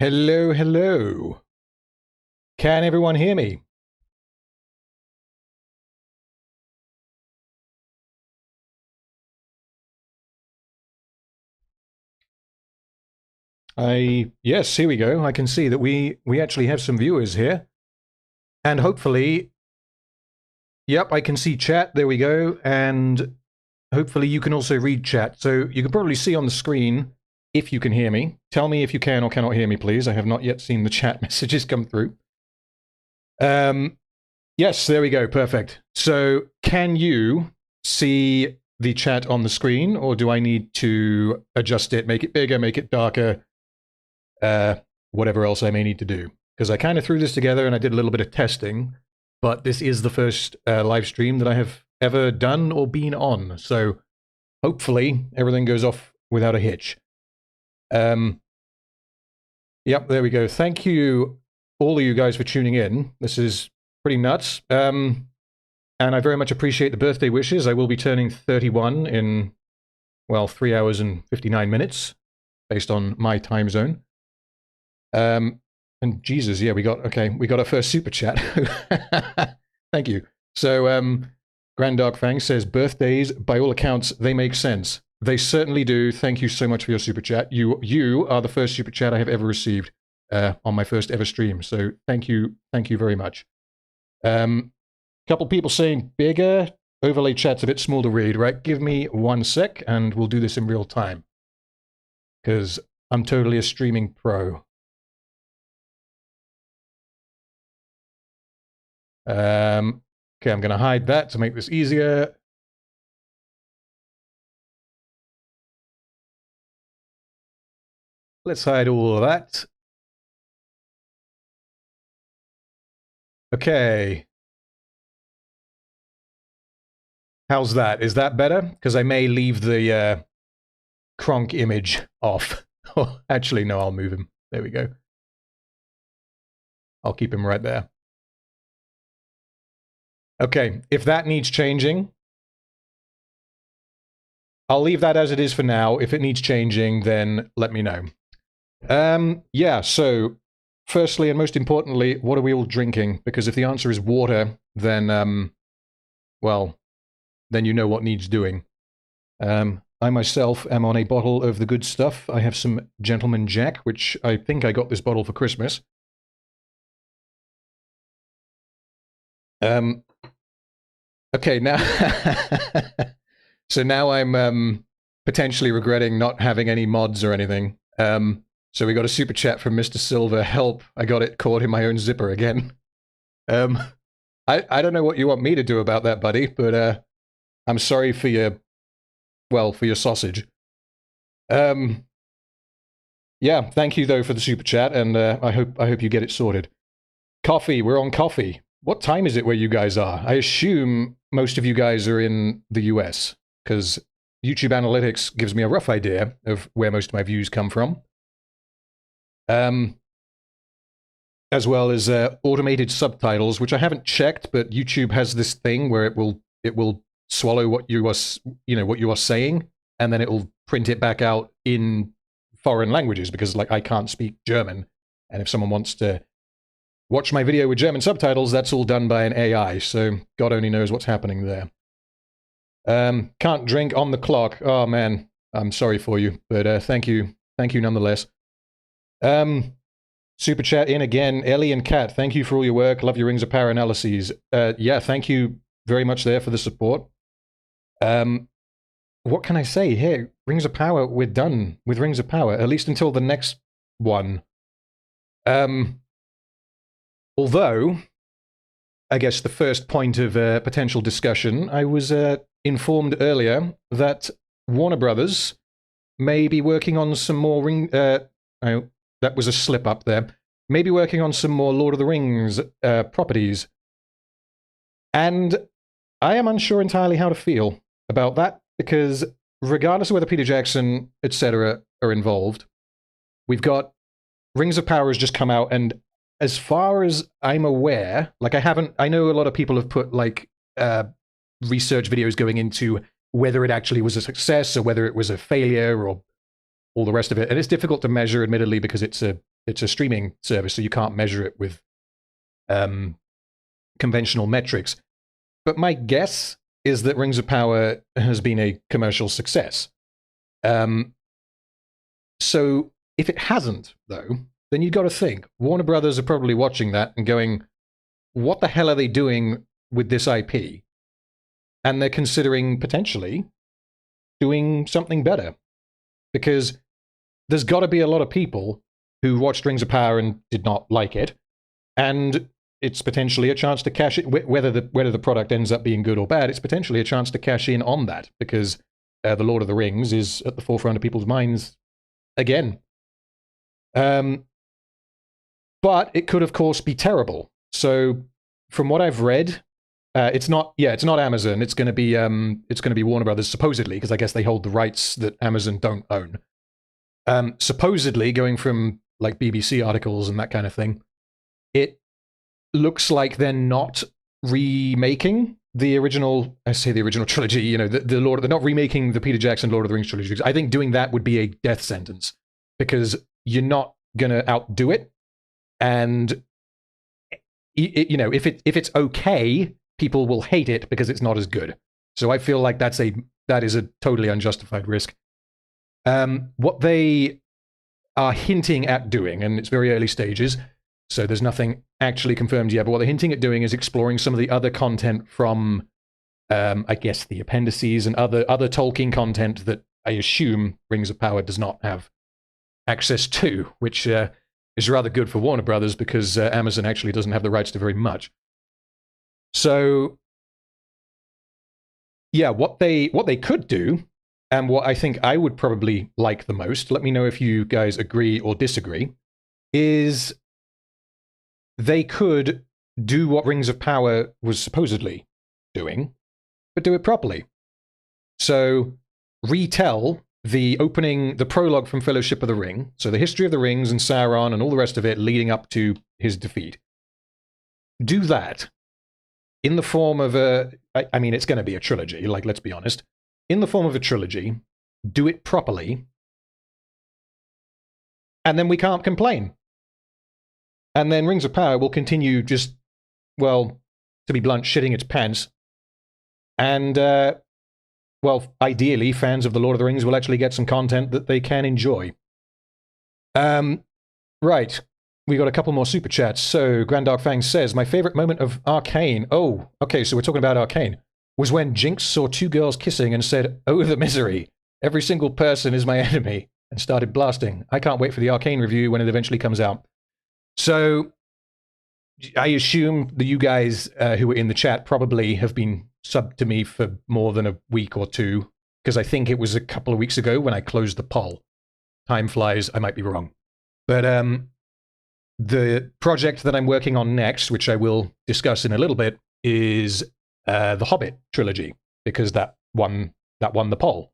Hello, hello. Can everyone hear me? Yes, here we go. I can see that we actually have some viewers here. And hopefully, yep, I can see chat. There we go. And hopefully you can also read chat. So you can probably see on the screen if you can hear me. Tell me if you can or cannot hear me, please. I have not yet seen the chat messages come through. Yes, there we go. Perfect. So can you see the chat on the screen, or do I need to adjust it, make it bigger, make it darker, whatever else I may need to do? Because I kind of threw this together and I did a little bit of testing, but this is the first live stream that I have ever done or been on. So hopefully everything goes off without a hitch. Yep, there we go. Thank you, all of you guys, for tuning in. This is pretty nuts. And I very much appreciate the birthday wishes. I will be turning 31 in, well, 3 hours and 59 minutes, based on my time zone. And Jesus, yeah, we got our first super chat. Thank you. So, Grand Dark Fang says, birthdays, by all accounts, they make sense. They certainly do. Thank you so much for your super chat. You are the first super chat I have ever received on my first ever stream. So thank you very much. Couple people saying bigger. Overlay chat's a bit small to read, right? Give me 1 sec and we'll do this in real time. Because I'm totally a streaming pro. Okay, I'm going to hide that to make this easier. Let's hide all of that. Okay. How's that? Is that better? Because I may leave the Kronk image off. Oh, actually, no, I'll move him. There we go. I'll keep him right there. Okay, if that needs changing, I'll leave that as it is for now. If it needs changing, then let me know. Yeah, so firstly and most importantly, what are we all drinking? Because if the answer is water, then, well, then you know what needs doing. I myself am on a bottle of the good stuff. I have some Gentleman Jack, which I think I got this bottle for Christmas. Okay, now... so now I'm potentially regretting not having any mods or anything. So we got a super chat from Mr. Silver. Help, I got it caught in my own zipper again. I don't know what you want me to do about that, buddy, but I'm sorry for your, well, for your sausage. Yeah, thank you though for the super chat, and I hope you get it sorted. Coffee, we're on coffee. What time is it where you guys are? I assume most of you guys are in the US, because YouTube Analytics gives me a rough idea of where most of my views come from. As well as automated subtitles, which I haven't checked, but YouTube has this thing where it will swallow what you are saying, and then it will print it back out in foreign languages, because like I can't speak German, and if someone wants to watch my video with German subtitles, that's all done by an AI, so God only knows what's happening there. Can't drink on the clock. Oh man, I'm sorry for you, but thank you nonetheless. Super chat in again, Ellie and Kat, thank you for all your work. Love your Rings of Power analyses. Yeah, thank you very much there for the support. What can I say? Here, Rings of Power, we're done with Rings of Power, at least until the next one. Although, I guess the first point of potential discussion, I was informed earlier that Warner Brothers may be working on some more that was a slip up there. Maybe working on some more Lord of the Rings properties. And I am unsure entirely how to feel about that, because regardless of whether Peter Jackson, etc., are involved, we've got Rings of Power has just come out, and as far as I'm aware, like I know a lot of people have put like research videos going into whether it actually was a success or whether it was a failure or all the rest of it. And it's difficult to measure, admittedly, because it's a it's a streaming service, so you can't measure it with conventional metrics. But my guess is that Rings of Power has been a commercial success. So if it hasn't, though, then you've got to think. Warner Brothers are probably watching that and going, what the hell are they doing with this IP? And they're considering potentially doing something better. Because there's got to be a lot of people who watched Rings of Power and did not like it. And it's potentially a chance to cash it, whether the product ends up being good or bad, it's potentially a chance to cash in on that, because The Lord of the Rings is at the forefront of people's minds again. But it could, of course, be terrible. So from what I've read, it's not Amazon. It's going to be Warner Brothers, supposedly, because I guess they hold the rights that Amazon don't own. Supposedly, going from like BBC articles and that kind of thing, it looks like they're not remaking the original. I say the original trilogy. You know, they're not remaking the Peter Jackson Lord of the Rings trilogy. I think doing that would be a death sentence, because you're not gonna outdo it. And you know, if it's okay, people will hate it because it's not as good. So I feel like that is a totally unjustified risk. What they are hinting at doing, and it's very early stages, so there's nothing actually confirmed yet, but what they're hinting at doing is exploring some of the other content from, I guess, the appendices and other Tolkien content that I assume Rings of Power does not have access to, which is rather good for Warner Brothers, because Amazon actually doesn't have the rights to very much. So, yeah, what they could do, and what I think I would probably like the most, let me know if you guys agree or disagree, is they could do what Rings of Power was supposedly doing, but do it properly. So retell the prologue from Fellowship of the Ring, so the history of the rings and Sauron and all the rest of it leading up to his defeat. Do that in the form of I mean, it's going to be a trilogy, like, let's be honest. In the form of a trilogy, do it properly, and then we can't complain. And then Rings of Power will continue just, well, to be blunt, shitting its pants. And, well, ideally, fans of The Lord of the Rings will actually get some content that they can enjoy. Right. We got a couple more super chats. So, Grand Dark Fang says, my favorite moment of Arcane. Oh, okay, so we're talking about Arcane. Was when Jinx saw two girls kissing and said, oh, the misery. Every single person is my enemy. And started blasting. I can't wait for the Arcane review when it eventually comes out. So, I assume that you guys who were in the chat probably have been subbed to me for more than a week or two, because I think it was a couple of weeks ago when I closed the poll. Time flies, I might be wrong. But the project that I'm working on next, which I will discuss in a little bit, is the Hobbit trilogy, because that won the poll.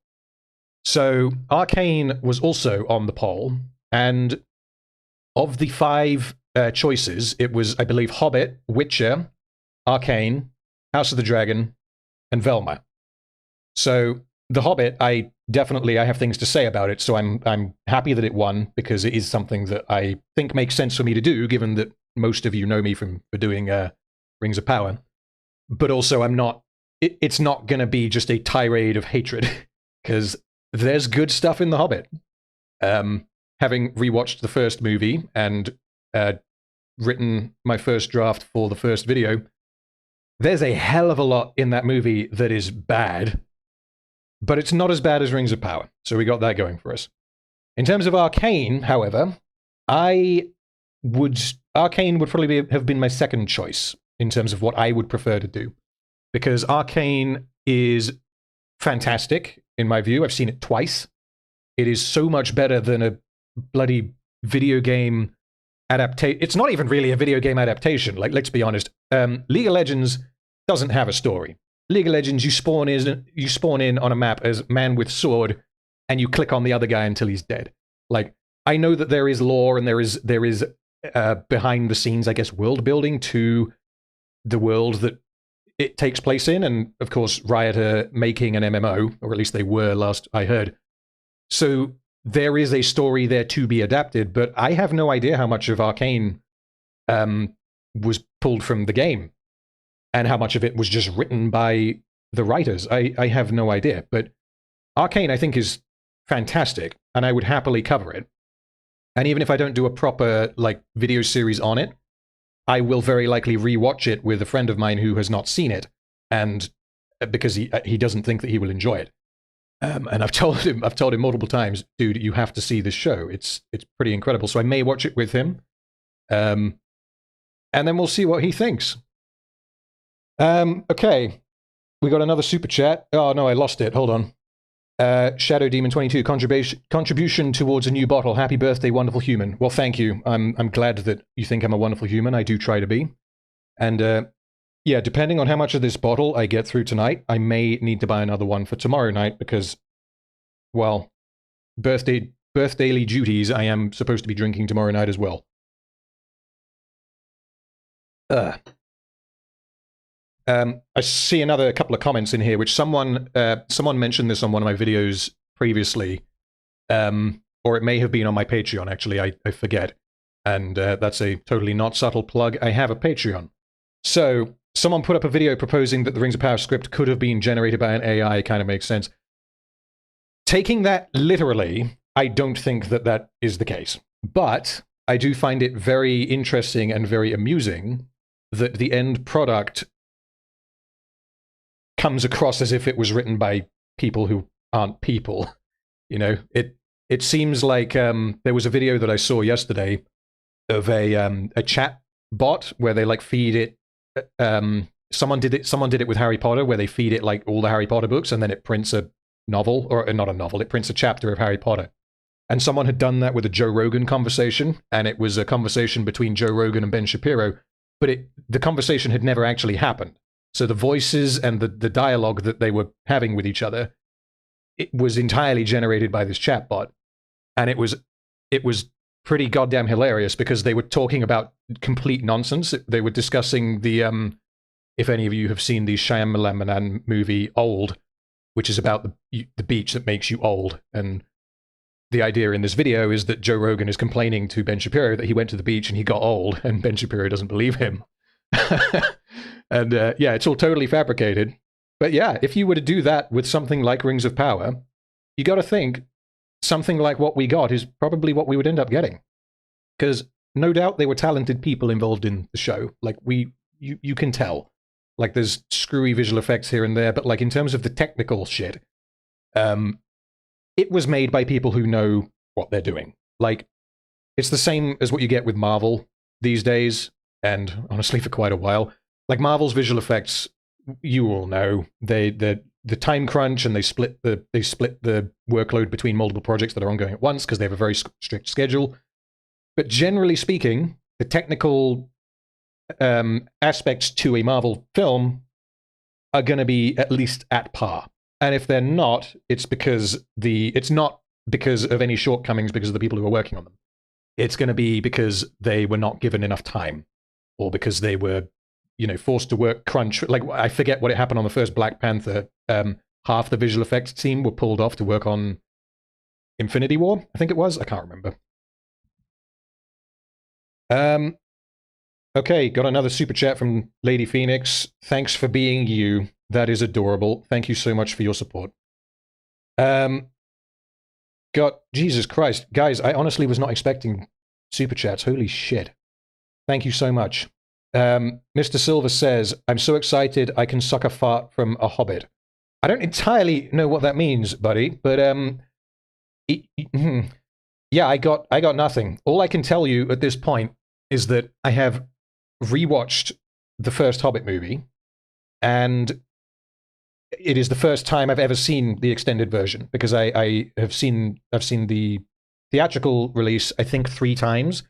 So Arcane was also on the poll, and of the 5 choices, it was, I believe, Hobbit, Witcher, Arcane, House of the Dragon, and Velma. So The Hobbit, I have things to say about it, so I'm happy that it won, because it is something that I think makes sense for me to do, given that most of you know me for doing Rings of Power. But also, it's not going to be just a tirade of hatred, because there's good stuff in The Hobbit. Having rewatched the first movie and written my first draft for the first video, there's a hell of a lot in that movie that is bad, but it's not as bad as Rings of Power, so we got that going for us. In terms of Arcane, however, Arcane would probably have been my second choice in terms of what I would prefer to do, because Arcane is fantastic, in my view. I've seen it twice. It is so much better than a bloody video game adaptation. It's not even really a video game adaptation. Like, let's be honest. League of Legends doesn't have a story. League of Legends, you spawn in on a map as man with sword, and you click on the other guy until he's dead. Like, I know that there is lore and there is behind the scenes, I guess, world building to the world that it takes place in, and of course, Riot are making an MMO, or at least they were last I heard. So there is a story there to be adapted, but I have no idea how much of Arcane was pulled from the game and how much of it was just written by the writers. I have no idea, but Arcane, I think, is fantastic, and I would happily cover it. And even if I don't do a proper like video series on it, I will very likely rewatch it with a friend of mine who has not seen it, and because he doesn't think that he will enjoy it. And I've told him multiple times, dude, you have to see this show. It's pretty incredible. So I may watch it with him, and then we'll see what he thinks. Okay, we got another super chat. Oh no, I lost it. Hold on. Shadow Demon 22 contribution towards a new bottle. Happy birthday, wonderful human. Well, thank you. I'm glad that you think I'm a wonderful human. I do try to be. And yeah, depending on how much of this bottle I get through tonight, I may need to buy another one for tomorrow night because, well, birthdayly duties. I am supposed to be drinking tomorrow night as well. I see another couple of comments in here, which someone mentioned this on one of my videos previously, or it may have been on my Patreon, actually, I forget. And that's a totally not subtle plug. I have a Patreon. So someone put up a video proposing that the Rings of Power script could have been generated by an AI. Kind of makes sense. Taking that literally, I don't think that that is the case. But I do find it very interesting and very amusing that the end product comes across as if it was written by people who aren't people. You know, it seems like there was a video that I saw yesterday of a chat bot where they like feed it. Someone did it with Harry Potter, where they feed it like all the Harry Potter books, and then it prints a novel, or not a novel, it prints a chapter of Harry Potter. And someone had done that with a Joe Rogan conversation, and it was a conversation between Joe Rogan and Ben Shapiro, but the conversation had never actually happened. So the voices and the dialogue that they were having with each other, it was entirely generated by this chatbot. And it was pretty goddamn hilarious because they were talking about complete nonsense. They were discussing the, if any of you have seen the Shyamalan movie Old, which is about the beach that makes you old. And the idea in this video is that Joe Rogan is complaining to Ben Shapiro that he went to the beach and he got old, and Ben Shapiro doesn't believe him. And yeah, it's all totally fabricated. But yeah, if you were to do that with something like Rings of Power, you got to think something like what we got is probably what we would end up getting. Because no doubt they were talented people involved in the show. Like you can tell. Like there's screwy visual effects here and there, but like in terms of the technical shit, it was made by people who know what they're doing. Like it's the same as what you get with Marvel these days, and honestly for quite a while. Like Marvel's visual effects, you all know, the time crunch, and they split the workload between multiple projects that are ongoing at once because they have a very strict schedule. But generally speaking, the technical aspects to a Marvel film are going to be at least at par. And if they're not, it's not because of any shortcomings because of the people who are working on them. It's going to be because they were not given enough time, or because they were, forced to work crunch. Like, I forget what happened on the first Black Panther. Half the visual effects team were pulled off to work on Infinity War, I think it was. I can't remember. Okay, got another super chat from Lady Phoenix. Thanks for being you. That is adorable. Thank you so much for your support. Jesus Christ. Guys, I honestly was not expecting super chats. Holy shit. Thank you so much. Mr. Silver says, I'm so excited I can suck a fart from a hobbit. I don't entirely know what that means, buddy, but yeah, I got nothing. All I can tell you at this point is that I have rewatched the first Hobbit movie, and it is the first time I've ever seen the extended version, because I've seen the theatrical release, I think 3 times,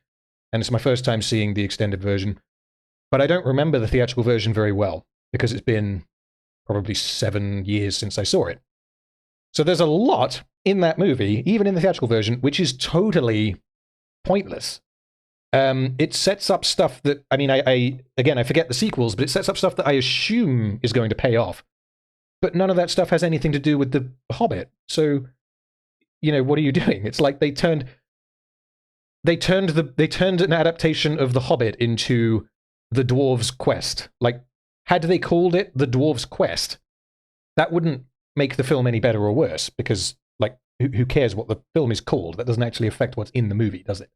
and it's my first time seeing the extended version. But I don't remember the theatrical version very well, because it's been probably 7 years since I saw it. So there's a lot in that movie, even in the theatrical version, which is totally pointless. It sets up stuff that, I mean, I forget the sequels, but it sets up stuff that I assume is going to pay off. But none of that stuff has anything to do with the Hobbit. So what are you doing? It's like they turned an adaptation of The Hobbit into The Dwarves' Quest. Like, had they called it The Dwarves' Quest, that wouldn't make the film any better or worse, because, like, who cares what the film is called? That doesn't actually affect what's in the movie, does it?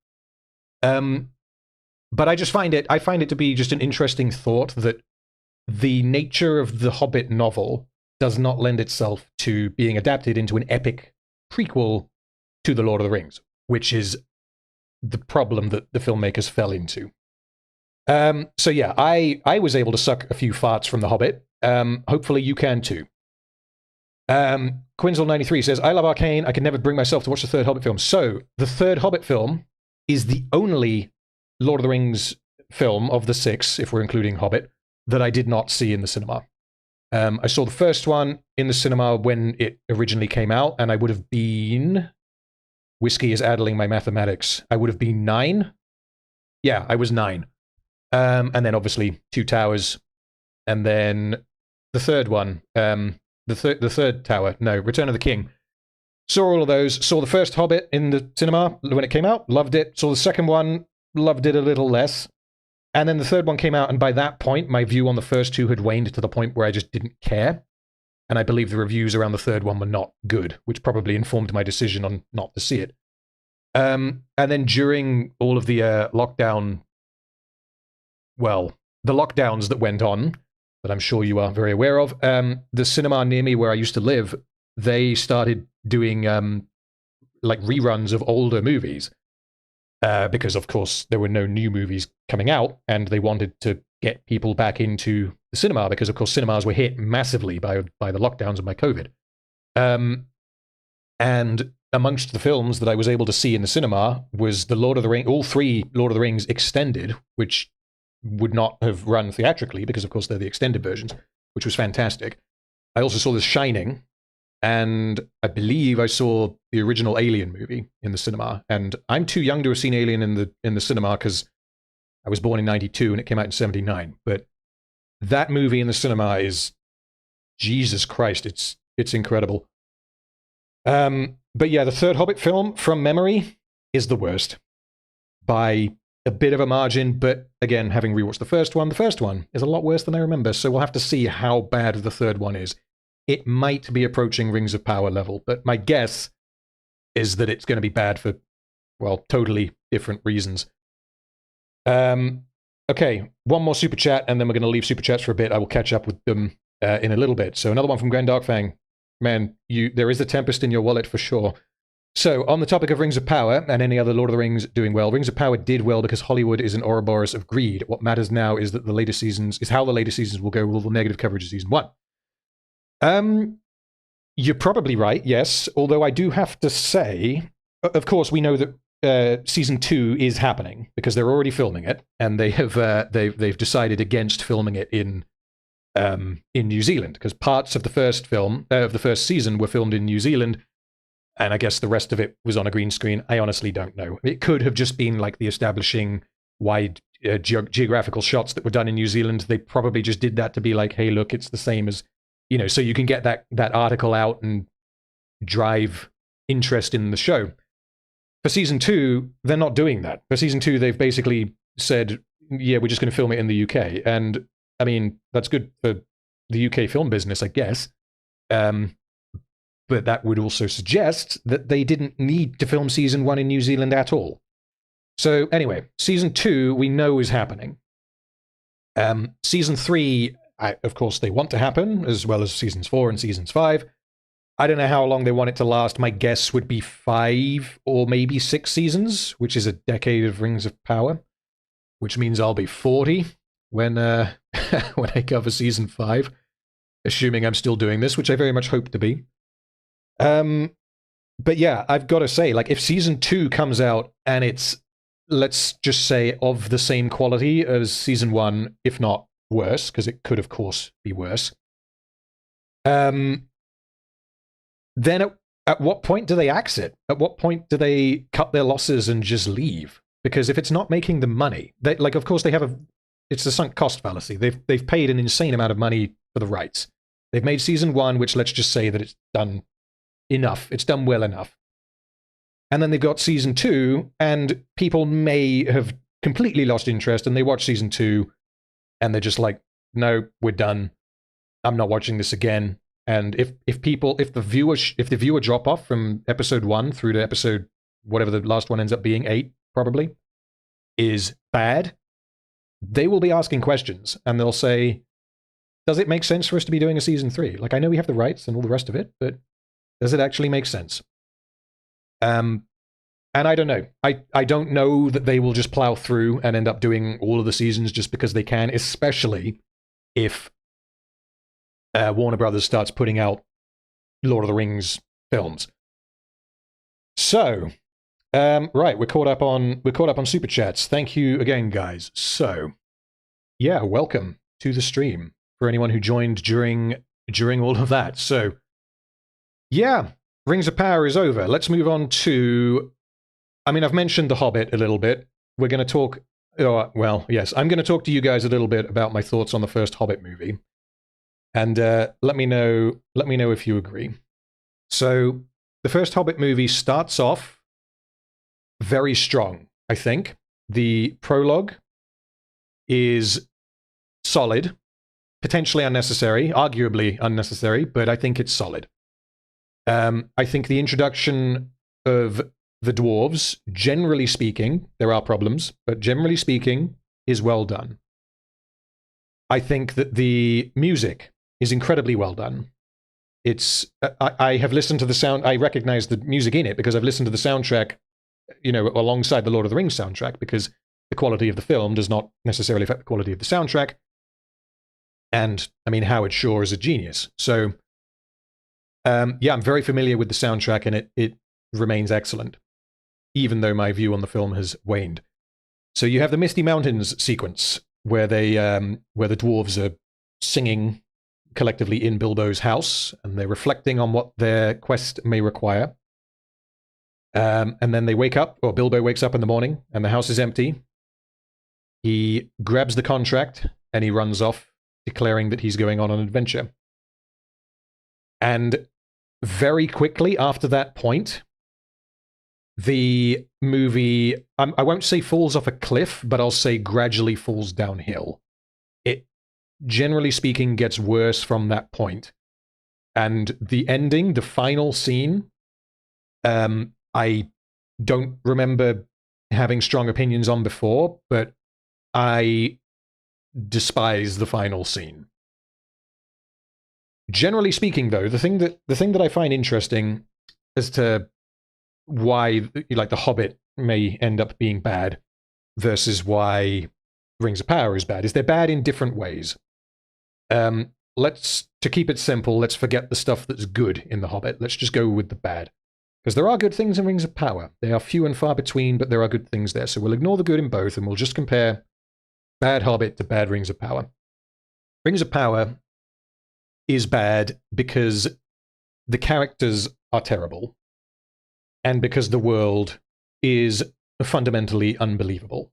But I find it to be just an interesting thought that the nature of the Hobbit novel does not lend itself to being adapted into an epic prequel to The Lord of the Rings, which is the problem that the filmmakers fell into. So yeah, I was able to suck a few farts from The Hobbit. Hopefully you can too. Quinzel93 says, I love Arcane. I could never bring myself to watch the third Hobbit film. So the third Hobbit film is the only Lord of the Rings film of the 6, if we're including Hobbit, that I did not see in the cinema. I saw the first one in the cinema when it originally came out, and I would have been... Whiskey is addling my mathematics. I would have been 9. Yeah, I was 9. And then obviously Two Towers, and then the third one, the third tower. No, Return of the King. Saw all of those. Saw the first Hobbit in the cinema when it came out. Loved it. Saw the second one. Loved it a little less. And then the third one came out, and by that point, my view on the first two had waned to the point where I just didn't care. And I believe the reviews around the third one were not good, which probably informed my decision on not to see it. And then during all of the lockdowns that went on, that I'm sure you are very aware of, the cinema near me where I used to live, they started doing like reruns of older movies. Because, of course, there were no new movies coming out, and they wanted to get people back into the cinema because, of course, cinemas were hit massively by the lockdowns and by COVID. And amongst the films that I was able to see in the cinema was the Lord of the Rings, all 3 Lord of the Rings extended, which would not have run theatrically because, of course, they're the extended versions, which was fantastic. I also saw The Shining, and I believe I saw the original Alien movie in the cinema. And I'm too young to have seen Alien in the cinema because I was born in 92 and it came out in 79. But that movie in the cinema is, Jesus Christ, it's incredible. But yeah, the third Hobbit film, from memory, is the worst by a bit of a margin. But again, having rewatched the first one is a lot worse than I remember. So we'll have to see how bad the third one is. It might be approaching Rings of Power level, but my guess is that it's going to be bad for, well, totally different reasons. Okay, one more super chat, and then we're going to leave super chats for a bit. I will catch up with them in a little bit. So another one from Grand Darkfang. Man, there is a tempest in your wallet for sure. So on the topic of Rings of Power and any other Lord of the Rings doing well, Rings of Power did well because Hollywood is an Ouroboros of greed. What matters now is that how the later seasons will go with all the negative coverage of season 1. You're probably right, yes. Although I do have to say, of course, we know that season 2 is happening because they're already filming it, and they have they've decided against filming it in New Zealand because parts of the first film of the first season were filmed in New Zealand, and I guess the rest of it was on a green screen. I honestly don't know. It could have just been like the establishing wide geographical shots that were done in New Zealand. They probably just did that to be like, hey, look, it's the same as. So you can get that article out and drive interest in the show. For season 2, they're not doing that. For season 2, they've basically said, yeah, we're just going to film it in the UK. And, I mean, that's good for the UK film business, I guess. But that would also suggest that they didn't need to film season 1 in New Zealand at all. So, anyway, season 2, we know is happening. Season 3... of course, they want to happen, as well as seasons 4 and seasons 5. I don't know how long they want it to last. My guess would be 5 or maybe 6 seasons, which is a decade of Rings of Power, which means I'll be 40 when when I cover season 5, assuming I'm still doing this, which I very much hope to be. But yeah, I've got to say, like, if season 2 comes out and it's, let's just say, of the same quality as season 1, if not worse, because it could, of course, be worse. Then at what point do they axe it? At what point do they cut their losses and just leave? Because if it's not making them money, of course, it's a sunk cost fallacy. They've paid an insane amount of money for the rights. They've made season 1, which let's just say that it's done enough. It's done well enough. And then they've got season 2, and people may have completely lost interest, and they watch season 2, and they're just like, no, we're done. I'm not watching this again. And if the viewer drop off from episode 1 through to episode, whatever the last one ends up being, 8 probably, is bad, they will be asking questions, and they'll say, does it make sense for us to be doing a season 3? Like, I know we have the rights and all the rest of it, but does it actually make sense? And I don't know. I don't know that they will just plow through and end up doing all of the seasons just because they can, especially if Warner Brothers starts putting out Lord of the Rings films. So, right, we're caught up on super chats. Thank you again, guys. So, yeah, welcome to the stream for anyone who joined during all of that. So, yeah, Rings of Power is over. Let's move on to, I mean, I've mentioned The Hobbit a little bit. We're going to talk, well, yes, I'm going to talk to you guys a little bit about my thoughts on the first Hobbit movie. And let me know if you agree. So, the first Hobbit movie starts off very strong, I think. The prologue is solid, potentially unnecessary, arguably unnecessary, but I think it's solid. I think the introduction of the dwarves, generally speaking, there are problems, but generally speaking, is well done. I think that the music is incredibly well done. It's I have listened to the sound. I recognize the music in it because I've listened to the soundtrack, alongside the Lord of the Rings soundtrack, because the quality of the film does not necessarily affect the quality of the soundtrack. And I mean, Howard Shore is a genius. So, yeah, I'm very familiar with the soundtrack, and it remains excellent, even though my view on the film has waned. So you have the Misty Mountains sequence where the dwarves are singing collectively in Bilbo's house, and they're reflecting on what their quest may require. And then they wake up, or Bilbo wakes up in the morning, and the house is empty. He grabs the contract, and he runs off, declaring that he's going on an adventure. And very quickly after that point, the movie, I won't say falls off a cliff, but I'll say gradually falls downhill. It, generally speaking, gets worse from that point. And the ending, the final scene, I don't remember having strong opinions on before, but I despise the final scene. Generally speaking, though, the thing that I find interesting as to why, like, The Hobbit may end up being bad versus why Rings of Power is bad is they're bad in different ways. To keep it simple, let's forget the stuff that's good in The Hobbit. Let's just go with the bad. Because there are good things in Rings of Power. They are few and far between, but there are good things there. So we'll ignore the good in both, and we'll just compare bad Hobbit to bad Rings of Power. Rings of Power is bad because the characters are terrible, and because the world is fundamentally unbelievable.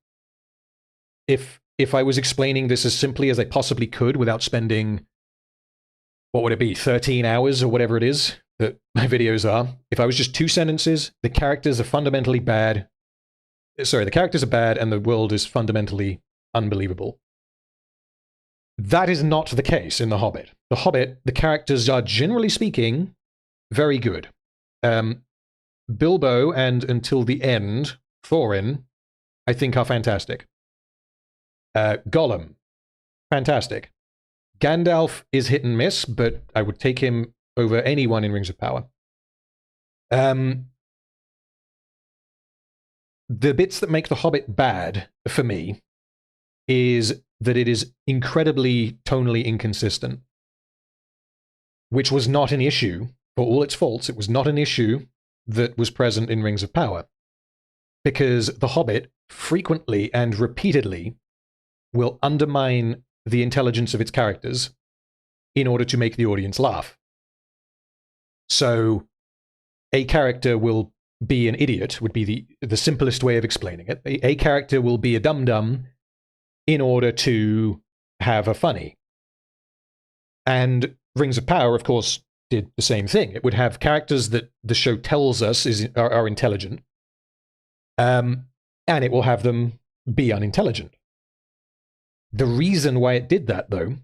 If I was explaining this as simply as I possibly could without spending, what would it be, 13 hours or whatever it is that my videos are, if I was just 2 sentences, the characters are fundamentally bad. Sorry, the characters are bad and the world is fundamentally unbelievable. That is not the case in The Hobbit. The Hobbit, the characters are, generally speaking, very good. Bilbo and, until the end, Thorin, I think are fantastic. Gollum, fantastic. Gandalf is hit and miss, but I would take him over anyone in Rings of Power. The bits that make The Hobbit bad, for me, is that it is incredibly tonally inconsistent, which was not an issue. For all its faults, it was not an issue that was present in Rings of Power, because The Hobbit frequently and repeatedly will undermine the intelligence of its characters in order to make the audience laugh. So a character will be an idiot, would be the simplest way of explaining it. A character will be a dum-dum in order to have a funny. And Rings of Power, of course, did the same thing. It would have characters that the show tells us are intelligent, And it will have them be unintelligent. The reason why it did that, though,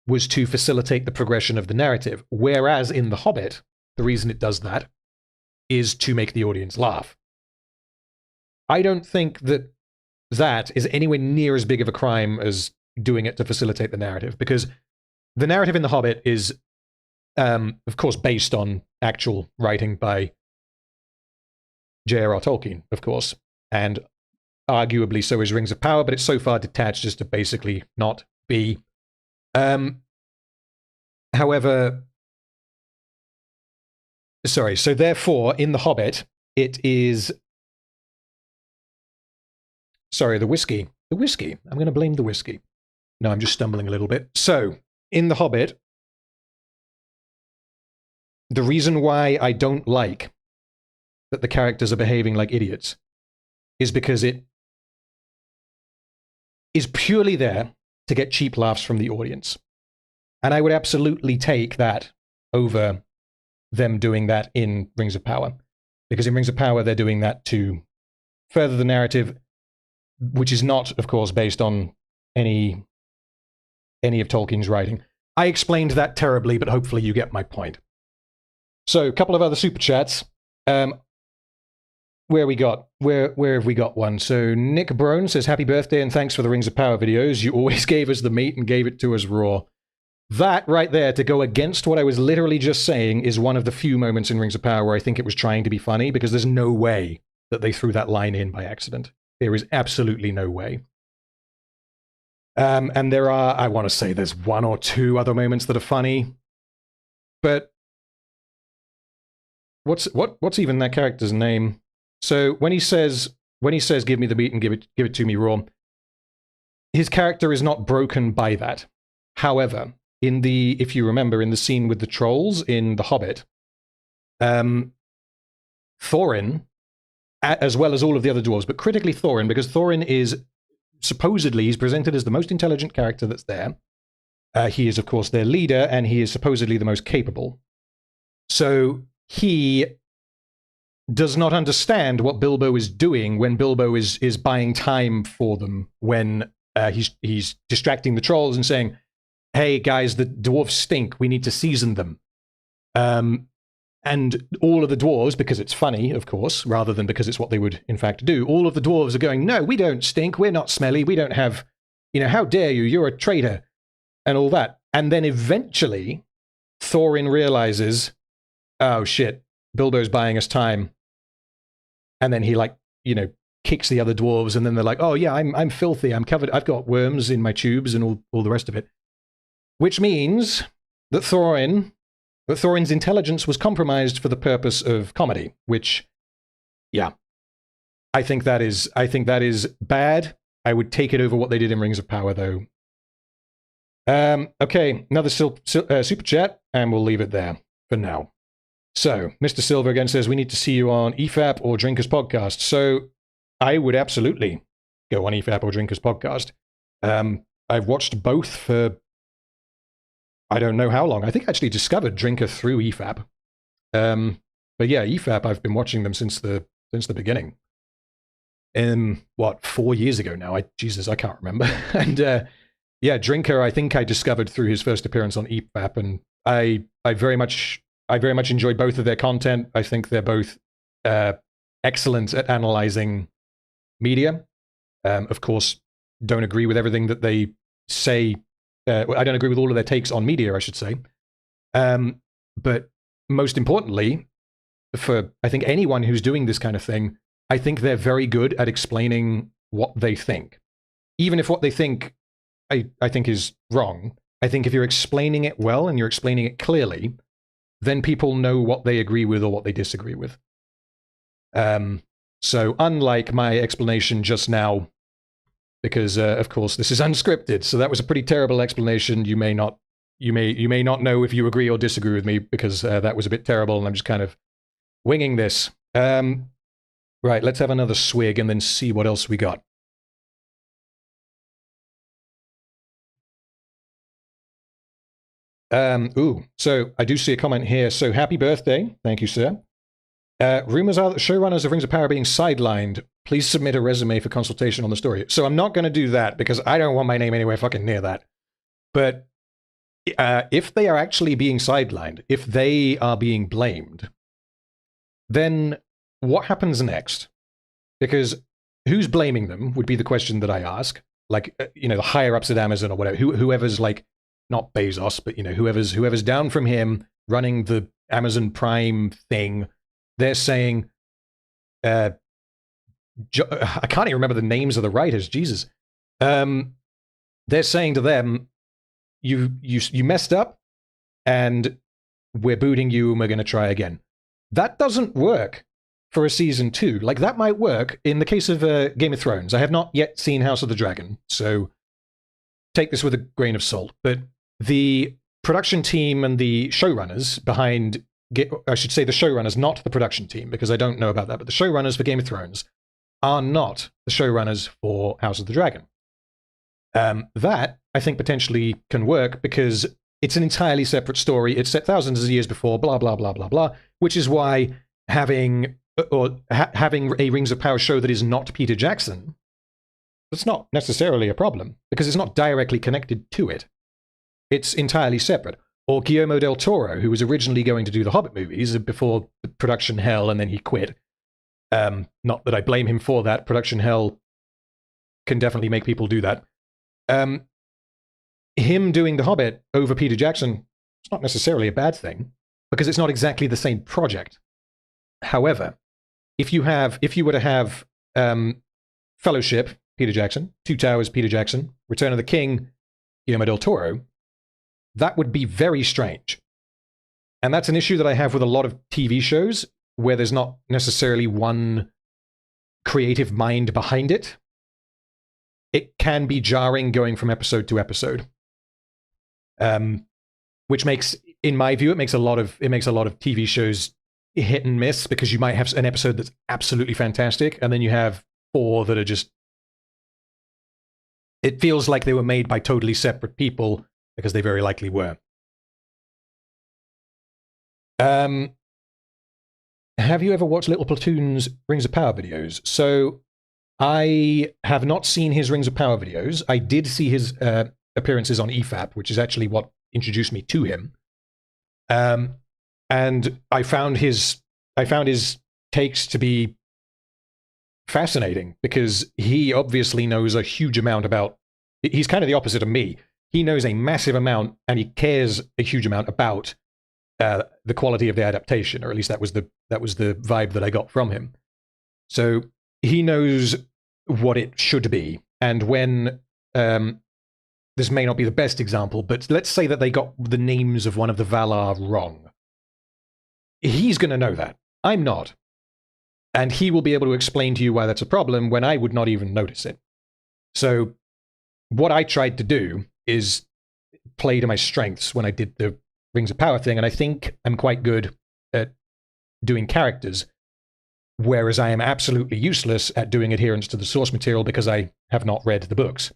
was to facilitate the progression of the narrative. Whereas in The Hobbit, the reason it does that is to make the audience laugh. I don't think that that is anywhere near as big of a crime as doing it to facilitate the narrative, because the narrative in The Hobbit is, of course, based on actual writing by J.R.R. Tolkien, of course, and arguably so is Rings of Power, but it's so far detached as to basically not be. However, sorry, so therefore, in The Hobbit, it is... Sorry, the whiskey. The whiskey. I'm going to blame the whiskey. No, I'm just stumbling a little bit. So, in The Hobbit, the reason why I don't like that the characters are behaving like idiots is because it is purely there to get cheap laughs from the audience. And I would absolutely take that over them doing that in Rings of Power. Because in Rings of Power, they're doing that to further the narrative, which is not, of course, based on any of Tolkien's writing. I explained that terribly, but hopefully you get my point. So, a couple of other super chats. Where have we got one? So Nick Brown says, happy birthday and thanks for the Rings of Power videos. You always gave us the meat and gave it to us raw. That right there, to go against what I was literally just saying, is one of the few moments in Rings of Power where I think it was trying to be funny, because there's no way that they threw that line in by accident. There is absolutely no way. And there are, I want to say there's one or two other moments that are funny, but what's even that character's name? So when he says, give me the meat and give it to me raw, his character is not broken by that. However, if you remember, in the scene with the trolls in The Hobbit, Thorin, as well as all of the other dwarves, but critically Thorin, because Thorin is supposedly, he's presented as the most intelligent character that's there. He is, of course, their leader, and he is supposedly the most capable. So he does not understand what Bilbo is doing when Bilbo is buying time for them, when he's distracting the trolls and saying, hey, guys, the dwarves stink. We need to season them. And all of the dwarves, because it's funny, of course, rather than because it's what they would, in fact, do, all of the dwarves are going, no, we don't stink. We're not smelly. We don't have, how dare you? You're a traitor. And all that. And then eventually, Thorin realizes, oh, shit, Bilbo's buying us time. And then he, kicks the other dwarves, and then they're like, oh, yeah, I'm filthy. I'm covered. I've got worms in my tubes and all the rest of it. Which means that Thorin's intelligence was compromised for the purpose of comedy, which, yeah, I think that is bad. I would take it over what they did in Rings of Power, though. Okay, another super chat, and we'll leave it there for now. So, Mr. Silver again says, we need to see you on EFAP or Drinkers Podcast. So, I would absolutely go on EFAP or Drinkers Podcast. I've watched both for I don't know how long. I think I actually discovered Drinker through EFAP. But yeah, EFAP, I've been watching them since the beginning. 4 years ago now? Jesus, I can't remember. And yeah, Drinker, I think I discovered through his first appearance on EFAP, and I very much enjoy both of their content. I think they're both excellent at analyzing media. Of course, don't agree with everything that they say. I don't agree with all of their takes on media, I should say. But most importantly, for I think anyone who's doing this kind of thing, I think they're very good at explaining what they think. Even if what they think I think is wrong, I think if you're explaining it well and you're explaining it clearly, then people know what they agree with or what they disagree with. So unlike my explanation just now, because of course this is unscripted, so that was a pretty terrible explanation. You may not know if you agree or disagree with me, because that was a bit terrible, and I'm just kind of winging this. Right, let's have another swig and then see what else we got. So I do see a comment here. So happy birthday. Thank you, sir. Rumors are that showrunners of Rings of Power are being sidelined. Please submit a resume for consultation on the story. So I'm not going to do that because I don't want my name anywhere fucking near that. But if they are actually being sidelined, if they are being blamed, then what happens next? Because who's blaming them would be the question that I ask. Like, the higher ups at Amazon or whatever, whoever's like, not Bezos, but whoever's down from him running the Amazon Prime thing, they're saying, I can't even remember the names of the writers. Jesus, they're saying to them, you messed up, and we're booting you, and we're going to try again. That doesn't work for a season 2. Like, that might work in the case of Game of Thrones. I have not yet seen House of the Dragon, so take this with a grain of salt. But the production team and the showrunners behind, I should say the showrunners, not the production team, because I don't know about that, but the showrunners for Game of Thrones are not the showrunners for House of the Dragon. That, I think, potentially can work because it's an entirely separate story. It's set thousands of years before, blah, blah, blah, blah, blah, which is why having a Rings of Power show that is not Peter Jackson, that's not necessarily a problem because it's not directly connected to it. It's entirely separate. Or Guillermo del Toro, who was originally going to do the Hobbit movies before the production hell and then he quit. Not that I blame him for that. Production hell can definitely make people do that. Him doing the Hobbit over Peter Jackson, it's not necessarily a bad thing because it's not exactly the same project. However, if you were to have Fellowship, Peter Jackson, Two Towers, Peter Jackson, Return of the King, Guillermo del Toro, that would be very strange. And that's an issue that I have with a lot of TV shows where there's not necessarily one creative mind behind it. It can be jarring going from episode to episode. Which makes, in my view, it makes a lot of TV shows hit and miss because you might have an episode that's absolutely fantastic and then you have 4 that are just, it feels like they were made by totally separate people because they very likely were. Have you ever watched Little Platoon's Rings of Power videos? So I have not seen his Rings of Power videos. I did see his appearances on EFAP, which is actually what introduced me to him. And I found his takes to be fascinating because he obviously knows a huge amount about. He's kind of the opposite of me. He knows a massive amount and he cares a huge amount about the quality of the adaptation, or at least that was the vibe that I got from him. So he knows what it should be, and when this may not be the best example, but let's say that they got the names of one of the Valar wrong. He's going to know that. I'm not. And he will be able to explain to you why that's a problem when I would not even notice it. So what I tried to do is play to my strengths when I did the Rings of Power thing, and I think I'm quite good at doing characters, whereas I am absolutely useless at doing adherence to the source material because I have not read the books.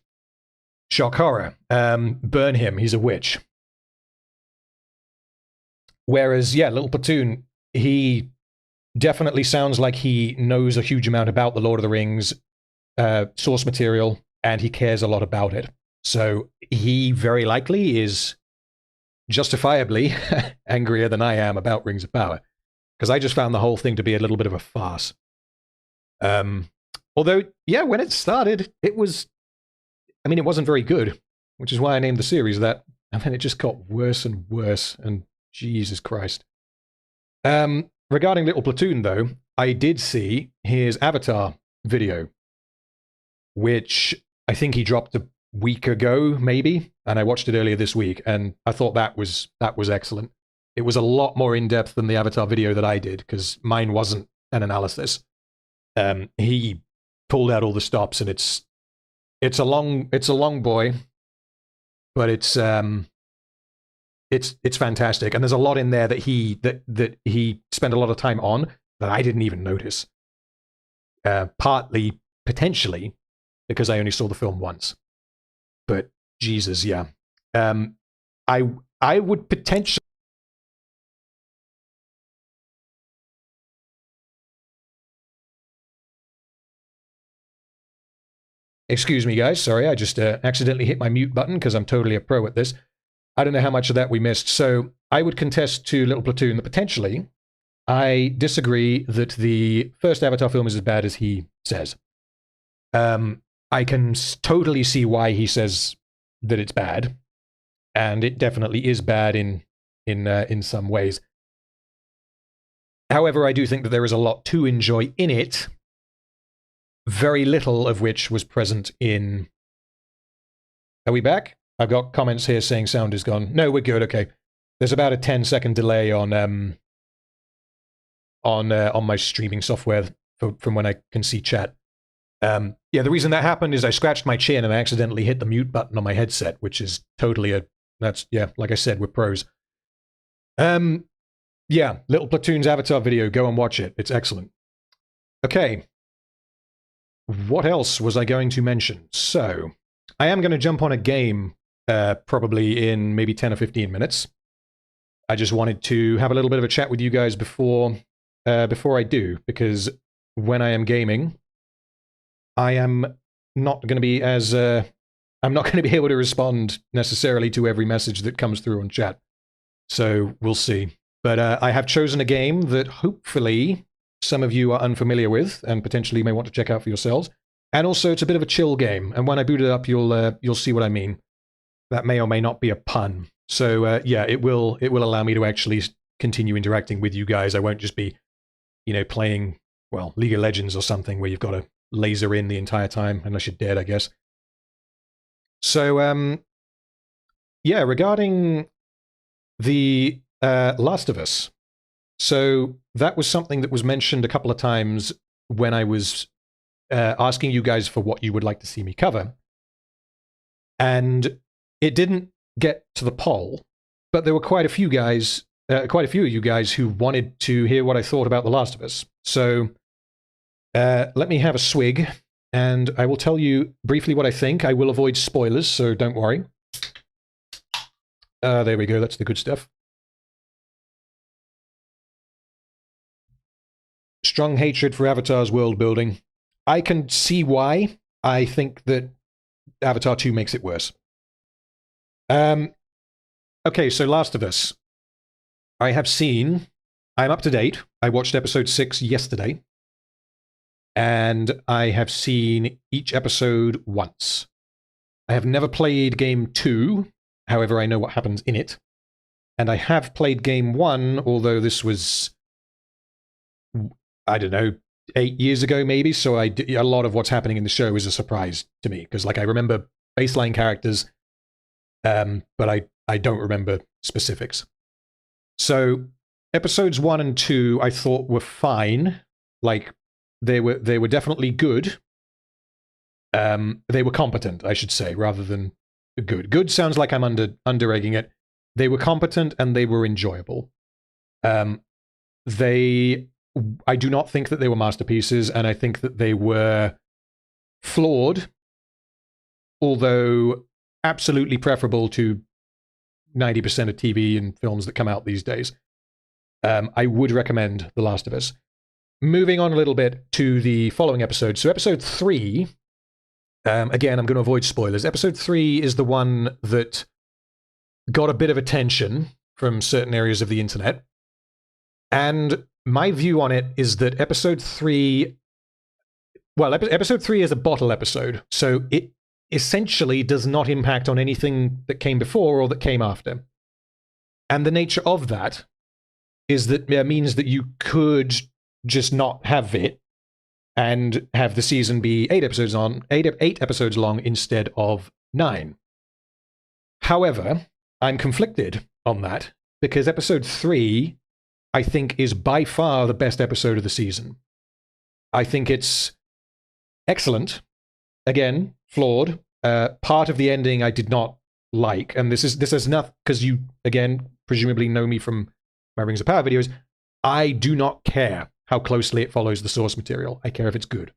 Shock horror. Burn him, he's a witch. Whereas, yeah, Little Platoon, he definitely sounds like he knows a huge amount about the Lord of the Rings source material, and he cares a lot about it. So he very likely is justifiably angrier than I am about Rings of Power, because I just found the whole thing to be a little bit of a farce. Although, yeah, when it started, it wasn't very good, which is why I named the series that, and then it just got worse and worse, and Jesus Christ. Regarding Little Platoon, though, I did see his Avatar video, which I think he dropped a week ago, maybe, and I watched it earlier this week, and I thought that was excellent. It was a lot more in-depth than the Avatar video that I did, because mine wasn't an analysis. He pulled out all the stops, and it's a long boy, but it's fantastic, and there's a lot in there that he spent a lot of time on that I didn't even notice. Partly, potentially, because I only saw the film once. But Jesus, yeah. I would potentially Excuse me, guys. Sorry, I just accidentally hit my mute button because I'm totally a pro at this. I don't know how much of that we missed. So I would contest to Little Platoon that potentially I disagree that the first Avatar film is as bad as he says. I can totally see why he says that it's bad, and it definitely is bad in some ways. However, I do think that there is a lot to enjoy in it, very little of which was present in... Are we back? I've got comments here saying sound is gone. No, we're good, okay. There's about a 10-second delay on my streaming software from when I can see chat. Yeah, the reason that happened is I scratched my chin and I accidentally hit the mute button on my headset, which is totally yeah, like I said, we're pros. Yeah, Little Platoon's Avatar video, go and watch it. It's excellent. Okay. What else was I going to mention? So, I am going to jump on a game probably in maybe 10 or 15 minutes. I just wanted to have a little bit of a chat with you guys before I do, because when I am gaming, I am not going to be as... I'm not going to be able to respond necessarily to every message that comes through on chat. So, we'll see. But I have chosen a game that hopefully some of you are unfamiliar with and potentially may want to check out for yourselves. And also, it's a bit of a chill game. And when I boot it up, you'll see what I mean. That may or may not be a pun. So yeah, it will allow me to actually continue interacting with you guys. I won't just be, playing, well, League of Legends or something where you've got to laser in the entire time, unless you're dead, I guess. So yeah, regarding the Last of Us. So that was something that was mentioned a couple of times when I was asking you guys for what you would like to see me cover. And it didn't get to the poll, but there were quite a few of you guys who wanted to hear what I thought about The Last of Us. So let me have a swig, and I will tell you briefly what I think. I will avoid spoilers, so don't worry. There we go, that's the good stuff. Strong hatred for Avatar's world building. I can see why. I think that Avatar 2 makes it worse. Okay, so Last of Us. I'm up to date. I watched episode 6 yesterday. And I have seen each episode once. I have never played game 2. However, I know what happens in it. And I have played game 1, although this was, I don't know, 8 years ago maybe. So a lot of what's happening in the show is a surprise to me. Because I remember baseline characters, but I don't remember specifics. So episodes 1 and 2 I thought were fine. They were definitely good. They were competent, I should say, rather than good. Good sounds like I'm under-egging it. They were competent and they were enjoyable. I do not think that they were masterpieces, and I think that they were flawed, although absolutely preferable to 90% of TV and films that come out these days. I would recommend The Last of Us. Moving on a little bit to the following episode. So episode 3, again, I'm going to avoid spoilers. Episode 3 is the one that got a bit of attention from certain areas of the internet. And my view on it is that episode 3... Well, episode 3 is a bottle episode, so it essentially does not impact on anything that came before or that came after. And the nature of that is that it means that you could just not have it and have the season be 8 episodes long instead of 9. However, I'm conflicted on that because episode 3, I think, is by far the best episode of the season. I think it's excellent. Again, flawed. Part of the ending I did not like, and this is not because you, again, presumably know me from my Rings of Power videos. I do not care how closely it follows the source material. I care if it's good.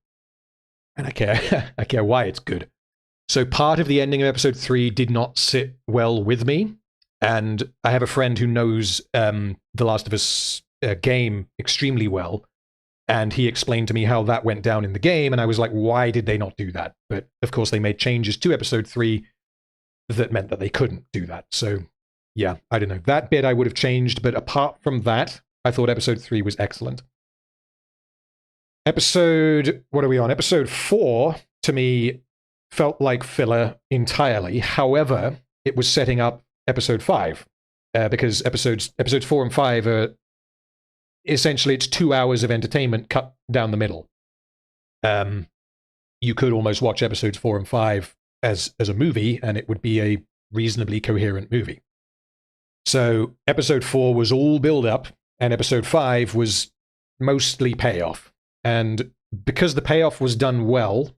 And I care why it's good. So part of the ending of episode 3 did not sit well with me. And I have a friend who knows The Last of Us game extremely well. And he explained to me how that went down in the game, and I was like, why did they not do that? But of course, they made changes to episode 3 that meant that they couldn't do that. So, yeah, I don't know. That bit I would have changed, but apart from that, I thought episode 3 was excellent. What are we on? Episode 4, to me, felt like filler entirely. However, it was setting up episode 5, because episodes 4 and 5 are essentially, it's 2 hours of entertainment cut down the middle. You could almost watch episodes 4 and 5 as a movie, and it would be a reasonably coherent movie. So episode 4 was all build up, and episode 5 was mostly payoff. And because the payoff was done well,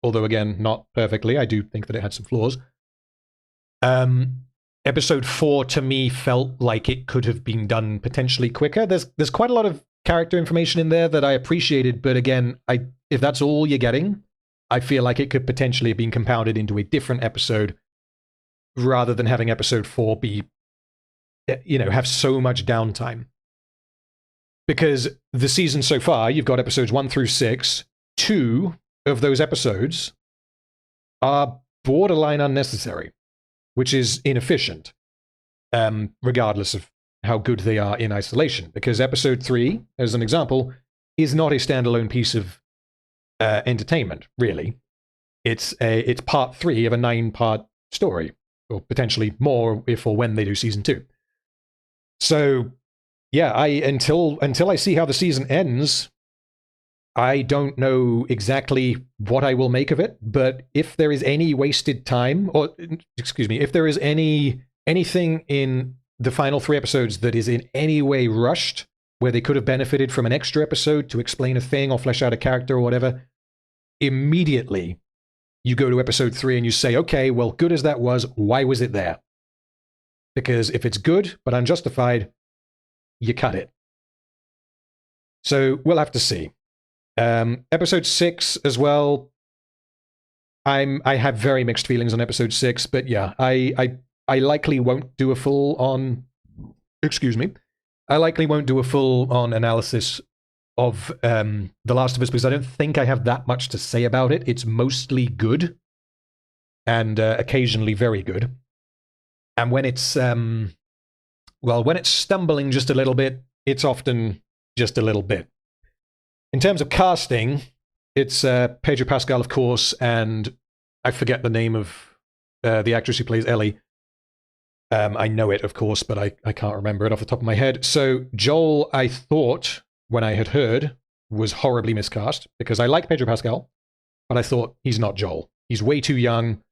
although again, not perfectly, I do think that it had some flaws. Episode 4 to me felt like it could have been done potentially quicker. There's quite a lot of character information in there that I appreciated, but again, if that's all you're getting, I feel like it could potentially have been compounded into a different episode rather than having episode 4 be, have so much downtime. Because the season so far, you've got episodes 1 through 6. 2 of those episodes are borderline unnecessary, which is inefficient, regardless of how good they are in isolation. Because episode 3, as an example, is not a standalone piece of entertainment, really. It's part 3 of a 9-part story, or potentially more if or when they do season 2. So, yeah, until I see how the season ends, I don't know exactly what I will make of it, but if there is any wasted time, or excuse me, if there is anything in the final 3 episodes that is in any way rushed, where they could have benefited from an extra episode to explain a thing or flesh out a character or whatever, immediately you go to episode 3 and you say, okay, well, good as that was, why was it there? Because if it's good but unjustified, you cut it. So we'll have to see. Episode 6 as well. I have very mixed feelings on episode 6, but yeah, I likely won't do a full on. Excuse me. I likely won't do a full on analysis of The Last of Us because I don't think I have that much to say about it. It's mostly good, and occasionally very good. And when it's when it's stumbling just a little bit, it's often just a little bit. In terms of casting, it's Pedro Pascal, of course, and I forget the name of the actress who plays Ellie. I know it, of course, but I can't remember it off the top of my head. So Joel, I thought, when I had heard, was horribly miscast, because I like Pedro Pascal, but I thought, he's not Joel. He's way too young.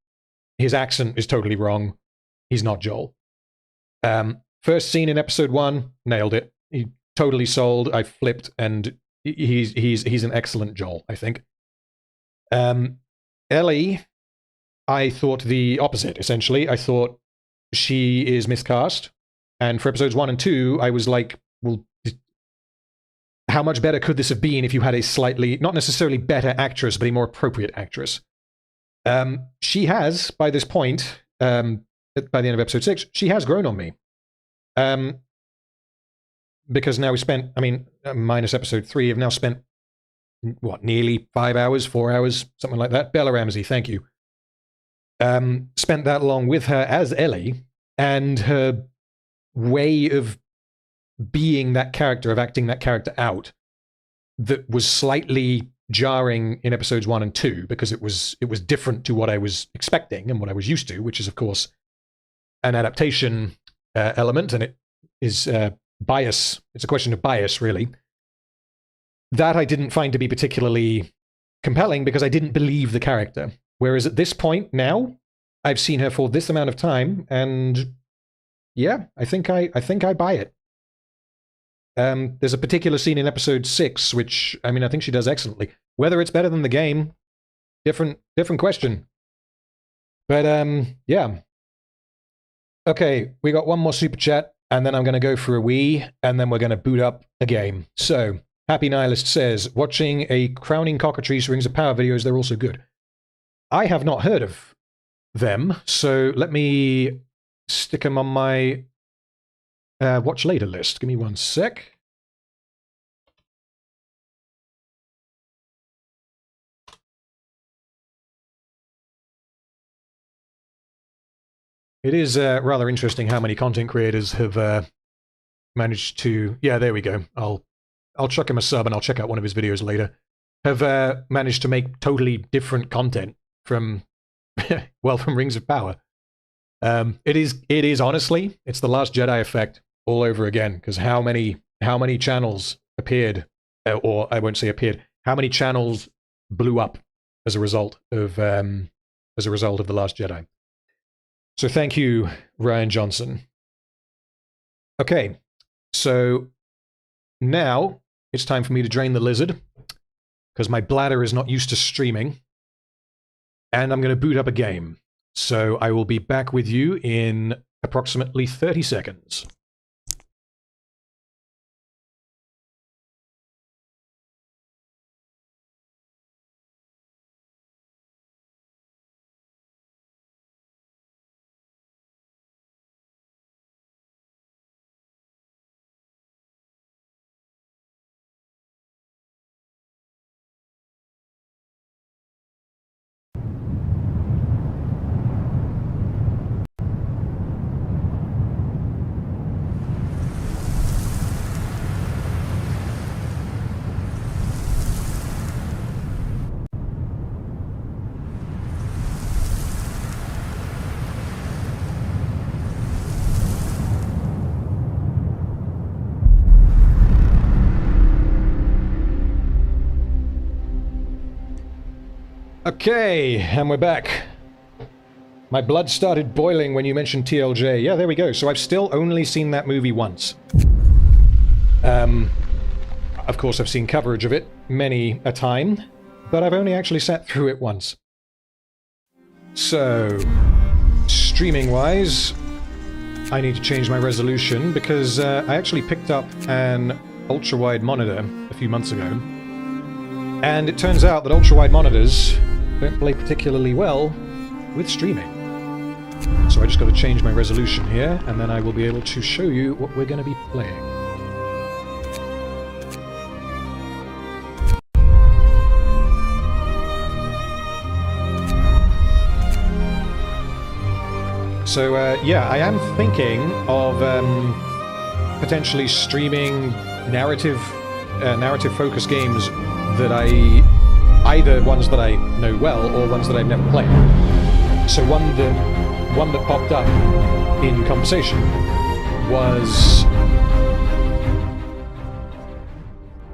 His accent is totally wrong. He's not Joel. First scene in episode 1, nailed it. He totally sold. I flipped, and he's an excellent Joel, I think. Ellie, I thought the opposite, essentially. I thought she is miscast. And for episodes 1 and 2, I was like, well, how much better could this have been if you had a slightly, not necessarily better actress, but a more appropriate actress? She has, by this point, by the end of episode 6, she has grown on me. Because now we spent, minus episode 3, have now spent, nearly 5 hours, 4 hours, something like that. Bella Ramsey, thank you. Spent that long with her as Ellie, and her way of being that character, of acting that character out, that was slightly jarring in episodes 1 and 2, because it was different to what I was expecting and what I was used to, which is, of course, an adaptation element, and it is bias. It's a question of bias, really. That I didn't find to be particularly compelling because I didn't believe the character. Whereas at this point now, I've seen her for this amount of time, and yeah, I think I buy it. There's a particular scene in episode 6, which, I think she does excellently. Whether it's better than the game, different question. But yeah. Okay, we got one more super chat, and then I'm going to go for a wee, and then we're going to boot up a game. So, Happy Nihilist says, watching a Crowning Cockatrice Rings of Power videos, they're also good. I have not heard of them, so let me stick them on my watch later list. Give me one sec. It is rather interesting how many content creators have managed to... Yeah, there we go. I'll chuck him a sub and I'll check out one of his videos later. Have managed to make totally different content from, well, from Rings of Power. It is honestly, it's the Last Jedi effect all over again, because how many channels appeared, or I won't say appeared, how many channels blew up as a result of The Last Jedi. So thank you, Ryan Johnson. Okay, so now it's time for me to drain the lizard, because my bladder is not used to streaming, and I'm going to boot up a game. So I will be back with you in approximately 30 seconds. Okay, and we're back. My blood started boiling when you mentioned TLJ. Yeah, there we go. So I've still only seen that movie once. Of course, I've seen coverage of it many a time, but I've only actually sat through it once. So, streaming-wise, I need to change my resolution because I actually picked up an ultra-wide monitor a few months ago. And it turns out that ultra-wide monitors don't play particularly well with streaming. So I just got to change my resolution here, and then I will be able to show you what we're going to be playing. So, yeah, I am thinking of potentially streaming narrative-focused games that either ones that I know well or ones that I've never played. So one that popped up in conversation was...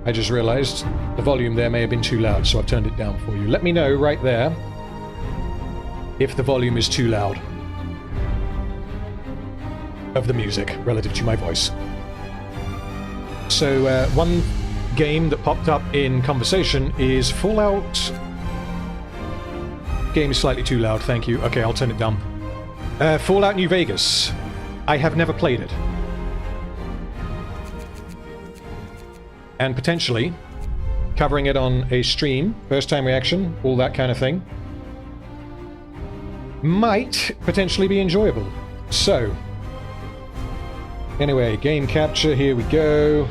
I just realized the volume there may have been too loud, so I've turned it down for you. Let me know right there if the volume is too loud of the music relative to my voice. So one game that popped up in conversation is Fallout... Game is slightly too loud, thank you. Okay, I'll turn it down. Fallout New Vegas. I have never played it. And potentially covering it on a stream, first time reaction, all that kind of thing, might potentially be enjoyable. So, anyway, game capture, here we go.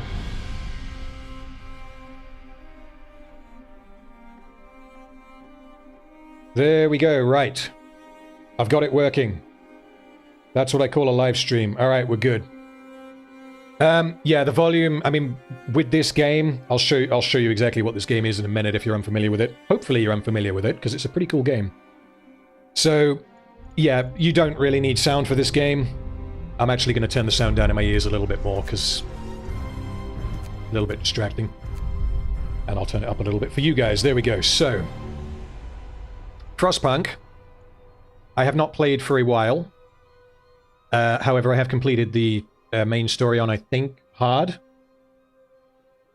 There we go, right. I've got it working. That's what I call a live stream. Alright, we're good. Yeah, the volume, I mean, with this game, I'll show you exactly what this game is in a minute if you're unfamiliar with it. Hopefully you're unfamiliar with it, because it's a pretty cool game. So, yeah, you don't really need sound for this game. I'm actually going to turn the sound down in my ears a little bit more, because a little bit distracting. And I'll turn it up a little bit for you guys. There we go. So, Frostpunk, I have not played for a while. However, I have completed the main story on, I think, hard.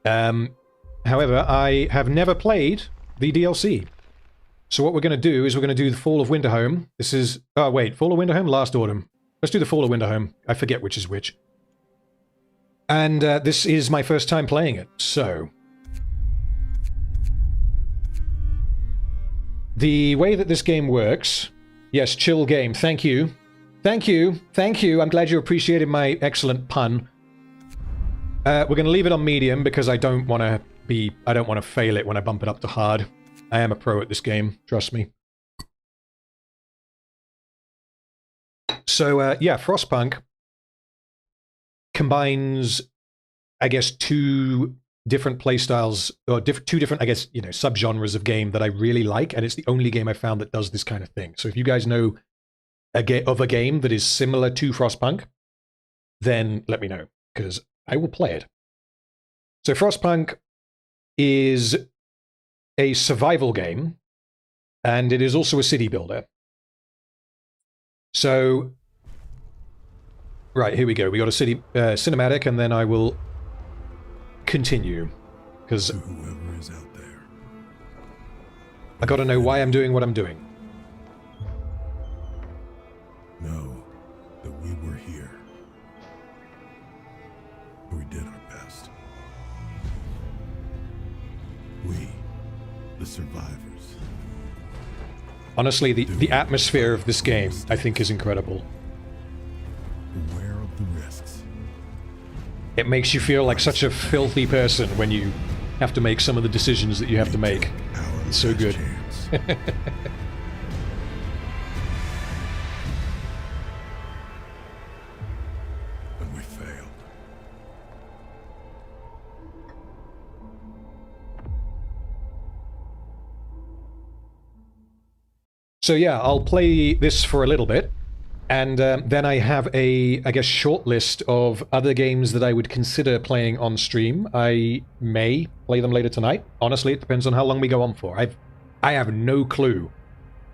However, I have never played the DLC. So what we're going to do is we're going to do the Fall of Winterhome. This is... Oh, wait. Fall of Winterhome? Last Autumn. Let's do the Fall of Winterhome. I forget which is which. And this is my first time playing it, so... The way that this game works... Yes, chill game. Thank you. Thank you. Thank you. I'm glad you appreciated my excellent pun. We're going to leave it on medium because I don't want to fail it when I bump it up to hard. I am a pro at this game, trust me. So, yeah, Frostpunk combines, I guess, two different playstyles, or two different, I guess, subgenres of game that I really like, and it's the only game I found that does this kind of thing. So if you guys know of a game that is similar to Frostpunk, then let me know, because I will play it. So Frostpunk is a survival game, and it is also a city builder. So, right, here we go. We got a city cinematic, and then I will continue, because whoever is out there, I got to know why I'm doing what I'm doing. know that we were here. We did our best. We, the survivors. Honestly, the atmosphere of this game, I think, is incredible. Aware of the risks. It makes you feel like such a filthy person when you have to make some of the decisions that you have to make. It's so good. And we failed. So yeah, I'll play this for a little bit, and then I have a, I guess, short list of other games that I would consider playing on stream. I may play them later tonight. Honestly, it depends on how long we go on for. I have no clue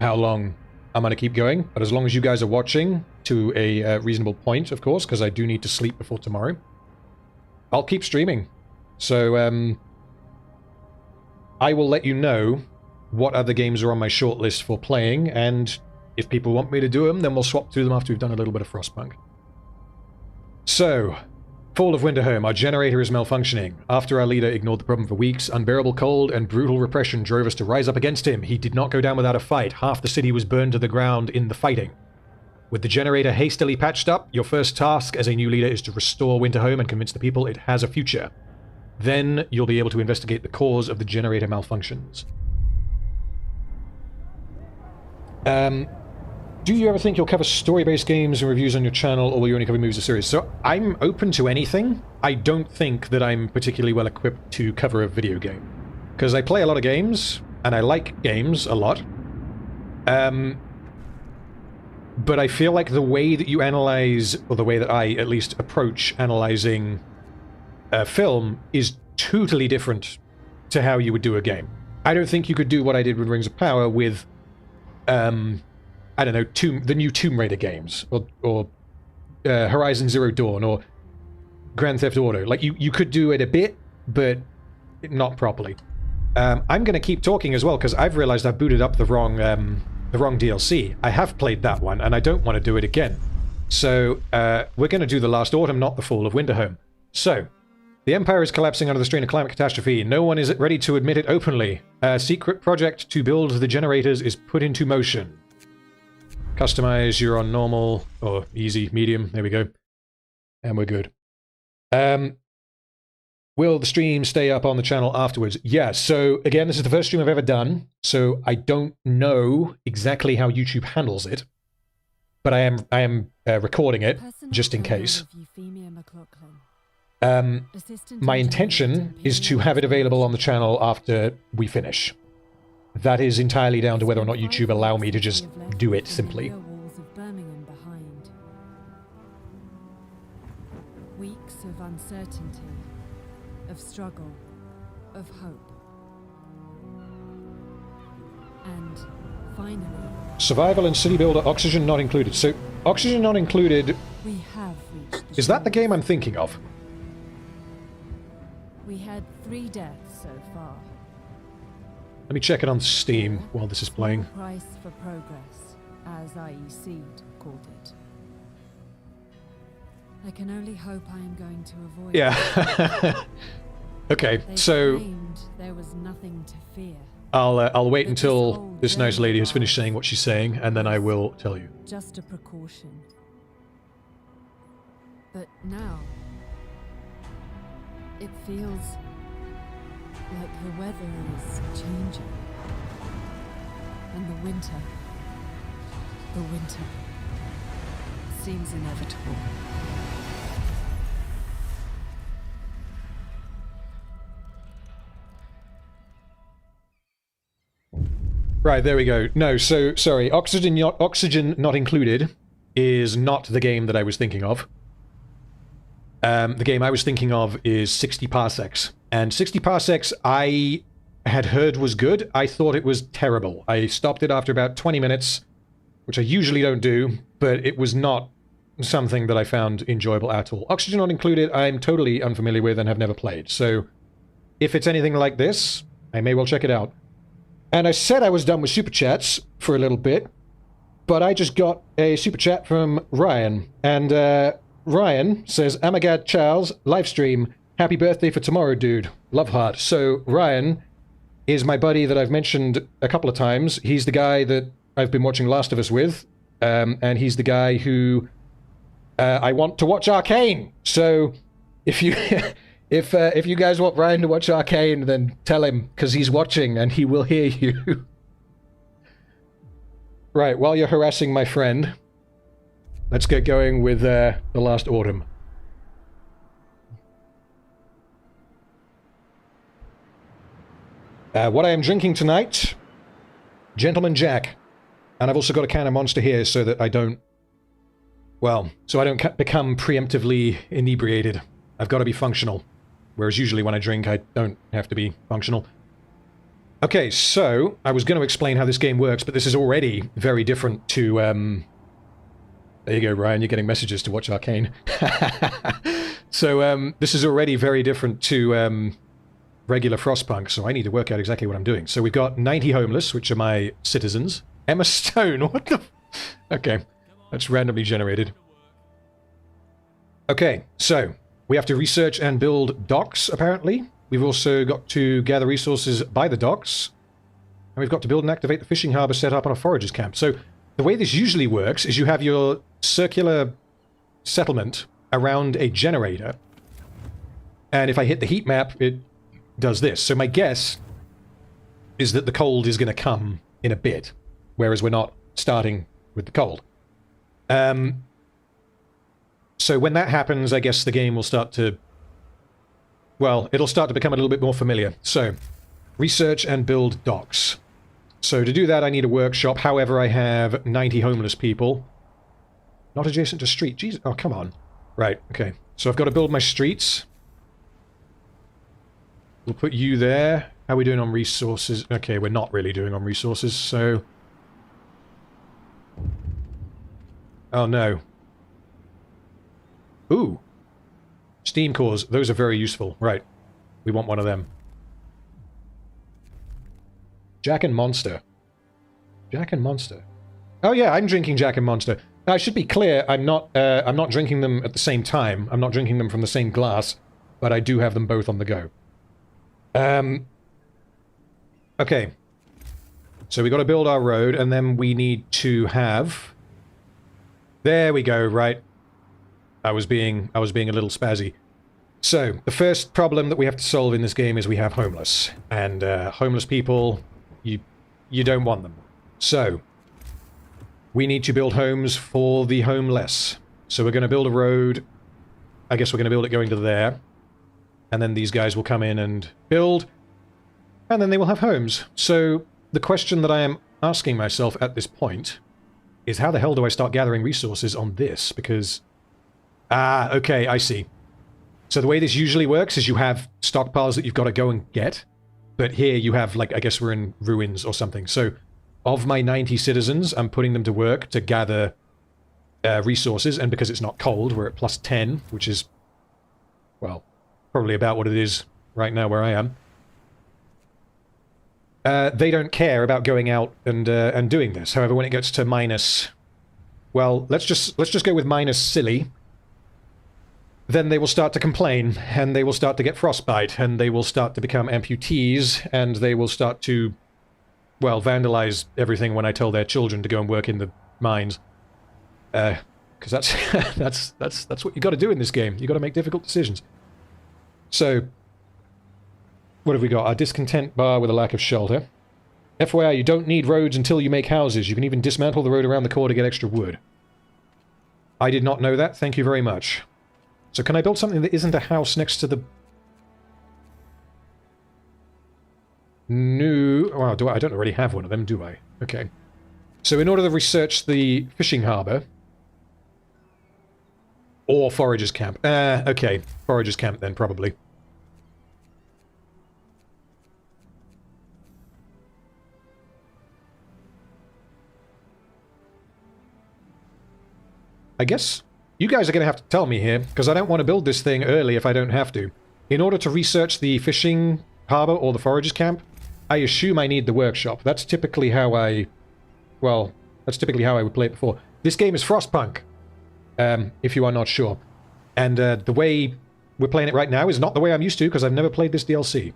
how long I'm going to keep going, but as long as you guys are watching to a reasonable point, of course, because I do need to sleep before tomorrow, I'll keep streaming. So I will let you know what other games are on my shortlist for playing, and if people want me to do them, then we'll swap through them after we've done a little bit of Frostpunk. So, Fall of Winterhome. Our generator is malfunctioning. After our leader ignored the problem for weeks, unbearable cold and brutal repression drove us to rise up against him. He did not go down without a fight. Half the city was burned to the ground in the fighting. With the generator hastily patched up, your first task as a new leader is to restore Winterhome and convince the people it has a future. Then you'll be able to investigate the cause of the generator malfunctions. Do you ever think you'll cover story-based games and reviews on your channel, or will you only cover movies or series? So I'm open to anything. I don't think that I'm particularly well equipped to cover a video game, because I play a lot of games, and I like games a lot. But I feel like the way that you analyze, or the way that I at least approach analyzing a film, is totally different to how you would do a game. I don't think you could do what I did with Rings of Power with I don't know, the new Tomb Raider games, or Horizon Zero Dawn, or Grand Theft Auto. Like, you could do it a bit, but not properly. I'm going to keep talking as well, because I've realized I've booted up the wrong DLC. I have played that one, and I don't want to do it again. So, we're going to do The Last Autumn, not The Fall of Winterhome. So, the Empire is collapsing under the strain of climate catastrophe. No one is ready to admit it openly. A secret project to build the generators is put into motion. Customize, you're on normal, or easy, medium, there we go. And we're good. Will the stream stay up on the channel afterwards? Yeah, so again, this is the first stream I've ever done, so I don't know exactly how YouTube handles it. But I am recording it, just in case. My intention is to have it available on the channel after we finish. That is entirely down to whether or not YouTube allow me to just do it simply. Weeks of uncertainty, of struggle, of hope. And finally, survival and city builder, oxygen not included. So, oxygen not included. We have reached the is that the game I'm thinking of? We had 3 deaths so far. Let me check it on Steam while this is playing. Price for progress, as IEC called it. I can only hope I am going to avoid. Yeah. Okay, so there was nothing to fear. I'll wait until this nice lady has finished saying what she's saying, and then I will tell you. Just a precaution. But now, it feels like the weather is changing. And the winter seems inevitable. Right, there we go. No, so, sorry, Oxygen Not Included is not the game that I was thinking of. The game I was thinking of is 60 Parsecs. And 60 Parsecs I had heard was good. I thought it was terrible. I stopped it after about 20 minutes, which I usually don't do, but it was not something that I found enjoyable at all. Oxygen Not Included I'm totally unfamiliar with and have never played, so if it's anything like this, I may well check it out. And I said I was done with Super Chats for a little bit, but I just got a Super Chat from Ryan. And Ryan says, Amagad Charles, livestream, happy birthday for tomorrow, dude. Love heart. So Ryan is my buddy that I've mentioned a couple of times. He's the guy that I've been watching Last of Us with, and he's the guy who I want to watch Arcane. So if you... If you guys want Ryan to watch Arcane, then tell him, because he's watching and he will hear you. Right, while you're harassing my friend, let's get going with The Last Autumn. What I am drinking tonight, Gentleman Jack. And I've also got a can of Monster here so that I don't... Well, so I don't become preemptively inebriated. I've got to be functional. Whereas usually when I drink, I don't have to be functional. Okay, so I was going to explain how this game works, but this is already very different to... There you go, Ryan, you're getting messages to watch Arcane. So this is already very different to regular Frostpunk, so I need to work out exactly what I'm doing. So we've got 90 homeless, which are my citizens. Emma Stone, what the... Okay, that's randomly generated. Okay, so... We have to research and build docks, apparently. We've also got to gather resources by the docks. And we've got to build and activate the fishing harbour set up on a forager's camp. So the way this usually works is you have your circular settlement around a generator. And if I hit the heat map, it does this. So my guess is that the cold is going to come in a bit. Whereas we're not starting with the cold. So when that happens, I guess the game will start to... Well, it'll start to become a little bit more familiar. So, research and build docks. So to do that, I need a workshop. However, I have 90 homeless people. Not adjacent to street. Jesus. Oh, come on. Right, okay. So I've got to build my streets. We'll put you there. How are we doing on resources? Okay, we're not really doing on resources, so... Oh, no. Ooh. Steam cores. Those are very useful. Right. We want one of them. Jack and Monster. Jack and Monster. Oh yeah, I'm drinking Jack and Monster. Now, I should be clear, I'm not drinking them at the same time. I'm not drinking them from the same glass, but I do have them both on the go. Okay. So we got to build our road, and then we need to have... There we go, right. I was being a little spazzy. So, the first problem that we have to solve in this game is we have homeless. And homeless people, you don't want them. So, we need to build homes for the homeless. So we're going to build a road. I guess we're going to build it going to there. And then these guys will come in and build. And then they will have homes. So, the question that I am asking myself at this point is how the hell do I start gathering resources on this? Because... Ah, okay, I see. So the way this usually works is you have stockpiles that you've got to go and get. But here you have, like, I guess we're in ruins or something. So, of my 90 citizens, I'm putting them to work to gather resources. And because it's not cold, we're at plus 10, which is, well, probably about what it is right now where I am. They don't care about going out and doing this. However, when it gets to minus... Well, let's just go with minus silly. Then they will start to complain, and they will start to get frostbite, and they will start to become amputees, and they will start to, well, vandalize everything when I tell their children to go and work in the mines. Because that's what you got to do in this game. You got to make difficult decisions. So, what have we got? Our discontent bar with a lack of shelter. FYI, you don't need roads until you make houses. You can even dismantle the road around the core to get extra wood. I did not know that. Thank you very much. So can I build something that isn't a house next to the... No... Well, I don't already have one of them, do I? Okay. So in order to research the fishing harbour... Or Forager's Camp. Okay. Forager's Camp then, probably. I guess you guys are going to have to tell me here, because I don't want to build this thing early if I don't have to. In order to research the fishing harbour or the Forager's Camp, I assume I need the workshop. That's typically how I... Well, that's typically how I would play it before. This game is Frostpunk, if you are not sure. And the way we're playing it right now is not the way I'm used to, because I've never played this DLC.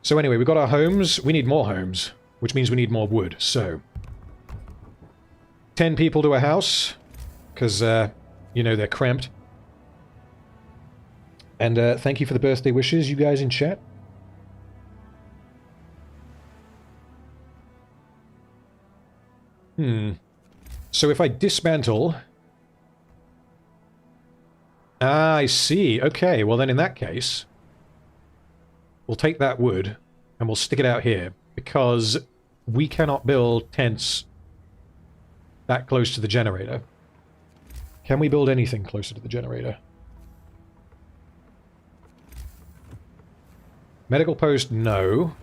So anyway, we've got our homes. We need more homes, which means we need more wood. So, 10 people to a house, because, you know, they're cramped. And thank you for the birthday wishes, you guys in chat. So if I dismantle... Ah, I see. Okay, well then in that case, we'll take that wood and we'll stick it out here, because we cannot build tents that close to the generator. Can we build anything closer to the generator? Medical post, no.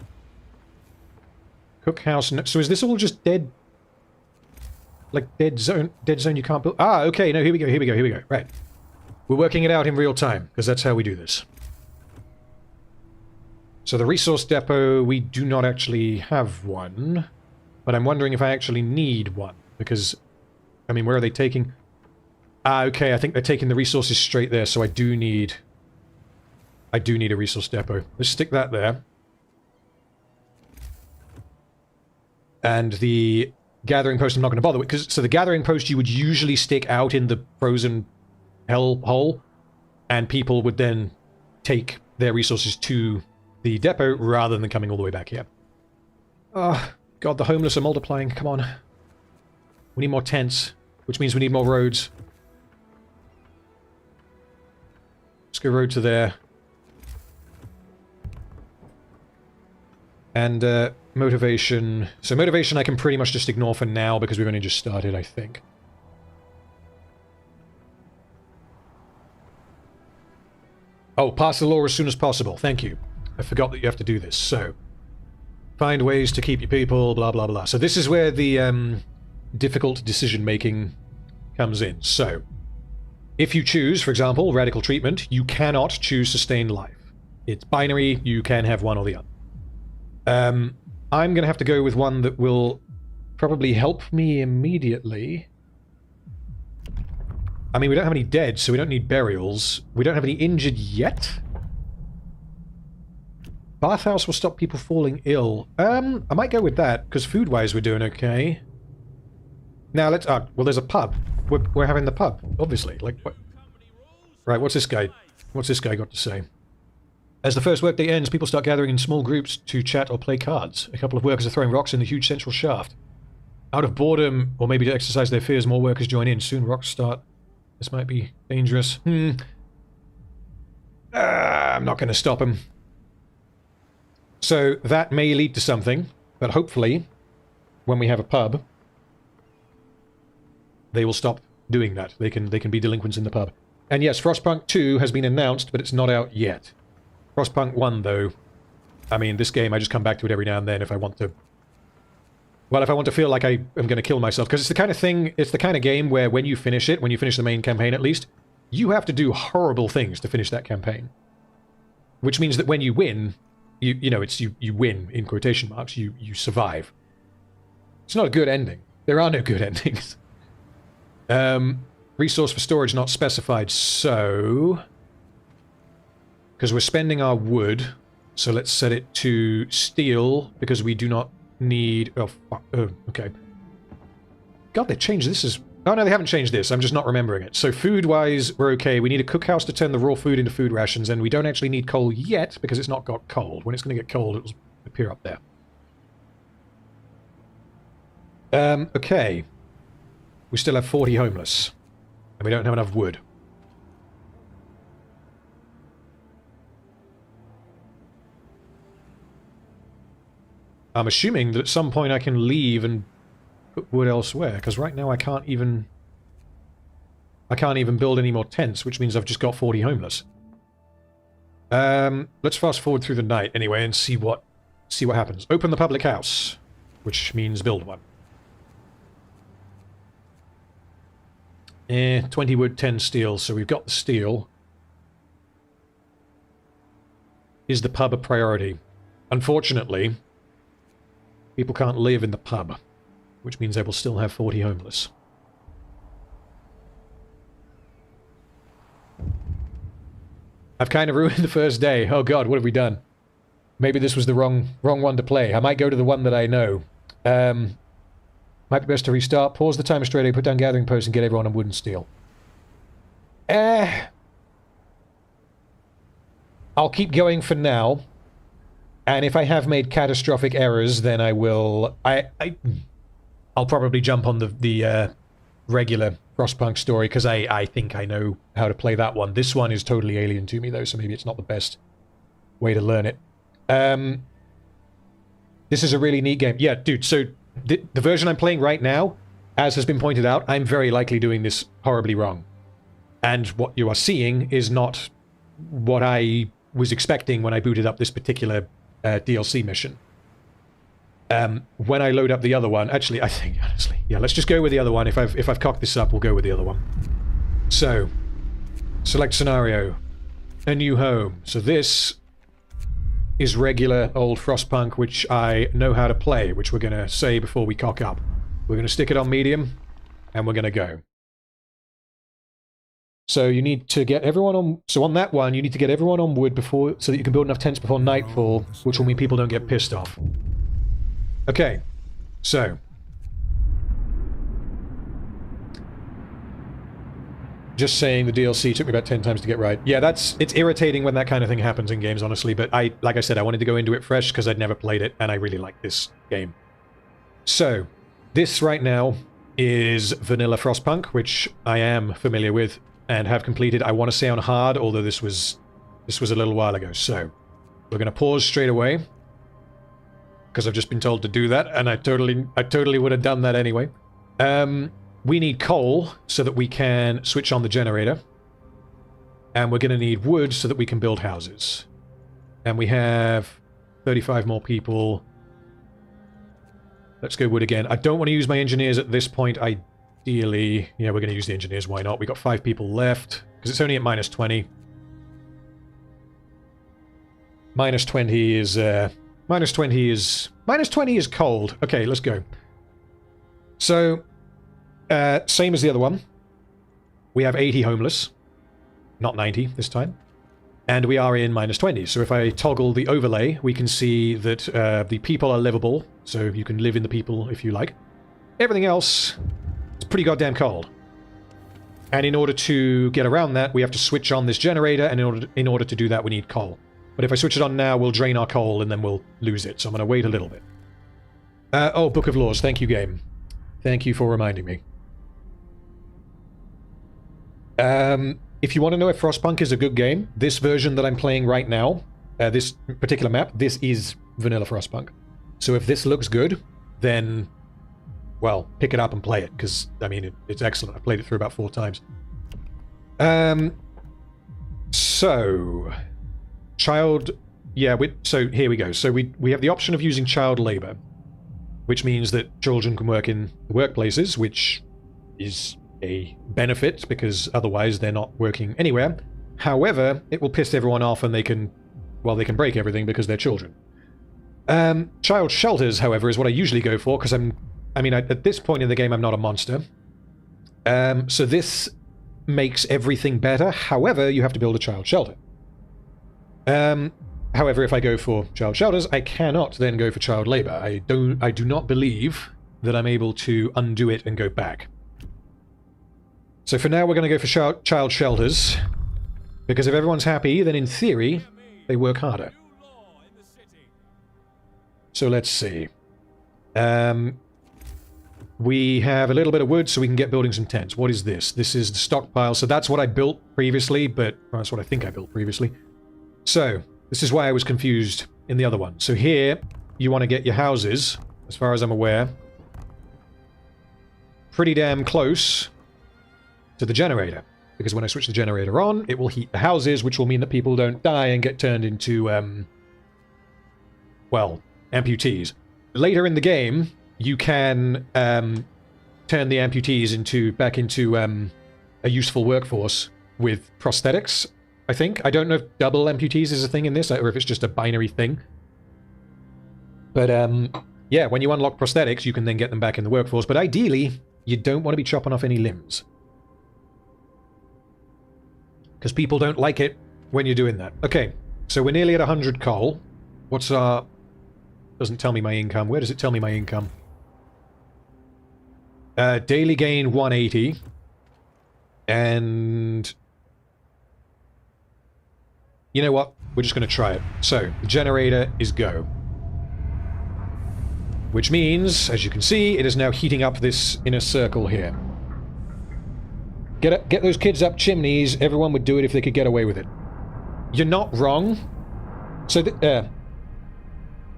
Cookhouse, no. So is this all just dead? Like dead zone you can't build? Ah, okay, no, here we go. Right. We're working it out in real time, because that's how we do this. So the resource depot, we do not actually have one. But I'm wondering if I actually need one, because, I mean, where are they taking... Ah, okay, I think they're taking the resources straight there, so I do need a resource depot. Let's stick that there. And the gathering post I'm not going to bother with, because so the gathering post you would usually stick out in the frozen hell hole, and people would then take their resources to the depot rather than coming all the way back here. Oh, God, the homeless are multiplying. Come on. We need more tents, which means we need more roads. Let's go road to there. And motivation. So motivation I can pretty much just ignore for now because we've only just started, I think. Oh, pass the law as soon as possible. Thank you. I forgot that you have to do this. So, find ways to keep your people, blah, blah, blah. So this is where the difficult decision-making comes in. So, if you choose, for example, radical treatment, you cannot choose sustained life. It's binary. You can have one or the other. I'm going to have to go with one that will probably help me immediately. I mean, we don't have any dead, so we don't need burials. We don't have any injured yet. Bathhouse will stop people falling ill. I might go with that, because food-wise we're doing okay. Now let's... well, there's a pub. We're having the pub, obviously. Like, what? Right, what's this guy? What's this guy got to say? As the first workday ends, people start gathering in small groups to chat or play cards. A couple of workers are throwing rocks in the huge central shaft. Out of boredom, or maybe to exercise their fears, more workers join in. Soon rocks start... This might be dangerous. I'm not going to stop him. So that may lead to something, but hopefully, when we have a pub, they will stop doing that. They can be delinquents in the pub. And yes, Frostpunk 2 has been announced, but it's not out yet. Frostpunk 1, though, I mean, this game, I just come back to it every now and then if I want to... Well, if I want to feel like I am going to kill myself, because it's the kind of thing, it's the kind of game where when you finish it, when you finish the main campaign at least, you have to do horrible things to finish that campaign. Which means that when you win, you know, it's you win, in quotation marks, you survive. It's not a good ending. There are no good endings. Resource for storage not specified, so... Because we're spending our wood, so let's set it to steel, because we do not need... Oh, fuck. Oh, okay. God, they changed this as... Oh, no, they haven't changed this. I'm just not remembering it. So food-wise, we're okay. We need a cookhouse to turn the raw food into food rations, and we don't actually need coal yet, because it's not got cold. When it's going to get cold, it will appear up there. Okay. We still have 40 homeless. And we don't have enough wood. I'm assuming that at some point I can leave and put wood elsewhere, because right now I can't even build any more tents, which means I've just got 40 homeless. Let's fast forward through the night anyway and see what happens. Open the public house, which means build one. 20 wood, 10 steel, so we've got the steel. Is the pub a priority? Unfortunately, people can't live in the pub, which means they will still have 40 homeless. I've kind of ruined the first day. Oh god, what have we done? Maybe this was the wrong one to play. I might go to the one that I know. Might be best to restart. Pause the timer straight away, put down gathering posts, and get everyone on wood and steel. I'll keep going for now. And if I have made catastrophic errors, then I will... I'll probably jump on the regular Frostpunk story, because I think I know how to play that one. This one is totally alien to me, though, so maybe it's not the best way to learn it. This is a really neat game. Yeah, dude, so the version I'm playing right now, as has been pointed out, I'm very likely doing this horribly wrong. And what you are seeing is not what I was expecting when I booted up this particular DLC mission. When I load up the other one, actually, I think, honestly, yeah, let's just go with the other one. If I've cocked this up, we'll go with the other one. So, select scenario, a new home. So this is regular old Frostpunk, which I know how to play, which we're going to say before we cock up. We're going to stick it on medium, and we're going to go. So you need to get everyone on... So on that one, you need to get everyone on wood before, so that you can build enough tents before nightfall, which will mean people don't get pissed off. Okay, so... Just saying the DLC took me about 10 times to get right. Yeah, it's irritating when that kind of thing happens in games, honestly, but like I said, I wanted to go into it fresh because I'd never played it, and I really like this game. So, this right now is vanilla Frostpunk, which I am familiar with and have completed. I want to say on hard, although this was a little while ago. So, we're going to pause straight away, because I've just been told to do that, and I totally would have done that anyway. We need coal so that we can switch on the generator. And we're going to need wood so that we can build houses. And we have 35 more people. Let's go wood again. I don't want to use my engineers at this point, ideally. Yeah, we're going to use the engineers, why not? We got 5 people left, because it's only at minus 20. Minus 20 is... minus 20 is cold. Okay, let's go. So... same as the other one. We have 80 homeless. Not 90 this time. And we are in minus 20. So if I toggle the overlay, we can see that the people are livable. So you can live in the people if you like. Everything else is pretty goddamn cold. And in order to get around that, we have to switch on this generator. And in order to do that, we need coal. But if I switch it on now, we'll drain our coal and then we'll lose it. So I'm going to wait a little bit. Oh, Book of Laws. Thank you, game. Thank you for reminding me. If you want to know if Frostpunk is a good game, this version that I'm playing right now, this particular map, this is vanilla Frostpunk. So if this looks good, then, well, pick it up and play it, because, I mean, it's excellent. I've played it through about 4 times. So, child... Yeah, so here we go. So we have the option of using child labor, which means that children can work in the workplaces, which is... a benefit, because otherwise they're not working anywhere. However, it will piss everyone off and they can break everything because they're children. Child shelters, however, is what I usually go for, because at this point in the game I'm not a monster. So this makes everything better. However, you have to build a child shelter. However, if I go for child shelters, I cannot then go for child labor. I do not believe that I'm able to undo it and go back. So for now, we're going to go for child shelters, because if everyone's happy, then in theory, they work harder. So let's see. We're we have a little bit of wood so we can get building some tents. What is this? This is the stockpile. So that's what I built previously, but well, that's what I think I built previously. So this is why I was confused in the other one. So here, you want to get your houses, as far as I'm aware, pretty damn close to the generator. Because when I switch the generator on, it will heat the houses, which will mean that people don't die and get turned into, well, amputees. Later in the game, you can turn the amputees back into a useful workforce with prosthetics, I think. I don't know if double amputees is a thing in this, or if it's just a binary thing. But, yeah, when you unlock prosthetics, you can then get them back in the workforce. But ideally, you don't want to be chopping off any limbs. Because people don't like it when you're doing that. Okay, so we're nearly at 100 coal. What's our... Doesn't tell me my income. Where does it tell me my income? Daily gain 180. And... You know what? We're just going to try it. So, the generator is go. Which means, as you can see, it is now heating up this inner circle here. Get those kids up chimneys. Everyone would do it if they could get away with it. You're not wrong. So,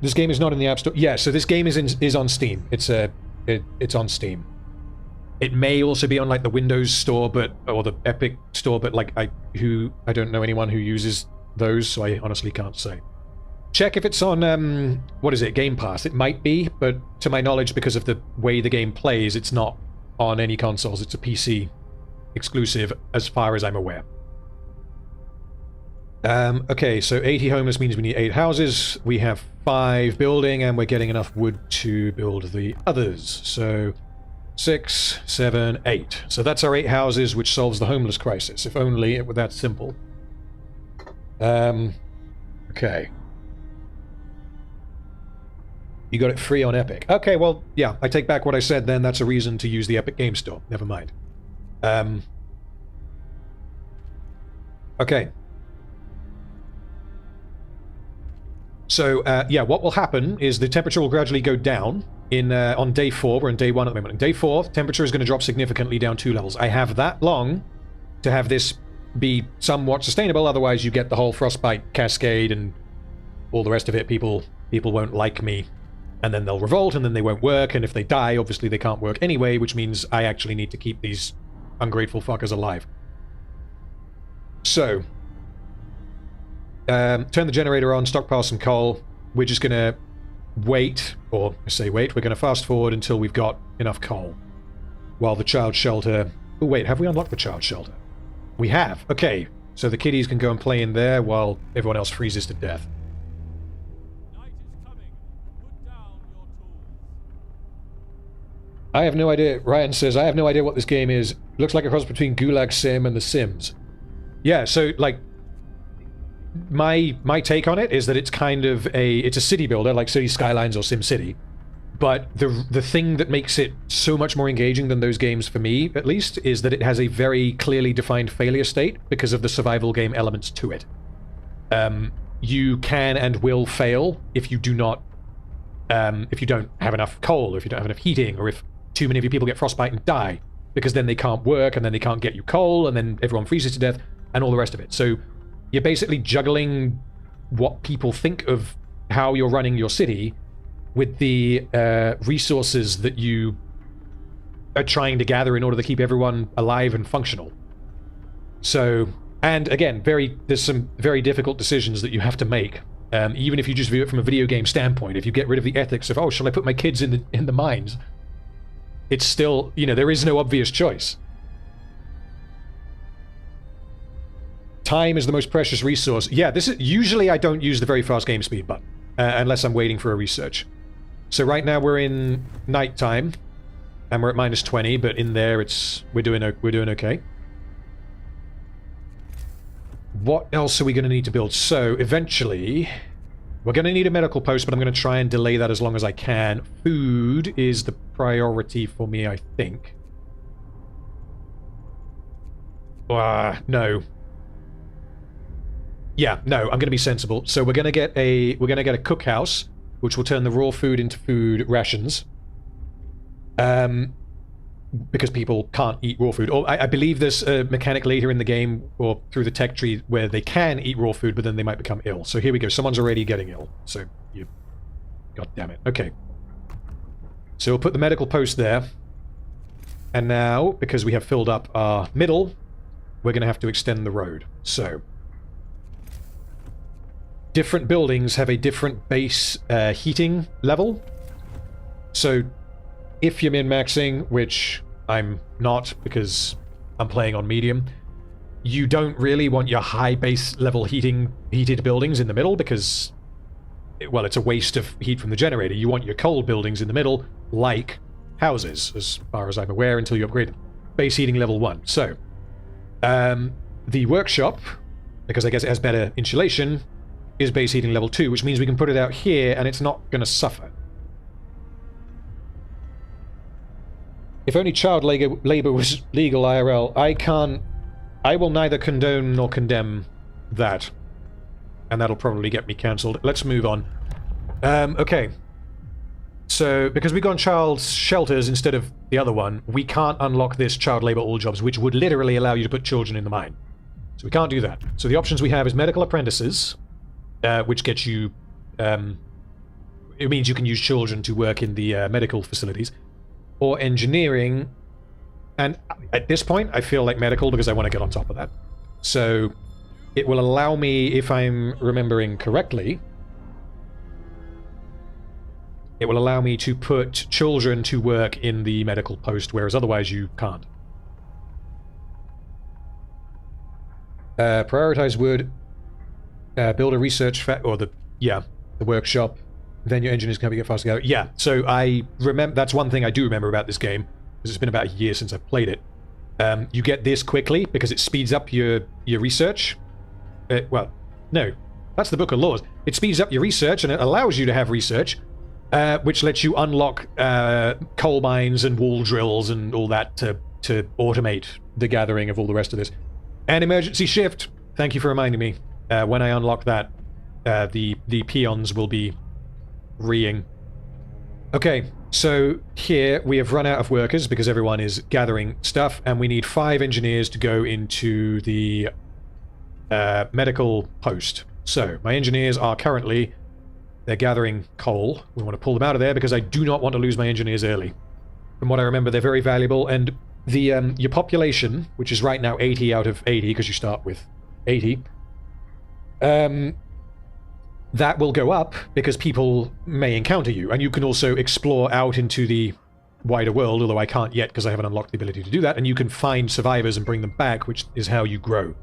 this game is not in the App Store. Yeah, so this game is on Steam. It's on Steam. It may also be on like the Windows Store, or the Epic Store, but like I don't know anyone who uses those, so I honestly can't say. Check if it's on what is it, Game Pass. It might be, but to my knowledge, because of the way the game plays, it's not on any consoles. It's a PC exclusive, as far as I'm aware. Okay, so 80 homeless means we need 8 houses. We have 5 building, and we're getting enough wood to build the others. So 6, 7, 8. So that's our 8 houses, which solves the homeless crisis. If only it were that simple. Okay. You got it free on Epic. Okay, well, yeah, I take back what I said then. That's a reason to use the Epic Game Store. Never mind. Okay. So, yeah, what will happen is the temperature will gradually go down on day 4. We're on day 1 at the moment. On day 4, temperature is going to drop significantly down 2 levels. I have that long to have this be somewhat sustainable. Otherwise, you get the whole frostbite cascade and all the rest of it. People won't like me. And then they'll revolt, and then they won't work. And if they die, obviously they can't work anyway, which means I actually need to keep these ungrateful fuckers alive. So, turn the generator on, stockpile some coal. We're just going to wait, or I say wait, we're going to fast forward until we've got enough coal. While the child shelter... Oh wait, have we unlocked the child shelter? We have. Okay, so the kiddies can go and play in there while everyone else freezes to death. I have no idea. Ryan says, I have no idea what this game is. It looks like a cross between Gulag Sim and The Sims. Yeah, so, like, my take on it is that it's kind of it's a city builder, like City Skylines or Sim City. But the thing that makes it so much more engaging than those games, for me, at least, is that it has a very clearly defined failure state because of the survival game elements to it. You can and will fail if you do not... if you don't have enough coal, or if you don't have enough heating, or if too many of your people get frostbite and die, because then they can't work, and then they can't get you coal, and then everyone freezes to death, and all the rest of it. So you're basically juggling what people think of how you're running your city with the resources that you are trying to gather in order to keep everyone alive and functional. So, and again, there's some very difficult decisions that you have to make. Even if you just view it from a video game standpoint, if you get rid of the ethics of, oh, shall I put my kids in the mines? It's still, you know, there is no obvious choice. Time is the most precious resource. Yeah, this is usually I don't use the very fast game speed button unless I'm waiting for a research. So right now we're in nighttime and we're at -20, but in there we're doing okay. What else are we going to need to build? So eventually we're going to need a medical post, but I'm going to try and delay that as long as I can. Food is the priority for me, I think. No. Yeah, no, I'm going to be sensible. So we're going to get a cookhouse, which will turn the raw food into food rations. Because people can't eat raw food. Or I believe there's a mechanic later in the game, or through the tech tree, where they can eat raw food, but then they might become ill. So here we go. Someone's already getting ill. So you... God damn it. Okay. So we'll put the medical post there. And now, because we have filled up our middle, we're going to have to extend the road. So... different buildings have a different base heating level. So... if you're min-maxing, which I'm not because I'm playing on medium, you don't really want your high base level heated buildings in the middle because, well, it's a waste of heat from the generator. You want your cold buildings in the middle, like houses, as far as I'm aware, until you upgrade them. Base heating level 1. So, the workshop, because I guess it has better insulation, is base heating level 2, which means we can put it out here and it's not going to suffer. If only child labor was legal IRL, I will neither condone nor condemn that. And that'll probably get me cancelled. Let's move on. Okay. So, because we've gone child shelters instead of the other one, we can't unlock this child labor all jobs, which would literally allow you to put children in the mine. So we can't do that. So the options we have is medical apprentices, which gets you... it means you can use children to work in the medical facilities. Or engineering, and at this point I feel like medical because I want to get on top of that. So it will allow me, if I'm remembering correctly, it will allow me to put children to work in the medical post, whereas otherwise you can't. Prioritize wood, build a research the workshop. Then your engineers can get faster. Yeah, so I remember, that's one thing I do remember about this game, because it's been about a year since I've played it. You get this quickly because it speeds up your research. Well, no, that's the Book of Laws. It speeds up your research and it allows you to have research, which lets you unlock coal mines and wall drills and all that to automate the gathering of all the rest of this. And emergency shift. Thank you for reminding me. When I unlock that, the peons will be reeing. Okay, so here we have run out of workers because everyone is gathering stuff, and we need 5 engineers to go into the medical post. So my engineers are currently, they're gathering coal. We want to pull them out of there because I do not want to lose my engineers early. From what I remember, they're very valuable, and the your population, which is right now 80 out of 80 because you start with 80, that will go up because people may encounter you, and you can also explore out into the wider world, although I can't yet because I haven't unlocked the ability to do that, and you can find survivors and bring them back, which is how you grow.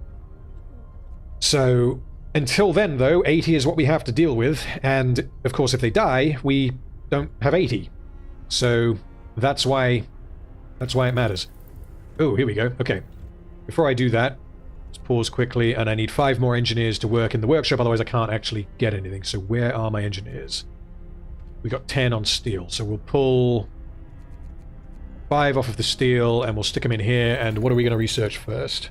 So, until then, though, 80 is what we have to deal with, and, of course, if they die, we don't have 80. So, that's why it matters. Oh, here we go. Okay. Before I do that, let's pause quickly, and I need 5 more engineers to work in the workshop, otherwise I can't actually get anything. So where are my engineers? We got 10 on steel, so we'll pull 5 off of the steel, and we'll stick them in here, and what are we going to research first?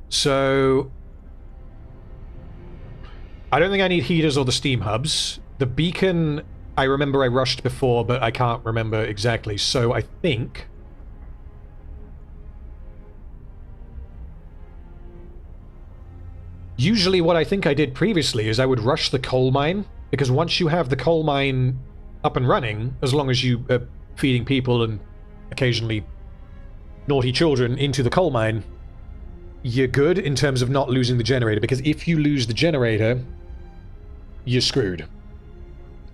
So... I don't think I need heaters or the steam hubs. The beacon, I remember I rushed before, but I can't remember exactly, so I think... Usually what I think I did previously is I would rush the coal mine, because once you have the coal mine up and running, as long as you are feeding people and occasionally naughty children into the coal mine, you're good in terms of not losing the generator, because if you lose the generator, you're screwed.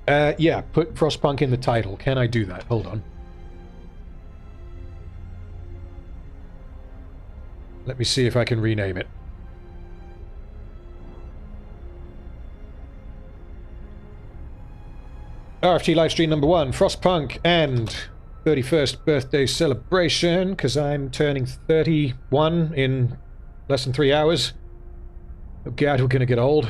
Yeah, put Frostpunk in the title. Can I do that? Hold on. Let me see if I can rename it. RFT livestream number 1, Frostpunk, and 31st birthday celebration, because I'm turning 31 in less than 3 hours. Oh god, we're gonna get old.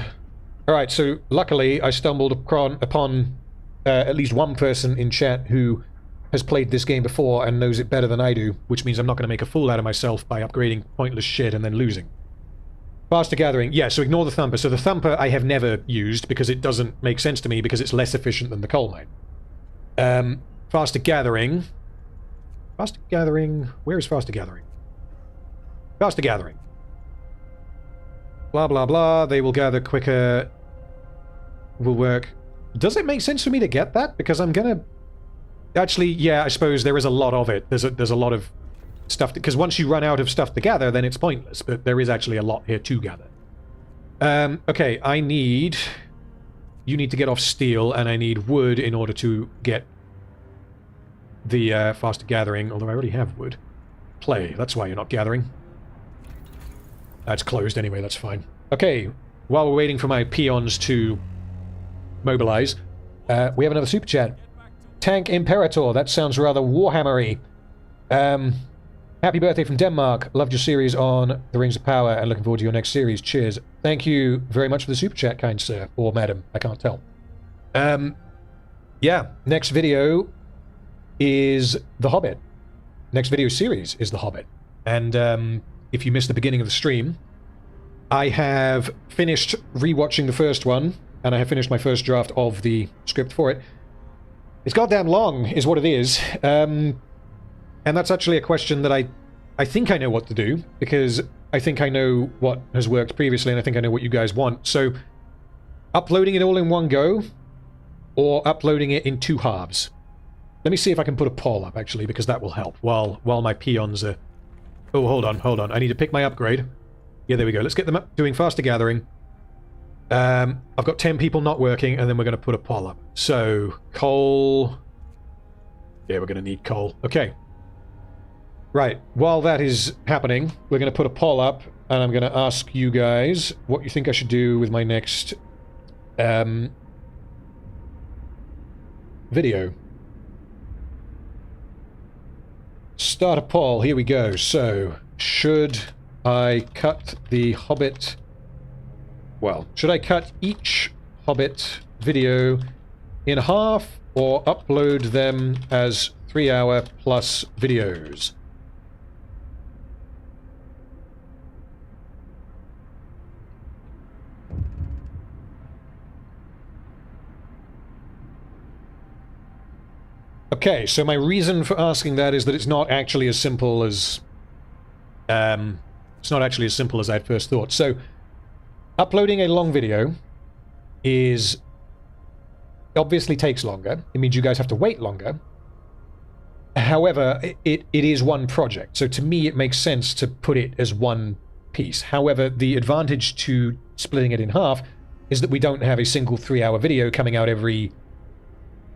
Alright, so luckily I stumbled upon at least one person in chat who has played this game before and knows it better than I do, which means I'm not going to make a fool out of myself by upgrading pointless shit and then losing. Faster gathering. Yeah, so ignore the thumper. So the thumper I have never used because it doesn't make sense to me because it's less efficient than the coal mine. Faster gathering. Faster gathering. Where is faster gathering? Faster gathering. Blah, blah, blah. They will gather quicker. Will work. Does it make sense for me to get that? Because I'm gonna... Actually, yeah, I suppose there is a lot of it. There's a lot of stuff... Because once you run out of stuff to gather, then it's pointless. But there is actually a lot here to gather. Okay, I need... You need to get off steel, and I need wood in order to get the faster gathering. Although I already have wood. Play. That's why you're not gathering. That's closed anyway, that's fine. Okay, while we're waiting for my peons to mobilize, we have another super chat. Tank Imperator, that sounds rather Warhammery. Happy birthday from Denmark. Loved your series on the Rings of Power and looking forward to your next series. Cheers. Thank you very much for the super chat, kind sir. Or madam, I can't tell. Yeah, next video is The Hobbit. Next video series is The Hobbit. And if you missed the beginning of the stream, I have finished rewatching the first one, and I have finished my first draft of the script for it. It's goddamn long, is what it is. And that's actually a question that I think I know what to do, because I think I know what has worked previously, and I think I know what you guys want. So, uploading it all in one go, or uploading it in two halves. Let me see if I can put a poll up, actually, because that will help, while my peons are... Oh, hold on. I need to pick my upgrade. Yeah, there we go. Let's get them up doing faster gathering. I've got 10 people not working, and then we're going to put a poll up. So, coal... Yeah, we're going to need coal. Okay. Right. While that is happening, we're going to put a poll up, and I'm going to ask you guys what you think I should do with my next video. Start a poll. Here we go. So, should I cut the Hobbit... Well, should I cut each Hobbit video in half, or upload them as 3-hour plus videos? Okay, so my reason for asking that is that it's not actually as simple as... it's not actually as simple as I'd first thought. So, uploading a long video is... obviously takes longer. It means you guys have to wait longer. However, it is one project. So to me, it makes sense to put it as one piece. However, the advantage to splitting it in half is that we don't have a single 3-hour video coming out every...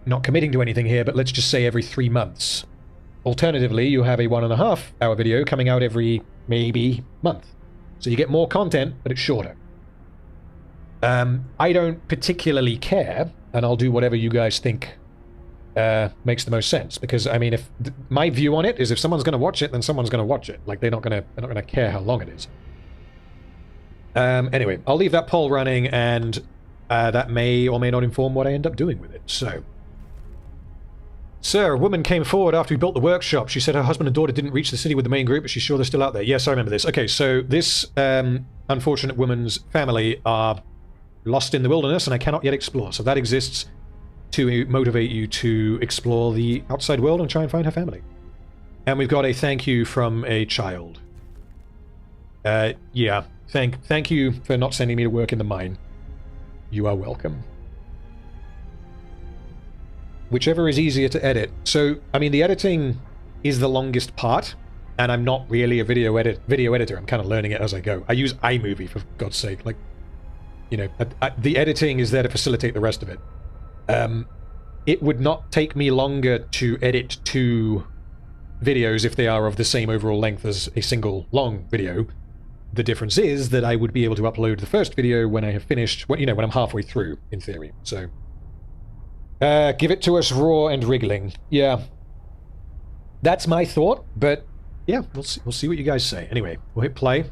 Not committing to anything here, but let's just say every 3 months. Alternatively, you have a 1.5-hour video coming out every, maybe, month. So you get more content, but it's shorter. I don't particularly care, and I'll do whatever you guys think makes the most sense. Because, I mean, if my view on it is if someone's going to watch it, then someone's going to watch it. Like, they're not going to care how long it is. Anyway, I'll leave that poll running, and that may or may not inform what I end up doing with it. So... Sir, a woman came forward after we built the workshop. She said her husband and daughter didn't reach the city with the main group, but she's sure they're still out there. Yes, I remember this. Okay, so this unfortunate woman's family are lost in the wilderness, and I cannot yet explore. So that exists to motivate you to explore the outside world and try and find her family. And we've got a thank you from a child. Yeah, thank you for not sending me to work in the mine. You are welcome. Whichever is easier to edit. So, I mean, the editing is the longest part, and I'm not really a video editor. I'm kind of learning it as I go. I use iMovie, for God's sake. Like, you know, the editing is there to facilitate the rest of it. It would not take me longer to edit 2 videos if they are of the same overall length as a single long video. The difference is that I would be able to upload the first video when I have finished, you know, when I'm halfway through, in theory. So... give it to us raw and wriggling. Yeah. That's my thought, but yeah, we'll see what you guys say. Anyway, we'll hit play.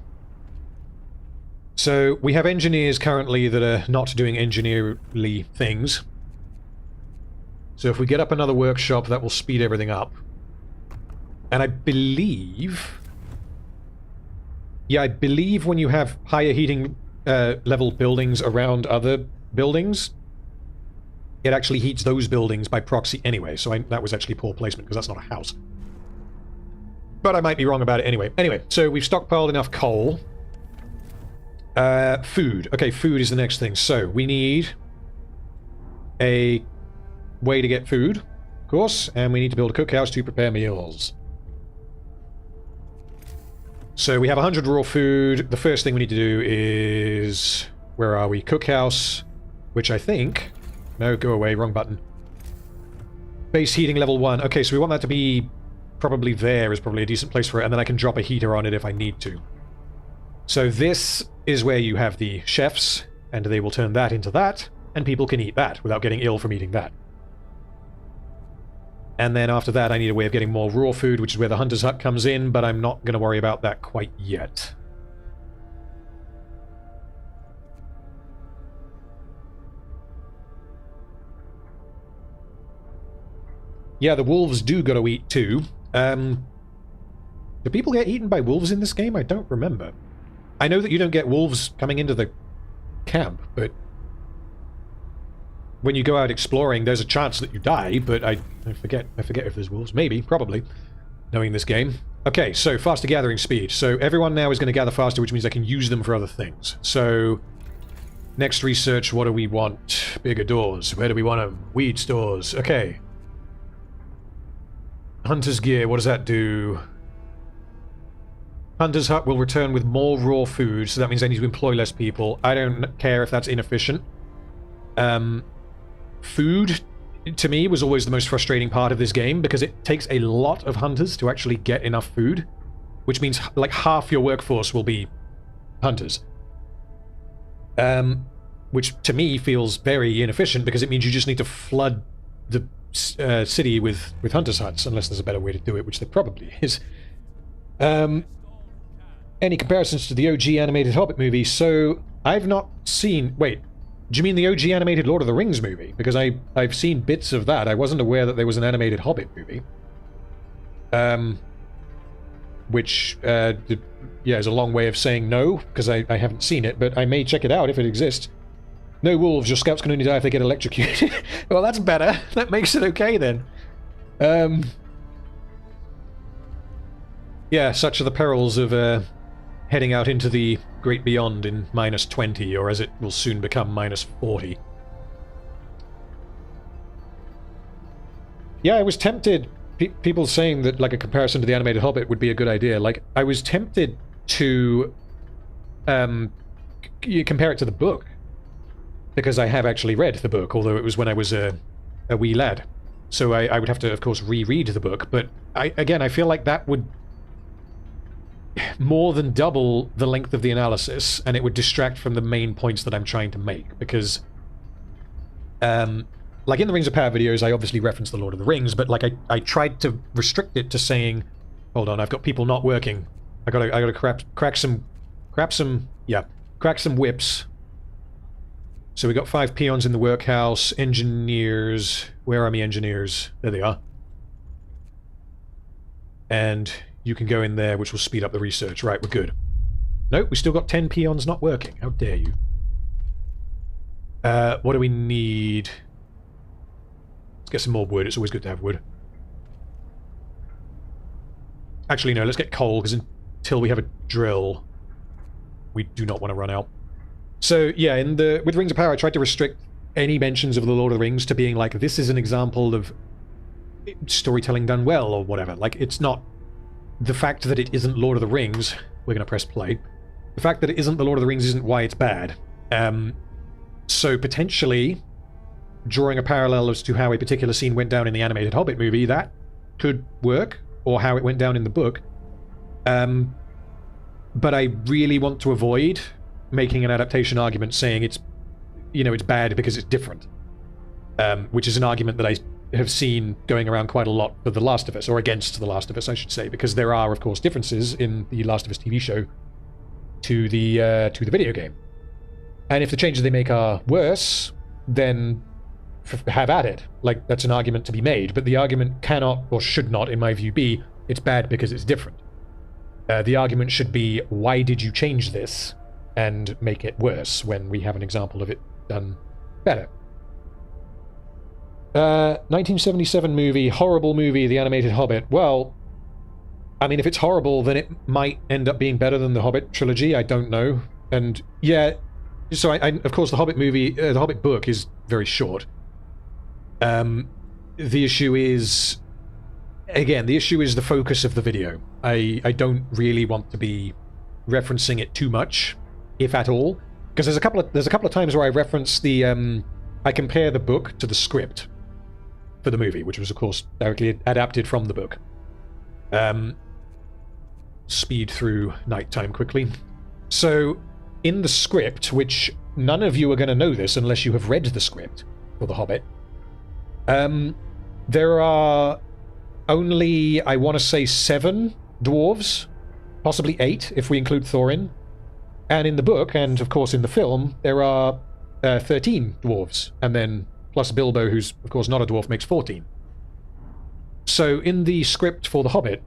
So, we have engineers currently that are not doing engineerly things. So if we get up another workshop, that will speed everything up. And I believe... Yeah, I believe when you have higher heating level buildings around other buildings... it actually heats those buildings by proxy anyway, so that was actually poor placement, because that's not a house. But I might be wrong about it anyway. Anyway, so we've stockpiled enough coal. Food. Okay, food is the next thing. So, we need a way to get food, of course, and we need to build a cookhouse to prepare meals. So we have 100 raw food. The first thing we need to do is... Where are we? Cookhouse, which I think... No, go away, wrong button. Base heating level 1. Okay, so we want that to be... Probably there is probably a decent place for it, and then I can drop a heater on it if I need to. So this is where you have the chefs, and they will turn that into that, and people can eat that without getting ill from eating that. And then after that I need a way of getting more raw food, which is where the Hunter's Hut comes in, but I'm not going to worry about that quite yet. Yeah, the wolves do got to eat too. Do people get eaten by wolves in this game? I don't remember. I know that you don't get wolves coming into the camp, but when you go out exploring, there's a chance that you die, but I forget if there's wolves. Maybe, probably, knowing this game. Okay, so faster gathering speed. So everyone now is going to gather faster, which means I can use them for other things. So next research, what do we want? Bigger doors. Where do we want them? Weed stores. Okay. Hunter's gear, what does that do? Hunter's Hut will return with more raw food, so that means I need to employ less people. I don't care if that's inefficient. Food, to me, was always the most frustrating part of this game, because it takes a lot of hunters to actually get enough food, which means like half your workforce will be hunters. Which to me feels very inefficient, because it means you just need to flood the city with Hunter's Huts, unless there's a better way to do it, which there probably is. Any comparisons to the OG animated Hobbit movie? So, I've not seen... Wait, do you mean the OG animated Lord of the Rings movie? Because I've seen bits of that. I wasn't aware that there was an animated Hobbit movie. Which, yeah, is a long way of saying no, because I haven't seen it, but I may check it out if it exists. No wolves, your scouts can only die if they get electrocuted. Well, that's better. That makes it okay, then. Yeah, such are the perils of heading out into the great beyond in -20, or as it will soon become, -40. Yeah, I was tempted... people saying that, like, a comparison to the animated Hobbit would be a good idea. Like, I was tempted to compare it to the book, because I have actually read the book, although it was when I was a wee lad. So I would have to, of course, reread the book, but I feel like that would more than double the length of the analysis, and it would distract from the main points that I'm trying to make, because like in the Rings of Power videos, I obviously reference the Lord of the Rings, but like I tried to restrict it to saying, hold on, I've got people not working. I gotta crack some whips. So we got 5 peons in the workhouse, engineers. Where are my engineers? There they are. And you can go in there, which will speed up the research. Right, we're good. Nope, we still got 10 peons not working. How dare you? What do we need? Let's get some more wood. It's always good to have wood. Actually, no, let's get coal, because until we have a drill, we do not want to run out. So, yeah, with Rings of Power, I tried to restrict any mentions of the Lord of the Rings to being like, this is an example of storytelling done well, or whatever. Like, it's not... The fact that it isn't Lord of the Rings... We're going to press play. The fact that it isn't the Lord of the Rings isn't why it's bad. So, potentially, drawing a parallel as to how a particular scene went down in the animated Hobbit movie, that could work, or how it went down in the book. But I really want to avoid making an adaptation argument saying it's, you know, it's bad because it's different. Which is an argument that I have seen going around quite a lot for The Last of Us, or against The Last of Us, I should say, because there are, of course, differences in the Last of Us TV show to the video game. And if the changes they make are worse, then have at it. Like, that's an argument to be made, but the argument cannot, or should not, in my view, be it's bad because it's different. The argument should be, why did you change this and make it worse when we have an example of it done better? 1977 movie, horrible movie, The Animated Hobbit. Well, I mean, if it's horrible, then it might end up being better than the Hobbit trilogy. I don't know. And yeah, so of course, the Hobbit movie, the Hobbit book is very short. The issue is, again, the issue is the focus of the video. I don't really want to be referencing it too much, if at all, because there's a couple of times where I reference the I compare the book to the script for the movie, which was of course directly adapted from the book. Speed through nighttime quickly. So in the script, which none of you are going to know this unless you have read the script for The Hobbit, there are only, I want to say, 7 dwarves, possibly 8 if we include Thorin. And in the book, and of course in the film, there are 13 dwarves, and then plus Bilbo, who's of course not a dwarf, makes 14. So in the script for The Hobbit,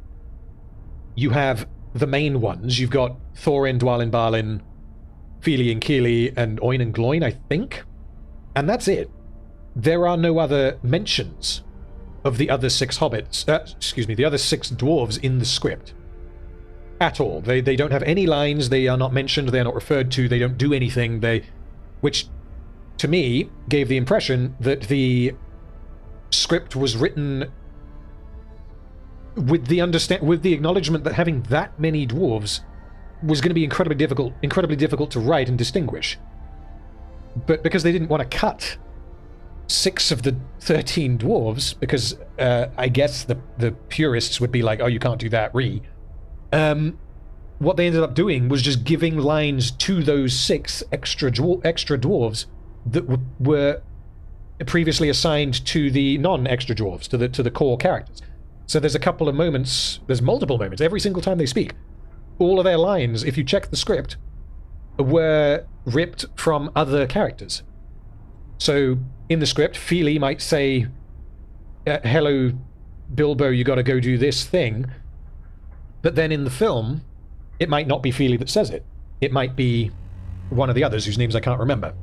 you have the main ones. You've got Thorin, Dwalin, Balin, Fili and Kili, and Oin and Gloin, I think. And that's it. There are no other mentions of the other 6 hobbits, the other 6 dwarves in the script. At all. They don't have any lines, they are not mentioned, they are not referred to, they don't do anything, which, to me, gave the impression that the script was written with the acknowledgement that having that many dwarves was going to be incredibly difficult to write and distinguish. But because they didn't want to cut 6 of the 13 dwarves, because I guess the purists would be like, oh, you can't do that, what they ended up doing was just giving lines to those 6 extra dwarves that were previously assigned to the non-extra dwarves, to the core characters. So there's a couple of moments, there's multiple moments, every single time they speak. All of their lines, if you check the script, were ripped from other characters. So in the script, Fili might say, hello, Bilbo, you gotta go do this thing. But then in the film, it might not be Fili that says it. It might be one of the others whose names I can't remember.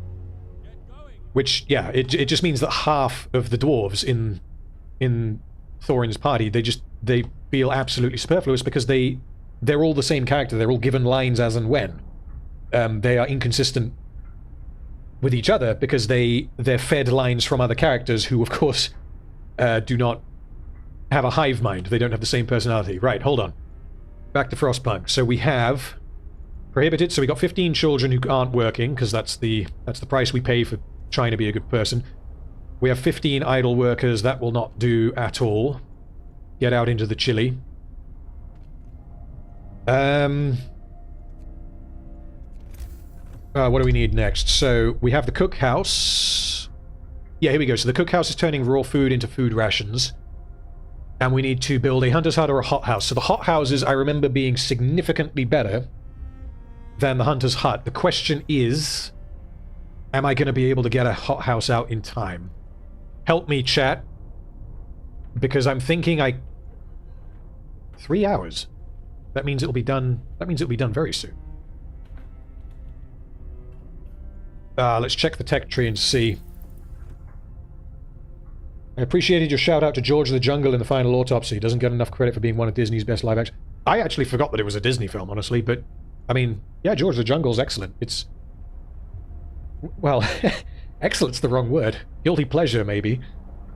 Which, yeah, it just means that half of the dwarves in Thorin's party, they feel absolutely superfluous because they're all the same character. They're all given lines as and when. They are inconsistent with each other because they're fed lines from other characters who, of course, do not have a hive mind. They don't have the same personality. Right, hold on. Back to Frostpunk. So we have prohibited. So we got 15 children who aren't working because that's the price we pay for trying to be a good person. We have 15 idle workers. That will not do at all. Get out into the chilly. What do we need next? So we have the cookhouse. Yeah, here we go. So the cookhouse is turning raw food into food rations. And we need to build a hunter's hut or a hothouse. So the hothouses, I remember being significantly better than the hunter's hut. The question is, am I going to be able to get a hothouse out in time? Help me, chat. Because I'm thinking 3 hours. That means it'll be done. That means it'll be done very soon. Let's check the tech tree and see. I appreciated your shout out to George of the Jungle in the final autopsy. Doesn't get enough credit for being one of Disney's best live action. I actually forgot that it was a Disney film, honestly, but I mean, yeah, George of the Jungle's excellent. It's, well, excellent's the wrong word. Guilty pleasure, maybe.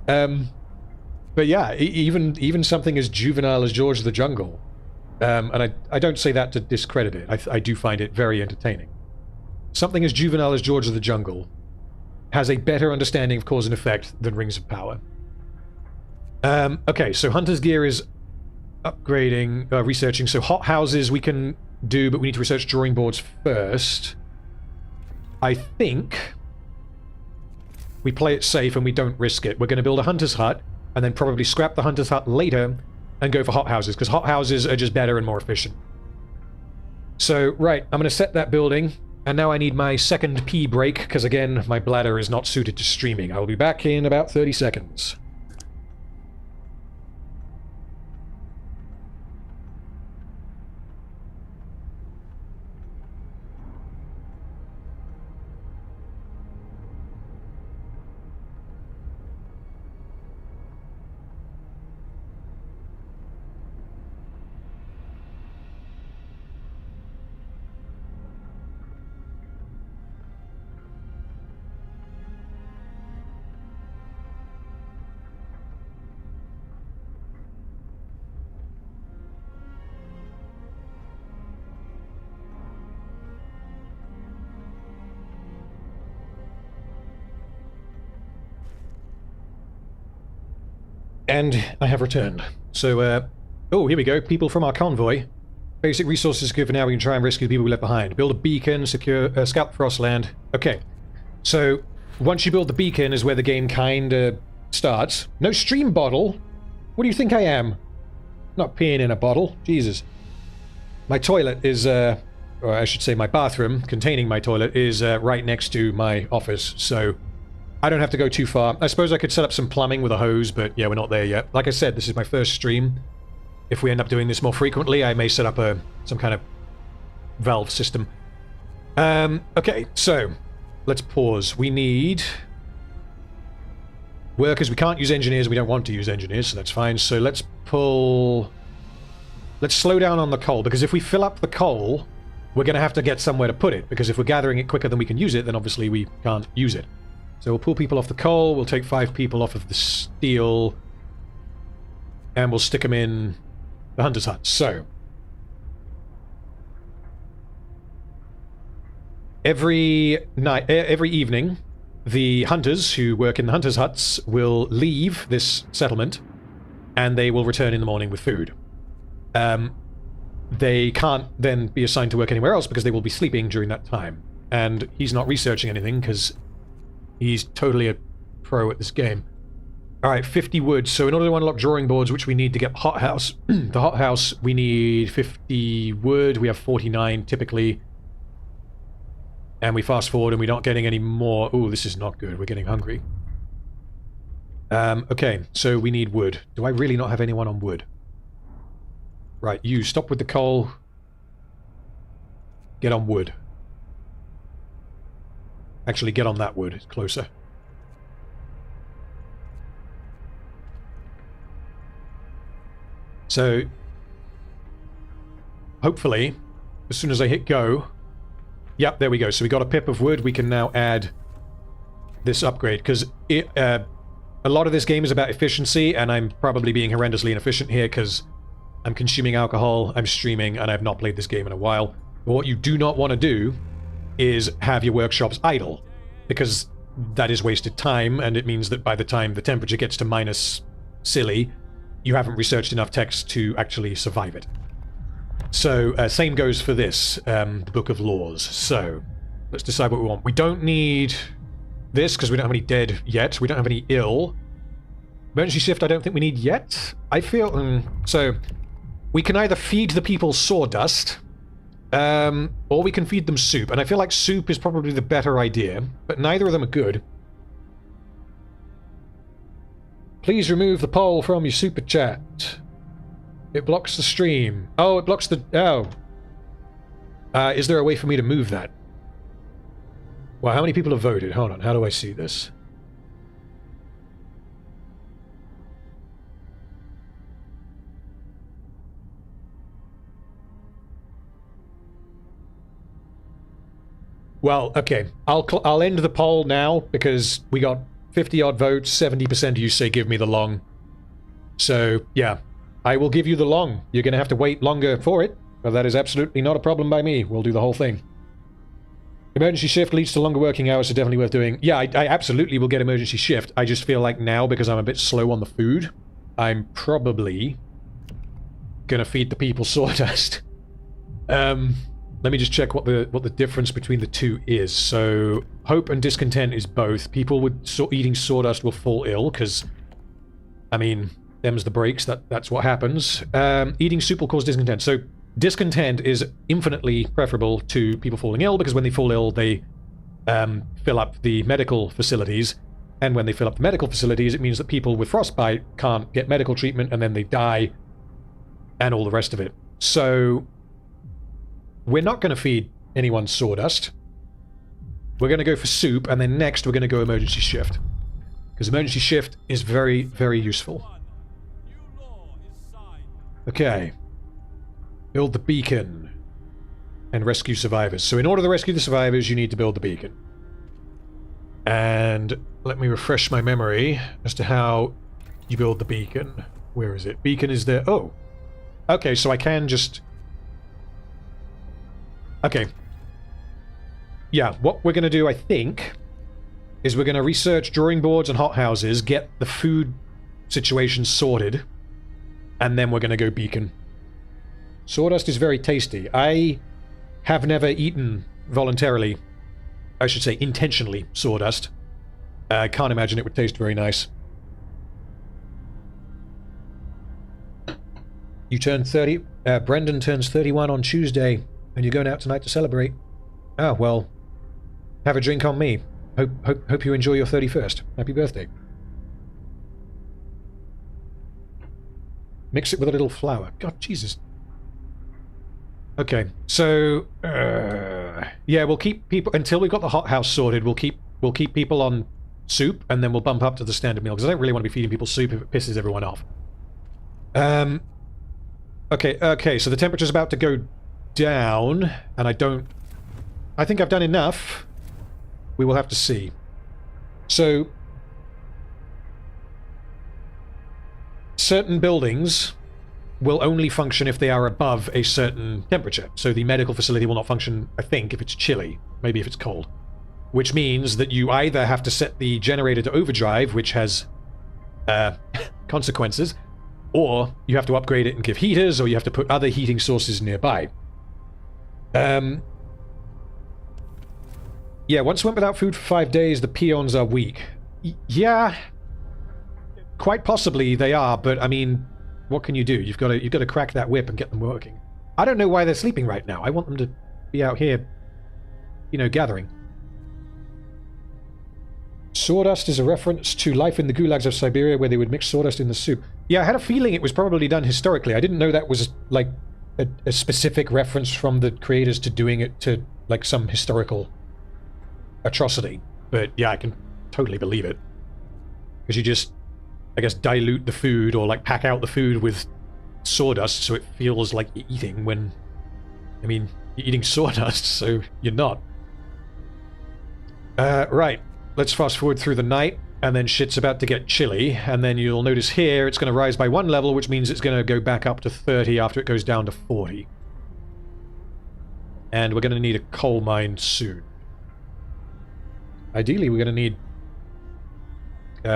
But yeah, even something as juvenile as George of the Jungle, and I don't say that to discredit it. I do find it very entertaining. Something as juvenile as George of the Jungle has a better understanding of cause and effect than Rings of Power. Okay, so Hunter's Gear is upgrading, researching. So hot houses we can do, but we need to research drawing boards first. I think we play it safe and we don't risk it. We're going to build a Hunter's Hut and then probably scrap the Hunter's Hut later and go for hot houses, because hot houses are just better and more efficient. So, right, I'm going to set that building. And now I need my second pee break, because again, my bladder is not suited to streaming. I will be back in about 30 seconds. And I have returned. So, oh, here we go. People from our convoy. Basic resources good for now. We can try and rescue the people we left behind. Build a beacon, secure, scout Frostland. Okay. So, once you build the beacon is where the game kinda starts. No stream bottle? What do you think I am? Not peeing in a bottle. Jesus. My toilet is, or I should say my bathroom containing my toilet is right next to my office, so I don't have to go too far. I suppose I could set up some plumbing with a hose, but yeah, we're not there yet. Like I said, this is my first stream. If we end up doing this more frequently, I may set up some kind of valve system. Okay, so let's pause. We need workers. We can't use engineers. We don't want to use engineers, so that's fine. So let's pull... Let's slow down on the coal, because if we fill up the coal, we're going to have to get somewhere to put it, because if we're gathering it quicker than we can use it, then obviously we can't use it. So we'll pull people off the coal, we'll take 5 people off of the steel, and we'll stick them in the hunter's hut. So, every evening, the hunters who work in the hunter's huts will leave this settlement, and they will return in the morning with food. They can't then be assigned to work anywhere else because they will be sleeping during that time. And he's not researching anything because he's totally a pro at this game. Alright, 50 wood. So in order to unlock drawing boards, which we need to get hothouse, the hothouse, we need 50 wood. We have 49 typically. And we fast forward and we're not getting any more. Ooh, this is not good. We're getting hungry. Okay, so we need wood. Do I really not have anyone on wood? Right, you stop with the coal. Get on wood. Actually, get on that wood. It's closer. So, hopefully, as soon as I hit go... Yep, there we go. So we got a pip of wood. We can now add this upgrade, because a lot of this game is about efficiency, and I'm probably being horrendously inefficient here, because I'm consuming alcohol, I'm streaming, and I've not played this game in a while. But what you do not want to do is have your workshops idle, because that is wasted time, and it means that by the time the temperature gets to minus silly, you haven't researched enough text to actually survive it. So, same goes for this, the Book of Laws. So, let's decide what we want. We don't need this, because we don't have any dead yet. We don't have any ill. Emergency shift I don't think we need yet. I feel... so... We can either feed the people sawdust, or we can feed them soup. And I feel like soup is probably the better idea, but neither of them are good. Please remove the poll from your super chat. It blocks the stream. Oh, it blocks the... Oh. Is there a way for me to move that? Well, how many people have voted? Hold on, how do I see this? Well, okay. I'll end the poll now because we got 50-odd votes. 70% of you say give me the long. So, yeah. I will give you the long. You're going to have to wait longer for it, but that is absolutely not a problem by me. We'll do the whole thing. Emergency shift leads to longer working hours, so definitely worth doing. Yeah, I absolutely will get emergency shift. I just feel like now, because I'm a bit slow on the food, I'm probably going to feed the people sawdust. Let me just check what the difference between the two is. So, hope and discontent is both. People with eating sawdust will fall ill, because, I mean, them's the breaks. That's what happens. Eating soup will cause discontent. So, discontent is infinitely preferable to people falling ill, because when they fall ill, they fill up the medical facilities. And when they fill up the medical facilities, it means that people with frostbite can't get medical treatment, and then they die, and all the rest of it. So... we're not going to feed anyone sawdust. We're going to go for soup, and then next we're going to go emergency shift. Because emergency shift is very, very useful. Okay. Build the beacon. And rescue survivors. So in order to rescue the survivors, you need to build the beacon. And let me refresh my memory as to how you build the beacon. Where is it? Beacon is there. Oh. Okay, so I can just... Okay. Yeah, what we're going to do, I think, is we're going to research drawing boards and hothouses, get the food situation sorted, and then we're going to go beacon. Sawdust is very tasty. I have never eaten voluntarily, I should say intentionally, sawdust. I can't imagine it would taste very nice. You turn 30... Brendan turns 31 on Tuesday, and you're going out tonight to celebrate. Ah, well, have a drink on me. Hope you enjoy your 31st. Happy birthday. Mix it with a little flour. God, Jesus. Okay, so... yeah, we'll keep people... Until we've got the hothouse sorted, we'll keep people on soup, and then we'll bump up to the standard meal, because I don't really want to be feeding people soup if it pisses everyone off. Okay, so the temperature's about to go down, and I think I've done enough. We will have to see. So... certain buildings will only function if they are above a certain temperature. So the medical facility will not function, I think, if it's chilly. Maybe if it's cold. Which means that you either have to set the generator to overdrive, which has consequences, or you have to upgrade it and give heaters, or you have to put other heating sources nearby. Yeah, once we went without food for 5 days, the peons are weak. Yeah, quite possibly they are, but I mean, what can you do? You've got to crack that whip and get them working. I don't know why they're sleeping right now. I want them to be out here, you know, gathering. Sawdust is a reference to life in the gulags of Siberia, where they would mix sawdust in the soup. Yeah, I had a feeling it was probably done historically. I didn't know that was, like, a specific reference from the creators to doing it to, like, some historical atrocity. But, yeah, I can totally believe it. Because you just, I guess, dilute the food, or, like, pack out the food with sawdust so it feels like you're eating when... I mean, you're eating sawdust, so you're not. Right. Let's fast forward through the night, and then shit's about to get chilly, and then you'll notice here it's going to rise by 1 level, which means it's going to go back up to 30 after it goes down to 40. And we're going to need a coal mine soon. Ideally, we're going to need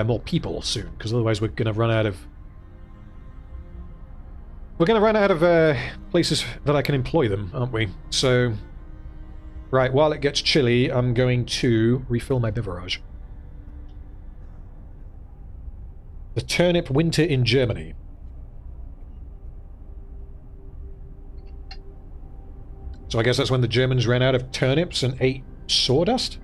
more people soon, because otherwise we're going to run out of... We're going to run out of places that I can employ them, aren't we? So... Right, while it gets chilly, I'm going to refill my beverage. The turnip winter in Germany. So I guess that's when the Germans ran out of turnips and ate sawdust?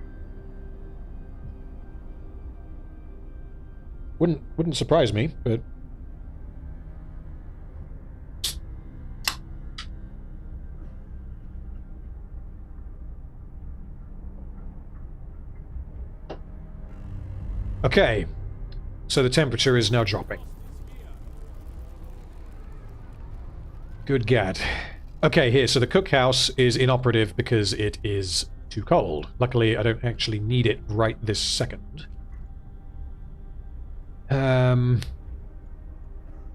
Wouldn't surprise me, but... Okay, so the temperature is now dropping. Good gad. Okay, here, so the cookhouse is inoperative because it is too cold. Luckily, I don't actually need it right this second.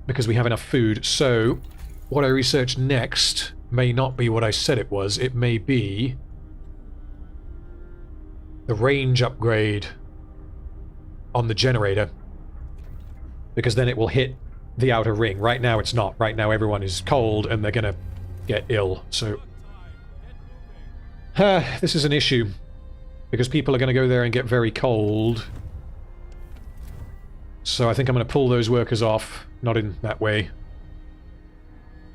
Because we have enough food. So, what I research next may not be what I said it was. It may be the range upgrade on the generator, because then it will hit the outer ring. Right now it's not. Right now everyone is cold and they're gonna get ill, so... this is an issue, because people are gonna go there and get very cold. So I think I'm gonna pull those workers off, not in that way.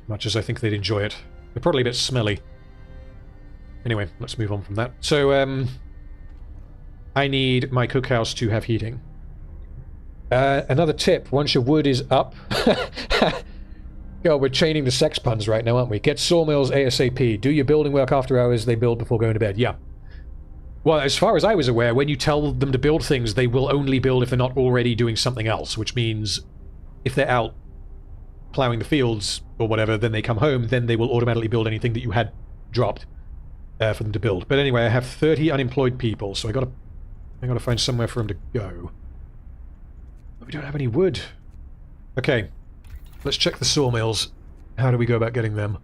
Much as I think they'd enjoy it. They're probably a bit smelly. Anyway, let's move on from that. So, I need my cookhouse to have heating. Another tip, once your wood is up... God, we're chaining the sex puns right now, aren't we? Get sawmills ASAP. Do your building work after hours, they build before going to bed. Yeah. Well, as far as I was aware, when you tell them to build things, they will only build if they're not already doing something else, which means if they're out plowing the fields or whatever, then they come home, then they will automatically build anything that you had dropped for them to build. But anyway, I have 30 unemployed people, so I gotta find somewhere for them to go. But we don't have any wood. Okay, let's check the sawmills. How do we go about getting them?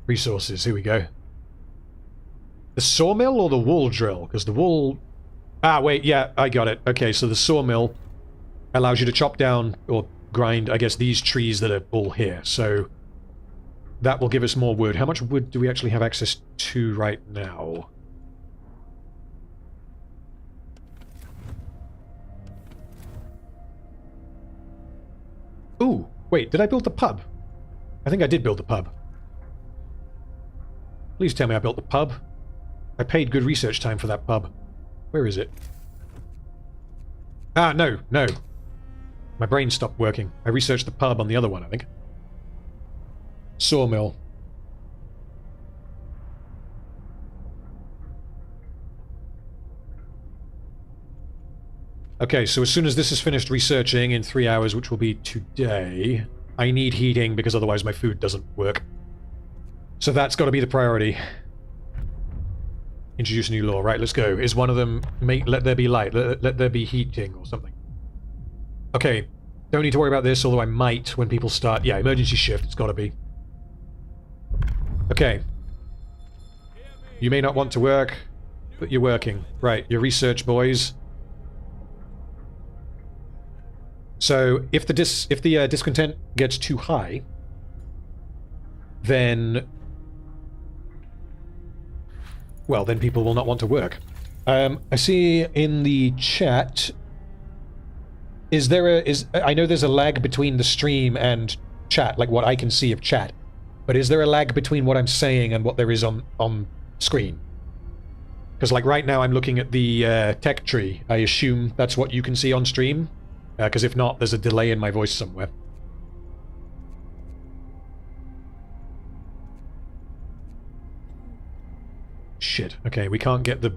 Resources, here we go. The sawmill or the wool drill? Because the wool... Ah, wait, yeah, I got it. Okay, so the sawmill allows you to chop down or grind, I guess, these trees that are all here. So that will give us more wood. How much wood do we actually have access to right now? Ooh, wait, did I build the pub? I think I did build the pub. Please tell me I built the pub. I paid good research time for that pub. Where is it? Ah, no, no. My brain stopped working. I researched the pub on the other one, I think. Sawmill. Okay, so as soon as this is finished researching in 3 hours, which will be today, I need heating because otherwise my food doesn't work. So that's got to be the priority. Introduce a new law. Right, let's go. Is one of them let there be light, let there be heating or something? Okay, don't need to worry about this, although I might when people start. Yeah, emergency shift, it's got to be. Okay. You may not want to work, but you're working. Right, your research, boys. So if the discontent gets too high, then well, then people will not want to work. I see in the chat. I know there's a lag between the stream and chat, like what I can see of chat. But is there a lag between what I'm saying and what there is on screen? Because like right now I'm looking at the tech tree. I assume that's what you can see on stream. Because if not, there's a delay in my voice somewhere. Shit. Okay, we can't get the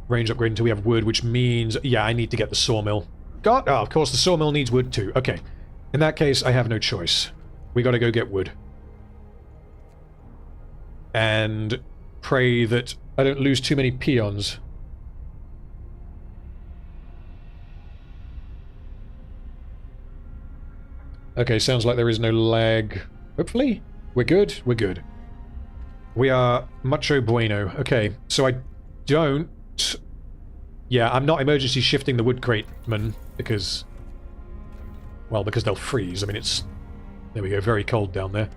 range upgrade until we have wood, which means... Yeah, I need to get the sawmill. God, oh, of course, the sawmill needs wood too. Okay. In that case, I have no choice. We gotta go get wood. And pray that I don't lose too many peons. Okay, sounds like there is no lag. Hopefully? We're good? We're good. We are mucho bueno. Okay, so I don't... Yeah, I'm not emergency shifting the wood cratemen because... Well, because they'll freeze. I mean, it's... There we go, very cold down there.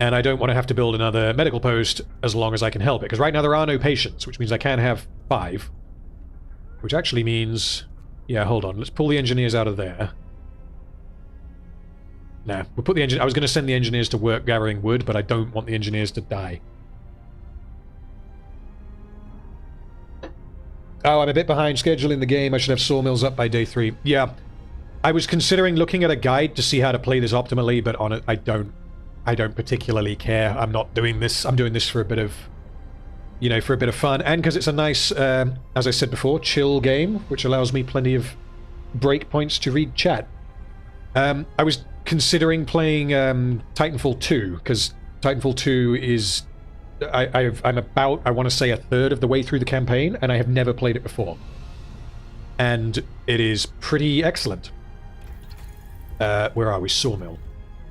And I don't want to have to build another medical post as long as I can help it. Because right now there are no patients, which means I can have 5. Which actually means... Yeah, hold on. Let's pull the engineers out of there. Nah, we'll put the I was going to send the engineers to work gathering wood, but I don't want the engineers to die. Oh, I'm a bit behind schedule in the game. I should have sawmills up by day 3. Yeah, I was considering looking at a guide to see how to play this optimally, but on it, I don't particularly care. I'm not doing this. I'm doing this for a bit of, you know, for a bit of fun, and because it's a nice, as I said before, chill game, which allows me plenty of break points to read chat. I was considering playing Titanfall 2, because Titanfall 2 is... I'm about, I want to say, a third of the way through the campaign, and I have never played it before. And it is pretty excellent. Where are we? Sawmill.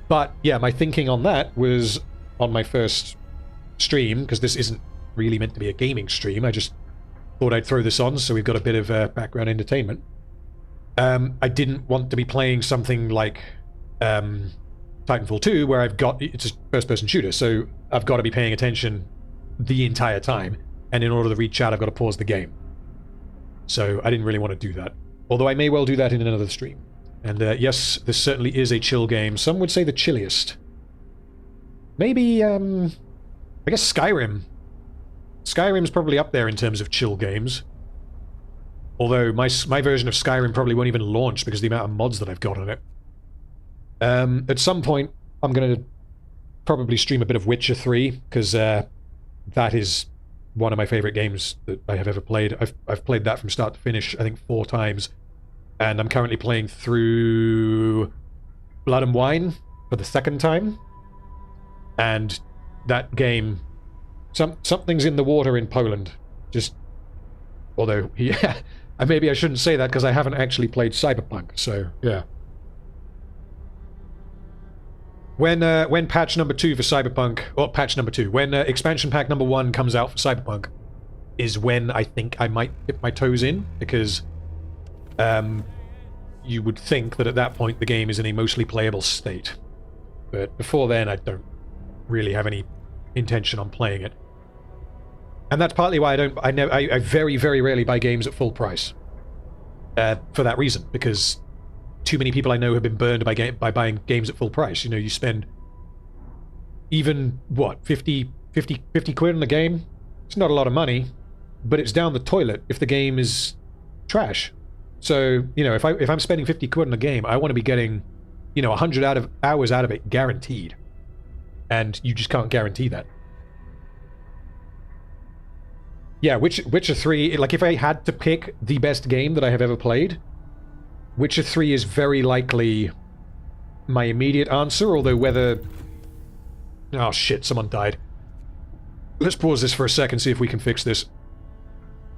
But, yeah, my thinking on that was on my first stream, because this isn't really meant to be a gaming stream. I just thought I'd throw this on, so we've got a bit of background entertainment. I didn't want to be playing something like Titanfall 2, where it's a first-person shooter, so I've got to be paying attention the entire time, and in order to read chat, I've got to pause the game. So I didn't really want to do that. Although I may well do that in another stream. And yes, this certainly is a chill game. Some would say the chilliest. Maybe, I guess Skyrim. Skyrim's probably up there in terms of chill games. Although my version of Skyrim probably won't even launch because of the amount of mods that I've got on it. At some point, I'm going to probably stream a bit of Witcher 3, because that is one of my favorite games that I have ever played. I've played that from start to finish, I think 4 times. And I'm currently playing through Blood and Wine for the 2nd time. And that game... Something's in the water in Poland. Just... Although, yeah... Maybe I shouldn't say that because I haven't actually played Cyberpunk, so, yeah. When patch number 2 for Cyberpunk, or patch number 2, when expansion pack number 1 comes out for Cyberpunk, is when I think I might dip my toes in, because you would think that at that point the game is in a mostly playable state. But before then, I don't really have any intention on playing it. And that's partly why I very, very rarely buy games at full price. For that reason, because too many people I know have been burned by buying games at full price. You know, you spend even, what, 50 quid on a game? It's not a lot of money, but it's down the toilet if the game is trash. So, you know, if I'm spending 50 quid on a game, I want to be getting, you know, 100 hours out of it guaranteed. And you just can't guarantee that. Yeah, Witcher 3, like if I had to pick the best game that I have ever played, Witcher 3 is very likely my immediate answer, although whether... Oh shit, someone died. Let's pause this for a second, see if we can fix this.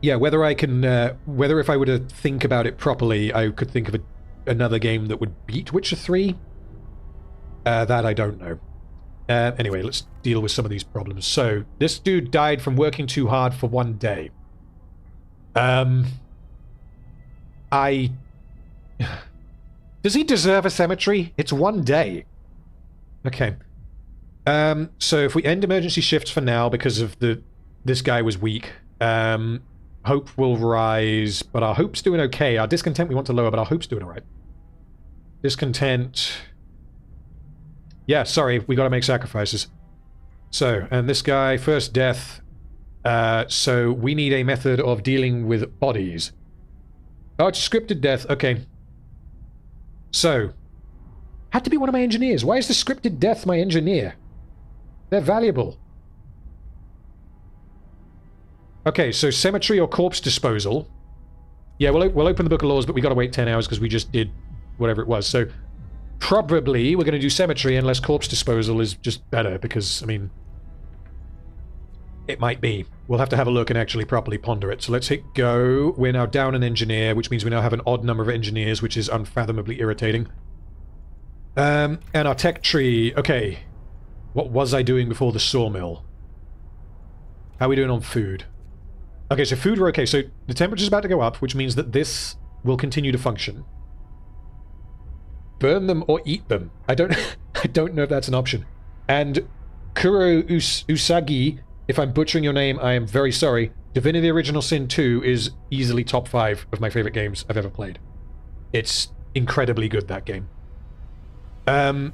Yeah, whether I can, whether if I were to think about it properly, I could think of another game that would beat Witcher 3. That I don't know. Anyway, let's deal with some of these problems. So, this dude died from working too hard for one day. Does he deserve a cemetery? It's one day. Okay. So if we end emergency shifts for now because of this guy was weak, hope will rise, but our hope's doing okay. Our discontent we want to lower, but our hope's doing alright. Discontent... Yeah, sorry, we gotta make sacrifices. So, and this guy, first death. So we need a method of dealing with bodies. Oh, it's scripted death, okay. So, had to be one of my engineers. Why is the scripted death my engineer? They're valuable. Okay, so cemetery or corpse disposal. Yeah, we'll open the Book of Laws, but we gotta wait 10 hours because we just did whatever it was. So, probably we're going to do cemetery unless corpse disposal is just better, because, I mean, it might be. We'll have to have a look and actually properly ponder it. So let's hit go. We're now down an engineer, which means we now have an odd number of engineers, which is unfathomably irritating. And our tech tree. Okay. What was I doing before the sawmill? How are we doing on food? Okay, so food we're okay. So the temperature's about to go up, which means that this will continue to function. Burn them or eat them. I don't know if that's an option. And Kuro Usagi, if I'm butchering your name, I am very sorry. Divinity Original Sin 2 is easily top 5 of my favorite games I've ever played. It's incredibly good, that game. And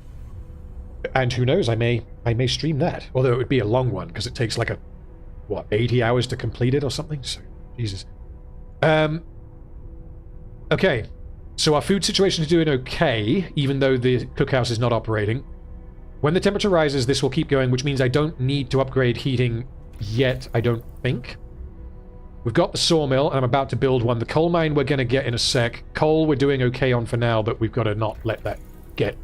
who knows, I may stream that. Although it would be a long one, because it takes like what, 80 hours to complete it or something? So, Jesus. Okay. So our food situation is doing okay, even though the cookhouse is not operating. When the temperature rises, this will keep going, which means I don't need to upgrade heating yet, I don't think. We've got the sawmill, and I'm about to build one. The coal mine we're going to get in a sec. Coal we're doing okay on for now, but we've got to not let that get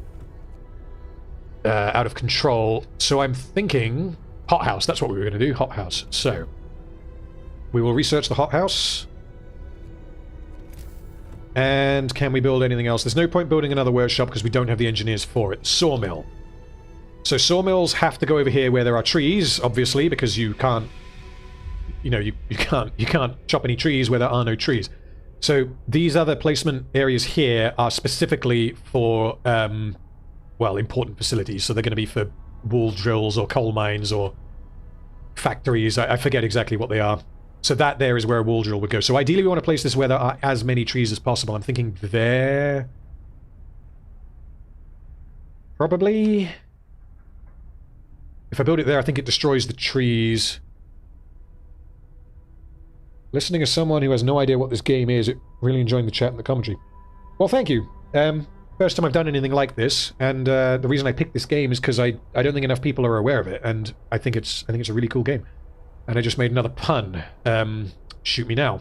out of control. So I'm thinking hothouse. That's what we were going to do, hothouse. So we will research the hothouse. And can we build anything else? There's no point building another workshop because we don't have the engineers for it. Sawmill. So sawmills have to go over here where there are trees, obviously, because you can't, you know, you can't chop any trees where there are no trees. So these other placement areas here are specifically for, well, important facilities. So they're going to be for wool drills or coal mines or factories. I forget exactly what they are. So that there is where a wool drill would go. So ideally we want to place this where there are as many trees as possible. I'm thinking there. Probably. If I build it there, I think it destroys the trees. Listening as someone who has no idea what this game is, really enjoying the chat and the commentary. Well, thank you. First time I've done anything like this, and the reason I picked this game is because I don't think enough people are aware of it, and I think it's a really cool game. And I just made another pun. Shoot me now.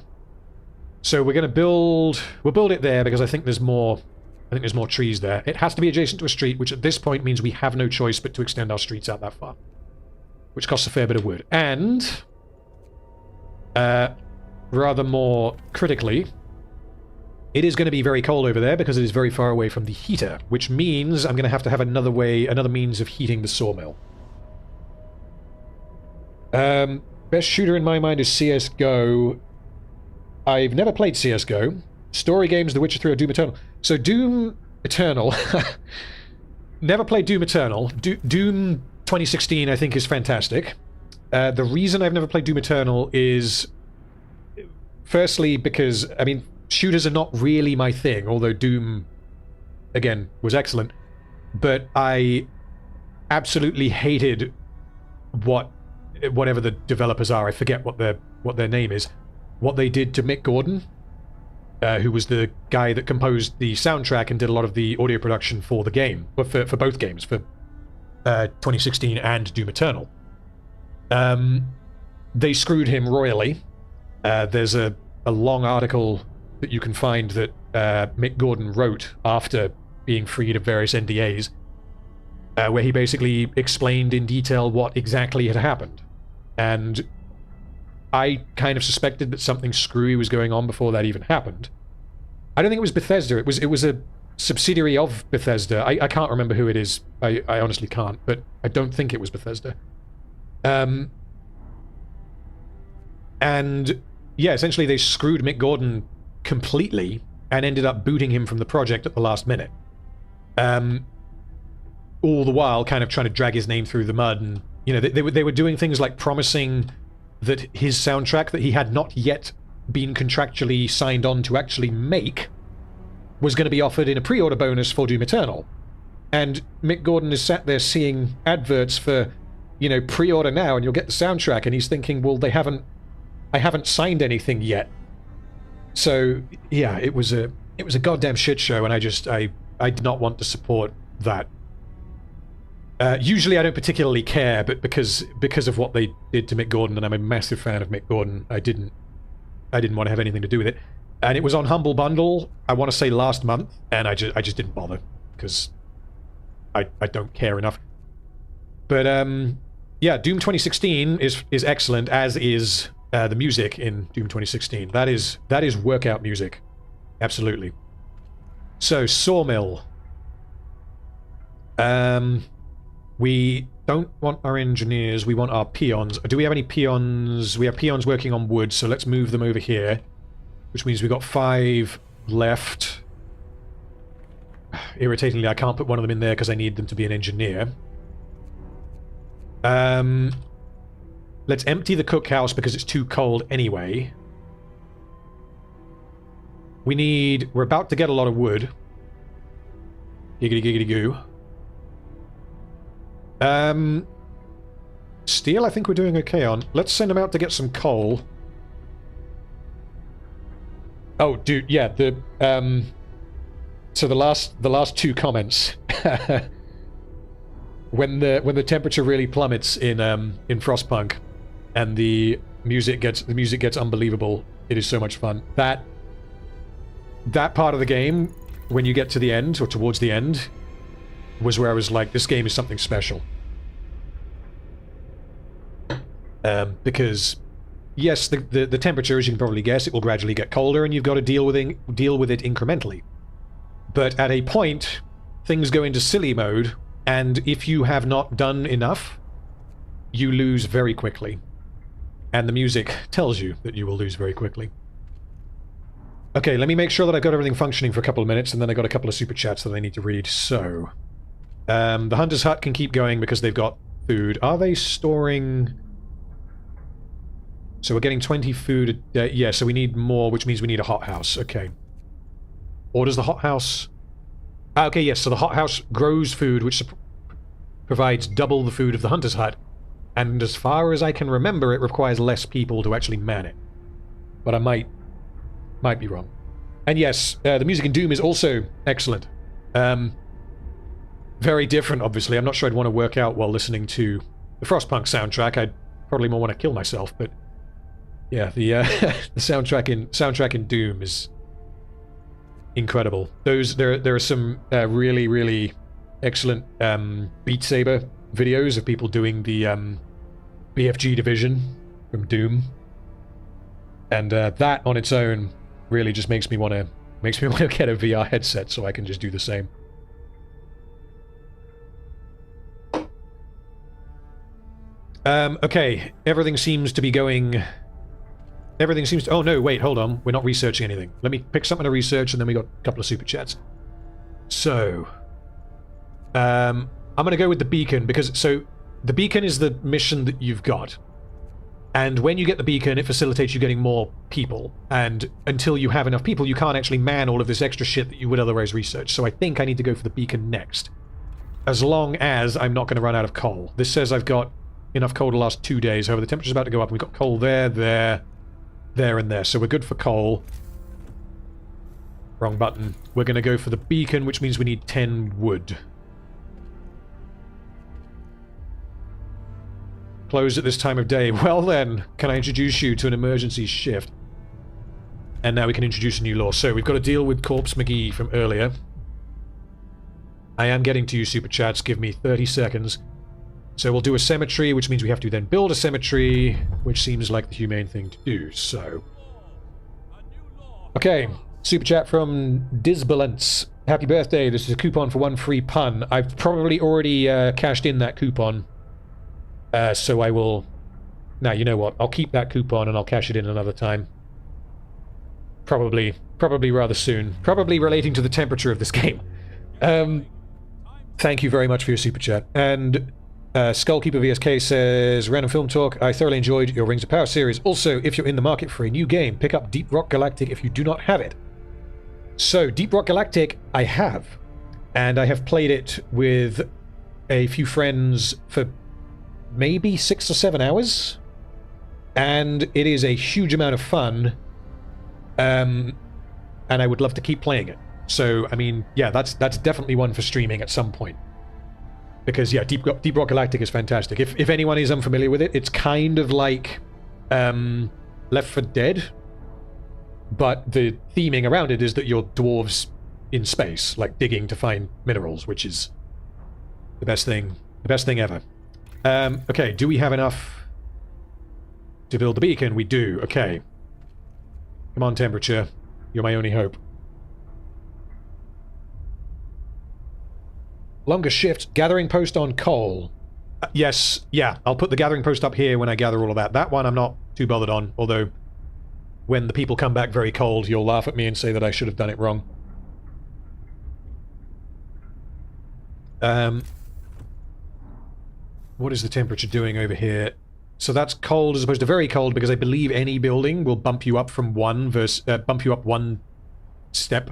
So we're going to build... We'll build it there because I think there's more... trees there. It has to be adjacent to a street, which at this point means we have no choice but to extend our streets out that far. Which costs a fair bit of wood. And... rather more critically... It is going to be very cold over there because it is very far away from the heater. Which means I'm going to have another means of heating the sawmill. Best shooter in my mind is CSGO. I've never played CSGO, Story games, The Witcher 3 or Doom Eternal. So Doom Eternal, never played Doom Eternal. Doom 2016 I think is fantastic. The reason I've never played Doom Eternal is, firstly, because, I mean, shooters are not really my thing, although Doom, again, was excellent. But I absolutely hated whatever the developers are, I forget what their name is, what they did to Mick Gordon, who was the guy that composed the soundtrack and did a lot of the audio production for the game, for both games, for 2016 and Doom Eternal. They screwed him royally. There's a long article that you can find that Mick Gordon wrote after being freed of various NDAs, where he basically explained in detail what exactly had happened. And I kind of suspected that something screwy was going on before that even happened. I don't think it was Bethesda. It was a subsidiary of Bethesda. I can't remember who it is. I honestly can't, but I don't think it was Bethesda. And yeah, essentially they screwed Mick Gordon completely and ended up booting him from the project at the last minute. All the while kind of trying to drag his name through the mud, and you know, they were doing things like promising that his soundtrack that he had not yet been contractually signed on to actually make was going to be offered in a pre-order bonus for Doom Eternal. And Mick Gordon is sat there seeing adverts for, you know, pre-order now and you'll get the soundtrack, and he's thinking, well, I haven't signed anything yet. So yeah, it was a goddamn shit show, and I did not want to support that. Usually I don't particularly care, but because of what they did to Mick Gordon, and I'm a massive fan of Mick Gordon, I didn't want to have anything to do with it. And it was on Humble Bundle, I want to say last month, and I just didn't bother, because I don't care enough. But yeah, Doom 2016 is excellent, as is the music in Doom 2016. That is workout music. Absolutely. So, Sawmill. We don't want our engineers, we want our peons. Do we have any peons? We have peons working on wood, so let's move them over here. Which means we've got 5 left. Irritatingly, I can't put one of them in there because I need them to be an engineer. Let's empty the cookhouse because it's too cold anyway. We're about to get a lot of wood. Giggity giggity goo. Steel I think we're doing okay on. Let's send them out to get some coal. Oh, dude, yeah, so the last 2 comments. when the temperature really plummets in Frostpunk and the music gets unbelievable, it is so much fun. That part of the game, when you get to the end or towards the end, was where I was like, this game is something special. Because yes, the temperature, as you can probably guess, it will gradually get colder, and you've got to deal with it incrementally. But at a point, things go into silly mode, and if you have not done enough, you lose very quickly. And the music tells you that you will lose very quickly. Okay, let me make sure that I've got everything functioning for a couple of minutes, and then I've got a couple of super chats that I need to read. So, the Hunter's Hut can keep going because they've got food. Are they storing... So we're getting 20 food a day. Yeah, so we need more, which means we need a hothouse. Okay. Or does the hothouse... okay, yes, so the hothouse grows food, which provides double the food of the Hunter's Hut. And as far as I can remember, it requires less people to actually man it. But I might be wrong. And yes, the music in Doom is also excellent. Very different, obviously. I'm not sure I'd want to work out while listening to the Frostpunk soundtrack. I'd probably more want to kill myself, but... yeah, the soundtrack in Doom is incredible. There are some really, really excellent Beat Saber videos of people doing the BFG division from Doom, and that on its own really just makes me want to get a VR headset so I can just do the same. Okay, everything seems to be going everything seems to... Oh, no, wait, hold on. We're not researching anything. Let me pick something to research, and then we got a couple of super chats. So, I'm going to go with the beacon, because... So, the beacon is the mission that you've got. And when you get the beacon, it facilitates you getting more people. And until you have enough people, you can't actually man all of this extra shit that you would otherwise research. So I think I need to go for the beacon next. As long as I'm not going to run out of coal. This says I've got enough coal to last 2 days. However, the temperature's about to go up. We've got coal there, there, there, and there. So we're good for coal. Wrong button. We're going to go for the beacon, which means we need 10 wood. Closed at this time of day. Well then, can I introduce you to an emergency shift? And now we can introduce a new law. So we've got to deal with Corpse McGee from earlier. I am getting to you, Super Chats. Give me 30 seconds. So we'll do a cemetery, which means we have to then build a cemetery, which seems like the humane thing to do, so... Okay, Super Chat from Disbalance. Happy birthday, this is a coupon for 1 free pun. I've probably already cashed in that coupon. So I will... Now, you know what? I'll keep that coupon and I'll cash it in another time. Probably rather soon. Probably relating to the temperature of this game. Thank you very much for your super chat. And Skullkeeper VSK says, Random Film Talk, I thoroughly enjoyed your Rings of Power series. Also, if you're in the market for a new game, pick up Deep Rock Galactic if you do not have it. So, Deep Rock Galactic, I have. And I have played it with a few friends for maybe 6 or 7 hours. And it is a huge amount of fun. And I would love to keep playing it. So, I mean, yeah, that's definitely one for streaming at some point. Because, yeah, Deep Rock Galactic is fantastic. If anyone is unfamiliar with it, it's kind of like Left 4 Dead. But the theming around it is that you're dwarves in space, like digging to find minerals, which is the best thing ever. Okay, do we have enough to build the beacon? We do, okay. Come on, temperature. You're my only hope. Longer shift. Gathering post on coal. Yes, yeah. I'll put the gathering post up here when I gather all of that. That one I'm not too bothered on, although when the people come back very cold, you'll laugh at me and say that I should have done it wrong. What is the temperature doing over here? So that's cold as opposed to very cold, because I believe any building will bump you up from one step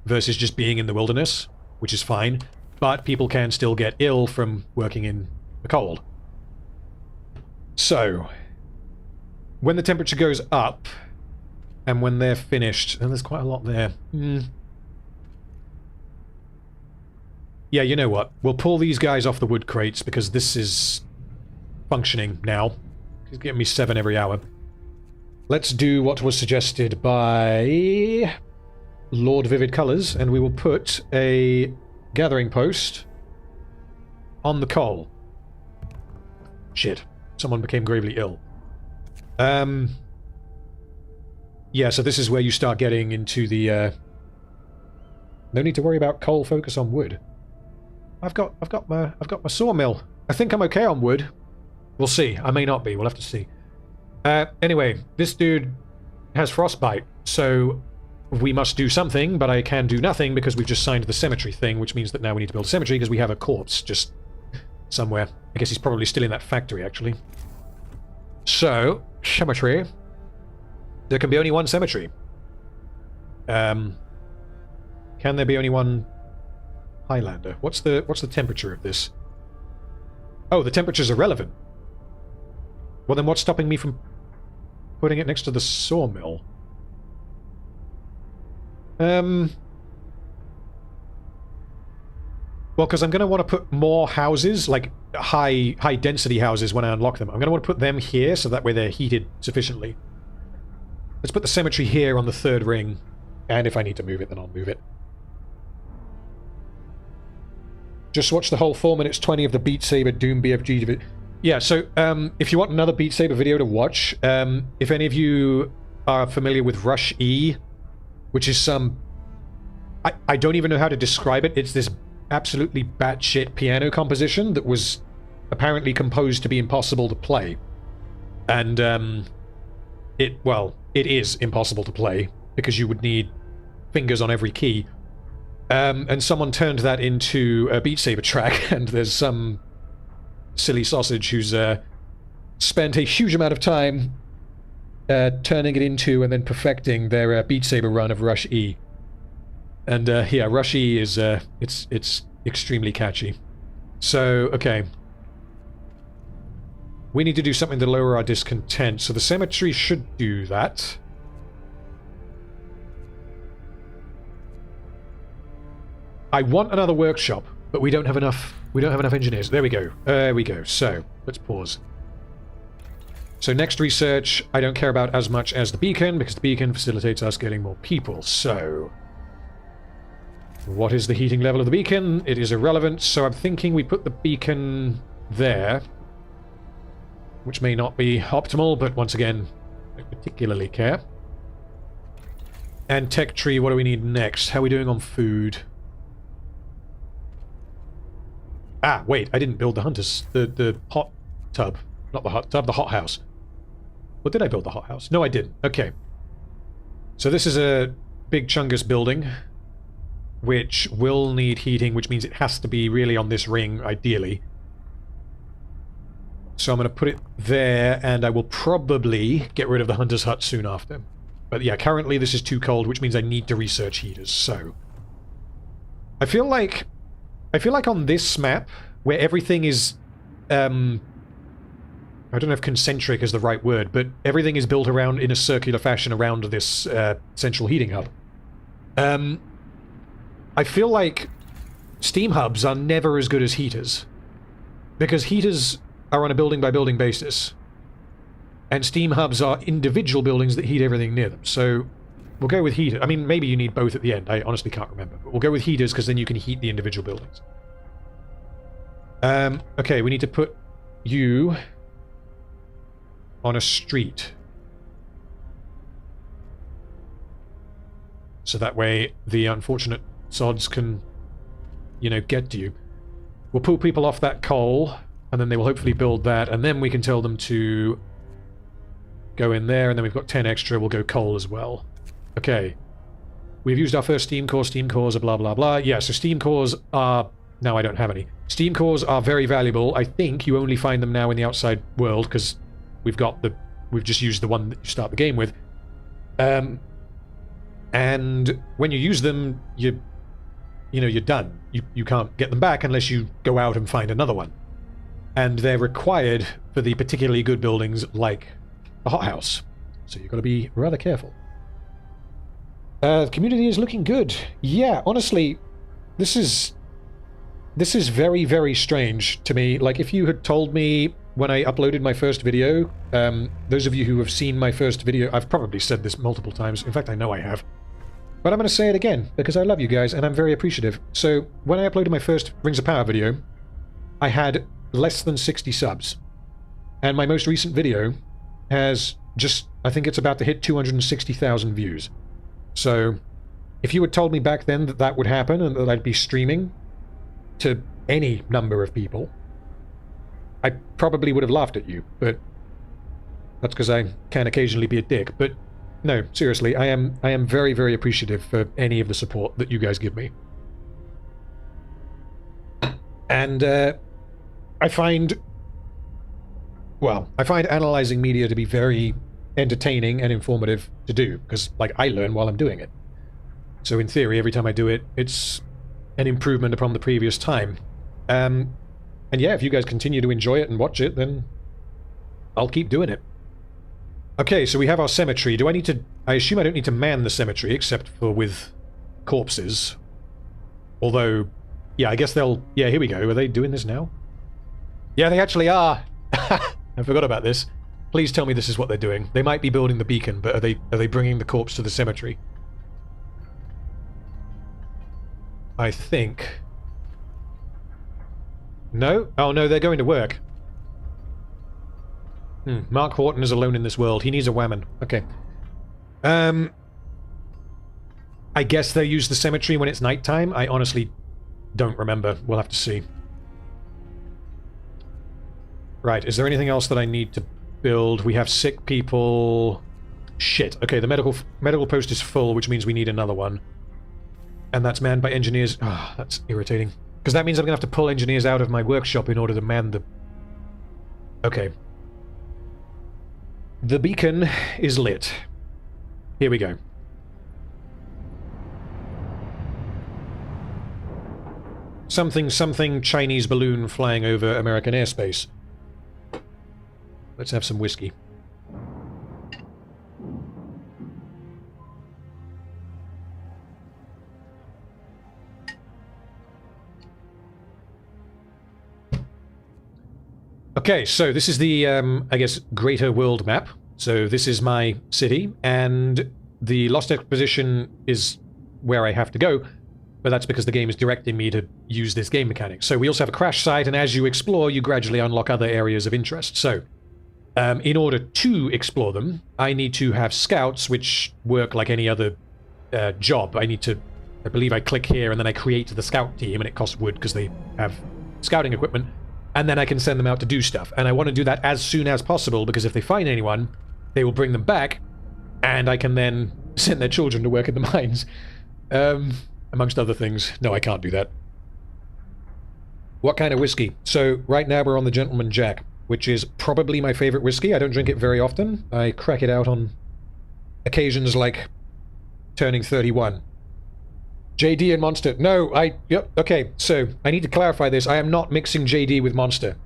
versus just being in the wilderness, which is fine. But people can still get ill from working in the cold. So, when the temperature goes up, and when they're finished, and there's quite a lot there. Yeah, you know what? We'll pull these guys off the wood crates, because this is functioning now. He's getting me 7 every hour. Let's do what was suggested by Lord Vivid Colors, and we will put a gathering post on the coal. Shit. Someone became gravely ill. Yeah, so this is where you start getting into the no need to worry about coal, focus on wood. I've got my sawmill. I think I'm okay on wood. We'll see. I may not be. We'll have to see. Anyway, this dude has frostbite, so we must do something, but I can do nothing because we've just signed the cemetery thing, which means that now we need to build a cemetery because we have a corpse just somewhere. I guess he's probably still in that factory, actually. So, cemetery. There can be only one cemetery. Can there be only one Highlander? What's the temperature of this? Oh, the temperature's irrelevant. Well, then what's stopping me from putting it next to the sawmill? Well, because I'm going to want to put more houses, like high density houses when I unlock them. I'm going to want to put them here, so that way they're heated sufficiently. Let's put the cemetery here on the 3rd ring, and if I need to move it, then I'll move it. Just watch the whole 4 minutes 20 of the Beat Saber Doom BFG. Yeah, so if you want another Beat Saber video to watch, if any of you are familiar with Rush E, which is some... I don't even know how to describe it. It's this absolutely batshit piano composition that was apparently composed to be impossible to play. And it is impossible to play because you would need fingers on every key. And someone turned that into a Beat Saber track, and there's some silly sausage who's spent a huge amount of time turning it into and then perfecting their Beat Saber run of Rush E. And yeah, Rush E is it's extremely catchy. So okay, we need to do something to lower our discontent. So the cemetery should do that. I want another workshop, but we don't have enough. We don't have enough engineers. There we go. There we go. So let's pause. So next research, I don't care about as much as the beacon, because the beacon facilitates us getting more people. So what is the heating level of the beacon? It is irrelevant, so I'm thinking we put the beacon there, which may not be optimal, but once again, I don't particularly care. And tech tree, what do we need next? How are we doing on food? Ah, wait, I didn't build the hunters. The hot tub. Not the hot tub, the hot house. Or did I build the hot house? No, I didn't. Okay. So this is a big chungus building, which will need heating, which means it has to be really on this ring, ideally. So I'm going to put it there, and I will probably get rid of the hunter's hut soon after. But yeah, currently this is too cold, which means I need to research heaters, so... I feel like on this map, where everything is, I don't know if concentric is the right word, but everything is built around in a circular fashion around this central heating hub. I feel like steam hubs are never as good as heaters, because heaters are on a building-by-building basis, and steam hubs are individual buildings that heat everything near them, so we'll go with heater. I mean, maybe you need both at the end, I honestly can't remember, but we'll go with heaters because then you can heat the individual buildings. Okay, we need to put you on a street. So that way the unfortunate sods can, you know, get to you. We'll pull people off that coal, and then they will hopefully build that, and then we can tell them to go in there, and then we've got 10 extra, we'll go coal as well. Okay. We've used our first steam cores are blah blah blah. Yeah, so steam cores are... Now I don't have any. Steam cores are very valuable. I think you only find them now in the outside world, because we've just used the one that you start the game with. And when you use them, you're done. You can't get them back unless you go out and find another one. And they're required for the particularly good buildings like the hothouse. So you've got to be rather careful. The community is looking good. Yeah, honestly, this is very, very strange to me. Like, if you had told me when I uploaded my first video, those of you who have seen my first video, I've probably said this multiple times. In fact, I know I have. But I'm going to say it again, because I love you guys, and I'm very appreciative. So, when I uploaded my first Rings of Power video, I had less than 60 subs. And my most recent video has just, I think it's about to hit 260,000 views. So, if you had told me back then that that would happen, and that I'd be streaming to any number of people, I probably would have laughed at you, but that's because I can occasionally be a dick. But no, seriously, I am very, very appreciative for any of the support that you guys give me. And I find analyzing media to be very entertaining and informative to do, because, like, I learn while I'm doing it. So in theory, every time I do it, it's an improvement upon the previous time. And yeah, if you guys continue to enjoy it and watch it, then I'll keep doing it. Okay, so we have our cemetery. Do I need to... I assume I don't need to man the cemetery, except for with corpses. Although, yeah, I guess they'll... Yeah, here we go. Are they doing this now? Yeah, they actually are! I forgot about this. Please tell me this is what they're doing. They might be building the beacon, but are they bringing the corpse to the cemetery? I think... No? Oh no, they're going to work. Mark Horton is alone in this world. He needs a whammon. Okay. I guess they use the cemetery when it's nighttime. I honestly don't remember. We'll have to see. Right, is there anything else that I need to build? We have sick people. Shit. Okay, the medical post is full, which means we need another one. And that's manned by engineers. Ah, that's irritating. Because that means I'm going to have to pull engineers out of my workshop in order to man the... Okay. The beacon is lit. Here we go. Something Chinese balloon flying over American airspace. Let's have some whiskey. Okay, so this is the, I guess, greater world map. So this is my city, and the Lost Exposition is where I have to go, but that's because the game is directing me to use this game mechanic. So we also have a crash site, and as you explore, you gradually unlock other areas of interest. So, in order to explore them, I need to have scouts, which work like any other job. I believe I click here, and then I create the scout team, and it costs wood because they have scouting equipment. And then I can send them out to do stuff. And I want to do that as soon as possible, because if they find anyone, they will bring them back, and I can then send their children to work in the mines. Amongst other things. No, I can't do that. What kind of whiskey? So, right now we're on the Gentleman Jack, which is probably my favorite whiskey. I don't drink it very often. I crack it out on occasions like turning 31. JD and Monster. No, yep, okay, so I need to clarify this. I am not mixing JD with Monster.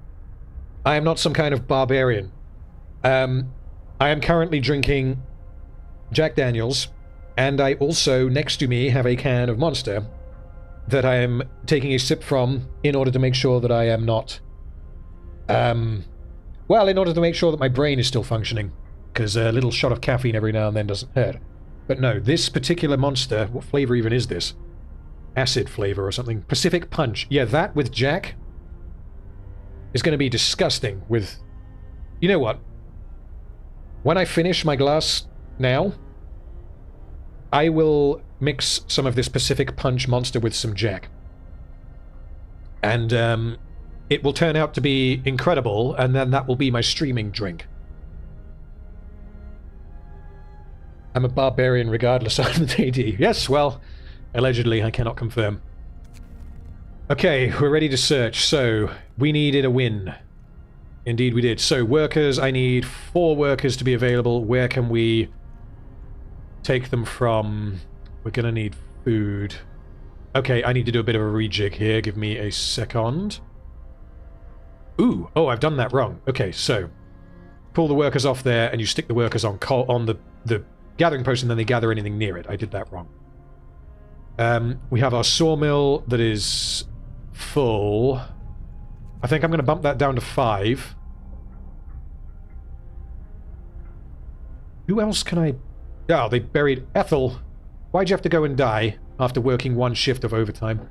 I am not some kind of barbarian. I am currently drinking Jack Daniels, and I also, next to me, have a can of Monster that I am taking a sip from in order to make sure that I am not... well, in order to make sure that my brain is still functioning, because a little shot of caffeine every now and then doesn't hurt. But no, this particular Monster, what flavor even is this? Acid flavor or something. Pacific Punch. Yeah, that with Jack is going to be disgusting with... You know what? When I finish my glass now, I will mix some of this Pacific Punch Monster with some Jack. And it will turn out to be incredible, and then that will be my streaming drink. I'm a barbarian regardless of the JD. Yes, well, allegedly, I cannot confirm. Okay, we're ready to search. So, we needed a win. Indeed we did. So, workers, I need 4 workers to be available. Where can we take them from? We're gonna need food. Okay, I need to do a bit of a rejig here. Give me a second. Ooh, oh, I've done that wrong. Okay, so, pull the workers off there, and you stick the workers on the gathering post, and then they gather anything near it. I did that wrong. We have our sawmill that is full. I think I'm going to bump that down to 5. Who else can I... Oh, they buried Ethel. Why'd you have to go and die after working 1 shift of overtime?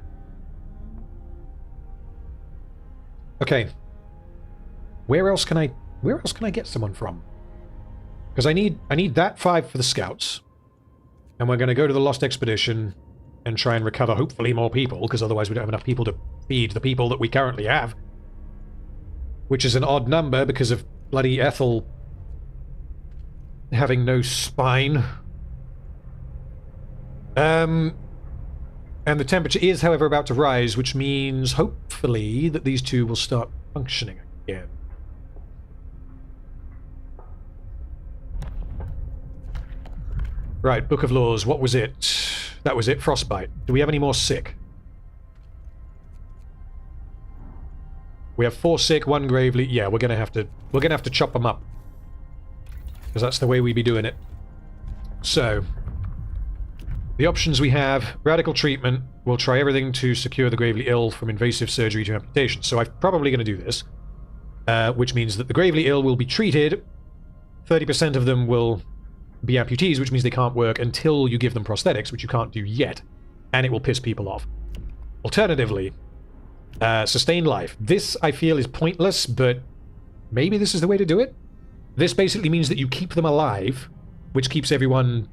Okay. Where else can I get someone from? Because I need that 5 for the scouts. And we're going to go to the Lost Expedition and try and recover, hopefully, more people, because otherwise we don't have enough people to feed the people that we currently have. Which is an odd number because of bloody Ethel having no spine. And the temperature is, however, about to rise, which means, hopefully, that these 2 will start functioning again. Right, Book of Laws, what was it? That was it, Frostbite. Do we have any more sick? We have 4 sick, 1 gravely. Yeah, we're gonna have to chop them up. Because that's the way we be doing it. So, the options we have, radical treatment. We'll try everything to secure the gravely ill from invasive surgery to amputation. So I'm probably going to do this. Which means that the gravely ill will be treated. 30% of them will be amputees, which means they can't work until you give them prosthetics, which you can't do yet. And it will piss people off. Alternatively, sustain life. This, I feel, is pointless, but maybe this is the way to do it? This basically means that you keep them alive, which keeps everyone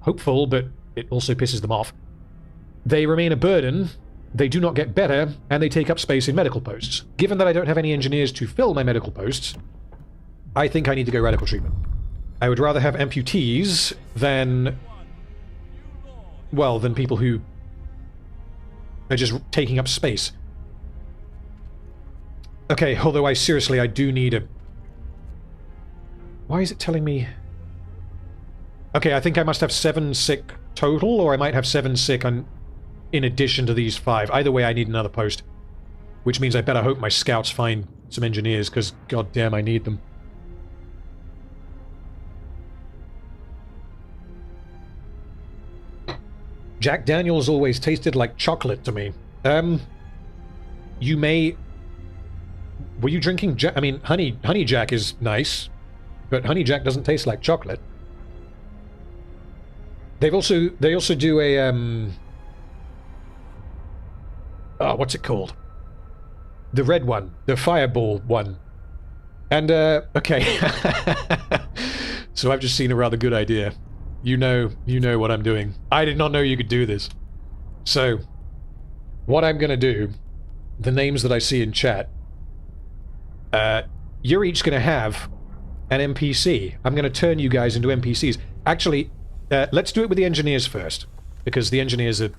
hopeful, but it also pisses them off. They remain a burden, they do not get better, and they take up space in medical posts. Given that I don't have any engineers to fill my medical posts, I think I need to go radical treatment. I would rather have amputees than, well, than people who are just taking up space. Okay, although I do need a... Why is it telling me... Okay, I think I must have 7 sick total, or I might have 7 sick in addition to these 5. Either way, I need another post. Which means I better hope my scouts find some engineers, because goddamn, I need them. Jack Daniels always tasted like chocolate to me. You may... Were you drinking I mean, honey Jack is nice, but honey Jack doesn't taste like chocolate. They also do a oh, what's it called? The red one, the fireball one. And okay. So I've just seen a rather good idea. You know what I'm doing. I did not know you could do this. So what I'm gonna do, the names that I see in chat, you're each gonna have an NPC. I'm gonna turn you guys into NPCs. Actually, let's do it with the engineers first, because the engineers are,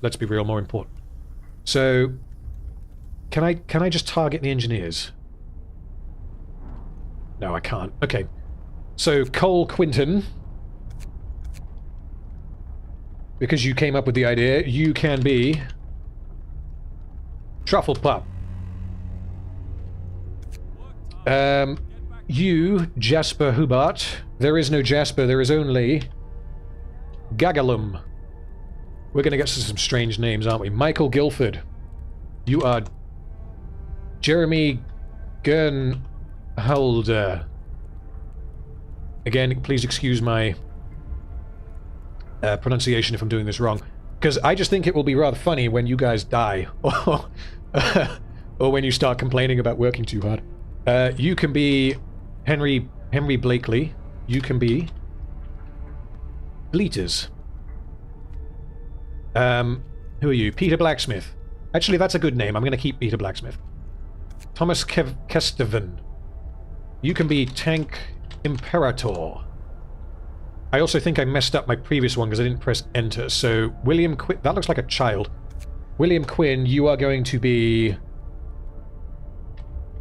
let's be real, more important. So, can I just target the engineers? No, I can't. Okay. So, Cole Quinton, because you came up with the idea, you can be Truffle Pup. You, Jasper Hubart. There is no Jasper, there is only Gagalum. We're gonna get to some strange names, aren't we? Michael Guilford. You are Jeremy Gernholder. Again, please excuse my pronunciation if I'm doing this wrong. Because I just think it will be rather funny when you guys die. Or when you start complaining about working too hard. You can be Henry Blakely. You can be Bleaters. Who are you? Peter Blacksmith. Actually, that's a good name. I'm going to keep Peter Blacksmith. Thomas Kesteven. You can be Tank Imperator. I also think I messed up my previous one because I didn't press enter. So, William Quinn... That looks like a child. William Quinn, you are going to be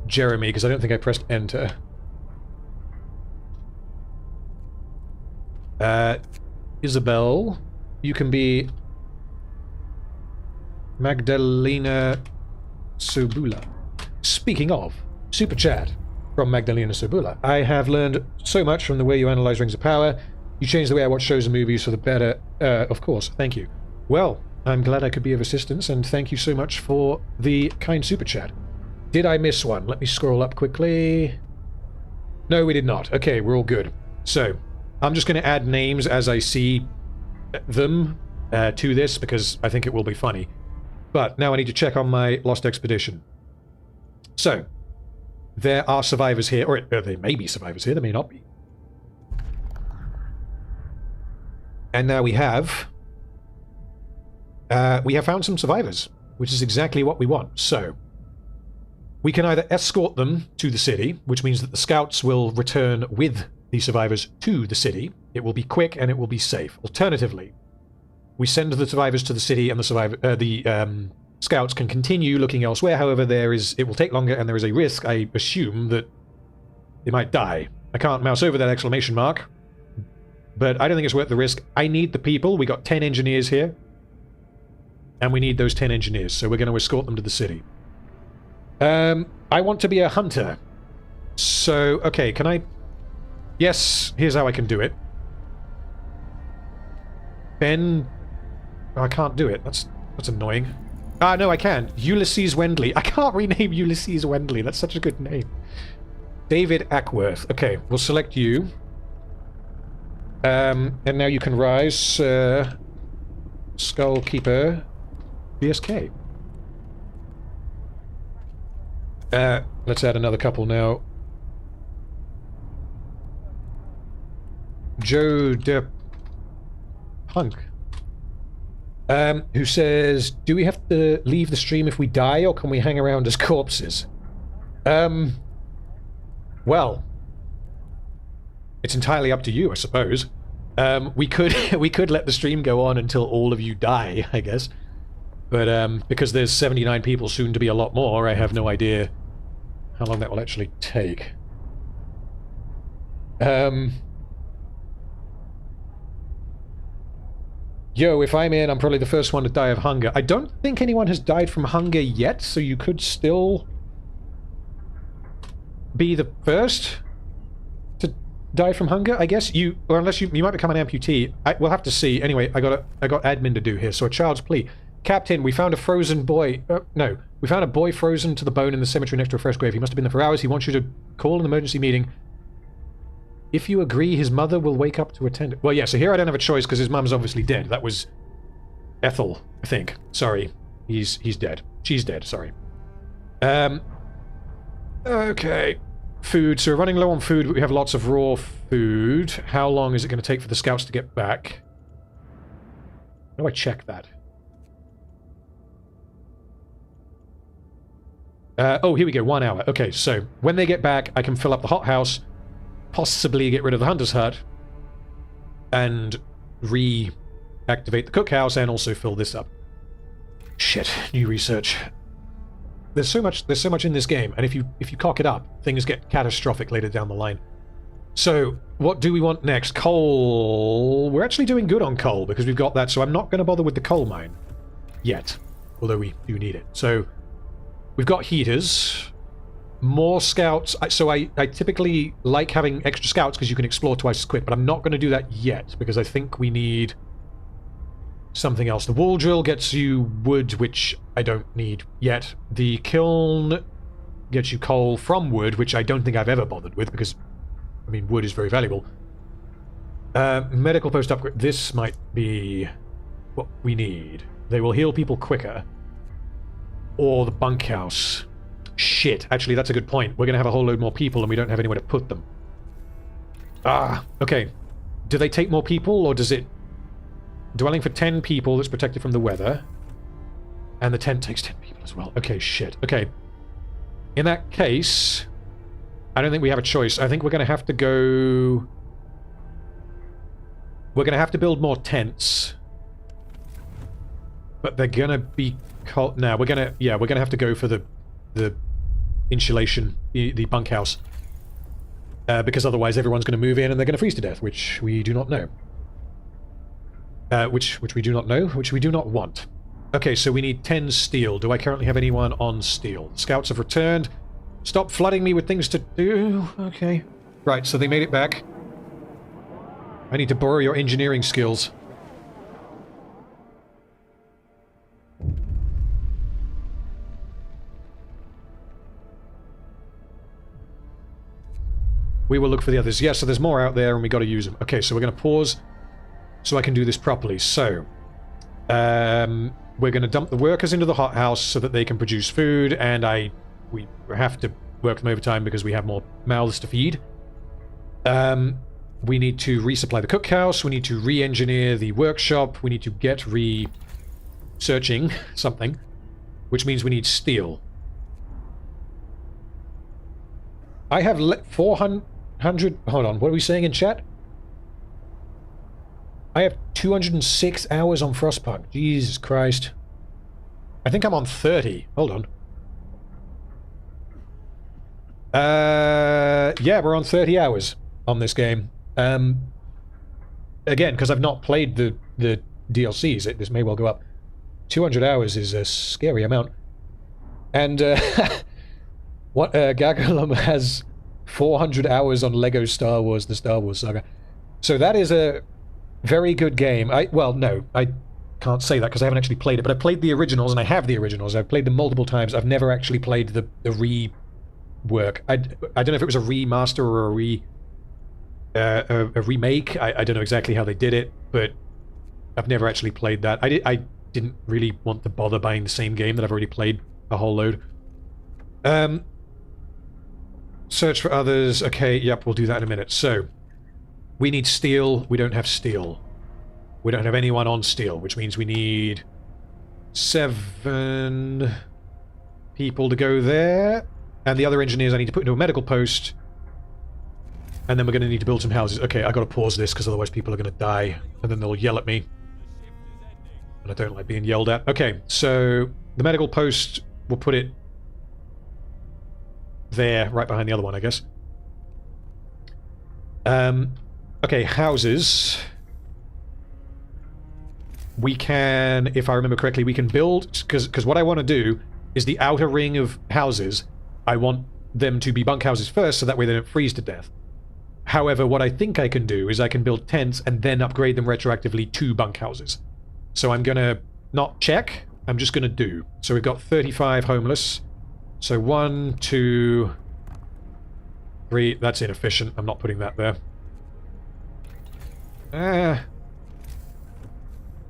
Jeremy, because I don't think I pressed enter. Isabel, you can be Magdalena Sobula. Speaking of, super chat from Magdalena Sobula. I have learned so much from the way you analyze Rings of Power. You changed the way I watch shows and movies for the better. Of course, thank you. Well, I'm glad I could be of assistance, and thank you so much for the kind super chat. Did I miss one? Let me scroll up quickly. No, we did not. Okay, we're all good. So, I'm just going to add names as I see them to this, because I think it will be funny. But now I need to check on my Lost Expedition. So, there are survivors here, or there may be survivors here, there may not be. And now we have found some survivors, which is exactly what we want. So, we can either escort them to the city, which means that the scouts will return with the survivors to the city. It will be quick and it will be safe. Alternatively, we send the survivors to the city, and the scouts can continue looking elsewhere. However, it will take longer, and there is a risk, I assume, that they might die. I can't mouse over that exclamation mark, but I don't think it's worth the risk. I need the people. We got 10 engineers here, and we need those 10 engineers, so we're going to escort them to the city. I want to be a hunter. So, okay, can I... Yes, here's how I can do it. Ben... Oh, I can't do it. That's annoying. Ah, no, I can. Ulysses Wendley. I can't rename Ulysses Wendley. That's such a good name. David Ackworth. Okay, we'll select you. And now you can rise, Skullkeeper BSK. Let's add another couple now. Joe De Punk. Who says, do we have to leave the stream if we die, or can we hang around as corpses? Well, It's entirely up to you, I suppose. We could we could let the stream go on until all of you die, I guess. But because there's 79 people, soon to be a lot more, I have no idea how long that will actually take. Yo, if I'm in, I'm probably the first one to die of hunger. I don't think anyone has died from hunger yet, so you could still be the first to die from hunger, I guess. Or unless you might become an amputee. We'll have to see. Anyway, I got admin to do here, so a child's plea. Captain, we found a frozen boy. No, we found a boy frozen to the bone in the cemetery next to a fresh grave. He must have been there for hours. He wants you to call an emergency meeting. If you agree, his mother will wake up to attend it. Well, yeah, so here I don't have a choice because his mum's obviously dead. That was Ethel, I think. Sorry. He's dead. She's dead, sorry. Okay. Food. So we're running low on food, but we have lots of raw food. How long is it going to take for the scouts to get back? How do I check that? Oh, here we go. 1 hour. Okay, so when they get back, I can fill up the hothouse, possibly get rid of the hunter's hut, and reactivate the cookhouse, and also fill this up. Shit, new research. There's so much in this game, and if you cock it up, things get catastrophic later down the line. So, what do we want next? Coal. We're actually doing good on coal because we've got that, so I'm not going to bother with the coal mine yet, although we do need it. So, we've got heaters. More scouts. So I typically like having extra scouts because you can explore twice as quick, but I'm not going to do that yet because I think we need something else. The wall drill gets you wood, which I don't need yet. The kiln gets you coal from wood, which I don't think I've ever bothered with because, I mean, wood is very valuable. Medical post upgrade. This might be what we need. They will heal people quicker. Or the bunkhouse. Shit, actually that's a good point. We're going to have a whole load more people and we don't have anywhere to put them. Ah, okay. Do they take more people or does it... Dwelling for 10 people that's protected from the weather. And the tent takes 10 people as well. Okay, shit. Okay. In that case, I don't think we have a choice. I think we're going to have to go... We're going to have to build more tents. But they're going to be... No, we're going to... Yeah, we're going to have to go for the insulation, the bunkhouse. Because otherwise everyone's going to move in and they're going to freeze to death, which we do not know. Which we do not know, which we do not want. Okay, so we need 10 steel. Do I currently have anyone on steel? Scouts have returned. Stop flooding me with things to do. Okay. Right, so they made it back. I need to borrow your engineering skills. We will look for the others. Yeah, so there's more out there and we got to use them. Okay, so we're going to pause so I can do this properly. So, we're going to dump the workers into the hothouse so that they can produce food, and we have to work them overtime because we have more mouths to feed. We need to resupply the cookhouse. We need to re-engineer the workshop. We need to get researching something, which means we need steel. I have 400... Hold on, what are we saying in chat? I have 206 hours on Frostpunk. Jesus Christ. I think I'm on 30. Hold on. Yeah, we're on 30 hours on this game. Again, because I've not played the DLCs, this may well go up. 200 hours is a scary amount. And, what, Gagalum has 400 hours on Lego Star Wars, the Star Wars saga. So that is a very good game. Well, no, I can't say that because I haven't actually played it, but I played the originals, and I have the originals. I've played them multiple times. I've never actually played the rework. I don't know if it was a remaster or a remake. I don't know exactly how they did it, but I've never actually played that. I didn't really want to bother buying the same game that I've already played a whole load. Search for others. Okay, yep, we'll do that in a minute. So, we need steel. We don't have steel. We don't have anyone on steel, which means we need 7 people to go there. And the other engineers I need to put into a medical post. And then we're going to need to build some houses. Okay, I got to pause this because otherwise people are going to die. And then they'll yell at me. And I don't like being yelled at. Okay, so the medical post, we'll put it there, right behind the other one, I guess. Okay, houses. We can, if I remember correctly, we can build, because what I want to do is the outer ring of houses, I want them to be bunkhouses first, so that way they don't freeze to death. However, what I think I can do is I can build tents and then upgrade them retroactively to bunkhouses. So I'm going to not check, I'm just going to do. So we've got 35 homeless. So 1, 2, 3. That's inefficient. I'm not putting that there.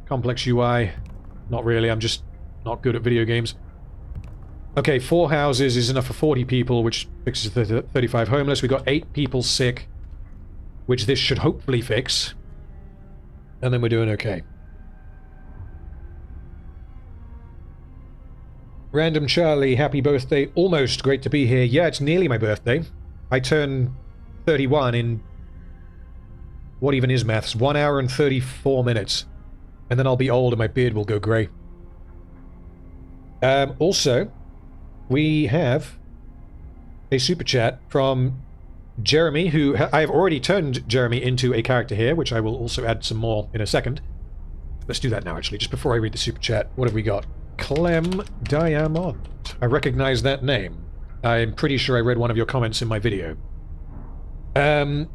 Complex UI. Not really. I'm just not good at video games. Okay, 4 houses is enough for 40 people, which fixes 35 homeless. We've got 8 people sick, which this should hopefully fix. And then we're doing okay. Random Charlie, happy birthday. Almost great to be here. Yeah, it's nearly my birthday. I turn 31 in... what even is maths? 1 hour and 34 minutes. And then I'll be old and my beard will go grey. Also, we have a super chat from Jeremy, who... I have already turned Jeremy into a character here, which I will also add some more in a second. Let's do that now, actually, just before I read the super chat. What have we got? Clem Diamond. I recognize that name. I'm pretty sure I read one of your comments in my video. There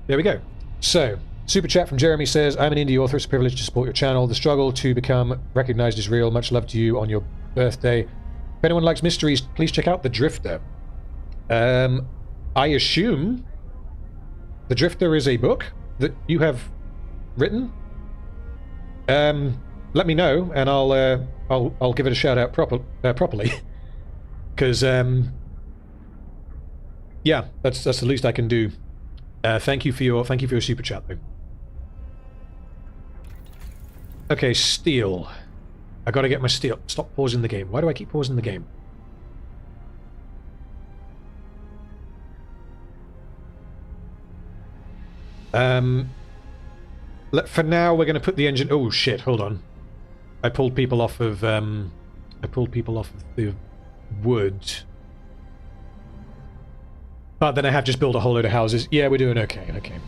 we go. So, super chat from Jeremy says, I'm an indie author. It's a privilege to support your channel. The struggle to become recognized is real. Much love to you on your birthday. If anyone likes mysteries, please check out The Drifter. I assume The Drifter is a book that you have written. Let me know, and I'll give it a shout out properly, because yeah, that's the least I can do. Thank you for your super chat, though. Okay, steel. I gotta get my steel. Stop pausing the game. Why do I keep pausing the game? For now, we're gonna put the engine. Oh shit! Hold on. I pulled people off of the wood. But then I have just built a whole load of houses. Yeah, we're doing okay. Okay.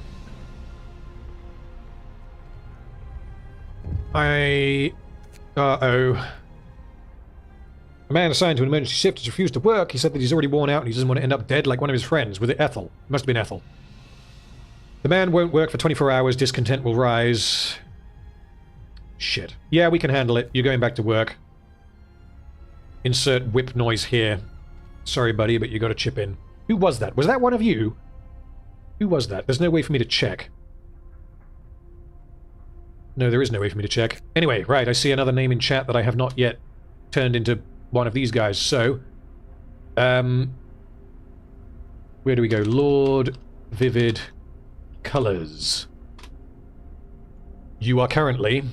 Uh-oh. A man assigned to an emergency shift has refused to work. He said that he's already worn out and he doesn't want to end up dead like one of his friends. Was it Ethel? It must have been Ethel. The man won't work for 24 hours. Discontent will rise. Shit. Yeah, we can handle it. You're going back to work. Insert whip noise here. Sorry, buddy, but you got to chip in. Who was that? Was that one of you? Who was that? There's no way for me to check. No, there is no way for me to check. Anyway, right, I see another name in chat that I have not yet turned into one of these guys, so... where do we go? Lord Vivid Colors. You are currently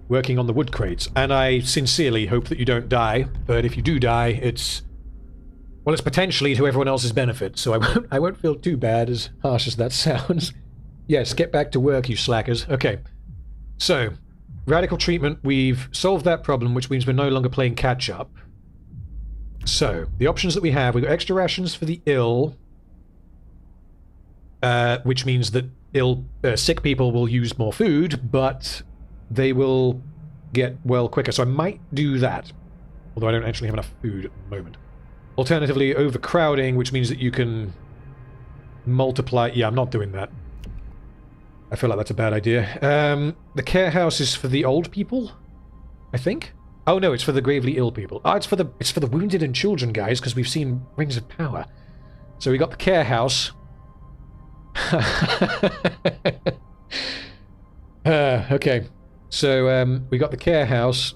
working on the wood crates, and I sincerely hope that you don't die, but if you do die, it's... well, it's potentially to everyone else's benefit, so I won't feel too bad, as harsh as that sounds. Yes, get back to work, you slackers. Okay. So, radical treatment, we've solved that problem, which means we're no longer playing catch-up. So, the options that we have, we've got extra rations for the ill, which means that sick people will use more food, but they will get well quicker. So I might do that, although I don't actually have enough food at the moment. Alternatively, overcrowding, which means that you can multiply... yeah, I'm not doing that. I feel like that's a bad idea. The care house is for the old people, I think. Oh no, it's for the gravely ill people. Oh, it's for the wounded and children, guys, because we've seen Rings of Power. So we got the care house. Okay. So we got the care house,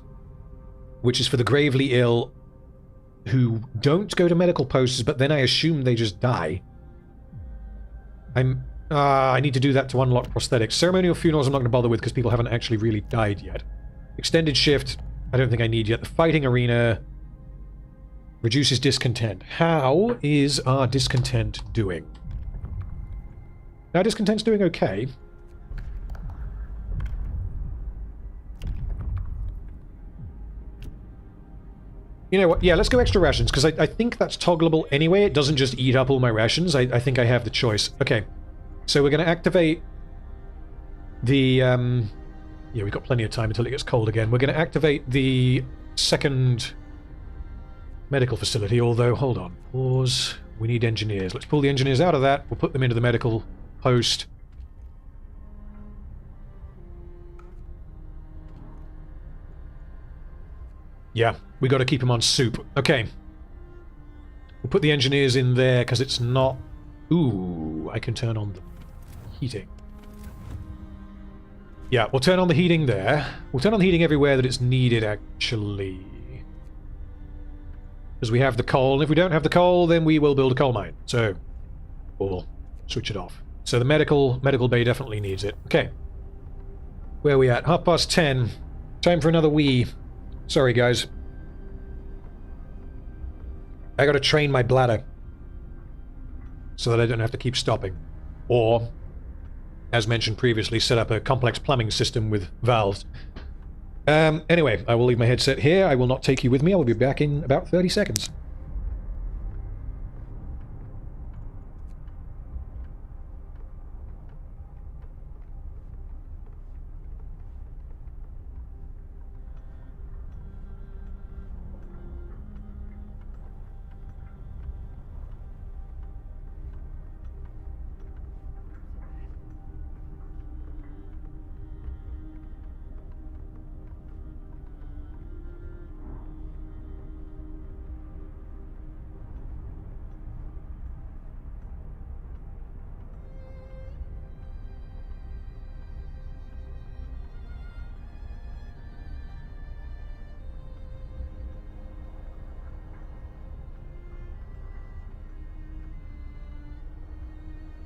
which is for the gravely ill who don't go to medical posts, but then I assume they just die. I need to do that to unlock prosthetics. Ceremonial funerals I'm not going to bother with because people haven't actually really died yet. Extended shift, I don't think I need yet. The fighting arena reduces discontent. How is our discontent doing? Now, Discontent's doing okay. You know what? Yeah, let's go extra rations, because I think that's toggleable anyway. It doesn't just eat up all my rations. I think I have the choice. Okay. So we're going to activate the... yeah, we've got plenty of time until it gets cold again. We're going to activate the second medical facility, although, hold on. Pause. We need engineers. Let's pull the engineers out of that. We'll put them into the medical post. Yeah, we got to keep them on soup. Okay. We'll put the engineers in there because it's not... Ooh, I can turn on the heating. Yeah, we'll turn on the heating there. We'll turn on the heating everywhere that it's needed, actually. Because we have the coal, and if we don't have the coal, then we will build a coal mine. So, we'll switch it off. So the medical bay definitely needs it. Okay. Where are we at? 10:30. Time for another wee. Sorry, guys. I gotta train my bladder. So that I don't have to keep stopping. Or, as mentioned previously, set up a complex plumbing system with valves. Anyway, I will leave my headset here. I will not take you with me. I will be back in about 30 seconds.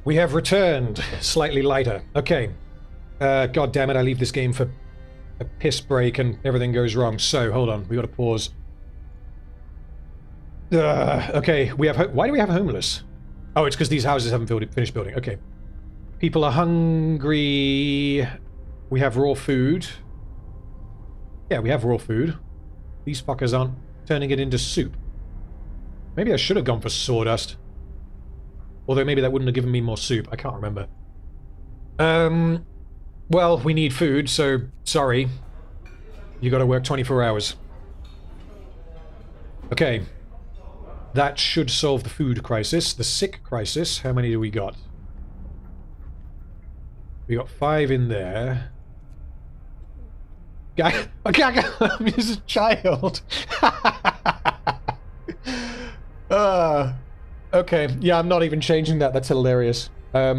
We have returned, slightly lighter. Okay. God damn it, I leave this game for a piss break and everything goes wrong. So, hold on, we gotta pause. Okay, we have... Why do we have homeless? Oh, it's because these houses haven't finished building. Okay. People are hungry. We have raw food. Yeah, we have raw food. These fuckers aren't turning it into soup. Maybe I should have gone for sawdust. Although maybe that wouldn't have given me more soup. I can't remember. Well, we need food, so sorry. You gotta work 24 hours. Okay. That should solve the food crisis. The sick crisis, how many do we got? We got 5 in there. I'm just a child. Okay, yeah, I'm not even changing that. That's hilarious. I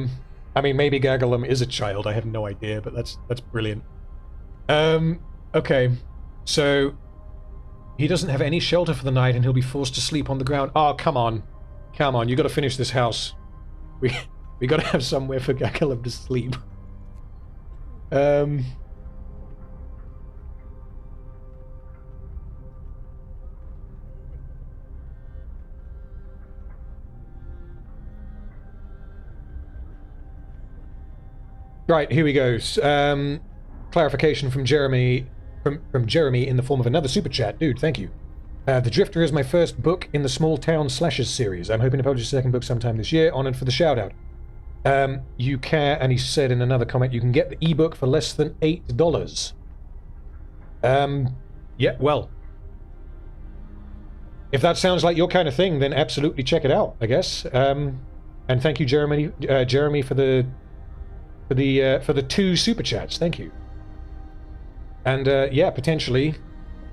mean, maybe Gagalum is a child. I have no idea, but that's brilliant. Okay, so he doesn't have any shelter for the night, and he'll be forced to sleep on the ground. Oh, come on, come on! You got to finish this house. We got to have somewhere for Gagalum to sleep. Right, here we go. Clarification from Jeremy, from Jeremy in the form of another super chat. Dude, thank you. The Drifter is my first book in the Small Town Slashers series. I'm hoping to publish a second book sometime this year. Honored for the shout out. You can, and he said in another comment, you can get the ebook for less than $8. Yeah, well, if that sounds like your kind of thing, then absolutely check it out, I guess. And thank you, Jeremy, for the 2 super chats. Thank you. And yeah, potentially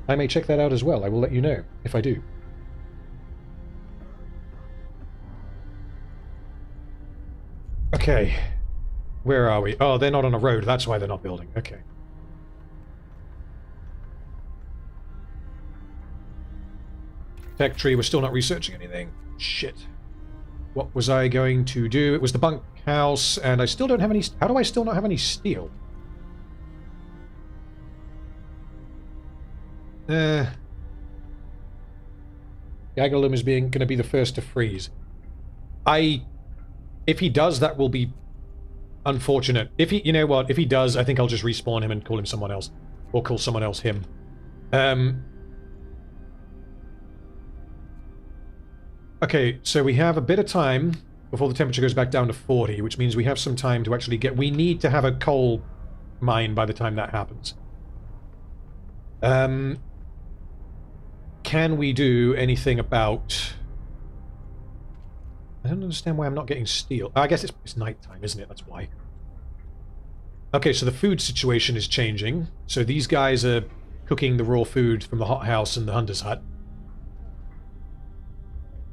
I may check that out as well. I will let you know if I do. Okay, where are we? Oh, they're not on a road. That's why they're not building. Okay. Tech tree. We're still not researching anything. Shit. What was I going to do? It was the bunk house, and I still don't have any... How do I still not have any steel? Gagalum is going to be the first to freeze. If he does, that will be unfortunate. If he, you know what, if he does, I think I'll just respawn him and call him someone else. Or call someone else him. Okay, so we have a bit of time before the temperature goes back down to 40, which means we have some time to actually get... We need to have a coal mine by the time that happens. Can we do anything about... I don't understand why I'm not getting steel. I guess it's nighttime, isn't it? That's why. Okay, so the food situation is changing. So these guys are cooking the raw food from the hothouse and the hunter's hut.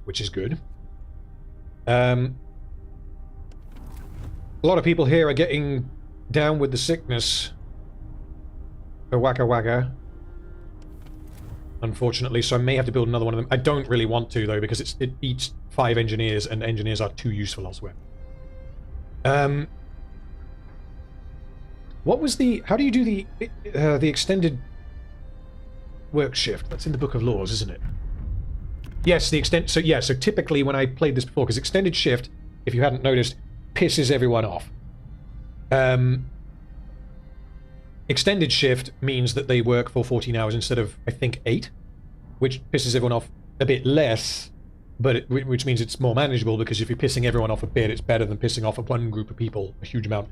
Which is good. A lot of people here are getting down with the sickness. The waka waka. Unfortunately, so I may have to build another one of them. I don't really want to, though, because it eats 5 engineers, and engineers are too useful elsewhere. What was the... How do you do the extended work shift? That's in the Book of Laws, isn't it? Yes, the extent... So, yeah, so typically when I played this before, because extended shift, if you hadn't noticed, pisses everyone off. Extended shift means that they work for 14 hours instead of, I think, 8, which pisses everyone off a bit less, but which means it's more manageable, because if you're pissing everyone off a bit, it's better than pissing off one group of people a huge amount.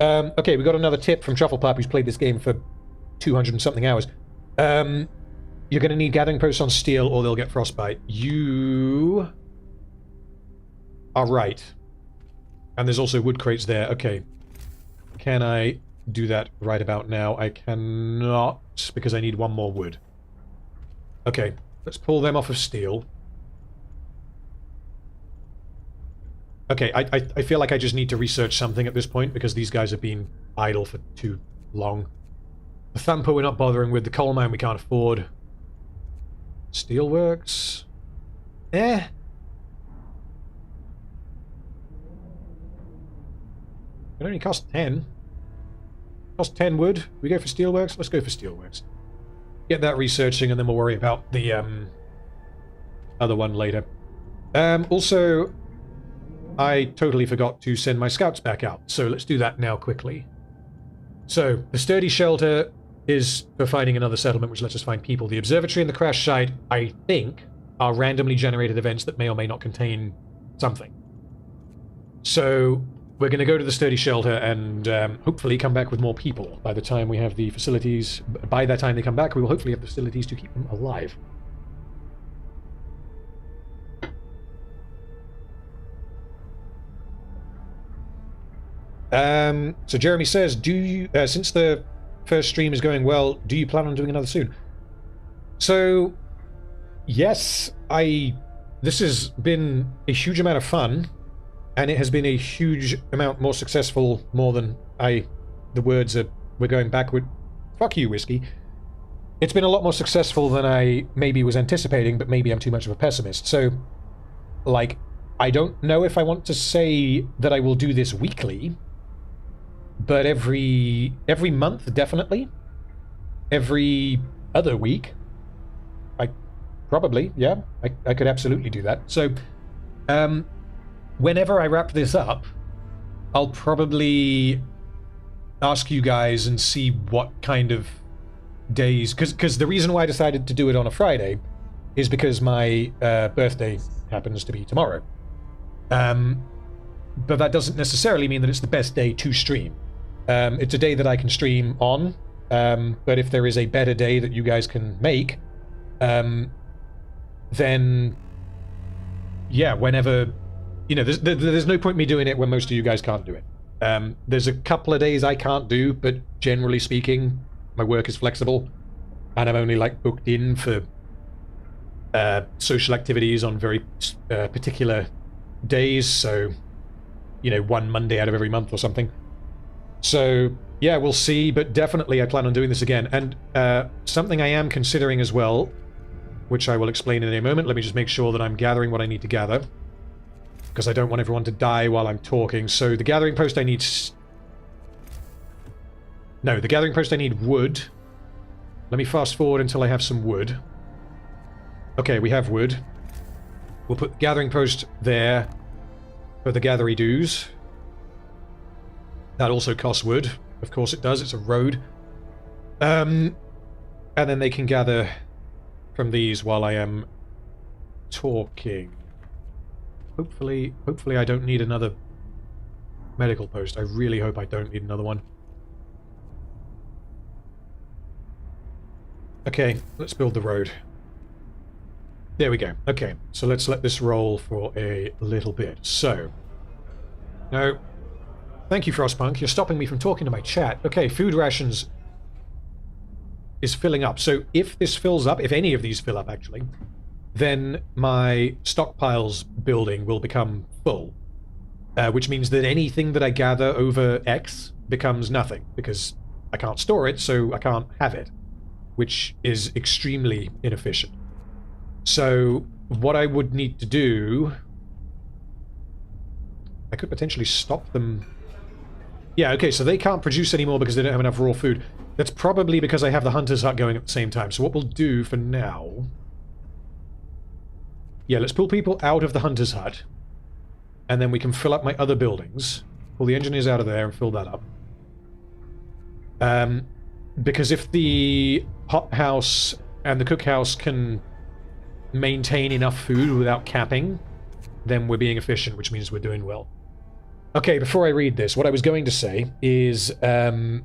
Okay, we got another tip from Shufflepup, who's played this game for 200 and something hours. You're going to need gathering posts on steel, or they'll get frostbite. You are right. And there's also wood crates there. Okay. Can I do that right about now? I cannot, because I need one more wood. Okay, let's pull them off of steel. Okay, I feel like I just need to research something at this point, because these guys have been idle for too long. The Thumper we're not bothering with. The coal mine we can't afford. Steelworks? Eh. It only costs 10. Cost 10 wood. We go for steelworks? Let's go for steelworks. Get that researching, and then we'll worry about the other one later. Also, I totally forgot to send my scouts back out, so let's do that now quickly. So, the sturdy shelter is for finding another settlement, which lets us find people. The observatory and the crash site, I think, are randomly generated events that may or may not contain something. So, we're going to go to the sturdy shelter and hopefully come back with more people by the time we have the facilities. By that time they come back, we will hopefully have the facilities to keep them alive. So Jeremy says, do you, since the first stream is going well, do you plan on doing another soon? So, yes, this has been a huge amount of fun. And it has been a huge amount more successful, more than the words are, we're going backward. Fuck you, Whiskey. It's been a lot more successful than I maybe was anticipating, but maybe I'm too much of a pessimist. So, like, I don't know if I want to say that I will do this weekly, but every month, definitely. Every other week. Probably, yeah. I could absolutely do that. So, whenever I wrap this up, I'll probably ask you guys and see what kind of days... Because the reason why I decided to do it on a Friday is because my birthday happens to be tomorrow. But that doesn't necessarily mean that it's the best day to stream. It's a day that I can stream on, but if there is a better day that you guys can make, then... Yeah, whenever... You know, there's no point in me doing it when most of you guys can't do it. There's a couple of days I can't do, but generally speaking, my work is flexible, and I'm only, like, booked in for social activities on very particular days, so, you know, one Monday out of every month or something. So, yeah, we'll see, but definitely I plan on doing this again. And something I am considering as well, which I will explain in a moment. Let me just make sure that I'm gathering what I need to gather, because I don't want everyone to die while I'm talking. So the gathering post I need... No, the gathering post I need wood. Let me fast forward until I have some wood. Okay, we have wood. We'll put the gathering post there for the gathery doos. That also costs wood. Of course it does, it's a road. And then they can gather from these while I am talking. Hopefully I don't need another medical post. I really hope I don't need another one. Okay, let's build the road. There we go. Okay, so let's let this roll for a little bit. So, no. Thank you, Frostpunk. You're stopping me from talking to my chat. Okay, food rations is filling up. So if this fills up, if any of these fill up actually, then my stockpiles building will become full. Which means that anything that I gather over X becomes nothing, because I can't store it, so I can't have it, which is extremely inefficient. So what I would need to do... I could potentially stop them... Yeah, okay, so they can't produce anymore because they don't have enough raw food. That's probably because I have the Hunter's Hut going at the same time. So what we'll do for now... Yeah, let's pull people out of the Hunter's Hut. And then we can fill up my other buildings. Pull the engineers out of there and fill that up. Because if the hothouse and the cookhouse can maintain enough food without capping, then we're being efficient, which means we're doing well. Okay, before I read this, what I was going to say is the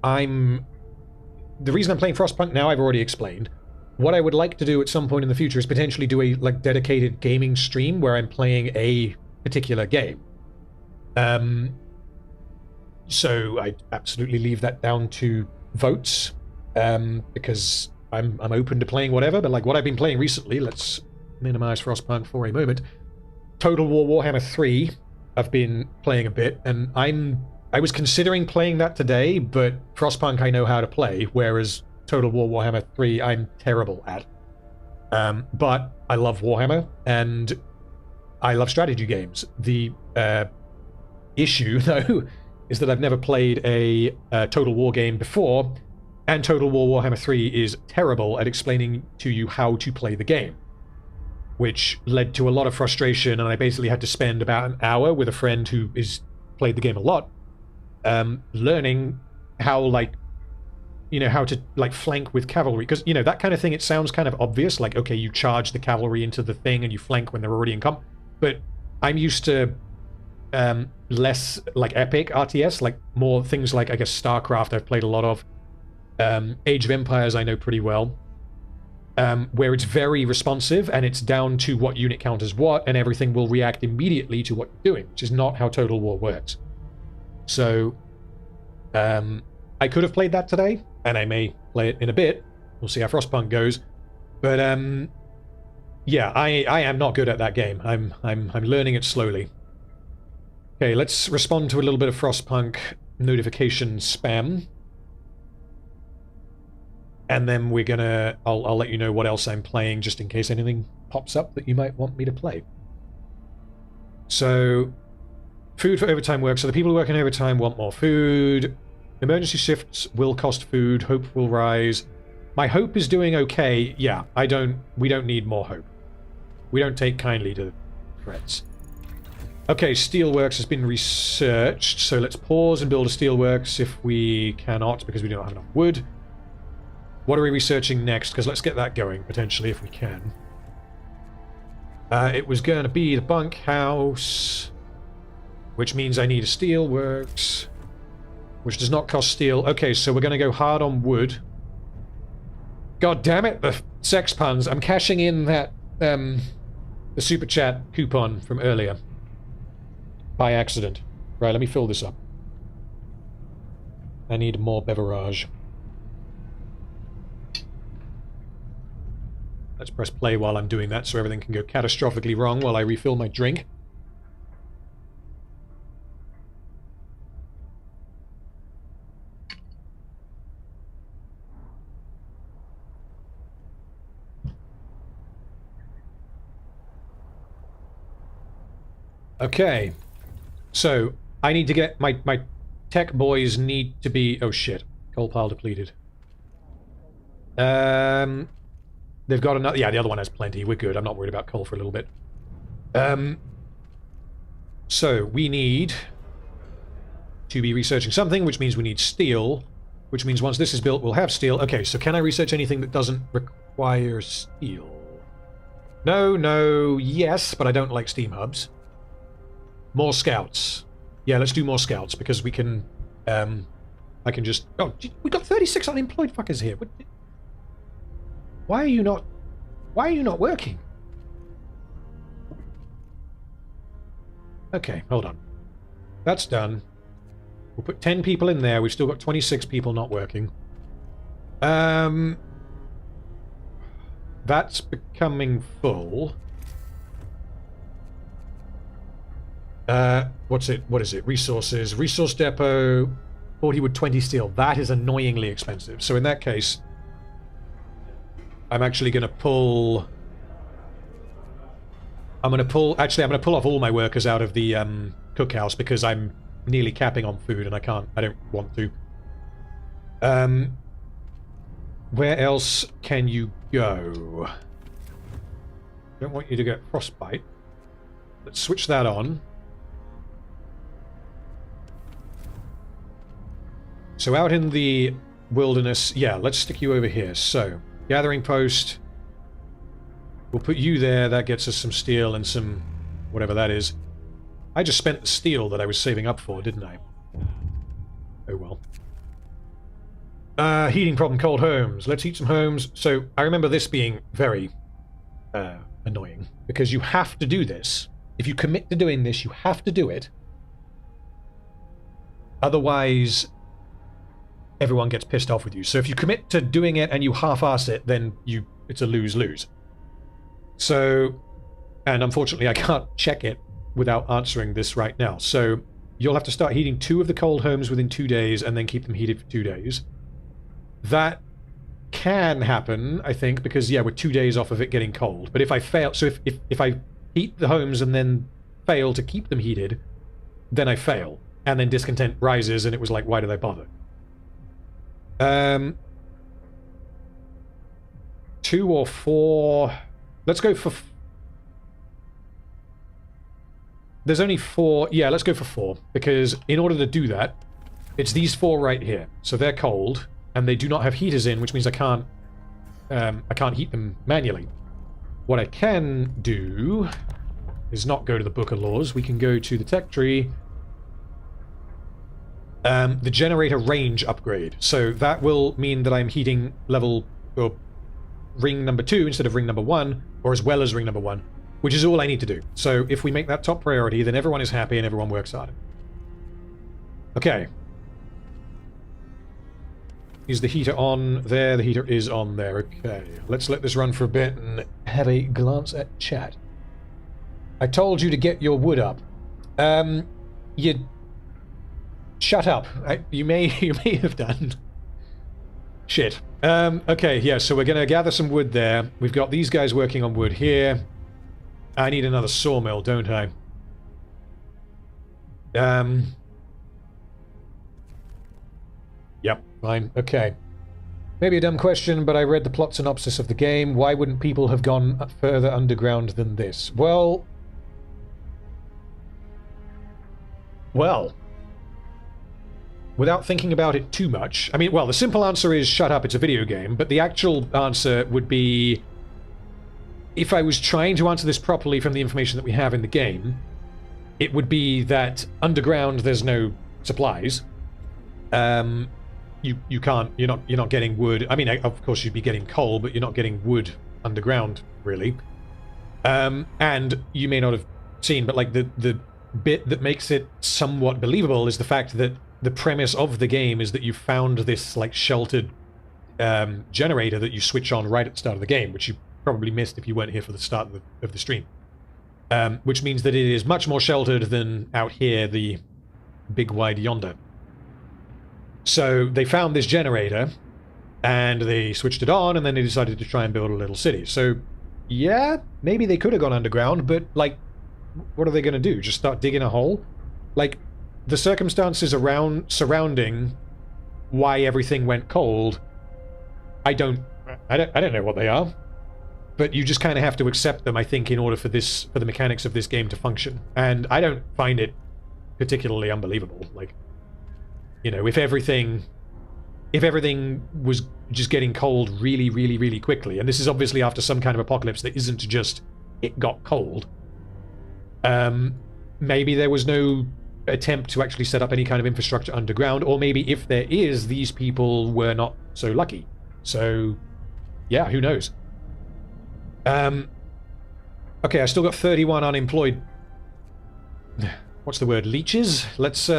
reason I'm playing Frostpunk now, I've already explained. What I would like to do at some point in the future is potentially do a dedicated gaming stream where I'm playing a particular game. So I absolutely leave that down to votes, because I'm open to playing whatever. But like what I've been playing recently, let's minimize Frostpunk for a moment. Total War Warhammer 3, I've been playing a bit, and I was considering playing that today, but Frostpunk I know how to play, whereas Total War Warhammer 3 I'm terrible at. But I love Warhammer, and I love strategy games. The issue, though, is that I've never played a Total War game before, and Total War Warhammer 3 is terrible at explaining to you how to play the game, which led to a lot of frustration, and I basically had to spend about an hour with a friend who played the game a lot, learning how, how to flank with cavalry, because that kind of thing, it sounds kind of obvious, like, okay, you charge the cavalry into the thing and you flank when they're already in combat, but I'm used to less epic RTS, more things like, I guess, StarCraft I've played a lot of, Age of Empires I know pretty well, where it's very responsive and it's down to what unit counters what, and everything will react immediately to what you're doing, which is not how Total War works. So I could have played that today, and I may play it in a bit. We'll see how Frostpunk goes. But yeah, I am not good at that game. I'm learning it slowly. Okay, let's respond to a little bit of Frostpunk notification spam. And then we're gonna... I'll let you know what else I'm playing, just in case anything pops up that you might want me to play. So, food for overtime work. So the people who work in overtime want more food. Emergency shifts will cost food. Hope will rise. My hope is doing okay. Yeah, we don't need more hope. We don't take kindly to threats. Okay, steelworks has been researched. So let's pause and build a steelworks if we cannot, because we don't have enough wood. What are we researching next? Because let's get that going, potentially, if we can. It was going to be the bunkhouse, which means I need a steelworks, which does not cost steel. Okay, so we're going to go hard on wood. God damn it, the sex puns. I'm cashing in that, the super chat coupon from earlier. By accident. Right, let me fill this up. I need more beverage. Let's press play while I'm doing that so everything can go catastrophically wrong while I refill my drink. Okay. So, I need to get... My tech boys need to be... Oh shit. Coal pile depleted. They've got another... Yeah, the other one has plenty. We're good. I'm not worried about coal for a little bit. So, we need to be researching something, which means we need steel, which means once this is built, we'll have steel. Okay, so can I research anything that doesn't require steel? No, yes, but I don't like steam hubs. More scouts. Yeah, let's do more scouts, because we can, I can just... Oh, we got 36 unemployed fuckers here. Why are you not working? Okay, hold on. That's done. We'll put 10 people in there. We've still got 26 people not working. That's becoming full. What is it? Resources. Resource depot. 40 wood, 20 steel. That is annoyingly expensive. So in that case, I'm actually going to pull... Actually, I'm going to pull off all my workers out of the cookhouse because I'm nearly capping on food and I don't want to. Where else can you go? Don't want you to get frostbite. Let's switch that on. So out in the wilderness, yeah, let's stick you over here. So, gathering post. We'll put you there. That gets us some steel and some whatever that is. I just spent the steel that I was saving up for, didn't I? Oh well. Heating problem, cold homes. Let's heat some homes. So I remember this being very annoying because you have to do this. If you commit to doing this, you have to do it. Otherwise, everyone gets pissed off with you. So if you commit to doing it and you half-ass it, then it's a lose-lose. So, and unfortunately I can't check it without answering this right now. So you'll have to start heating 2 of the cold homes within 2 days and then keep them heated for 2 days. That can happen, I think, because, yeah, we're 2 days off of it getting cold. But if I fail, so if I heat the homes and then fail to keep them heated, then I fail. And then discontent rises and it was like, why did I bother? 2 or 4... Let's go for... There's only 4... Yeah, let's go for 4. Because in order to do that, it's these 4 right here. So they're cold, and they do not have heaters in, which means I can't heat them manually. What I can do is not go to the Book of Laws. We can go to the tech tree. The generator range upgrade. So that will mean that I'm heating level... or ring number 2 instead of ring number 1, or as well as ring number 1, which is all I need to do. So if we make that top priority, then everyone is happy and everyone works hard. Okay. Is the heater on there? The heater is on there. Okay. Let's let this run for a bit and have a glance at chat. I told you to get your wood up. You... Shut up. You may have done. Shit. Okay, yeah, so we're going to gather some wood there. We've got these guys working on wood here. I need another sawmill, don't I? Yep, fine. Okay. Maybe a dumb question, but I read the plot synopsis of the game. Why wouldn't people have gone further underground than this? Well... Without thinking about it too much... I mean, well, the simple answer is shut up, it's a video game, but the actual answer would be... If I was trying to answer this properly from the information that we have in the game, it would be that underground there's no supplies. You can't... You're not getting wood... I mean, of course you'd be getting coal, but you're not getting wood underground, really. And you may not have seen, but like the bit that makes it somewhat believable is the fact that the premise of the game is that you found this like sheltered generator that you switch on right at the start of the game, which you probably missed if you weren't here for the start of the stream. Which means that it is much more sheltered than out here, the big wide yonder. So they found this generator, and they switched it on, and then they decided to try and build a little city. So, yeah, maybe they could have gone underground, but, like, what are they going to do? Just start digging a hole? Like, the circumstances surrounding why everything went cold, I don't know what they are. But you just kind of have to accept them, I think, in order for the mechanics of this game to function. And I don't find it particularly unbelievable. Like, You know, if everything was just getting cold really, really, really quickly, and this is obviously after some kind of apocalypse that isn't just it got cold, maybe there was no attempt to actually set up any kind of infrastructure underground, or maybe if there is, these people were not so lucky. So, yeah, who knows? Okay, I still got 31 unemployed. What's the word? Leeches? Let's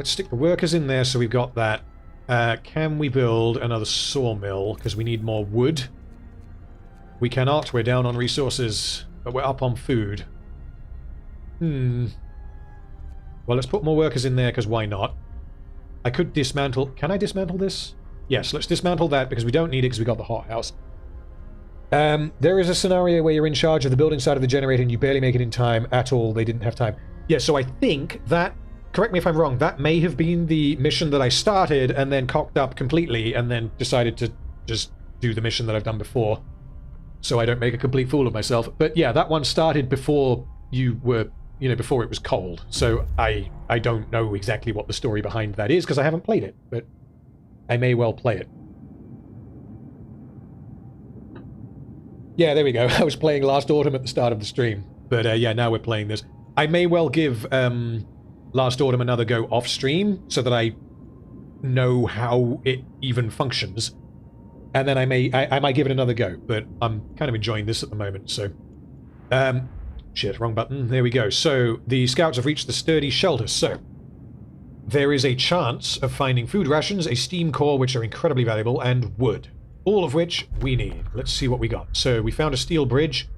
stick the workers in there so we've got that. Can we build another sawmill? Because we need more wood. We cannot. We're down on resources, but we're up on food. Well, let's put more workers in there, because why not? I could dismantle... Can I dismantle this? Yes, let's dismantle that, because we don't need it, because we got the hothouse. There is a scenario where you're in charge of the building side of the generator and you barely make it in time at all. They didn't have time. Yeah, so I think that... Correct me if I'm wrong, that may have been the mission that I started and then cocked up completely and then decided to just do the mission that I've done before, so I don't make a complete fool of myself. But yeah, that one started before you were... You know, before it was cold, so I don't know exactly what the story behind that is, because I haven't played it, but I may well play it. Yeah, there we go. I was playing Last Autumn at the start of the stream, but yeah, now we're playing this. I may well give Last Autumn another go off-stream, so that I know how it even functions, and then I might give it another go, but I'm kind of enjoying this at the moment, so... Shit, wrong button. There we go. So, the scouts have reached the sturdy shelter. So, there is a chance of finding food rations, a steam core, which are incredibly valuable, and wood. All of which we need. Let's see what we got. So, we found a steel bridge,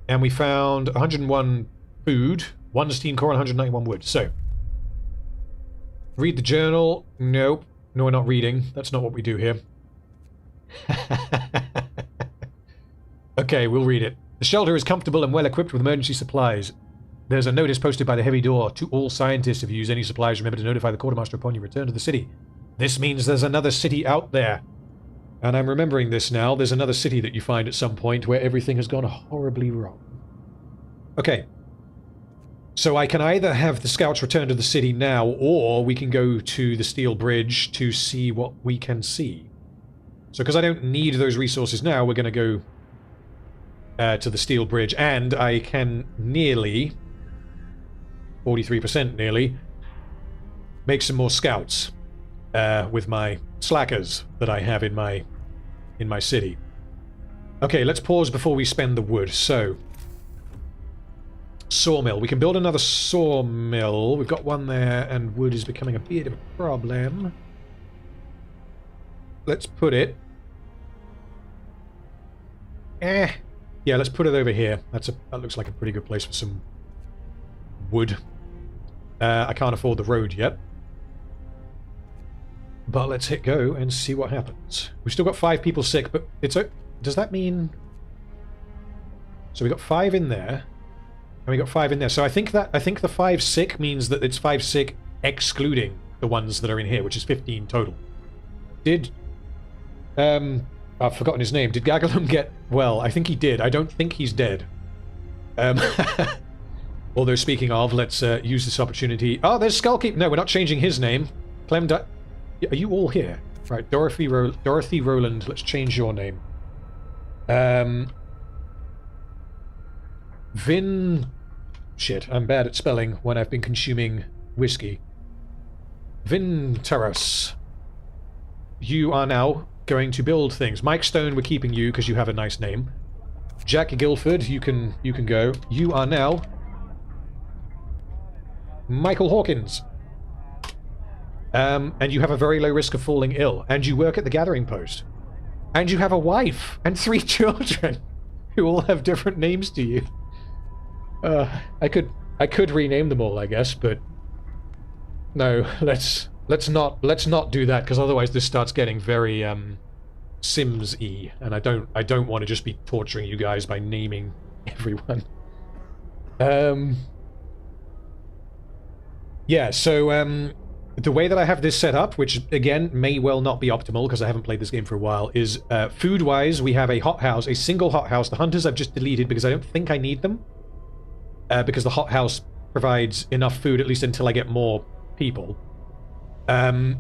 and we found 101 food, 1 steam core, and 191 wood. So, read the journal. Nope. No, we're not reading. That's not what we do here. Okay, we'll read it. The shelter is comfortable and well equipped with emergency supplies. There's a notice posted by the heavy door to all scientists. If you use any supplies, remember to notify the quartermaster upon your return to the city. This means there's another city out there. And I'm remembering this now. There's another city that you find at some point where everything has gone horribly wrong. Okay. So I can either have the scouts return to the city now, or we can go to the steel bridge to see what we can see. So because I don't need those resources now, we're going to go... to the steel bridge, and I can nearly 43% nearly make some more scouts with my slackers that I have in my city. Okay, let's pause before we spend the wood. So, sawmill. We can build another sawmill. We've got one there, and wood is becoming a bit of a problem. Let's put it... Yeah, let's put it over here. That looks like a pretty good place for some wood. I can't afford the road yet. But let's hit go and see what happens. We've still got 5 people sick, but it's... Does that mean... So we got 5 in there. And we got 5 in there. So I think the 5 sick means that it's 5 sick excluding the ones that are in here, which is 15 total. Did... I've forgotten his name. Did Gagalum get... Well, I think he did. I don't think he's dead. Although, speaking of, let's use this opportunity... Oh, there's Skullkeep. No, we're not changing his name. Are you all here? Right, Dorothy Rowland. Let's change your name. Vin... Shit, I'm bad at spelling when I've been consuming whiskey. Vintaras. You are now... going to build things. Mike Stone, we're keeping you because you have a nice name. Jack Guilford, you can go. You are now Michael Hawkins. And you have a very low risk of falling ill. And you work at the gathering post. And you have a wife and 3 children who all have different names to you. I could rename them all, I guess, but no, let's not do that, because otherwise this starts getting very Sims-y, and I don't want to just be torturing you guys by naming everyone. Yeah, so the way that I have this set up, which again may well not be optimal because I haven't played this game for a while, is food-wise we have a hothouse, a single hothouse. The hunters I've just deleted because I don't think I need them, because the hothouse provides enough food at least until I get more people. And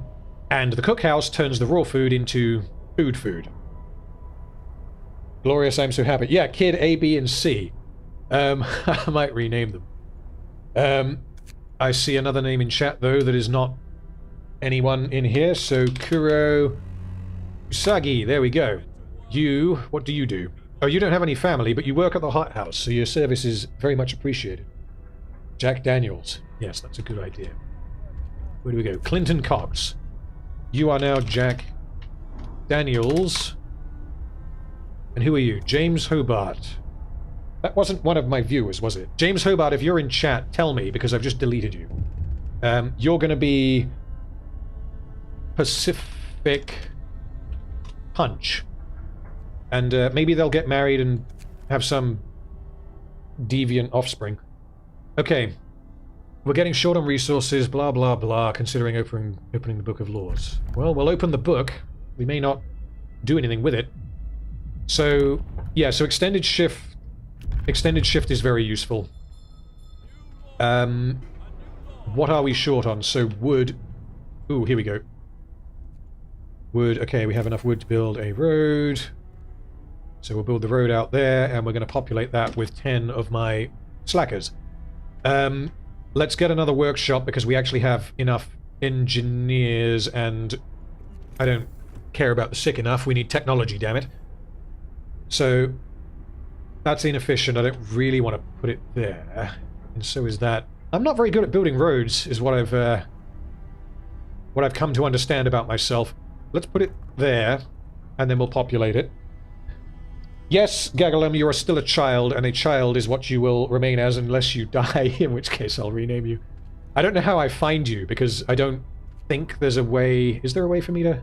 the cookhouse turns the raw food into food. Glorious, I'm so happy. Yeah, Kid A, B, and C. I might rename them. I see another name in chat, though, that is not anyone in here. So, Kuro Usagi, there we go. You, what do you do? Oh, you don't have any family, but you work at the hot house, so your service is very much appreciated. Jack Daniels. Yes, that's a good idea. Where do we go? Clinton Cox. You are now Jack Daniels. And who are you? James Hobart. That wasn't one of my viewers, was it? James Hobart, if you're in chat, tell me, because I've just deleted you. You're going to be Pacific Punch. And maybe they'll get married and have some deviant offspring. Okay. We're getting short on resources, blah, blah, blah, considering opening the Book of Laws. Well, we'll open the book. We may not do anything with it. So, yeah, so extended shift is very useful. What are we short on? So wood. Ooh, here we go. Wood. Okay, we have enough wood to build a road. So we'll build the road out there, and we're going to populate that with 10 of my slackers. Let's get another workshop, because we actually have enough engineers, and I don't care about the sick enough. We need technology, damn it. So that's inefficient. I don't really want to put it there. And so is that. I'm not very good at building roads, is what I've come to understand about myself. Let's put it there, and then we'll populate it. Yes, Gagalum, you are still a child, and a child is what you will remain as unless you die, in which case I'll rename you. I don't know how I find you, because I don't think there's a way... Is there a way for me to...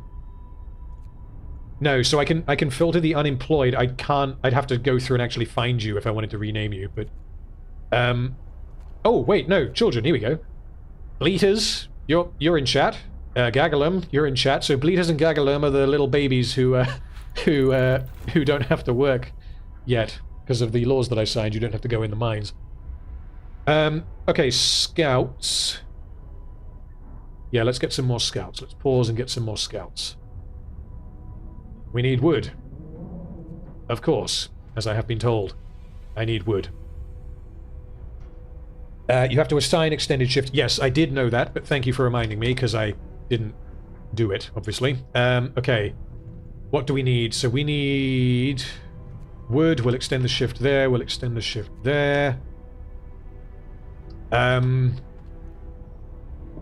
No, so I can filter the unemployed. I can't... I'd have to go through and actually find you if I wanted to rename you, but... Oh, wait, no, children, here we go. Bleaters, you're in chat. Gagalum, you're in chat. So Bleaters and Gagalum are the little babies who don't have to work yet. Because of the laws that I signed, you don't have to go in the mines. Okay, scouts. Yeah, let's get some more scouts. Let's pause and get some more scouts. We need wood. Of course, as I have been told. I need wood. You have to assign extended shift. Yes, I did know that, but thank you for reminding me, because I didn't do it, obviously. Okay. What do we need? So we need wood. We'll extend the shift there. We'll extend the shift there.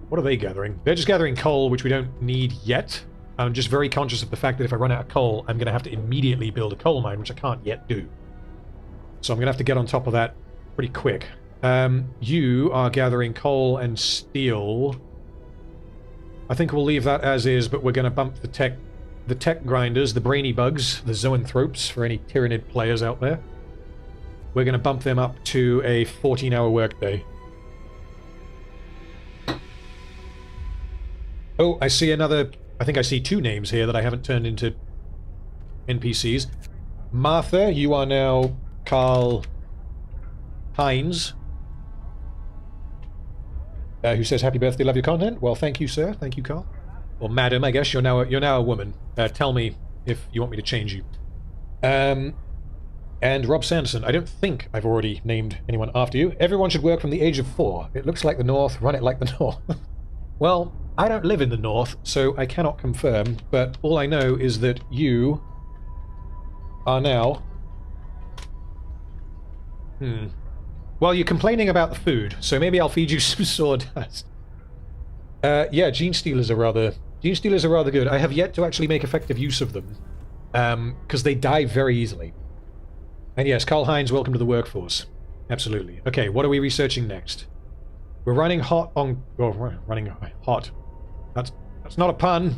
What are they gathering? They're just gathering coal, which we don't need yet. I'm just very conscious of the fact that if I run out of coal, I'm going to have to immediately build a coal mine, which I can't yet do. So I'm going to have to get on top of that pretty quick. You are gathering coal and steel. I think we'll leave that as is, but we're going to bump the tech grinders, the brainy bugs, the zoanthropes, for any Tyranid players out there. We're going to bump them up to a 14-hour workday. Oh, I see another... I think I see two names here that I haven't turned into NPCs. Martha, you are now Carl Hines. Who says, happy birthday, love your content. Well, thank you, sir. Thank you, Carl. Or madam, I guess. You're now a woman. Tell me if you want me to change you. And Rob Sanderson. I don't think I've already named anyone after you. Everyone should work from the age of 4. It looks like the North. Run it like the North. Well, I don't live in the North, so I cannot confirm. But all I know is that you are now... Well, you're complaining about the food, so maybe I'll feed you some sawdust. Yeah, gene stealers are rather good. I have yet to actually make effective use of them, because they die very easily. And yes, Carl Hines, welcome to the workforce. Absolutely. Okay, what are we researching next? We're running hot on... Oh, we're running hot. That's not a pun.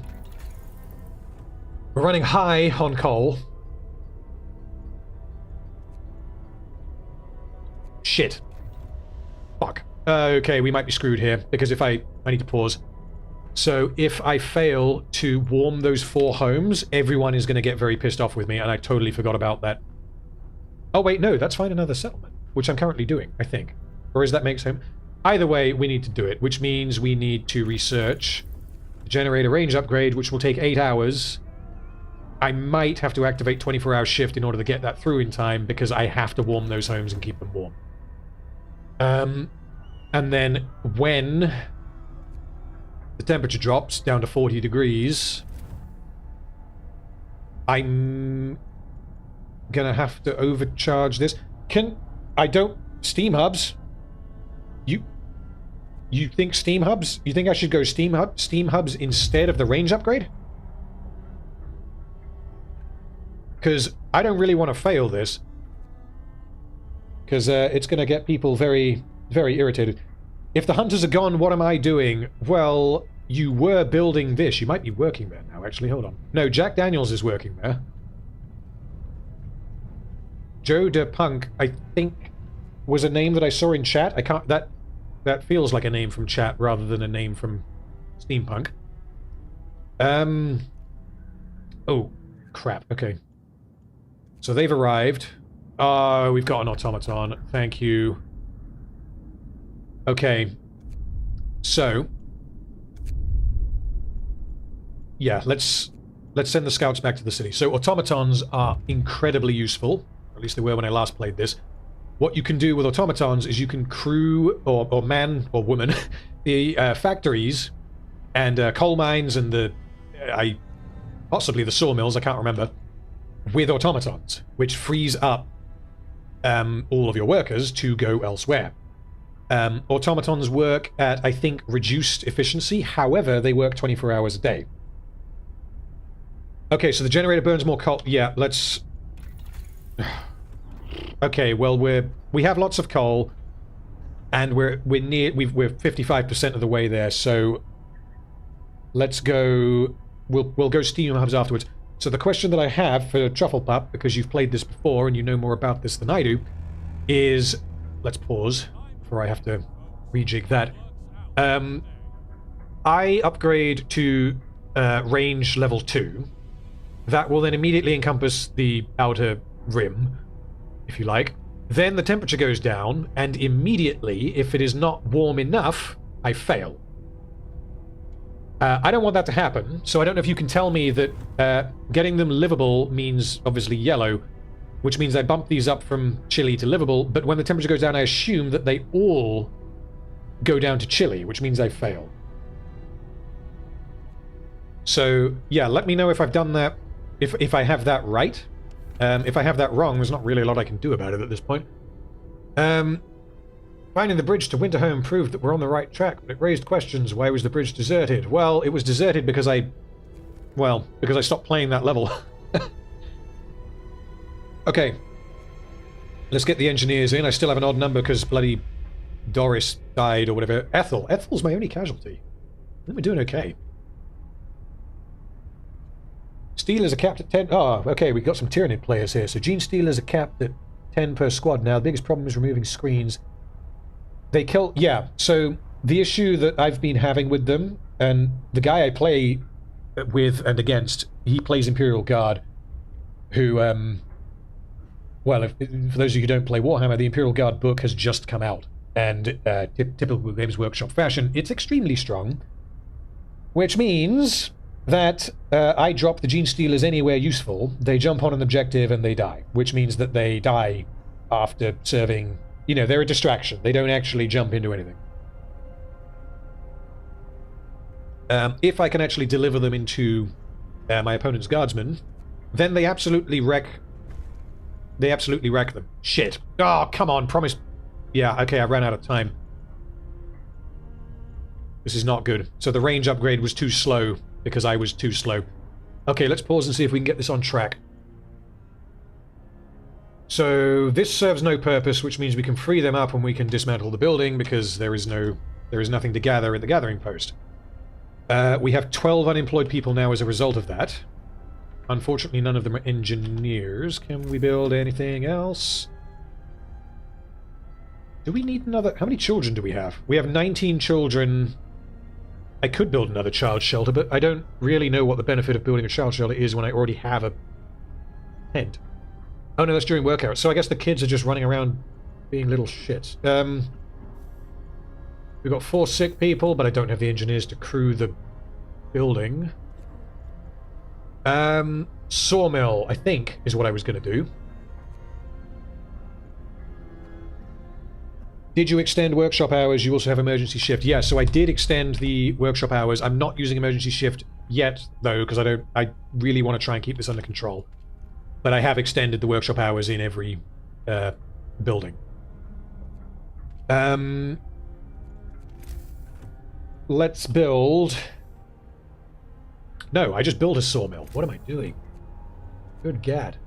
We're running high on coal. Shit. Fuck. Okay, we might be screwed here, because if I need to pause. So if I fail to warm those 4 homes, everyone is going to get very pissed off with me, and I totally forgot about that. Oh wait, no, that's find another settlement, which I'm currently doing, I think. Or is that makes home? either way, we need to do it, which means we need to research, generate a range upgrade, which will take 8 hours. I might have to activate 24-hour shift in order to get that through in time, because I have to warm those homes and keep them warm. And then when the temperature drops down to 40 degrees, I'm gonna have to overcharge this. Steam hubs? You think steam hubs? You think I should go steam hubs instead of the range upgrade? Because I don't really want to fail this. Because it's going to get people very, very irritated. If the hunters are gone, what am I doing? Well, you were building this. You might be working there now, actually. Hold on. No, Jack Daniels is working there. Joe de Punk, I think, was a name that I saw in chat. I can't... That feels like a name from chat rather than a name from Steampunk. Oh, crap. Okay. So they've arrived. Oh, we've got an automaton. Thank you. Okay. So. Yeah, let's send the scouts back to the city. So automatons are incredibly useful. At least they were when I last played this. What you can do with automatons is you can crew, or man, or woman, the factories and coal mines and possibly the sawmills, I can't remember, with automatons, which frees up all of your workers to go elsewhere. Automatons work at, I think, reduced efficiency. However, they work 24 hours a day. Okay, so the generator burns more coal. Yeah, let's... Okay, well, we have lots of coal, and we're 55% of the way there, so let's go... We'll go steam hubs afterwards. So the question that I have for Truffle Pup, because you've played this before and you know more about this than I do, is... Let's pause before I have to rejig that. I upgrade to range level 2. That will then immediately encompass the outer rim, if you like. Then the temperature goes down, and immediately, if it is not warm enough, I fail. I don't want that to happen, so I don't know if you can tell me that getting them livable means, obviously, yellow, which means I bump these up from chilly to livable, but when the temperature goes down, I assume that they all go down to chilly, which means I fail. So, yeah, let me know if I've done that, if I have that right. If I have that wrong, there's not really a lot I can do about it at this point. Finding the bridge to Winterhome proved that we're on the right track, but it raised questions. Why was the bridge deserted? Well, it was deserted because I stopped playing that level. Okay. Let's get the engineers in. I still have an odd number because bloody Doris died or whatever. Ethel's my only casualty. I think we're doing okay. Steel is a capped at 10. Oh, okay, we've got some Tyranid players here. So Gene Steel is a capped at 10 per squad now. The biggest problem is removing screens. They kill... Yeah, so the issue that I've been having with them, and the guy I play with and against, he plays Imperial Guard, who, well, for those of you who don't play Warhammer, the Imperial Guard book has just come out. And typical Games Workshop fashion, it's extremely strong, which means... that I drop the Gene Stealers anywhere useful, they jump on an objective and they die, which means that they die after serving... You know, they're a distraction. They don't actually jump into anything. If I can actually deliver them into my opponent's guardsmen, then they absolutely wreck... They absolutely wreck them. Shit. Oh, come on, promise... Yeah, okay, I ran out of time. This is not good. So the range upgrade was too slow, because I was too slow. Okay, let's pause and see if we can get this on track. So this serves no purpose, which means we can free them up and we can dismantle the building because there is nothing to gather at the gathering post. We have 12 unemployed people now as a result of that. Unfortunately, none of them are engineers. Can we build anything else? Do we need another... How many children do we have? We have 19 children... I could build another child shelter, but I don't really know what the benefit of building a child shelter is when I already have a tent. Oh no, that's during work hours. So I guess the kids are just running around being little shits. We've got 4 sick people, but I don't have the engineers to crew the building. Sawmill, I think, is what I was going to do. Did you extend workshop hours? You also have emergency shift. Yeah, so I did extend the workshop hours. I'm not using emergency shift yet, though, because I really want to try and keep this under control. But I have extended the workshop hours in every building. Let's build... No, I just built a sawmill. What am I doing? Good gad.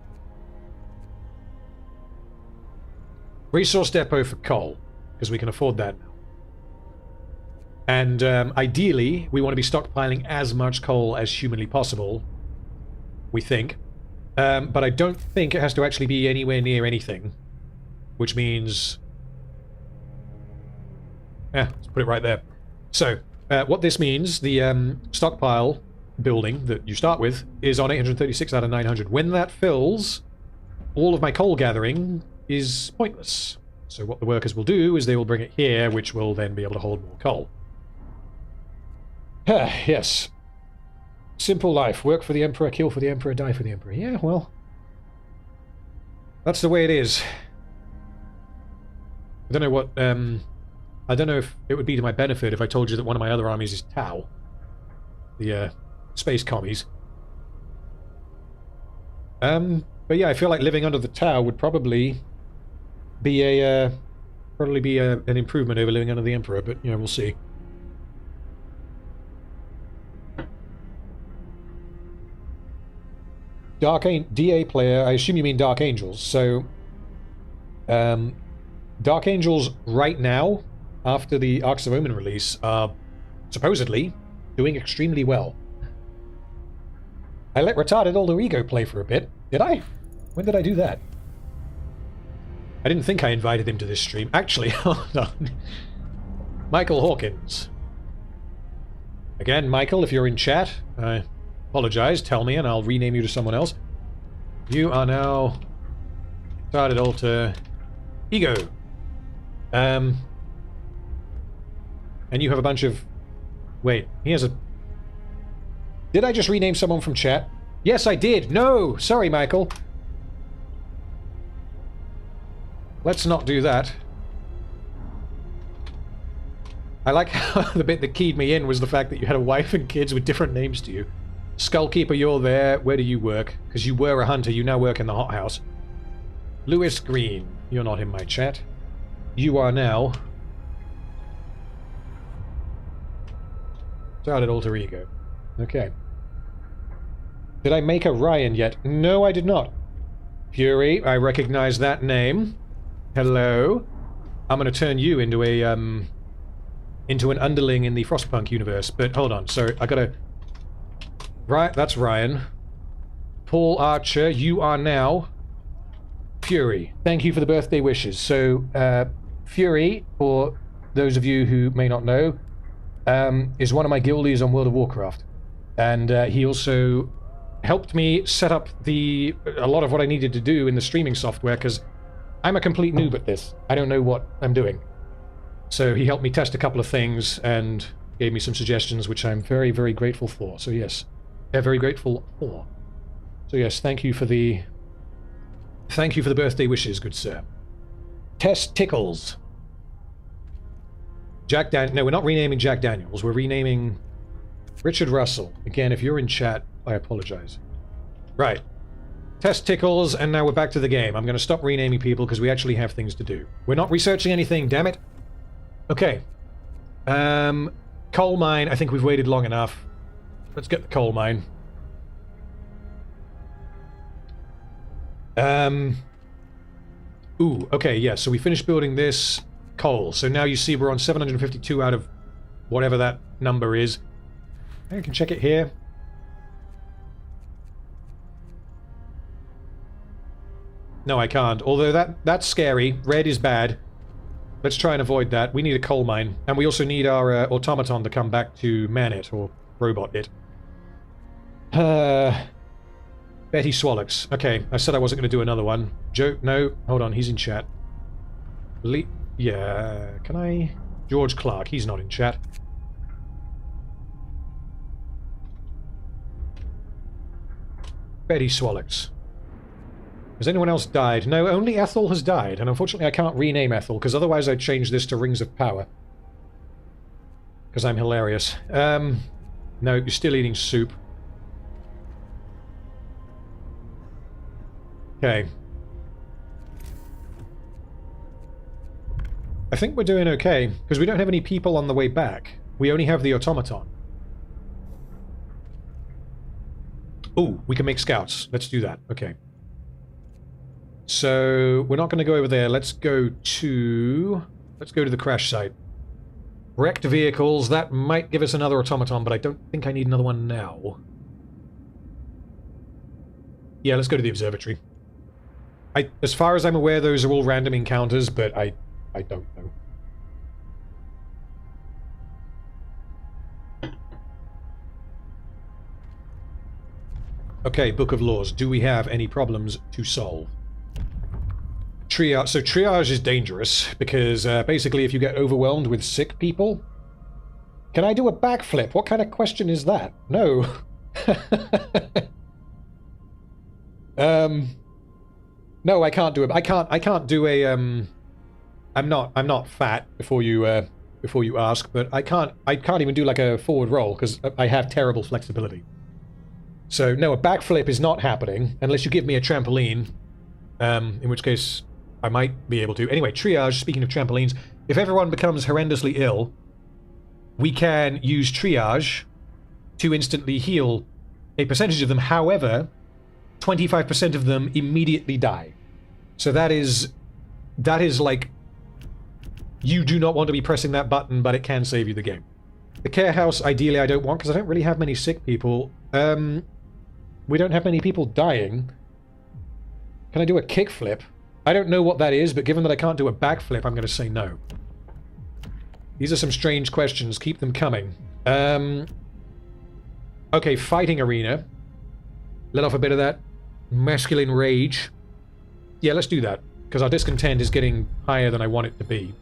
Resource depot for coal, because we can afford that now. And ideally, we want to be stockpiling as much coal as humanly possible, we think. But I don't think it has to actually be anywhere near anything, which means... let's put it right there. So, what this means, the stockpile building that you start with is on 836 out of 900. When that fills, all of my coal gathering is pointless. So what the workers will do is they will bring it here, which will then be able to hold more coal. Yes. Simple life. Work for the Emperor, kill for the Emperor, die for the Emperor. Yeah, well, that's the way it is. I don't know what... I don't know if it would be to my benefit if I told you that one of my other armies is Tau. The, space commies. But yeah, I feel like living under the Tau would probably be an improvement over living under the Emperor, but, you know, we'll see. DA player, I assume you mean Dark Angels. So, Dark Angels right now, after the Arcs of Omen release, are supposedly doing extremely well. I let Retarded Alter Ego play for a bit. Did I? When did I do that? I didn't think I invited him to this stream. Actually, hold on. Michael Hawkins. Again, Michael, if you're in chat, I apologize. Tell me and I'll rename you to someone else. You are now Retarded Alter Ego. And you have a bunch of... Wait, he has a... Did I just rename someone from chat? Yes, I did. No! Sorry, Michael. Let's not do that. I like how the bit that keyed me in was the fact that you had a wife and kids with different names to you. Skullkeeper, you're there. Where do you work? Because you were a hunter, you now work in the hothouse. Lewis Green, you're not in my chat. You are now... Started Alter Ego. Okay. Did I make a Ryan yet? No, I did not. Fury, I recognize that name. Hello. I'm going to turn you into a, into an underling in the Frostpunk universe. But hold on, so I gotta... Right, that's Ryan. Paul Archer, you are now... Fury. Thank you for the birthday wishes. So, Fury, for those of you who may not know, is one of my guildies on World of Warcraft. And he also helped me set up a lot of what I needed to do in the streaming software, because I'm a complete noob at this. I don't know what I'm doing. So he helped me test a couple of things and gave me some suggestions, which I'm very, very grateful for. So yes, very grateful for. So yes, thank you for the birthday wishes, good sir. Test Tickles. No, we're not renaming Jack Daniels. We're renaming Richard Russell. Again, if you're in chat, I apologize. Right. Test Tickles, and now we're back to the game. I'm going to stop renaming people because we actually have things to do. We're not researching anything, damn it. Okay. Coal mine, I think we've waited long enough. Let's get the coal mine. Ooh, okay, yeah, so we finished building this coal. So now you see we're on 752 out of whatever that number is. I can check it here. No, I can't. Although that's scary. Red is bad. Let's try and avoid that. We need a coal mine. And we also need our automaton to come back to man it, or robot it. Betty Swallocks. Okay, I said I wasn't going to do another one. Joe, no. Hold on, he's in chat. Yeah, can I... George Clark, he's not in chat. Betty Swallows. Has anyone else died? No, only Ethel has died, and unfortunately I can't rename Ethel, because otherwise I'd change this to Rings of Power. Because I'm hilarious. No, you're still eating soup. Okay. I think we're doing okay, because we don't have any people on the way back. We only have the automaton. Ooh, we can make scouts. Let's do that. Okay. So, we're not going to go over there. Let's go to the crash site. Wrecked vehicles. That might give us another automaton, but I don't think I need another one now. Yeah, let's go to the observatory. As far as I'm aware, those are all random encounters, but I don't know. Okay, Book of Laws. Do we have any problems to solve? Triage. So triage is dangerous, because basically if you get overwhelmed with sick people... Can I do a backflip? What kind of question is that? No. No, I can't do it. I can't do a I'm not fat before you ask, but I can't even do like a forward roll because I have terrible flexibility. So no, a backflip is not happening unless you give me a trampoline, in which case I might be able to. Anyway, triage, speaking of trampolines, if everyone becomes horrendously ill, we can use triage to instantly heal a percentage of them. However, 25% of them immediately die. So that is like, you do not want to be pressing that button, but it can save you the game. The care house, ideally I don't want, because I don't really have many sick people. We don't have many people dying. Can I do a kickflip? I don't know what that is, but given that I can't do a backflip, I'm going to say no. These are some strange questions. Keep them coming. Okay, fighting arena. Let off a bit of that masculine rage. Yeah, let's do that, because our discontent is getting higher than I want it to be.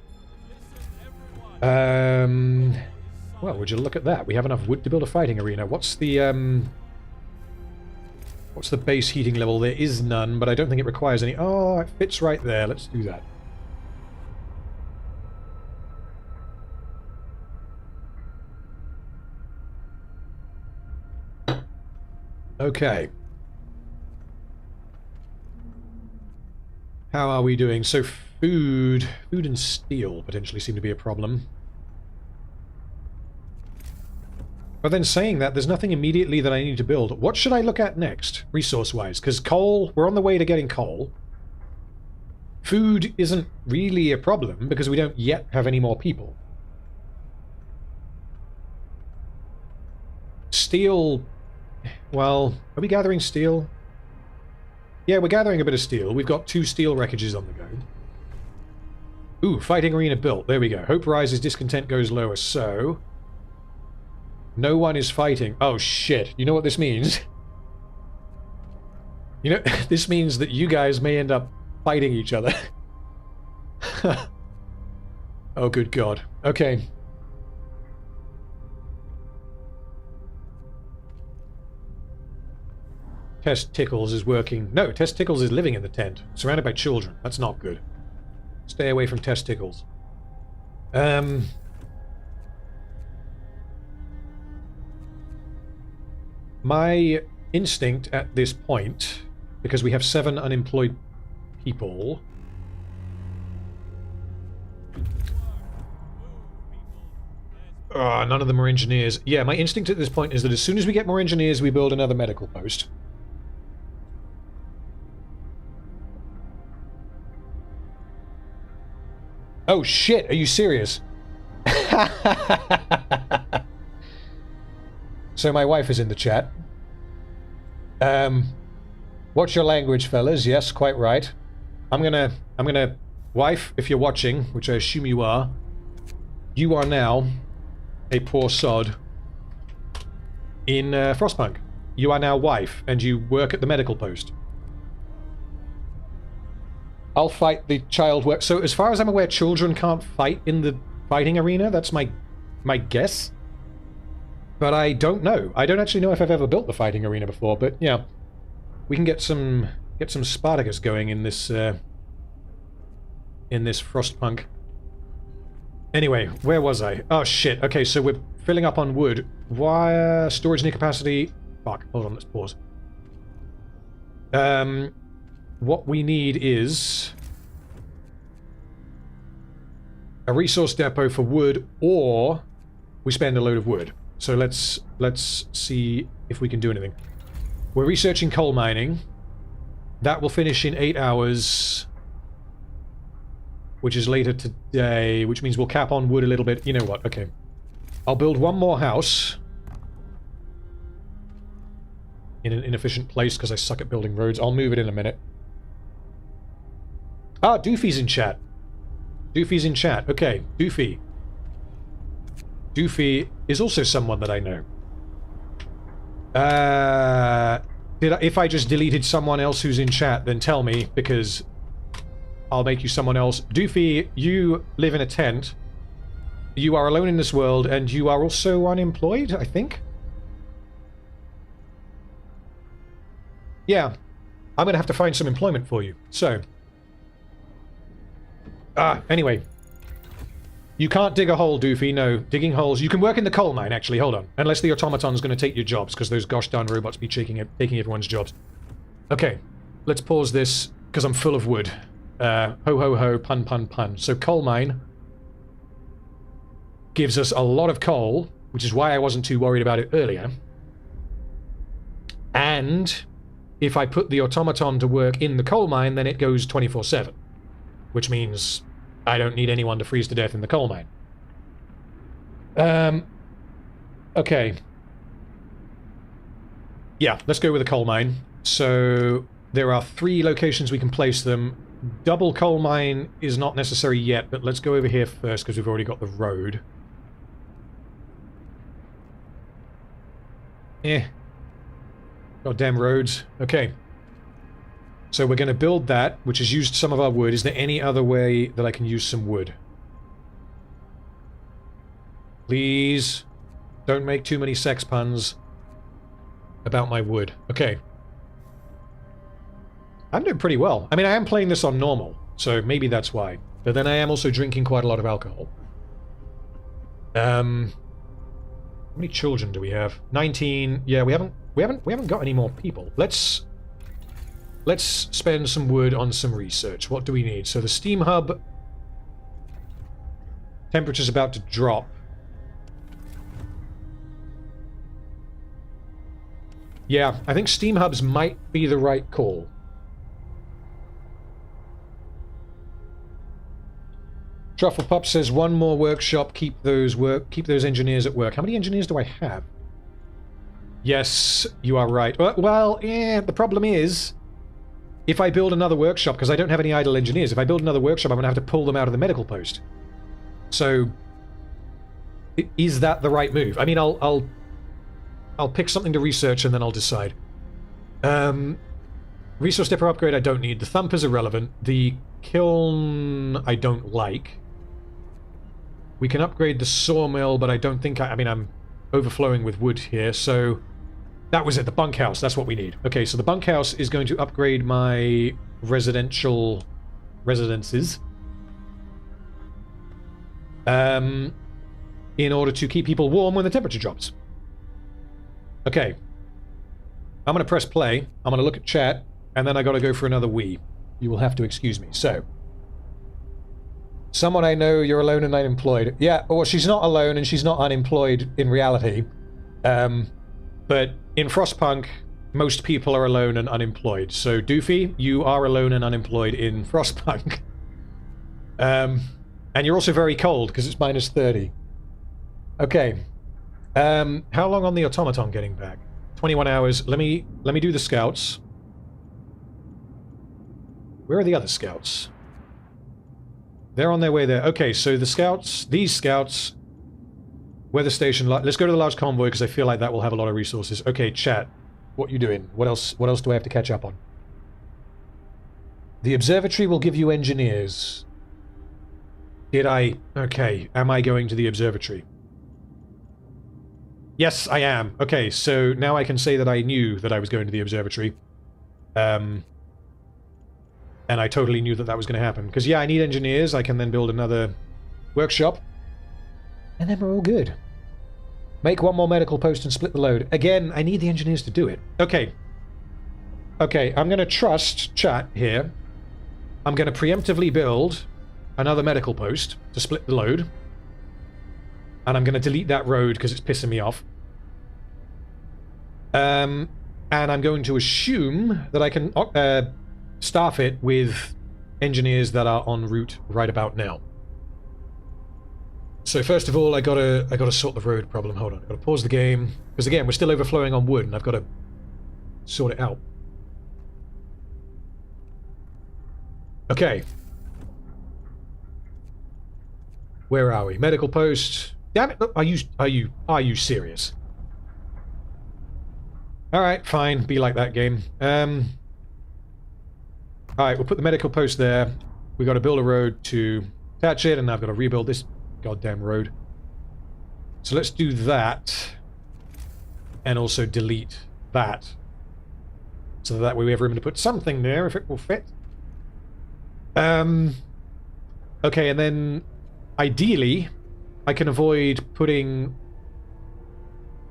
Well, would you look at that? We have enough wood to build a fighting arena. What's the base heating level? There is none, but I don't think it requires any. Oh, it fits right there. Let's do that. Okay. How are we doing? So food and steel potentially seem to be a problem. But then saying that, there's nothing immediately that I need to build. What should I look at next, resource-wise? Because coal, we're on the way to getting coal. Food isn't really a problem because we don't yet have any more people. Steel, well, are we gathering steel? Yeah, we're gathering a bit of steel. We've got 2 steel wreckages on the go. Ooh, fighting arena built. There we go. Hope rises, discontent goes lower. So, no one is fighting. Oh shit. You know what this means? You know, this means that you guys may end up fighting each other. Oh, good God. Okay. Test Tickles is working. No, Test Tickles is living in the tent, surrounded by children. That's not good. Stay away from Test Tickles. My instinct at this point, because we have 7 unemployed people... Oh, none of them are engineers. Yeah, my instinct at this point is that as soon as we get more engineers, we build another medical post. Oh shit, are you serious? So my wife is in the chat. Watch your language, fellas. Yes, quite right. I'm gonna... Wife, if you're watching, which I assume you are now a poor sod in Frostpunk. You are now wife, and you work at the medical post. I'll fight the child work. So as far as I'm aware, children can't fight in the fighting arena. That's my guess. But I don't know. I don't actually know if I've ever built the fighting arena before, but yeah. We can get some Spartacus going in this Frostpunk. Anyway, where was I? Oh shit. Okay, so we're filling up on wood. Wire storage near capacity. Fuck. Hold on, let's pause. What we need is a resource depot for wood, or we spend a load of wood. So let's see if we can do anything. We're researching coal mining. That will finish in 8 hours, which is later today, which means we'll cap on wood a little bit. You know what? Okay. I'll build one more house in an inefficient place because I suck at building roads. I'll move it in a minute. Ah, Doofy's in chat. Doofy's in chat. Okay, Doofy. Doofy is also someone that I know. If I just deleted someone else who's in chat, then tell me, because I'll make you someone else. Doofy, you live in a tent. You are alone in this world, and you are also unemployed, I think? Yeah. I'm gonna have to find some employment for you. So. Anyway. You can't dig a hole, Doofy. No, digging holes. You can work in the coal mine, actually. Hold on. Unless the automaton's going to take your jobs, because those gosh darn robots be taking everyone's jobs. Okay, let's pause this, because I'm full of wood. Ho ho ho, pun pun pun. So coal mine gives us a lot of coal, which is why I wasn't too worried about it earlier. And if I put the automaton to work in the coal mine, then it goes 24/7, which means I don't need anyone to freeze to death in the coal mine. Okay. Yeah, let's go with the coal mine. So there are 3 locations we can place them. Double coal mine is not necessary yet, but let's go over here first because we've already got the road. Goddamn roads. Okay. So we're going to build that, which has used some of our wood. Is there any other way that I can use some wood? Please, don't make too many sex puns about my wood. Okay. I'm doing pretty well. I mean, I am playing this on normal, so maybe that's why. But then I am also drinking quite a lot of alcohol. How many children do we have? 19. Yeah, we haven't got any more people. Let's spend some wood on some research. What do we need? So the steam hub temperature's about to drop. Yeah, I think steam hubs might be the right call. Truffle Pup says one more workshop, keep those engineers at work. How many engineers do I have? Yes, you are right. Well, yeah, the problem is if I build another workshop, because I don't have any idle engineers, if I build another workshop, I'm going to have to pull them out of the medical post. So, is that the right move? I mean, I'll pick something to research and then I'll decide. Resource depot upgrade I don't need. The thumper's irrelevant. The kiln I don't like. We can upgrade the sawmill, but I don't think I mean, I'm overflowing with wood here, so that was it, the bunkhouse, that's what we need. Okay, so the bunkhouse is going to upgrade my residential residences in order to keep people warm when the temperature drops. Okay. I'm going to press play, I'm going to look at chat, and then I got to go for another wee. You will have to excuse me. So, someone I know, you're alone and unemployed. Yeah, well, she's not alone and she's not unemployed in reality. But in Frostpunk, most people are alone and unemployed. So, Doofy, you are alone and unemployed in Frostpunk. And you're also very cold, because it's -30. Okay. How long on the automaton getting back? 21 hours. Let me do the scouts. Where are the other scouts? They're on their way there. Okay, so the scouts, these scouts, weather station, let's go to the large convoy because I feel like that will have a lot of resources. Okay, chat, what you doing? What else do I have to catch up on? The observatory will give you engineers. Did I... Okay, am I going to the observatory? Yes, I am. Okay, so now I can say that I knew that I was going to the observatory. And I totally knew that that was going to happen. Because, yeah, I need engineers. I can then build another workshop. And then we're all good. Make one more medical post and split the load. Again, I need the engineers to do it. Okay. Okay, I'm going to trust chat here. I'm going to preemptively build another medical post to split the load. And I'm going to delete that road because it's pissing me off. And I'm going to assume that I can staff it with engineers that are en route right about now. So first of all, I gotta sort the road problem. Hold on, I gotta pause the game because again we're still overflowing on wood, and I've got to sort it out. Okay, where are we? Medical post. Damn it! Look, are you serious? All right, fine. Be like that game. All right, we'll put the medical post there. We got to build a road to attach it, and I've got to rebuild this goddamn road. So let's do that, and also delete that, so that way we have room to put something there if it will fit. Okay, and then ideally, I can avoid putting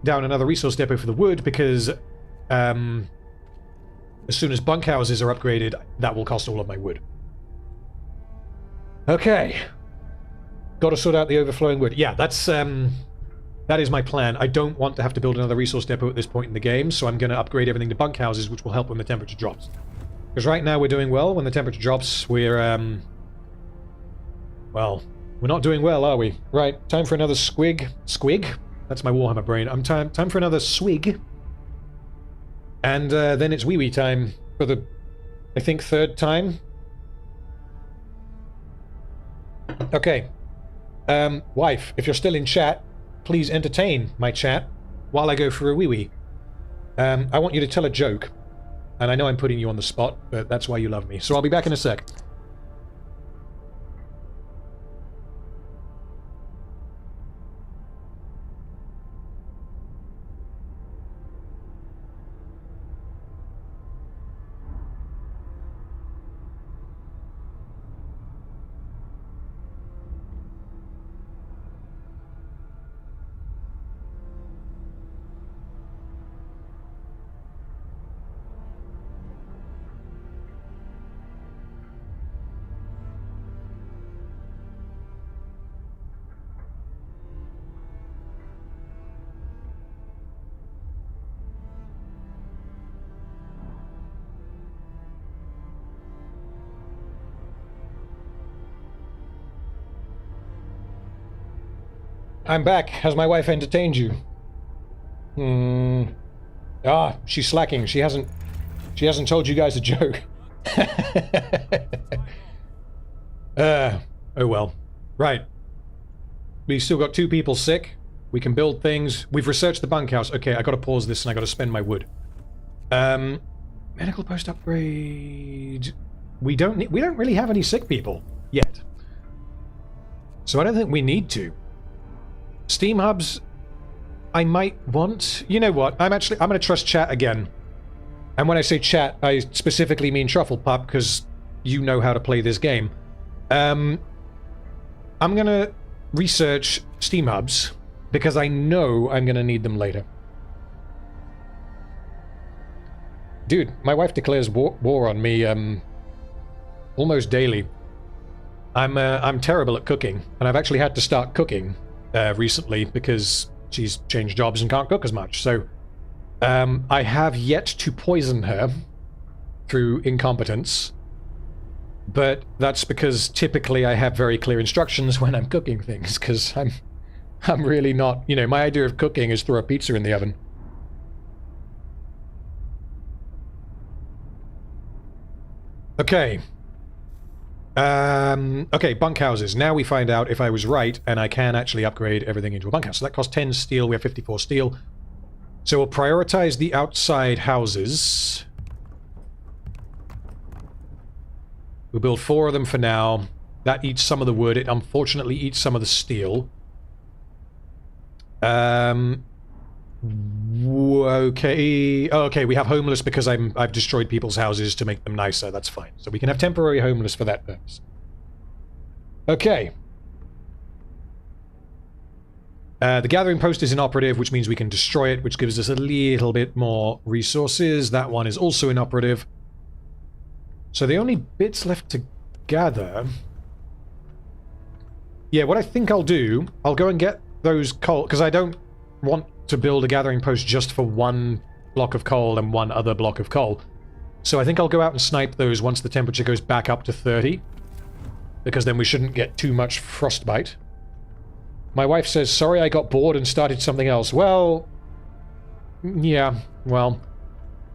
down another resource depot for the wood because as soon as bunkhouses are upgraded, that will cost all of my wood. Okay. Got to sort out the overflowing wood. Yeah, that is my plan. I don't want to have to build another resource depot at this point in the game, so I'm going to upgrade everything to bunkhouses, which will help when the temperature drops. Because right now we're doing well. When the temperature drops, we're, well, we're not doing well, are we? Right, time for another squig. Squig? That's my Warhammer brain. Time for another swig. And then it's wee-wee time for the, I think, third time. Okay. Wife, if you're still in chat, please entertain my chat while I go for a wee-wee. I want you to tell a joke. And I know I'm putting you on the spot, but that's why you love me. So I'll be back in a sec. I'm back. Has my wife entertained you? Ah, she's slacking. She hasn't told you guys a joke. Oh well. Right. We still got 2 people sick. We can build things. We've researched the bunkhouse. Okay, I gotta pause this and I gotta spend my wood. Medical post upgrade. We don't really have any sick people yet. So I don't think we need to. Steam hubs, I might want. You know what? I'm gonna trust chat again. And when I say chat, I specifically mean Truffle Pup, because you know how to play this game. I'm gonna research Steam hubs, because I know I'm gonna need them later. Dude, my wife declares war on me almost daily. I'm terrible at cooking, and I've actually had to start cooking recently because she's changed jobs and can't cook as much. So I have yet to poison her through incompetence, but that's because typically I have very clear instructions when I'm cooking things, because I'm really not, you know, my idea of cooking is throw a pizza in the oven. Okay. Okay, bunkhouses. Now we find out if I was right, and I can actually upgrade everything into a bunkhouse. So that costs 10 steel, we have 54 steel. So we'll prioritize the outside houses. We'll build 4 of them for now. That eats some of the wood. It unfortunately eats some of the steel. Okay. Oh, okay, we have homeless because I've destroyed people's houses to make them nicer. That's fine. So we can have temporary homeless for that purpose. Okay. The gathering post is inoperative, which means we can destroy it, which gives us a little bit more resources. That one is also inoperative. So the only bits left to gather... Yeah, what I think I'll do, I'll go and get those coal, because I don't want to build a gathering post just for one block of coal and one other block of coal. So I think I'll go out and snipe those once the temperature goes back up to 30, because then we shouldn't get too much frostbite. My wife says, sorry I got bored and started something else. Well, yeah, well,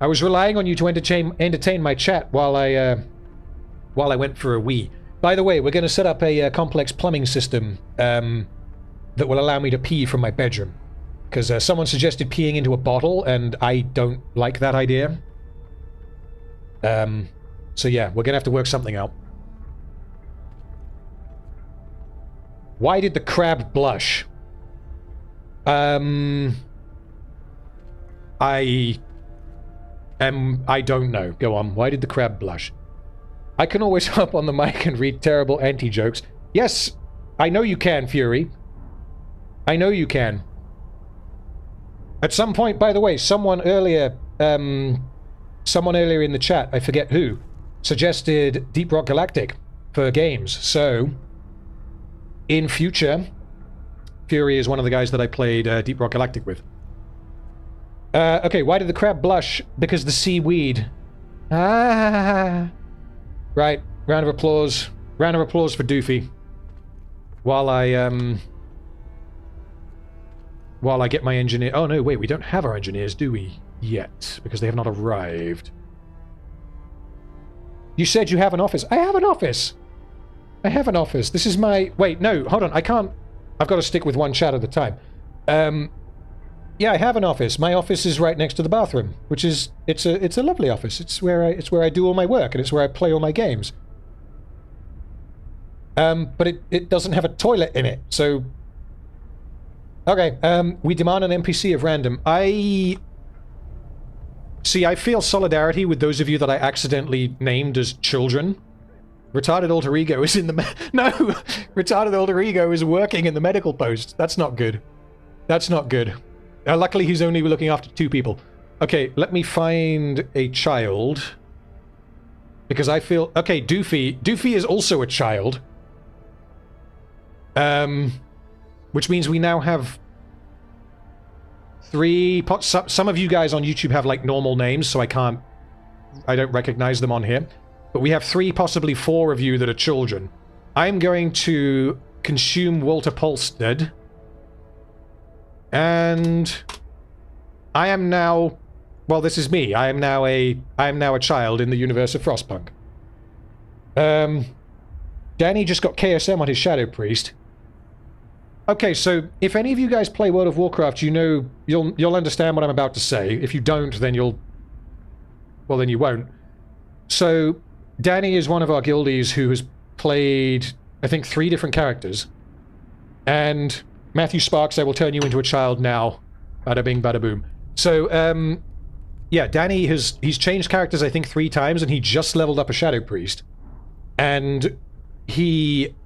I was relying on you to entertain my chat while I went for a wee. By the way, we're going to set up a complex plumbing system that will allow me to pee from my bedroom. Because someone suggested peeing into a bottle, and I don't like that idea. So yeah, we're going to have to work something out. Why did the crab blush? I don't know. Go on. Why did the crab blush? I can always hop on the mic and read terrible anti-jokes. Yes, I know you can, Fury. I know you can. At some point, by the way, someone earlier in the chat, I forget who, suggested Deep Rock Galactic for games. So, in future, Fury is one of the guys that I played Deep Rock Galactic with. Okay, why did the crab blush? Because the seaweed. Ah. Right, round of applause. Round of applause for Doofy. While I get my engineer... Oh no, wait, we don't have our engineers, do we? Yet, because they have not arrived. You said you have an office. I have an office! I have an office. This is my... Wait, no, hold on, I can't... I've got to stick with one chat at a time. Yeah, I have an office. My office is right next to the bathroom, which is... It's a lovely office. It's where I do all my work, and it's where I play all my games. But it doesn't have a toilet in it, so... Okay, we demand an NPC of random. See, I feel solidarity with those of you that I accidentally named as children. Retarded alter ego is in the... No! Retarded alter ego is working in the medical post. That's not good. That's not good. Luckily, he's only looking after 2 people. Okay, let me find a child. Because I feel... Okay, Doofy. Doofy is also a child. Which means we now have 3... Some of you guys on YouTube have, like, normal names, so I don't recognize them on here. But we have 3, possibly 4 of you that are children. I'm going to consume Walter Polstead. And I am now... Well, this is me. I am now a child in the universe of Frostpunk. Danny just got KSM on his Shadow Priest. Okay, so if any of you guys play World of Warcraft, you know, you'll understand what I'm about to say. If you don't, then you'll... Well, then you won't. So, Danny is one of our guildies who has played, I think, 3 different characters. And Matthew Sparks, I will turn you into a child now. Bada bing, bada boom. So, yeah, Danny he's changed characters, I think, 3 times, and he just leveled up a Shadow Priest. And he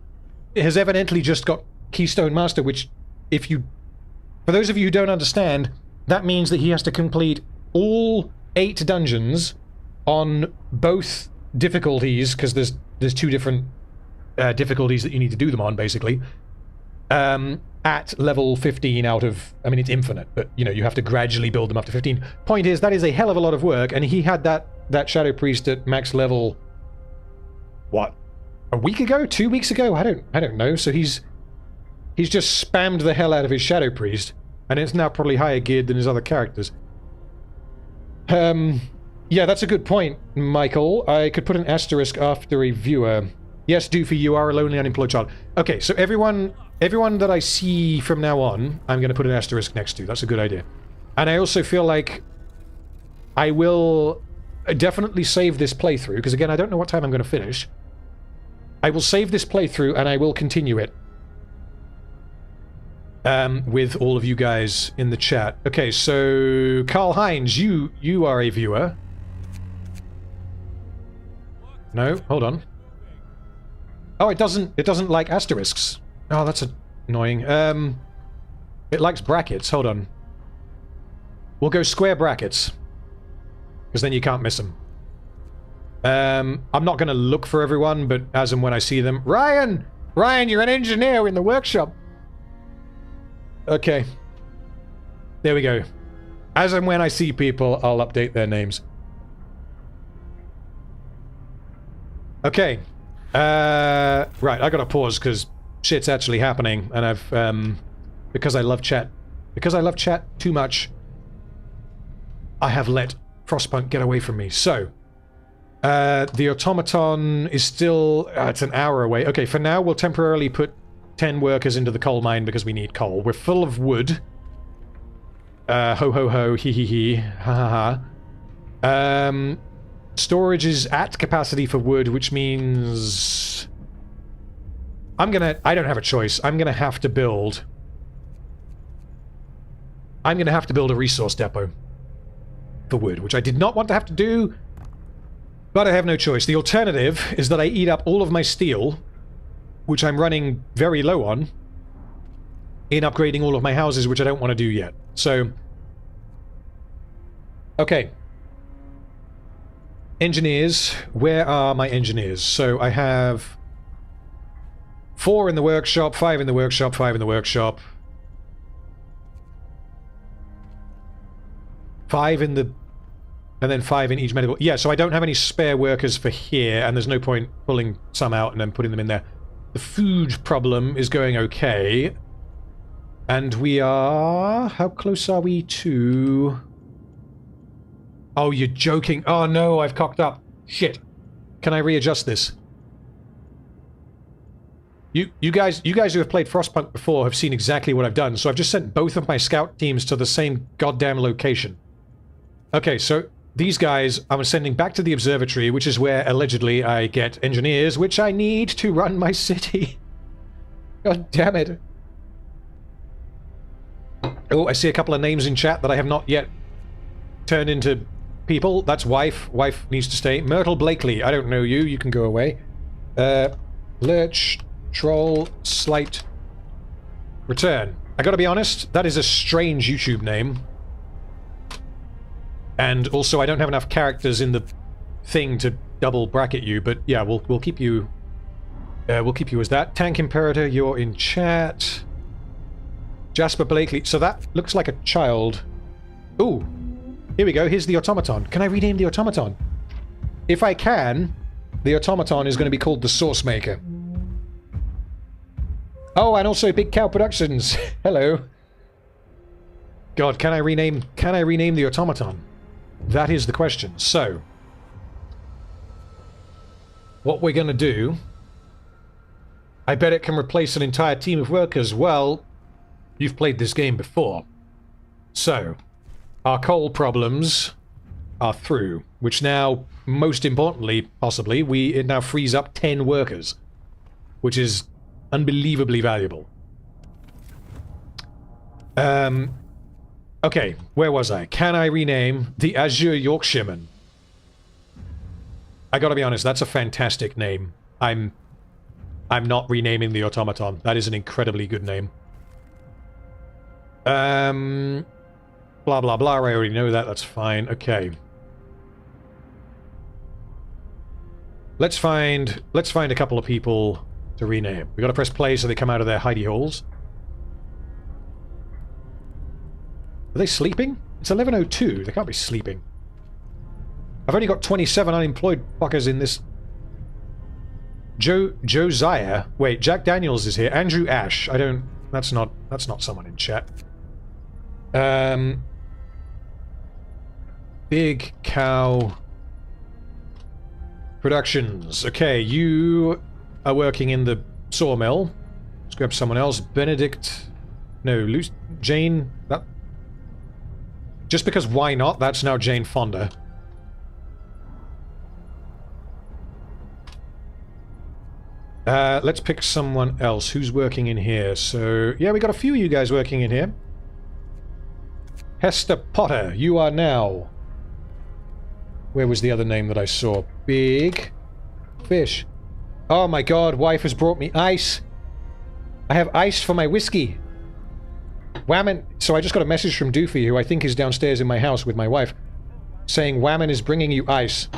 has evidently just got Keystone Master, which, for those of you who don't understand, that means that he has to complete all 8 dungeons on both difficulties, because there's 2 different difficulties that you need to do them on, basically. At level 15 out of... I mean, it's infinite, but, you know, you have to gradually build them up to 15. Point is, that is a hell of a lot of work, and he had that Shadow Priest at max level... What? A week ago? 2 weeks ago? I don't know. So he's just spammed the hell out of his Shadow Priest, and it's now probably higher geared than his other characters. Yeah, that's a good point, Michael. I could put an asterisk after a viewer. Yes, Doofy, you are a lonely, unemployed child. Okay, so everyone that I see from now on, I'm going to put an asterisk next to. That's a good idea. And I also feel like I will definitely save this playthrough, because again, I don't know what time I'm going to finish. I will save this playthrough and I will continue it. With all of you guys in the chat. Okay, so Karl Heinz, you are a viewer. No, hold on. Oh, it doesn't like asterisks. Oh, that's annoying. It likes brackets. Hold on. We'll go square brackets, because then you can't miss them. I'm not going to look for everyone, but as and when I see them. Ryan, you're an engineer in the workshop. Okay. There we go. As and when I see people, I'll update their names. Okay. Right, I gotta pause because shit's actually happening, and I've, because I love chat too much, I have let Frostpunk get away from me. So, the automaton is still, it's an hour away. Okay, for now, we'll temporarily put 10 workers into the coal mine because we need coal. We're full of wood. Ho ho ho, hee hee hee, ha ha ha. Storage is at capacity for wood, which means I don't have a choice. I'm gonna have to build a resource depot for wood, which I did not want to have to do, but I have no choice. The alternative is that I eat up all of my steel, which I'm running very low on, in upgrading all of my houses, which I don't want to do yet. So, okay. Engineers. Where are my engineers? So I have 4 in the workshop, 5 in the workshop, 5 in the workshop. 5 in the... and then 5 in each medical... Yeah, so I don't have any spare workers for here, and there's no point pulling some out and then putting them in there. The food problem is going okay. And we are... how close are we to... Oh, you're joking. Oh no, I've cocked up. Shit. Can I readjust this? You guys who have played Frostpunk before have seen exactly what I've done. So I've just sent both of my scout teams to the same goddamn location. Okay, so these guys I'm sending back to the observatory, which is where allegedly I get engineers, which I need to run my city. God damn it. Oh, I see a couple of names in chat that I have not yet turned into people. That's wife. Wife needs to stay. Myrtle Blakely, I don't know you. You can go away. Lurch, Troll, Slight, Return. I gotta be honest, that is a strange YouTube name. And also, I don't have enough characters in the thing to double bracket you, but yeah, we'll keep you... we'll keep you as that. Tank Imperator, you're in chat. Jasper Blakely. So that looks like a child. Ooh. Here we go. Here's the automaton. Can I rename the automaton? If I can, the automaton is going to be called the Source Maker. Oh, and also Big Cow Productions. Hello. God, can I rename the automaton? That is the question. So, what we're going to do... I bet it can replace an entire team of workers. Well, you've played this game before. So, our coal problems are through, which now, most importantly, possibly, it now frees up 10 workers, which is unbelievably valuable. Okay, where was I? Can I rename the Azure Yorkshireman? I gotta be honest, that's a fantastic name. I'm not renaming the automaton. That is an incredibly good name. Blah, blah, blah. I already know that. That's fine. Okay. Let's find a couple of people to rename. We gotta press play so they come out of their hidey holes. Are they sleeping? It's 11:02. They can't be sleeping. I've only got 27 unemployed fuckers in this... Josiah. Wait, Jack Daniels is here. Andrew Ash. I don't... That's not someone in chat. Big Cow Productions. Okay, you are working in the sawmill. Let's grab someone else. Benedict... No, Jane... That... Just because why not? That's now Jane Fonda. Let's pick someone else. Who's working in here? So, yeah, we got a few of you guys working in here. Hester Potter, you are now... Where was the other name that I saw? Big Fish. Oh my god, wife has brought me ice. I have ice for my whiskey. Whammon... So I just got a message from Doofy, who I think is downstairs in my house with my wife, saying Whammon is bringing you ice.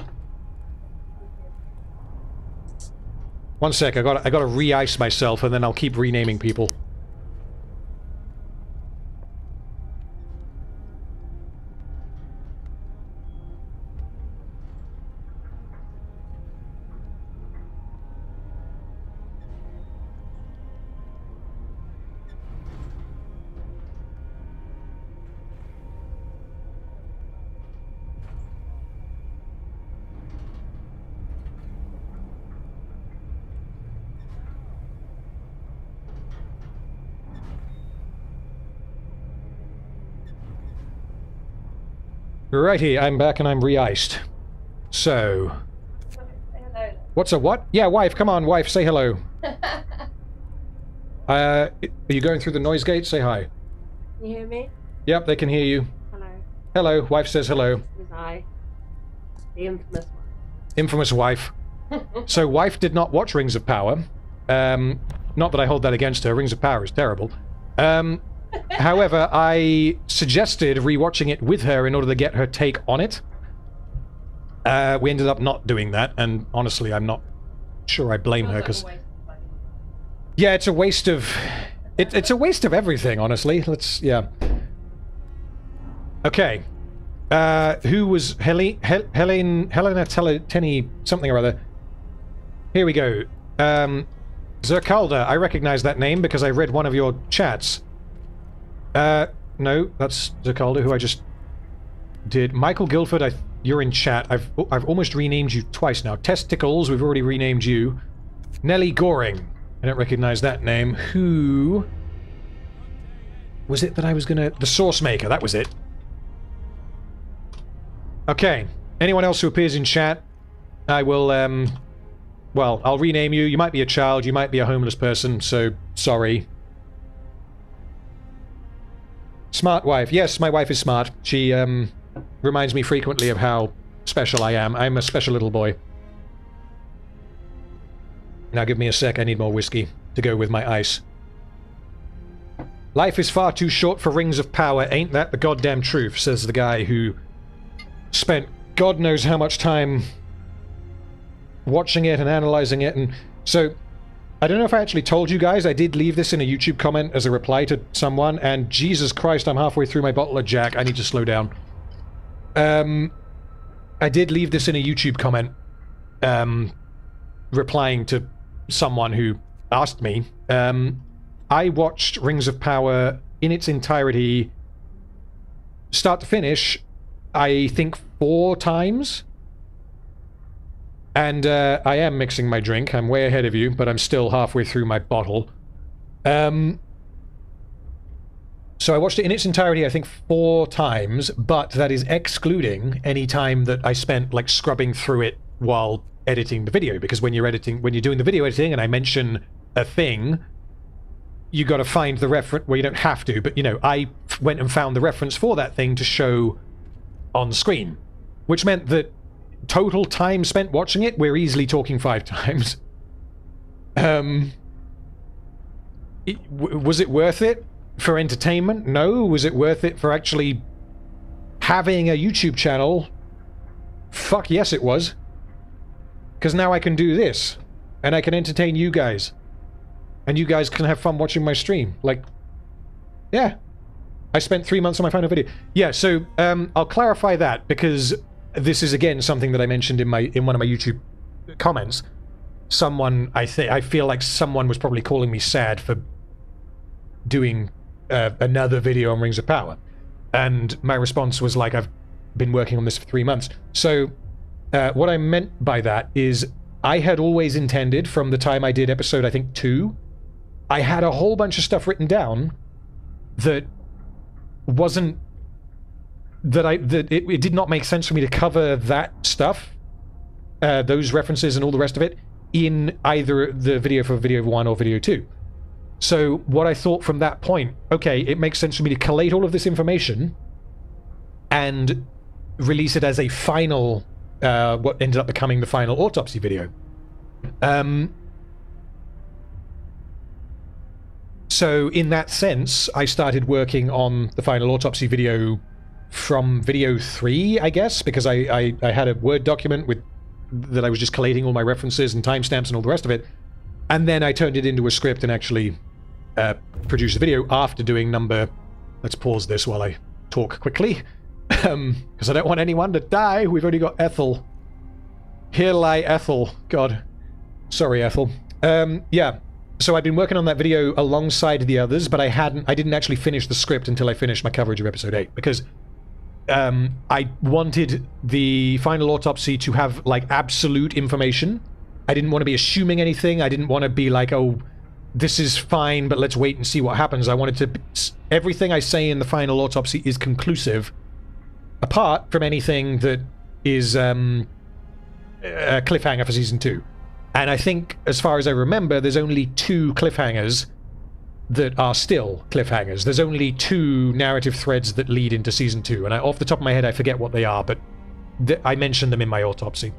One sec, I gotta re-ice myself and then I'll keep renaming people. Righty, I'm back and I'm re-iced. So... What's a what? Yeah, wife, come on, wife, say hello. Are you going through the noise gate? Say hi. Can you hear me? Yep, they can hear you. Hello. Hello, wife says hello. This is I. The infamous one. Infamous wife. So wife did not watch Rings of Power. Not that I hold that against her, Rings of Power is terrible. However, I suggested rewatching it with her in order to get her take on it. We ended up not doing that, and honestly, I'm not sure I blame her, because... Yeah, it's a waste of... It's a waste of everything, honestly. Let's... yeah. Okay. Who was... Helena Tenny something or other. Here we go. Zerkalda, I recognize that name because I read one of your chats. No, that's Zerkalda, who I just did. Michael Guildford, you're in chat. I've almost renamed you twice now. Testicles, we've already renamed you. Nellie Goring, I don't recognize that name. Who was it that I was gonna... The Source Maker, that was it. Okay, anyone else who appears in chat, I will, well, I'll rename you. You might be a child, you might be a homeless person, so sorry. Smart wife. Yes, my wife is smart. She, reminds me frequently of how special I am. I'm a special little boy. Now give me a sec, I need more whiskey to go with my ice. Life is far too short for Rings of Power, ain't that the goddamn truth, says the guy who spent God knows how much time watching it and analyzing it. And so, I don't know if I actually told you guys, I did leave this in a YouTube comment as a reply to someone, and Jesus Christ, I'm halfway through my bottle of Jack, I need to slow down. I did leave this in a YouTube comment, replying to someone who asked me. I watched Rings of Power in its entirety, start to finish, I think 4 times. And I am mixing my drink. I'm way ahead of you, but I'm still halfway through my bottle. So I watched it in its entirety, I think 4 times, but that is excluding any time that I spent like scrubbing through it while editing the video, because when you're doing the video editing and I mention a thing, you got to find the reference. Well, you don't have to, but you know, I went and found the reference for that thing to show on screen, which meant that total time spent watching it, we're easily talking 5 times. Was it worth it for entertainment? No. Was it worth it for actually having a YouTube channel? Fuck yes it was. Because now I can do this, and I can entertain you guys. And you guys can have fun watching my stream. Like, yeah. I spent 3 months on my final video. Yeah, so, I'll clarify that, because this is again something that I mentioned in one of my YouTube comments. Someone, I feel like someone was probably calling me sad for doing another video on Rings of Power, and my response was like, I've been working on this for 3 months. So what I meant by that is I had always intended from the time I did episode, I think 2, I had a whole bunch of stuff written down that wasn't it did not make sense for me to cover that stuff, those references and all the rest of it, in either the video for video 1 or video 2. So what I thought from that point, okay, it makes sense for me to collate all of this information and release it as a final, what ended up becoming the final autopsy video. So in that sense, I started working on the final autopsy video from video 3, I guess, because I had a Word document with that I was just collating all my references and timestamps and all the rest of it, and then I turned it into a script and actually produced the video after doing number... Let's pause this while I talk quickly, because I don't want anyone to die. We've only got Ethel. Here lie Ethel. God. Sorry, Ethel. Yeah. So I'd been working on that video alongside the others, but I didn't actually finish the script until I finished my coverage of episode 8, because I wanted the final autopsy to have, like, absolute information. I didn't want to be assuming anything. I didn't want to be like, oh, this is fine, but let's wait and see what happens. I wanted to... Everything I say in the final autopsy is conclusive, apart from anything that is a cliffhanger for Season 2. And I think, as far as I remember, there's only 2 cliffhangers that are still cliffhangers. There's only 2 narrative threads that lead into Season 2. And off the top of my head, I forget what they are, but I mentioned them in my autopsy.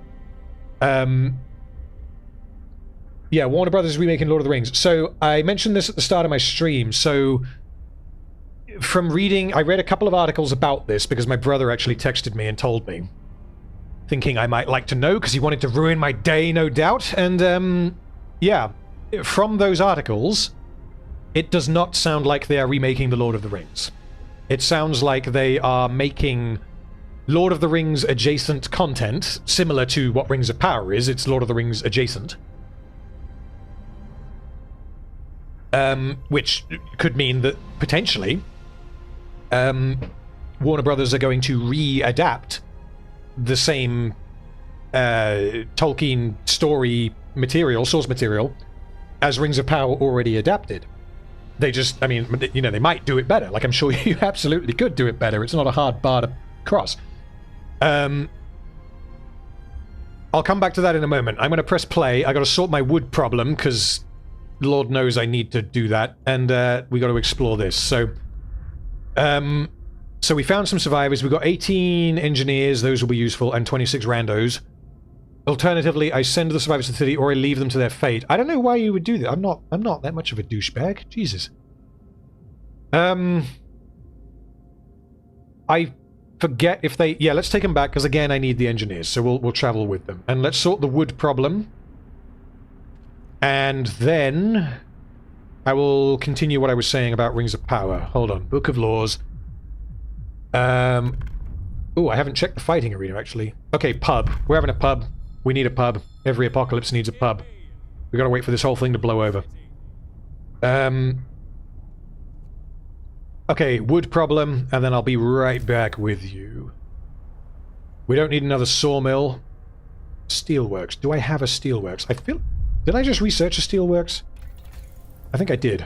Yeah, Warner Brothers remaking Lord of the Rings. So I mentioned this at the start of my stream. So from reading, I read a couple of articles about this because my brother actually texted me and told me, thinking I might like to know because he wanted to ruin my day, no doubt. And yeah, from those articles, it does not sound like they are remaking the Lord of the Rings. It sounds like they are making Lord of the Rings adjacent content, similar to what Rings of Power is. It's Lord of the Rings adjacent. Which could mean that, potentially, Warner Brothers are going to re-adapt the same Tolkien story material, source material, as Rings of Power already adapted. They just, I mean, you know, they might do it better. Like, I'm sure you absolutely could do it better. It's not a hard bar to cross. I'll come back to that in a moment. I'm going to press play. I got to sort my wood problem, because Lord knows I need to do that, and we got to explore this. So we found some survivors. We've got 18 engineers, those will be useful, and 26 randos. Alternatively, I send the survivors to the city, or I leave them to their fate. I don't know why you would do that. I'm not that much of a douchebag. Jesus. I forget if they... Yeah, let's take them back, because again, I need the engineers, so we'll travel with them. And let's sort the wood problem. And then I will continue what I was saying about Rings of Power. Hold on. Book of Laws. Oh, I haven't checked the fighting arena, actually. Okay, pub. We're having a pub. We need a pub. Every apocalypse needs a pub. We gotta wait for this whole thing to blow over. Okay, wood problem, and then I'll be right back with you. We don't need another sawmill. Steelworks. Do I have a steelworks? I feel... Did I just research a steelworks? I think I did.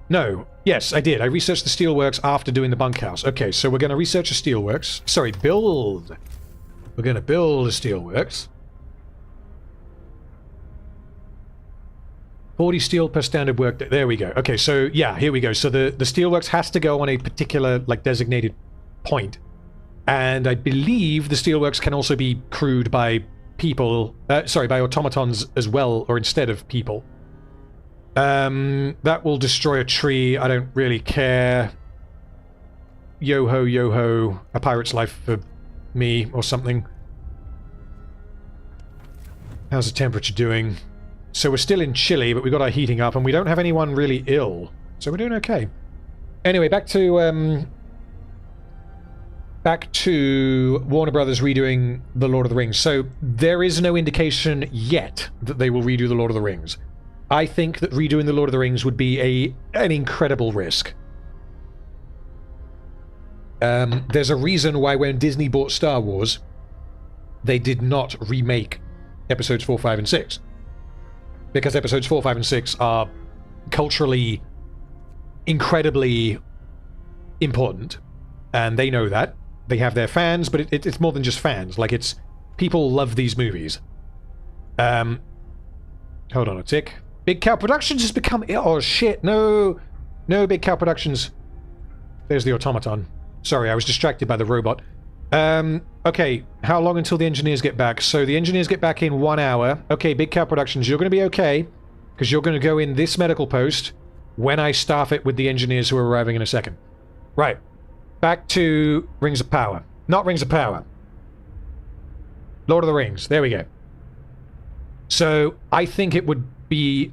No. Yes, I did. I researched the steelworks after doing the bunkhouse. Okay, so we're going to research a steelworks. Sorry, build. We're going to build a steelworks. 40 steel per standard work day. There we go. Okay, so yeah, here we go. So the steelworks has to go on a particular, like, designated point. And I believe the steelworks can also be crewed by people, by automatons as well, or instead of people. That will destroy a tree. I don't really care. Yo-ho, yo-ho. A pirate's life for me, or something. How's the temperature doing? So we're still in Chile, but we've got our heating up, and we don't have anyone really ill. So we're doing okay. Anyway, back to Warner Brothers redoing The Lord of the Rings. So there is no indication yet that they will redo The Lord of the Rings. I think that redoing The Lord of the Rings would be an incredible risk. There's a reason why when Disney bought Star Wars, they did not remake episodes 4, 5, and 6. Because episodes 4, 5, and 6 are culturally incredibly important. And they know that. They have their fans, but it's more than just fans. Like, it's people love these movies. Hold on a tick. Big Cow Productions has become... Oh, shit. No. No, Big Cow Productions. There's the automaton. Sorry, I was distracted by the robot. Okay. How long until the engineers get back? So the engineers get back in 1 hour. Okay, Big Cow Productions, you're going to be okay. Because you're going to go in this medical post when I staff it with the engineers who are arriving in a second. Right. Back to Rings of Power. Not Rings of Power. Lord of the Rings. There we go. So, I think it would be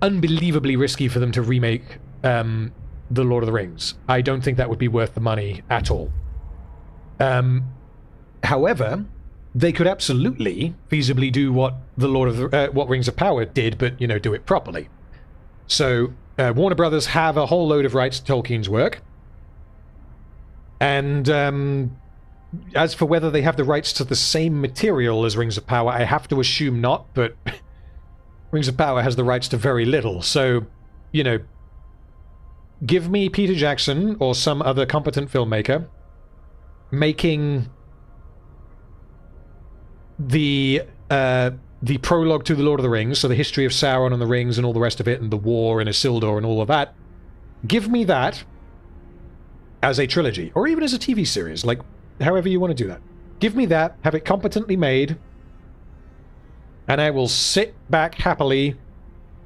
unbelievably risky for them to remake the Lord of the Rings. I don't think that would be worth the money at all. However, they could absolutely feasibly do what the what Rings of Power did, but, you know, do it properly. So, Warner Brothers have a whole load of rights to Tolkien's work. And, as for whether they have the rights to the same material as Rings of Power, I have to assume not, but Rings of Power has the rights to very little. So, you know, give me Peter Jackson or some other competent filmmaker making the prologue to the Lord of the Rings, so the history of Sauron and the rings and all the rest of it, and the war and Isildur and all of that. Give me that as a trilogy, or even as a TV series, like, however you want to do that. Give me that, have it competently made, and I will sit back happily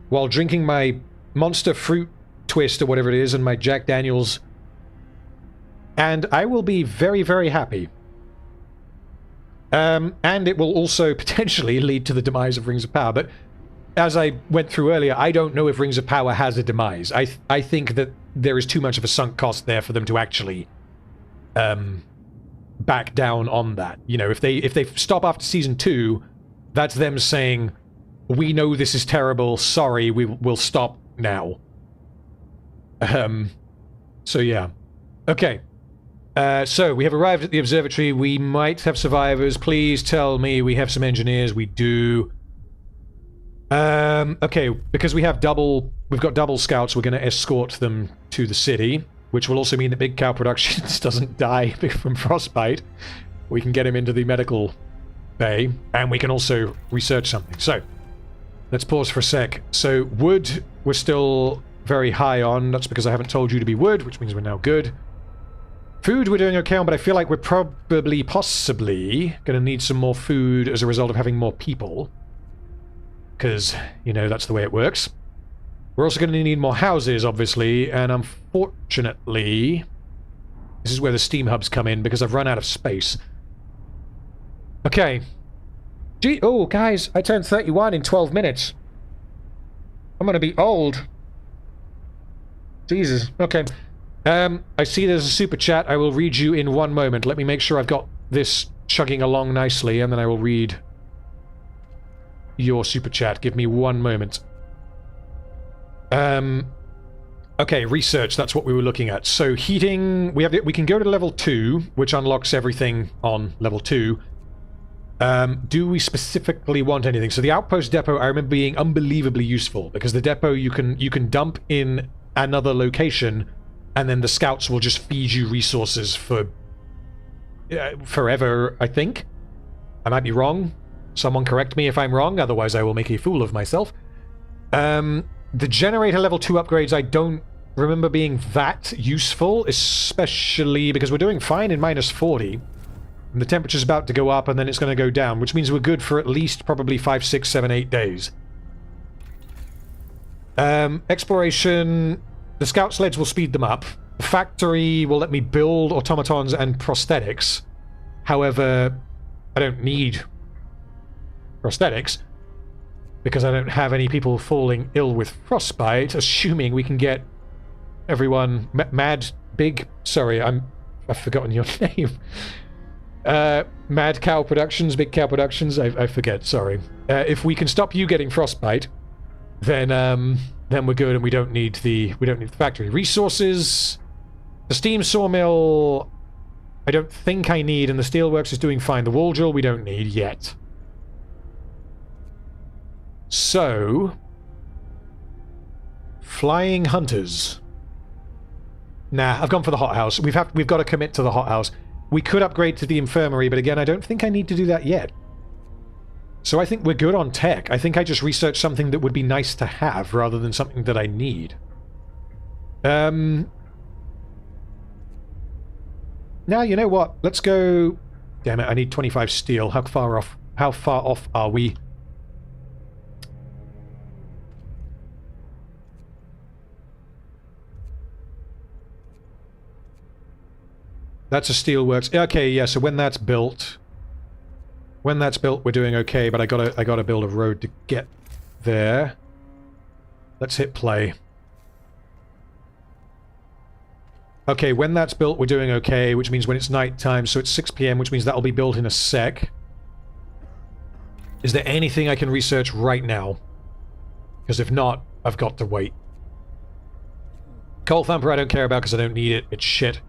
while drinking my Monster Fruit Twist or whatever it is, and my Jack Daniels, and I will be very, very happy. And it will also potentially lead to the demise of Rings of Power, but as I went through earlier, I don't know if Rings of Power has a demise. I think that there is too much of a sunk cost there for them to actually back down on that. You know, if they stop after season 2, that's them saying, we know this is terrible, sorry, we'll stop now. So yeah. Okay. So, we have arrived at the observatory. We might have survivors. Please tell me we have some engineers. We do. Okay, because we've got double scouts, we're going to escort them to the city, which will also mean that Big Cow Productions doesn't die from frostbite. We can get him into the medical bay, and we can also research something. So, let's pause for a sec. So, wood, we're still very high on. That's because I haven't told you to be wood, which means we're now good. Food, we're doing okay on, but I feel like we're possibly going to need some more food as a result of having more people. Because, you know, that's the way it works. We're also going to need more houses, obviously, and unfortunately, this is where the steam hubs come in, because I've run out of space. Okay. Gee, oh, guys, I turned 31 in 12 minutes. I'm going to be old. Jesus. Okay. I see there's a super chat. I will read you in 1 moment. Let me make sure I've got this chugging along nicely, and then I will read your super chat. Give me 1 moment. Okay, research. That's what we were looking at. So heating, we can go to level 2, which unlocks everything on level 2. Do we specifically want anything? So the outpost depot, I remember being unbelievably useful, because the depot you can dump in another location, and then the scouts will just feed you resources for forever, I think. I might be wrong. Someone correct me if I'm wrong, otherwise I will make a fool of myself. The generator level 2 upgrades I don't remember being that useful, especially because we're doing fine in minus 40. And the temperature's about to go up, and then it's going to go down, which means we're good for at least probably 5, 6, 7, 8 days. Exploration... The scout sleds will speed them up. The factory will let me build automatons and prosthetics. However, I don't need prosthetics, because I don't have any people falling ill with frostbite, assuming we can get everyone... Sorry, I've forgotten your name. Mad Cow Productions, Big Cow Productions, I forget, sorry. If we can stop you getting frostbite, then we're good, and we don't need the factory. Resources, the steam sawmill, I don't think I need, and the steelworks is doing fine. The wall drill we don't need yet. So, flying hunters. Nah, I've gone for the hothouse. We've got to commit to the hothouse. We could upgrade to the infirmary, but again, I don't think I need to do that yet. So I think we're good on tech. I think I just researched something that would be nice to have rather than something that I need. Now, you know what? Let's go... Damn it, I need 25 steel. How far off are we? That's a steelworks. Okay, yeah, so when that's built... When that's built, we're doing okay, but I gotta build a road to get there. Let's hit play. Okay, when that's built, we're doing okay, which means when it's night time, so it's 6 PM, which means that'll be built in a sec. Is there anything I can research right now? Because if not, I've got to wait. Coal Thumper I don't care about because I don't need it. It's shit.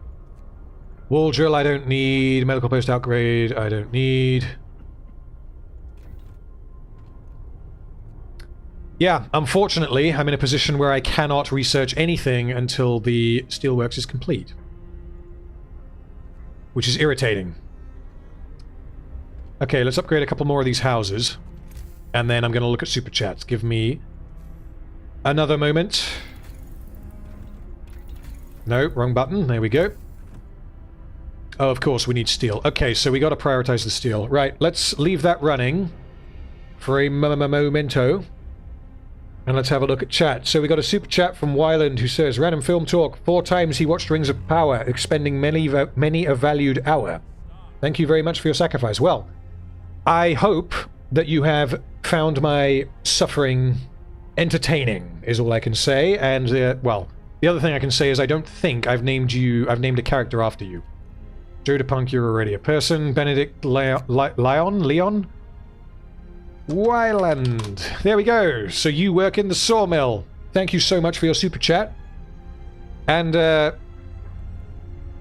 Wall Drill I don't need. Medical Post Upgrade I don't need. Yeah, unfortunately, I'm in a position where I cannot research anything until the steelworks is complete. Which is irritating. Okay, let's upgrade a couple more of these houses. And then I'm going to look at Super Chats. Give me another moment. No, wrong button. There we go. Oh, of course, we need steel. Okay, so we got to prioritize the steel. Right, let's leave that running for a momento. And let's have a look at chat. So we got a super chat from Wyland who says, Random Film Talk, 4 times he watched Rings of Power, expending many a valued hour. Thank you very much for your sacrifice. Well, I hope that you have found my suffering entertaining, is all I can say. And, well, the other thing I can say is I don't think I've named a character after you. Jodapunk, you're already a person. Benedict Leon? Wyland. There we go. So you work in the sawmill. Thank you so much for your super chat. And,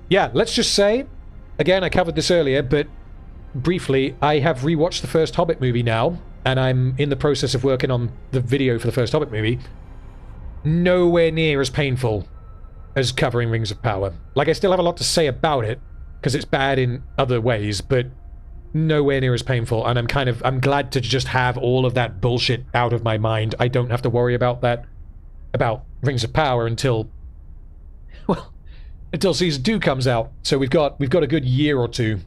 yeah, let's just say, again, I covered this earlier, but briefly, I have rewatched the first Hobbit movie now, and I'm in the process of working on the video for the first Hobbit movie. Nowhere near as painful as covering Rings of Power. Like, I still have a lot to say about it, because it's bad in other ways, but nowhere near as painful, and I'm glad to just have all of that bullshit out of my mind. I don't have to worry about that, about Rings of Power until, well, until Season 2 comes out. So we've got a good year or two.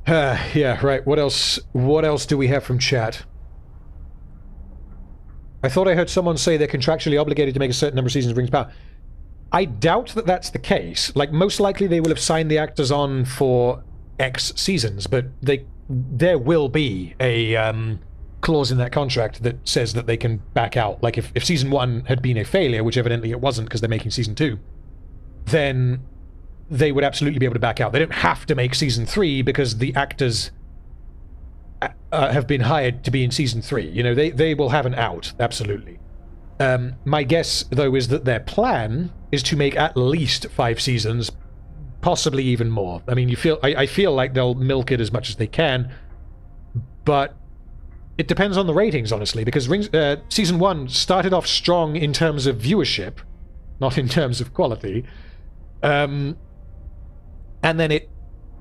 Yeah, right, what else do we have from chat? I thought I heard someone say they're contractually obligated to make a certain number of seasons of Rings of Power. I doubt that that's the case. Like, most likely they will have signed the actors on for X seasons, but there will be a clause in that contract that says that they can back out. Like, if Season 1 had been a failure, which evidently it wasn't because they're making Season 2, then they would absolutely be able to back out. They don't have to make Season 3 because the actors have been hired to be in Season 3. You know, they will have an out, absolutely. My guess, though, is that their plan is to make at least 5 seasons, possibly even more. I mean, I feel like they'll milk it as much as they can, but it depends on the ratings, honestly, because Season 1 started off strong in terms of viewership, not in terms of quality, and then it,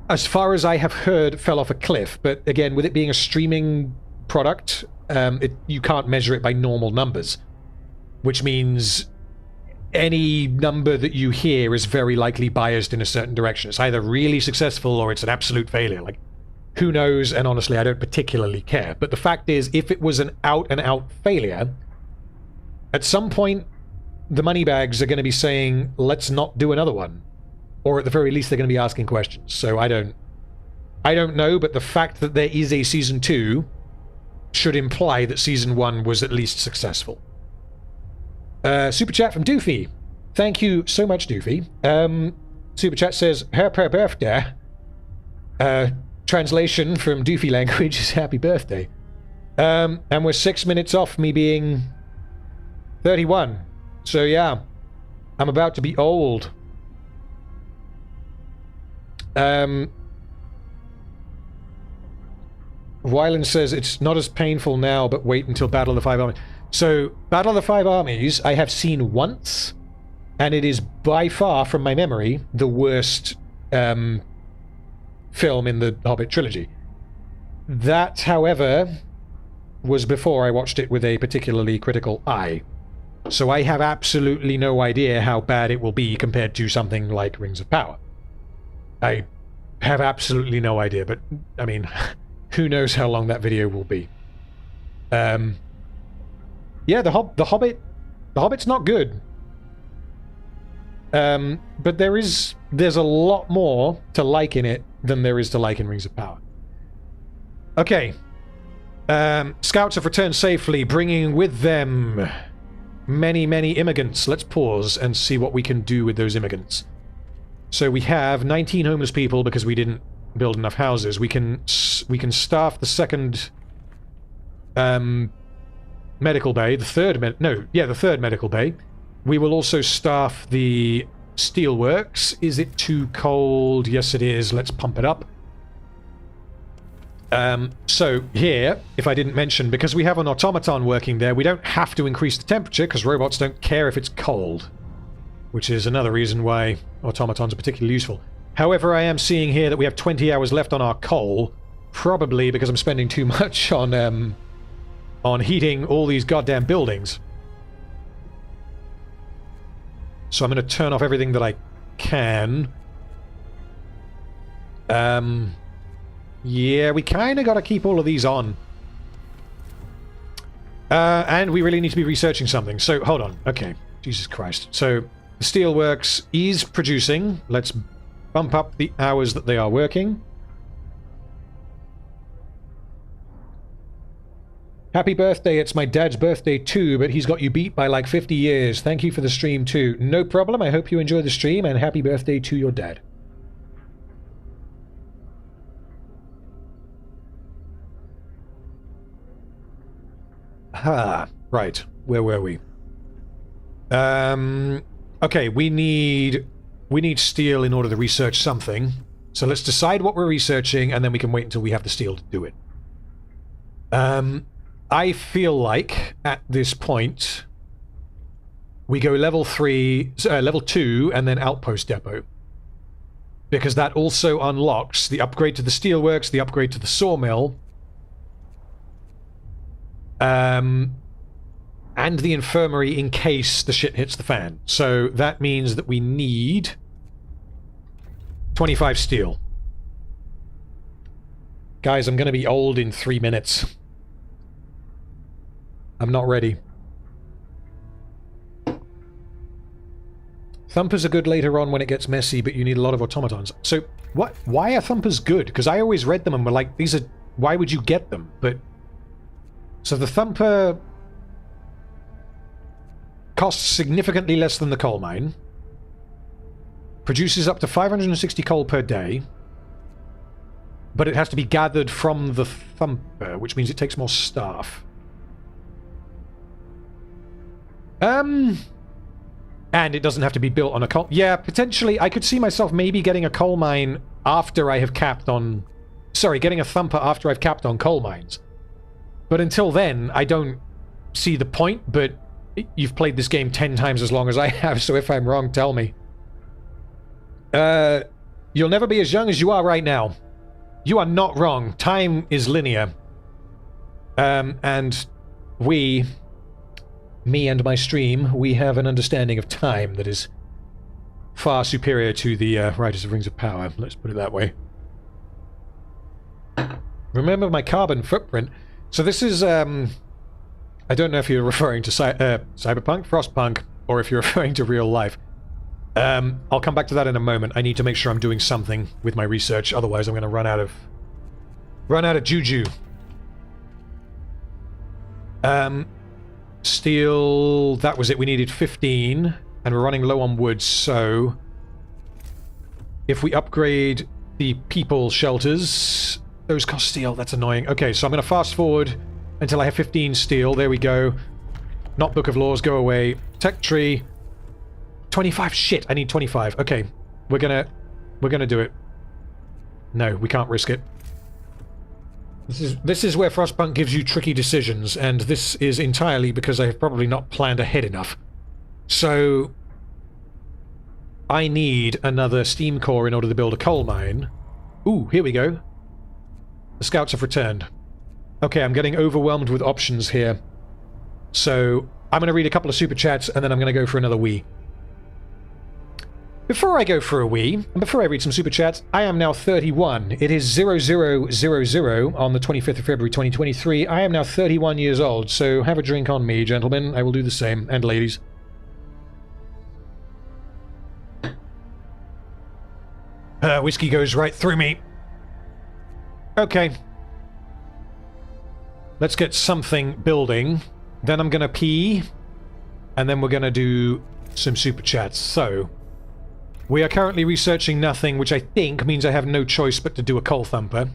as far as I have heard, fell off a cliff. But again, with it being a streaming product, you can't measure it by normal numbers, which means any number that you hear is very likely biased in a certain direction. It's either really successful or it's an absolute failure. Like, who knows? And honestly, I don't particularly care. But the fact is, if it was an out-and-out failure, at some point, the moneybags are going to be saying, let's not do another one. Or at the very least, they're going to be asking questions. So I don't know, but the fact that there is a Season 2 should imply that Season 1 was at least successful. Super chat from Doofy. Thank you so much, Doofy. Super chat says, Happy birthday. Translation from Doofy language is happy birthday. And we're 6 minutes off me being 31. So yeah, I'm about to be old. Wyland says it's not as painful now, but wait until Battle of the Five Armies. So, Battle of the Five Armies I have seen once, and it is by far, from my memory, the worst film in the Hobbit trilogy. That, however, was before I watched it with a particularly critical eye. So I have absolutely no idea how bad it will be compared to something like Rings of Power. I have absolutely no idea, but, I mean, who knows how long that video will be. Yeah, the Hobbit's not good. But there's a lot more to like in it than there is to like in Rings of Power. Okay. Scouts have returned safely, bringing with them many, many immigrants. Let's pause and see what we can do with those immigrants. So we have 19 homeless people because we didn't build enough houses. We can staff the second medical bay, the third medical bay. We will also staff the steelworks. Is it too cold? Yes, it is. Let's pump it up. So here, if I didn't mention, because we have an automaton working there, we don't have to increase the temperature because robots don't care if it's cold, which is another reason why automatons are particularly useful. However, I am seeing here that we have 20 hours left on our coal, probably because I'm spending too much on heating all these goddamn buildings. So I'm going to turn off everything that I can. Yeah, we kind of got to keep all of these on. And we really need to be researching something. So, hold on. Okay. Jesus Christ. So, the steelworks is producing. Let's bump up the hours that they are working. Happy birthday. It's my dad's birthday too, but he's got you beat by like 50 years. Thank you for the stream too. No problem. I hope you enjoy the stream, and happy birthday to your dad. Right. Where were we? Okay, we need steel in order to research something. So let's decide what we're researching, and then we can wait until we have the steel to do it. I feel like, at this point, we go level 2, and then outpost depot. Because that also unlocks the upgrade to the steelworks, the upgrade to the sawmill, and the infirmary in case the shit hits the fan. So that means that we need 25 steel. Guys, I'm going to be old in 3 minutes. I'm not ready. Thumpers are good later on when it gets messy, but you need a lot of automatons. So, why are thumpers good? Because I always read them and were like, why would you get them? But, so the thumper costs significantly less than the coal mine. Produces up to 560 coal per day. But it has to be gathered from the thumper, which means it takes more staff. And it doesn't have to be built on a coal... Yeah, potentially, I could see myself maybe getting a coal mine after I have capped on... Sorry, getting a thumper after I've capped on coal mines. But until then, I don't see the point, but you've played this game 10 times as long as I have, so if I'm wrong, tell me. You'll never be as young as you are right now. You are not wrong. Time is linear. And we... Me and my stream, we have an understanding of time that is far superior to the writers of Rings of Power. Let's put it that way. Remember my carbon footprint. So this is, I don't know if you're referring to Cyberpunk, Frostpunk, or if you're referring to real life. I'll come back to that in a moment. I need to make sure I'm doing something with my research, otherwise I'm going to run out of juju. Steel, that was it. We needed 15, and we're running low on wood, so if we upgrade the people shelters, those cost steel. That's annoying. Okay, so I'm going to fast forward until I have 15 steel. There we go. Not Book of Laws, go away. Tech tree. 25. Shit, I need 25. Okay, we're gonna do it. No, we can't risk it. This is where Frostpunk gives you tricky decisions, and this is entirely because I have probably not planned ahead enough. So I need another steam core in order to build a coal mine. Ooh, here we go. The scouts have returned. Okay, I'm getting overwhelmed with options here. So, I'm going to read a couple of super chats, and then I'm going to go for another wee. Before I go for a wee, and before I read some super chats, I am now 31. It is 0000 on the 25th of February 2023. I am now 31 years old, so have a drink on me, gentlemen. I will do the same, and ladies. Whiskey goes right through me. Okay. Let's get something building. Then I'm gonna pee. And then we're gonna do some super chats. So, we are currently researching nothing, which I think means I have no choice but to do a coal thumper.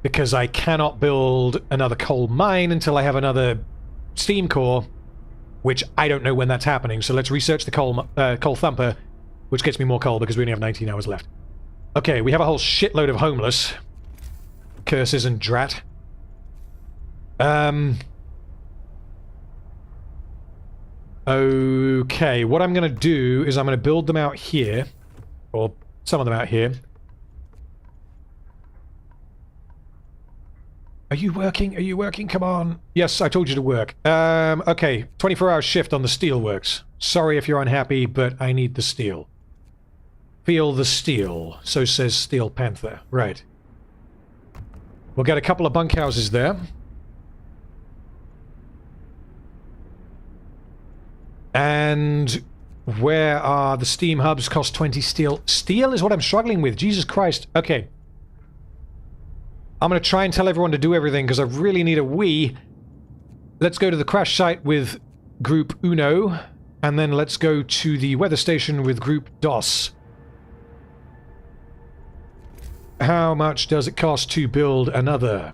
Because I cannot build another coal mine until I have another steam core, which I don't know when that's happening. So let's research the coal thumper, which gets me more coal because we only have 19 hours left. Okay, we have a whole shitload of homeless. Curses and drat. Okay, what I'm going to do is I'm going to build them out here. Or some of them out here. Are you working? Are you working? Come on. Yes, I told you to work. Okay, 24-hour shift on the steelworks. Sorry if you're unhappy, but I need the steel. Feel the steel, so says Steel Panther. Right. We'll get a couple of bunkhouses there. And where are the steam hubs? Cost 20 steel. Steel is what I'm struggling with. Jesus Christ. Okay. I'm going to try and tell everyone to do everything because I really need a wee. Let's go to the crash site with Group Uno. And then let's go to the weather station with Group DOS. How much does it cost to build another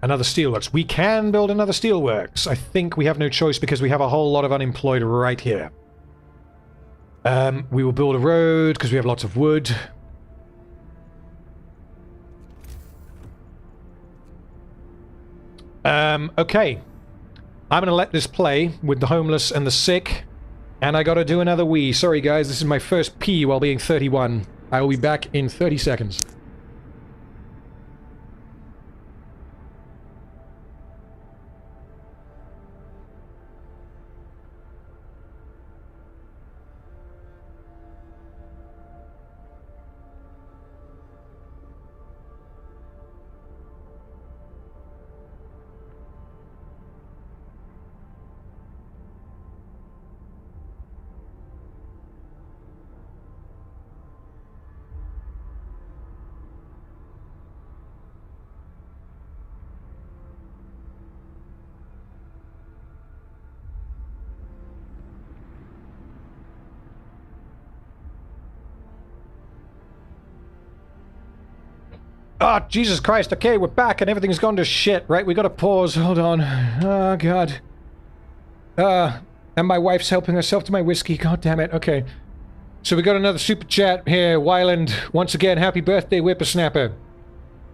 steelworks? We can build another steelworks. I think we have no choice because we have a whole lot of unemployed right here. We will build a road because we have lots of wood. Okay. I'm gonna let this play with the homeless and the sick. And I gotta do another wee. Sorry guys, this is my first pee while being 31. I will be back in 30 seconds. Oh, Jesus Christ. Okay, we're back and everything's gone to shit, right? We gotta pause. Hold on. Oh, God. And my wife's helping herself to my whiskey. God damn it. Okay. So we got another super chat here. Wyland, once again, happy birthday, whippersnapper.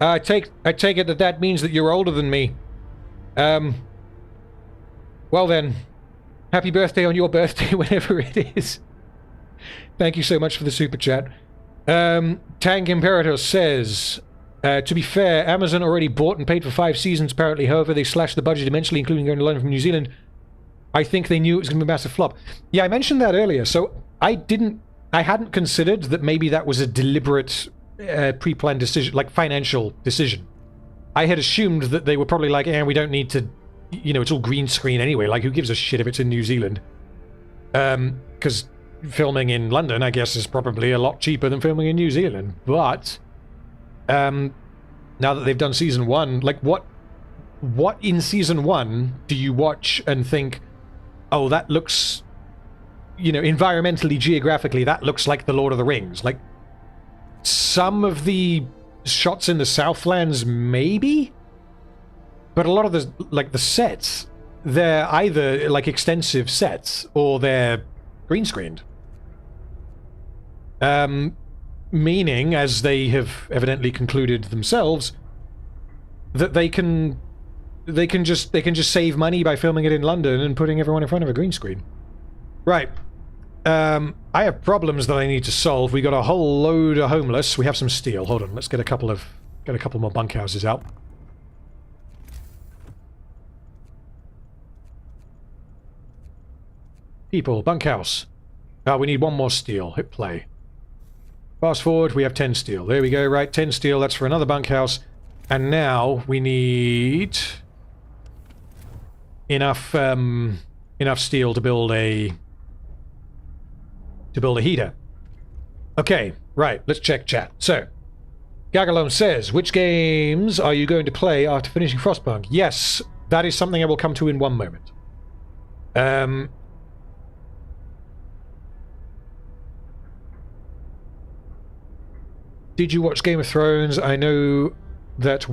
I take it that means that you're older than me. Well then, happy birthday on your birthday, whenever it is. Thank you so much for the super chat. Tank Imperator says... to be fair, Amazon already bought and paid for 5 seasons apparently. However, they slashed the budget immensely, including going to London from New Zealand. I think they knew it was going to be a massive flop. Yeah, I mentioned that earlier. So I hadn't considered that maybe that was a deliberate pre-planned decision, like financial decision. I had assumed that they were probably like, we don't need to, you know, it's all green screen anyway. Like, who gives a shit if it's in New Zealand? Because filming in London, I guess, is probably a lot cheaper than filming in New Zealand. But... now that they've done season 1, like what in season 1 do you watch and think, oh, that looks, you know, environmentally, geographically, that looks like the Lord of the Rings? Like, some of the shots in the Southlands, maybe? But a lot of the, like, the sets, they're either, like, extensive sets, or they're green screened. Meaning, as they have evidently concluded themselves, that they can just save money by filming it in London and putting everyone in front of a green screen. Right. I have problems that I need to solve. We got a whole load of homeless. We have some steel. Hold on. Let's get a couple more bunkhouses out. People, bunkhouse. We need one more steel. Hit play. Fast forward, we have 10 steel. There we go, right, 10 steel, that's for another bunkhouse. And now we need enough steel to build a heater. Okay, right, let's check chat. So, Gagalome says, which games are you going to play after finishing Frostpunk? Yes, that is something I will come to in one moment. Did you watch Game of Thrones? I know that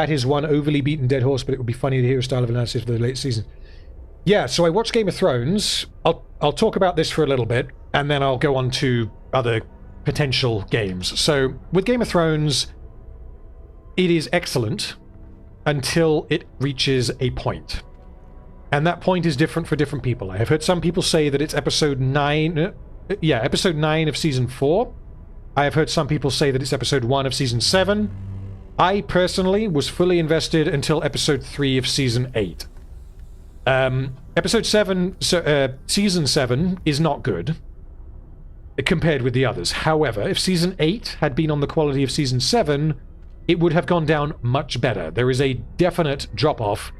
is one overly beaten dead horse, but it would be funny to hear a style of analysis for the late season. Yeah, so I watched Game of Thrones. I'll talk about this for a little bit, and then I'll go on to other potential games. So, with Game of Thrones, it is excellent until it reaches a point. And that point is different for different people. I have heard some people say that it's episode 9... Yeah, episode 9 of season 4. I have heard some people say that it's episode 1 of season 7. I personally was fully invested until episode 3 of season 8. Episode 7, season 7 is not good compared with the others. However, if season 8 had been on the quality of season 7, it would have gone down much better. There is a definite drop-off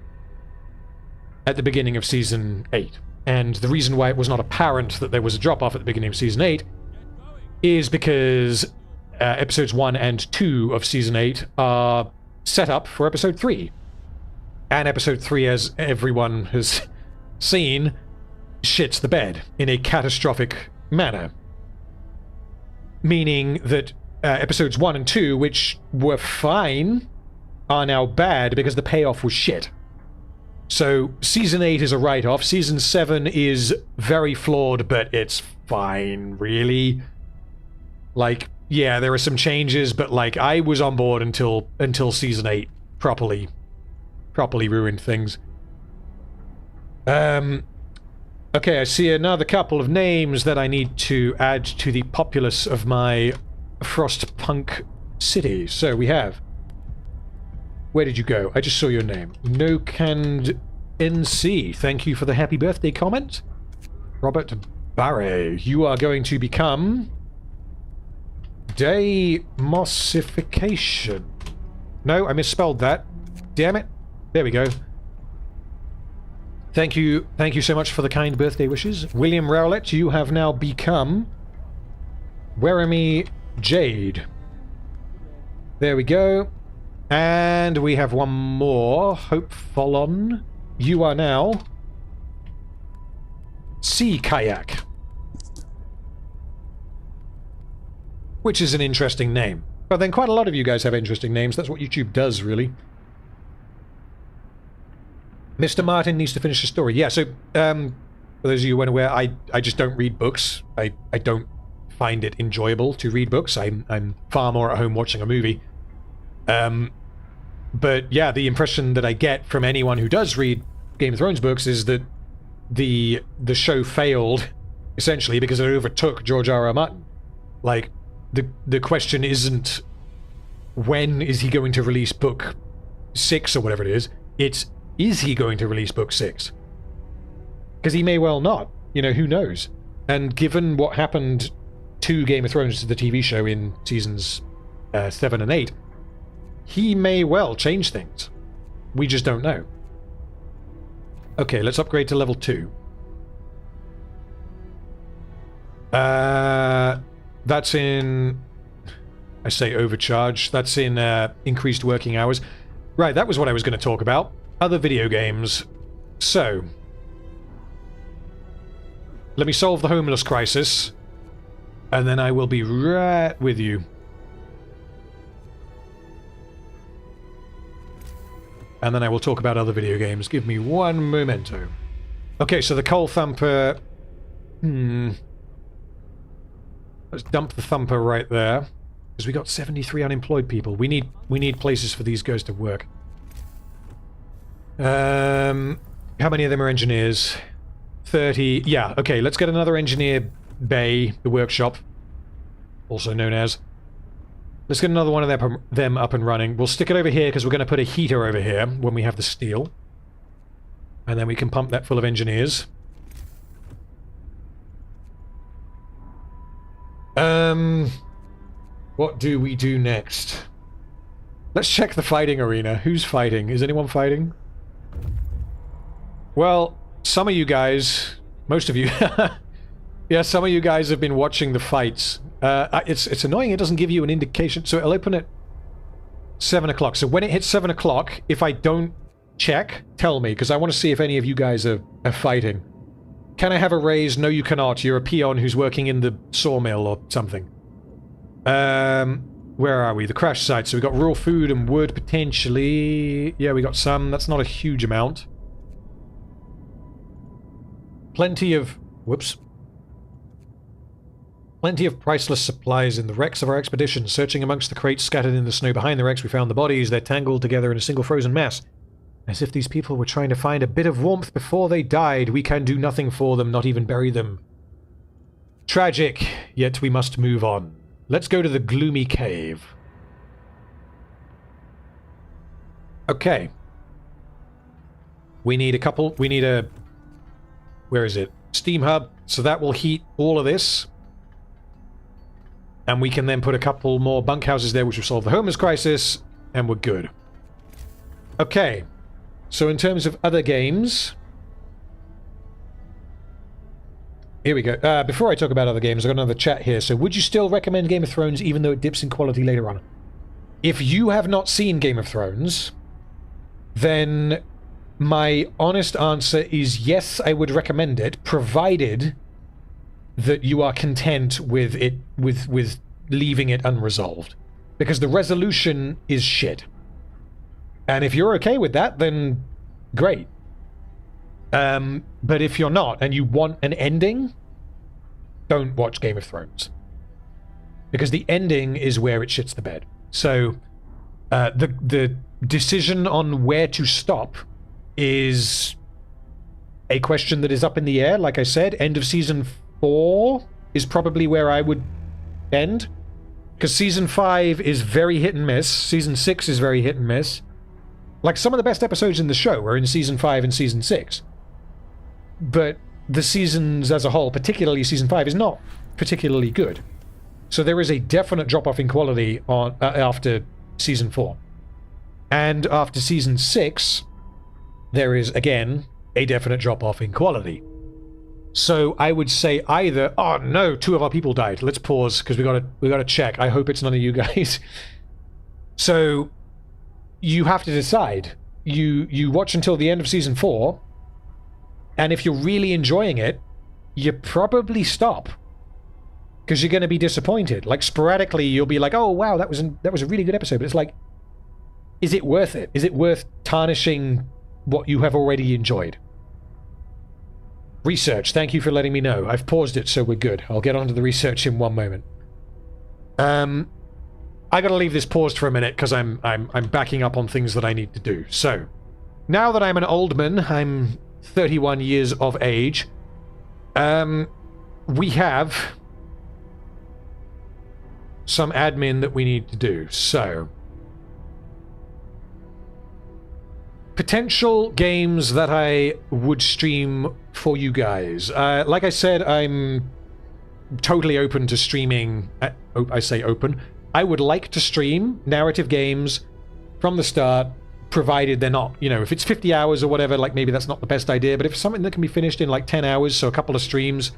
at the beginning of season 8. And the reason why it was not apparent that there was a drop-off at the beginning of season 8 is because episodes 1 and 2 of season 8 are set up for episode 3. And episode 3, as everyone has seen, shits the bed in a catastrophic manner. Meaning that episodes 1 and 2, which were fine, are now bad because the payoff was shit. So season 8 is a write-off. Season 7 is very flawed, but it's fine, really. Like, yeah, there are some changes, but like, I was on board until season 8 properly ruined things. Okay, I see another couple of names that I need to add to the populace of my Frostpunk city. So we have... Where did you go? I just saw your name. No Canned NC. Thank you for the happy birthday comment. Robert Barre, you are going to become... Demossification. No, I misspelled that. Damn it. There we go. Thank you so much for the kind birthday wishes. William Rowlett, you have now become Weremy Jade. There we go. And we have one more. Hope Fallon. You are now Sea Kayak. Which is an interesting name. But then quite a lot of you guys have interesting names. That's what YouTube does, really. Mr. Martin needs to finish the story. Yeah, so, for those of you who aren't aware, I just don't read books. I don't find it enjoyable to read books. I'm far more at home watching a movie. But yeah, the impression that I get from anyone who does read Game of Thrones books is that the show failed, essentially, because it overtook George R.R. Martin. Like, the question isn't when is he going to release book 6 or whatever it is. It's, is he going to release book 6? Because he may well not. You know, who knows? And given what happened to Game of Thrones, to the TV show in seasons 7 and 8, he may well change things. We just don't know. Okay, let's upgrade to level 2. That's in... I say overcharge. That's in increased working hours. Right, that was what I was going to talk about. Other video games. So... let me solve the homeless crisis. And then I will be right with you. And then I will talk about other video games. Give me one momento. Okay, so the Coal Thumper... Let's dump the Thumper right there. Because we got 73 unemployed people. We need places for these guys to work. How many of them are engineers? 30. Yeah, okay, let's get another engineer bay, the workshop, also known as. Let's get another one of them up and running. We'll stick it over here because we're going to put a heater over here when we have the steel. And then we can pump that full of engineers. What do we do next? Let's check the fighting arena. Who's fighting? Is anyone fighting? Well, some of you guys, most of you, yeah, some of you guys have been watching the fights. It's annoying, it doesn't give you an indication. So it'll open at 7 o'clock. So when it hits 7 o'clock, if I don't check, tell me, because I want to see if any of you guys are fighting. Can I have a raise? No, you cannot. You're a peon who's working in the sawmill or something. Where are we? The crash site. So we got raw food and wood, potentially. Yeah, we got some. That's not a huge amount. Plenty of... Whoops. Plenty of priceless supplies in the wrecks of our expedition. Searching amongst the crates scattered in the snow behind the wrecks, we found the bodies. They're tangled together in a single frozen mass. As if these people were trying to find a bit of warmth before they died. We can do nothing for them, not even bury them. Tragic, yet we must move on. Let's go to the gloomy cave. Okay. We need a... Where is it? Steam hub. So that will heat all of this. And we can then put a couple more bunkhouses there, which will solve the homeless crisis. And we're good. Okay. So in terms of other games... Here we go. Before I talk about other games, I've got another chat here. So would you still recommend Game of Thrones even though it dips in quality later on? If you have not seen Game of Thrones, then my honest answer is yes, I would recommend it, provided that you are content with it, with leaving it unresolved. Because the resolution is shit. And if you're okay with that, then great. But if you're not, and you want an ending, don't watch Game of Thrones. Because the ending is where it shits the bed. So, the decision on where to stop is a question that is up in the air. Like I said, end of Season 4 is probably where I would end. Because Season 5 is very hit and miss. Season 6 is very hit and miss. Like, some of the best episodes in the show are in Season 5 and Season 6. But the seasons as a whole, particularly Season 5, is not particularly good. So there is a definite drop-off in quality on after Season 4. And after Season 6, there is, again, a definite drop-off in quality. So I would say either... Oh, no, 2 of our people died. Let's pause, because we gotta check. I hope it's none of you guys. So... you have to decide. You watch until the end of Season 4, and if you're really enjoying it, you probably stop. Because you're going to be disappointed. Like, sporadically, you'll be like, oh, wow, that was a really good episode. But it's like, is it worth it? Is it worth tarnishing what you have already enjoyed? Research, thank you for letting me know. I've paused it, so we're good. I'll get onto the research in one moment. I gotta leave this paused for a minute because I'm backing up on things that I need to do. So, now that I'm an old man, I'm 31 years of age, we have some admin that we need to do. So, potential games that I would stream for you guys. Like I said, I'm totally open to streaming. I say open. I would like to stream narrative games from the start, provided they're not, you know, if it's 50 hours or whatever, like maybe that's not the best idea, but if it's something that can be finished in like 10 hours, so a couple of streams,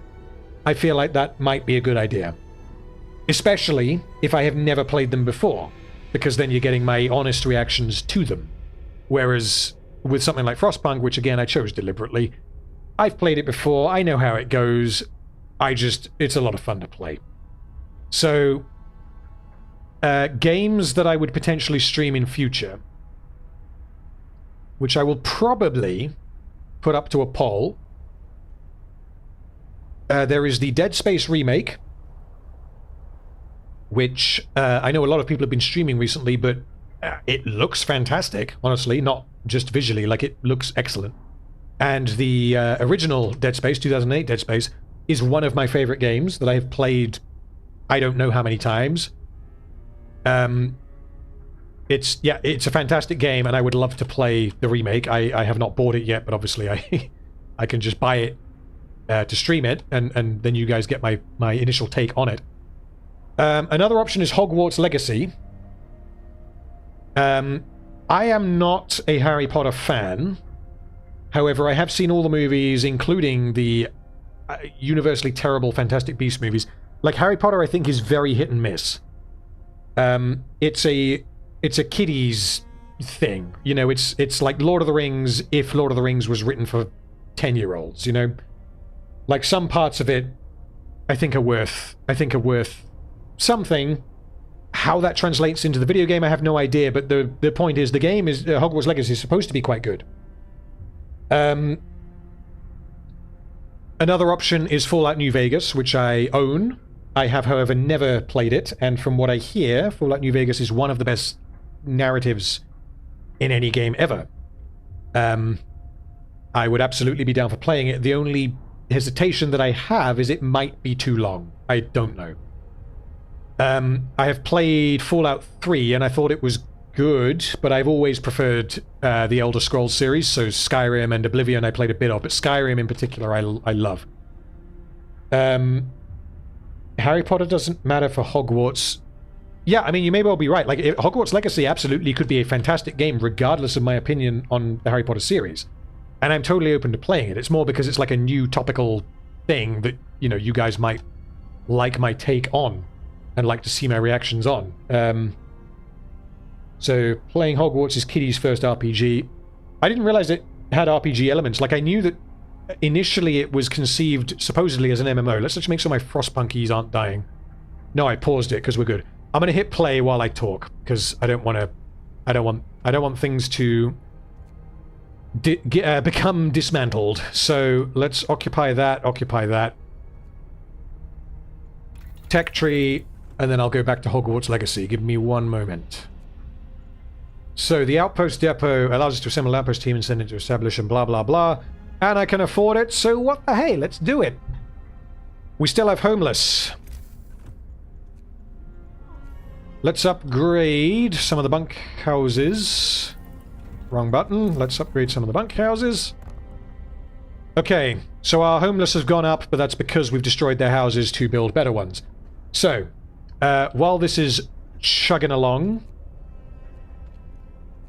I feel like that might be a good idea. Especially if I have never played them before, because then you're getting my honest reactions to them. Whereas with something like Frostpunk, which again I chose deliberately, I've played it before, I know how it goes, it's a lot of fun to play. So... games that I would potentially stream in future, which I will probably put up to a poll. There is the Dead Space remake, which I know a lot of people have been streaming recently, but it looks fantastic, honestly, not just visually, like it looks excellent. And the original Dead Space, 2008 Dead Space, is one of my favorite games that I have played I don't know how many times. It's a fantastic game, and I would love to play the remake. I have not bought it yet, but obviously I can just buy it to stream it, and then you guys get my initial take on it. Another option is Hogwarts Legacy. I am not a Harry Potter fan. However, I have seen all the movies, including the universally terrible Fantastic Beasts movies. Like, Harry Potter, I think, is very hit and miss. It's a kiddies thing. You know, it's like Lord of the Rings if Lord of the Rings was written for 10-year-olds, you know? Like, some parts of it I think are worth something. How that translates into the video game, I have no idea, but the point is, the game is Hogwarts Legacy is supposed to be quite good. Another option is Fallout New Vegas, which I own. I have, however, never played it, and from what I hear, Fallout New Vegas is one of the best narratives in any game ever. I would absolutely be down for playing it. The only hesitation that I have is it might be too long. I don't know. I have played Fallout 3, and I thought it was good, but I've always preferred the Elder Scrolls series, so Skyrim and Oblivion I played a bit of, but Skyrim in particular I love. Harry Potter doesn't matter for Hogwarts. Yeah, I mean, you may well be right. Like, Hogwarts Legacy absolutely could be a fantastic game, regardless of my opinion on the Harry Potter series. And I'm totally open to playing it. It's more because it's like a new topical thing that, you know, you guys might like my take on and like to see my reactions on. So, playing Hogwarts is Kitty's first RPG. I didn't realize it had RPG elements. Like, I knew that initially it was conceived supposedly as an MMO. Let's just make sure my Frostpunkies aren't dying. No, I paused it because we're good. I'm going to hit play while I talk because I don't want things to become dismantled. So let's occupy that. Tech tree, and then I'll go back to Hogwarts Legacy. Give me one moment. So the outpost depot allows us to assemble an outpost team and send it to establish and blah blah blah. And I can afford it, so what the hey, let's do it. We still have homeless. Let's upgrade some of the bunk houses. Wrong button. Let's upgrade some of the bunk houses. Okay, so our homeless has gone up, but that's because we've destroyed their houses to build better ones. So, while this is chugging along,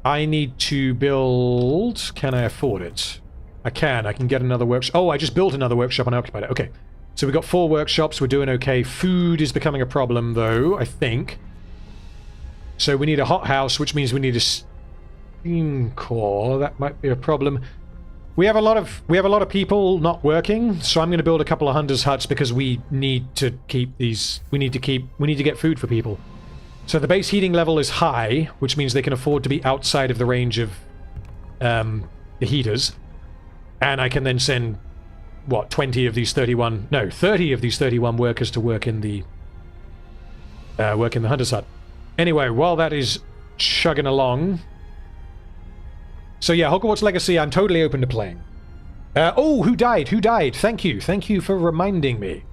I need to build... Can I afford it? I can get another workshop. Oh, I just built another workshop and I occupied it. Okay, so we've got 4 workshops. We're doing okay. Food is becoming a problem, though, I think. So we need a hothouse, which means we need a steam core. That might be a problem. We have a lot of people not working, so I'm going to build a couple of hunters' huts because we need to keep these. We need to get food for people. So the base heating level is high, which means they can afford to be outside of the range of the heaters. And I can then send, what, 30 of these 31 workers to work in the hunter's hut. Anyway, while that is chugging along... So yeah, Hogwarts Legacy, I'm totally open to playing. Oh, who died? Thank you for reminding me.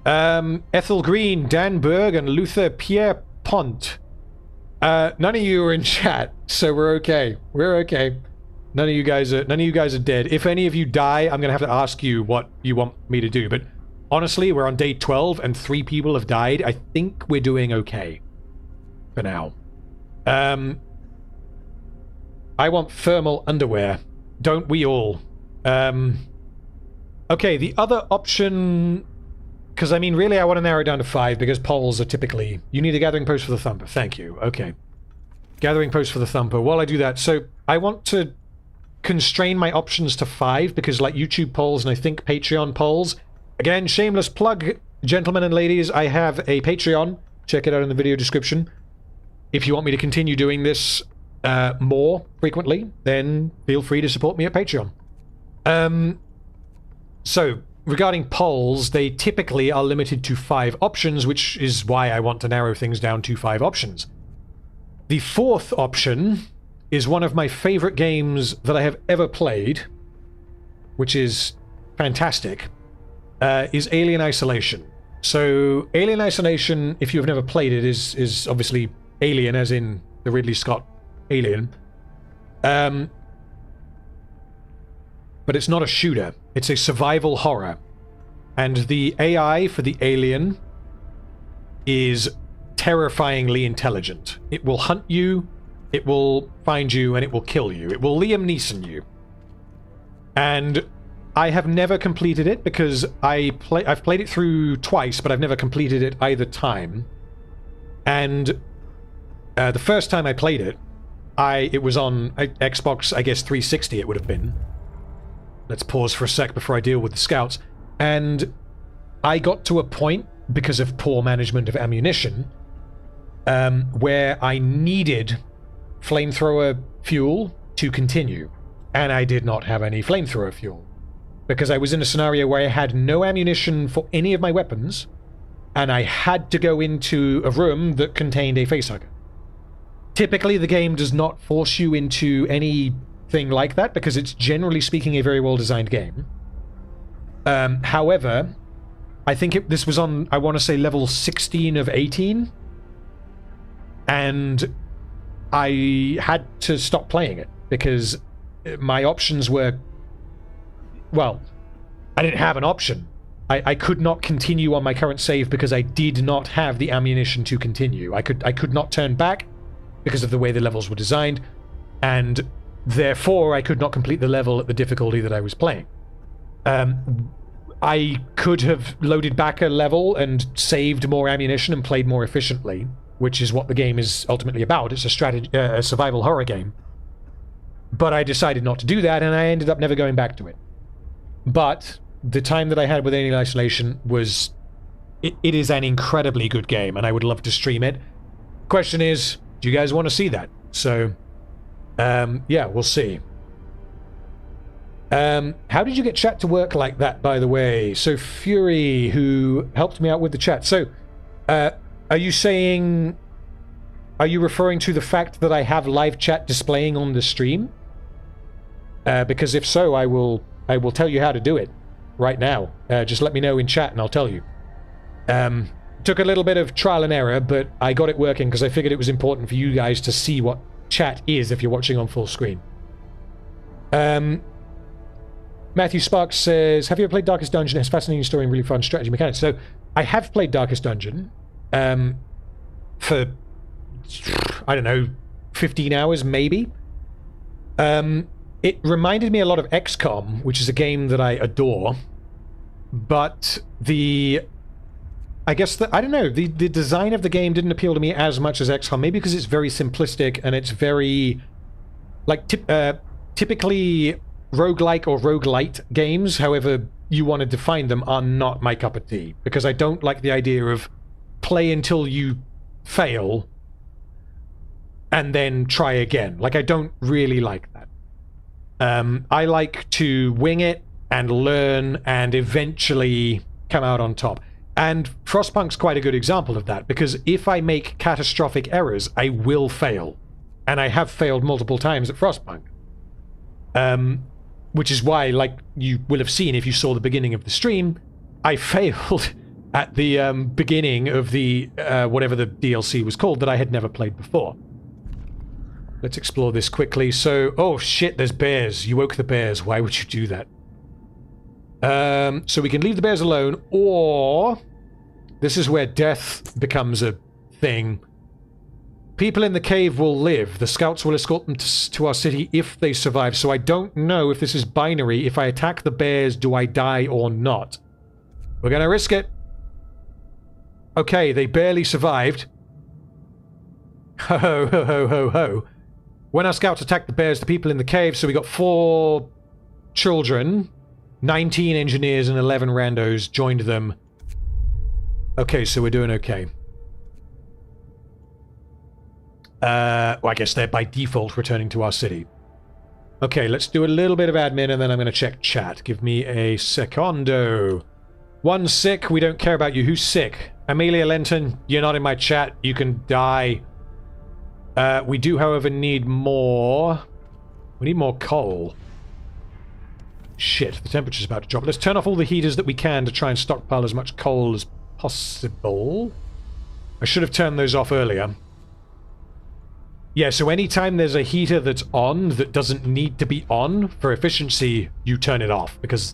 Ethel Green, Dan Berg, and Luther Pierpont. None of you are in chat, so we're okay. None of you guys are dead. If any of you die, I'm gonna have to ask you what you want me to do. But honestly, we're on day 12 and 3 people have died. I think we're doing okay for now. I want thermal underwear. Don't we all? Okay, the other option... Because, I mean, really, I want to narrow it down to 5, because polls are typically... You need a gathering post for the thumper. Thank you. Okay. Gathering post for the thumper. While I do that, so I want to constrain my options to 5, because, like, YouTube polls and I think Patreon polls... Again, shameless plug, gentlemen and ladies, I have a Patreon. Check it out in the video description. If you want me to continue doing this more frequently, then feel free to support me at Patreon. So, regarding polls, they typically are limited to 5 options, which is why I want to narrow things down to 5 options. The 4th option is one of my favorite games that I have ever played, which is fantastic, is Alien Isolation. So Alien Isolation, if you've never played it, is obviously Alien, as in the Ridley Scott Alien. But it's not a shooter. It's a survival horror. And the AI for the Alien is terrifyingly intelligent. It will hunt you, it will find you, and it will kill you. It will Liam Neeson you. And I have never completed it because I've played it through twice, but I've never completed it either time. And the first time I played it, it was on Xbox, I guess 360 it would have been. Let's pause for a sec before I deal with the scouts. And I got to a point, because of poor management of ammunition, where I needed flamethrower fuel to continue. And I did not have any flamethrower fuel. Because I was in a scenario where I had no ammunition for any of my weapons, and I had to go into a room that contained a facehugger. Typically, the game does not force you into anything like that, because it's generally speaking a very well-designed game. However, I think this was on, I want to say, level 16 of 18, and I had to stop playing it, because my options were... Well, I didn't have an option. I could not continue on my current save because I did not have the ammunition to continue. I could not turn back because of the way the levels were designed, and therefore I could not complete the level at the difficulty that I was playing. I could have loaded back a level and saved more ammunition and played more efficiently, which is what the game is ultimately about. It's a survival horror game. But I decided not to do that, and I ended up never going back to it. But the time that I had with Alien Isolation was... It is an incredibly good game, and I would love to stream it. Question is, do you guys want to see that? So, yeah, we'll see. How did you get chat to work like that, by the way? So Fury, who helped me out with the chat. So, are you saying... Are you referring to the fact that I have live chat displaying on the stream? Because if so, I will tell you how to do it right now. Just let me know in chat and I'll tell you. Took a little bit of trial and error, but I got it working because I figured it was important for you guys to see what chat is if you're watching on full screen. Matthew Sparks says, have you ever played Darkest Dungeon? It has a fascinating story and really fun strategy mechanics. So, I have played Darkest Dungeon for, I don't know, 15 hours maybe. It reminded me a lot of XCOM, which is a game that I adore, but I guess I don't know, the design of the game didn't appeal to me as much as XCOM, maybe because it's very simplistic and it's very, like, typically roguelike or roguelite games, however you want to define them, are not my cup of tea, because I don't like the idea of play until you fail and then try again. Like, I don't really like that. I like to wing it and learn and eventually come out on top. And Frostpunk's quite a good example of that, because if I make catastrophic errors, I will fail. And I have failed multiple times at Frostpunk. Which is why, like you will have seen if you saw the beginning of the stream, I failed at the beginning of the whatever the DLC was called that I had never played before. Let's explore this quickly. So, oh shit, there's bears. You woke the bears. Why would you do that? So we can leave the bears alone, or this is where death becomes a thing. People in the cave will live. The scouts will escort them to our city if they survive. So I don't know if this is binary. If I attack the bears, do I die or not? We're gonna risk it. Okay, they barely survived. Ho ho ho ho ho ho. When our scouts attacked the bears, the people in the cave, so we got 4 children, 19 engineers and 11 randos joined them. Okay, so we're doing okay. Well, I guess they're by default returning to our city. Okay, let's do a little bit of admin and then I'm going to check chat. Give me a secondo. 1 sick, we don't care about you. Who's sick? Amelia Lenton, you're not in my chat. You can die. We do, however, need more... We need more coal. Shit, the temperature's about to drop. Let's turn off all the heaters that we can to try and stockpile as much coal as possible. I should have turned those off earlier. Yeah, so anytime there's a heater that's on that doesn't need to be on, for efficiency, you turn it off, because...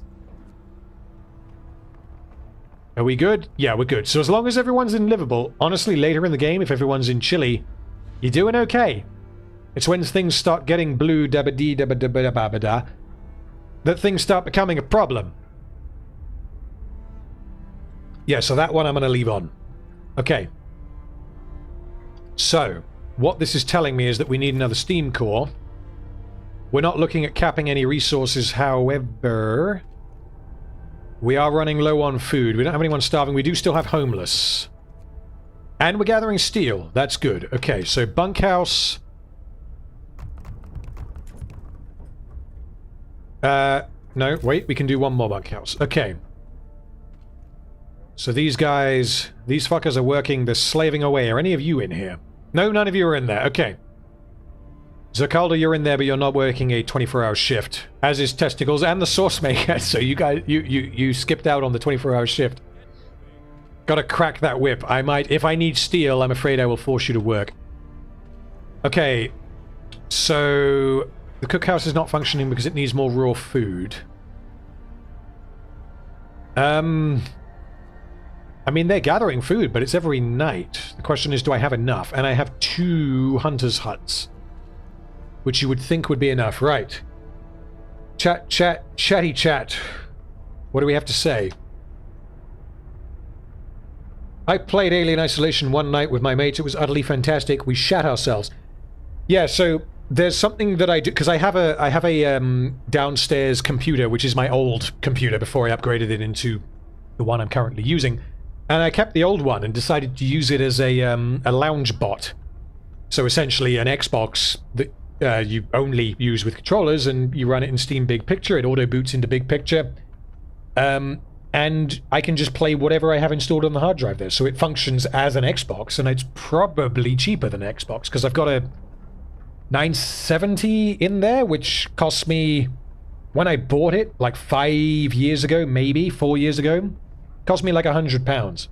Are we good? Yeah, we're good. So as long as everyone's in livable, honestly, later in the game, if everyone's in chilly, you're doing okay. It's when things start getting blue, dabba-dee, dabba-dabba-dabba-da, that things start becoming a problem. Yeah, so that one I'm going to leave on. Okay. So... what this is telling me is that we need another steam core. We're not looking at capping any resources, however... we are running low on food. We don't have anyone starving. We do still have homeless. And we're gathering steel. That's good. Okay, so bunkhouse... no, wait. We can do one more bunkhouse. Okay. So these guys... these fuckers are working. They're slaving away. Are any of you in here? No, none of you are in there. Okay. Zerkalda, you're in there, but you're not working a 24-hour shift. As is Testicles and the Source Maker. So you guys, you skipped out on the 24-hour shift. Gotta crack that whip. I might, if I need steel, I'm afraid I will force you to work. Okay. So the cookhouse is not functioning because it needs more raw food. I mean, they're gathering food, but it's every night. The question is, do I have enough? And I have 2 hunters' huts. Which you would think would be enough. Right. Chatty chat. What do we have to say? I played Alien Isolation one night with my mates. It was utterly fantastic. We shat ourselves. Yeah, so there's something that I do... because I have a downstairs computer, which is my old computer before I upgraded it into the one I'm currently using. And I kept the old one and decided to use it as a lounge bot. So essentially an Xbox that you only use with controllers, and you run it in Steam Big Picture. It auto boots into Big Picture. And I can just play whatever I have installed on the hard drive there. So it functions as an Xbox, and it's probably cheaper than Xbox, because I've got a 970 in there, which cost me, when I bought it, like 5 years ago, maybe 4 years ago, cost me like £100.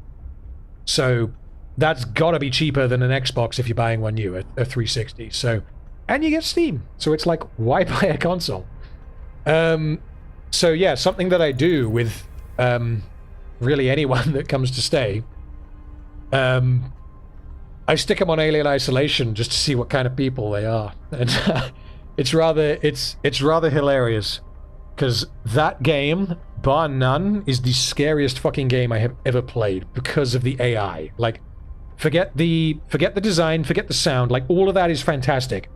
So that's gotta be cheaper than an Xbox if you're buying one new, a 360. So, and you get Steam. So it's like, why buy a console? So yeah, something that I do with really anyone that comes to stay, I stick them on Alien Isolation just to see what kind of people they are, and it's rather hilarious, because that game, bar none, is the scariest fucking game I have ever played because of the AI. Like, forget the design, forget the sound, like all of that is fantastic.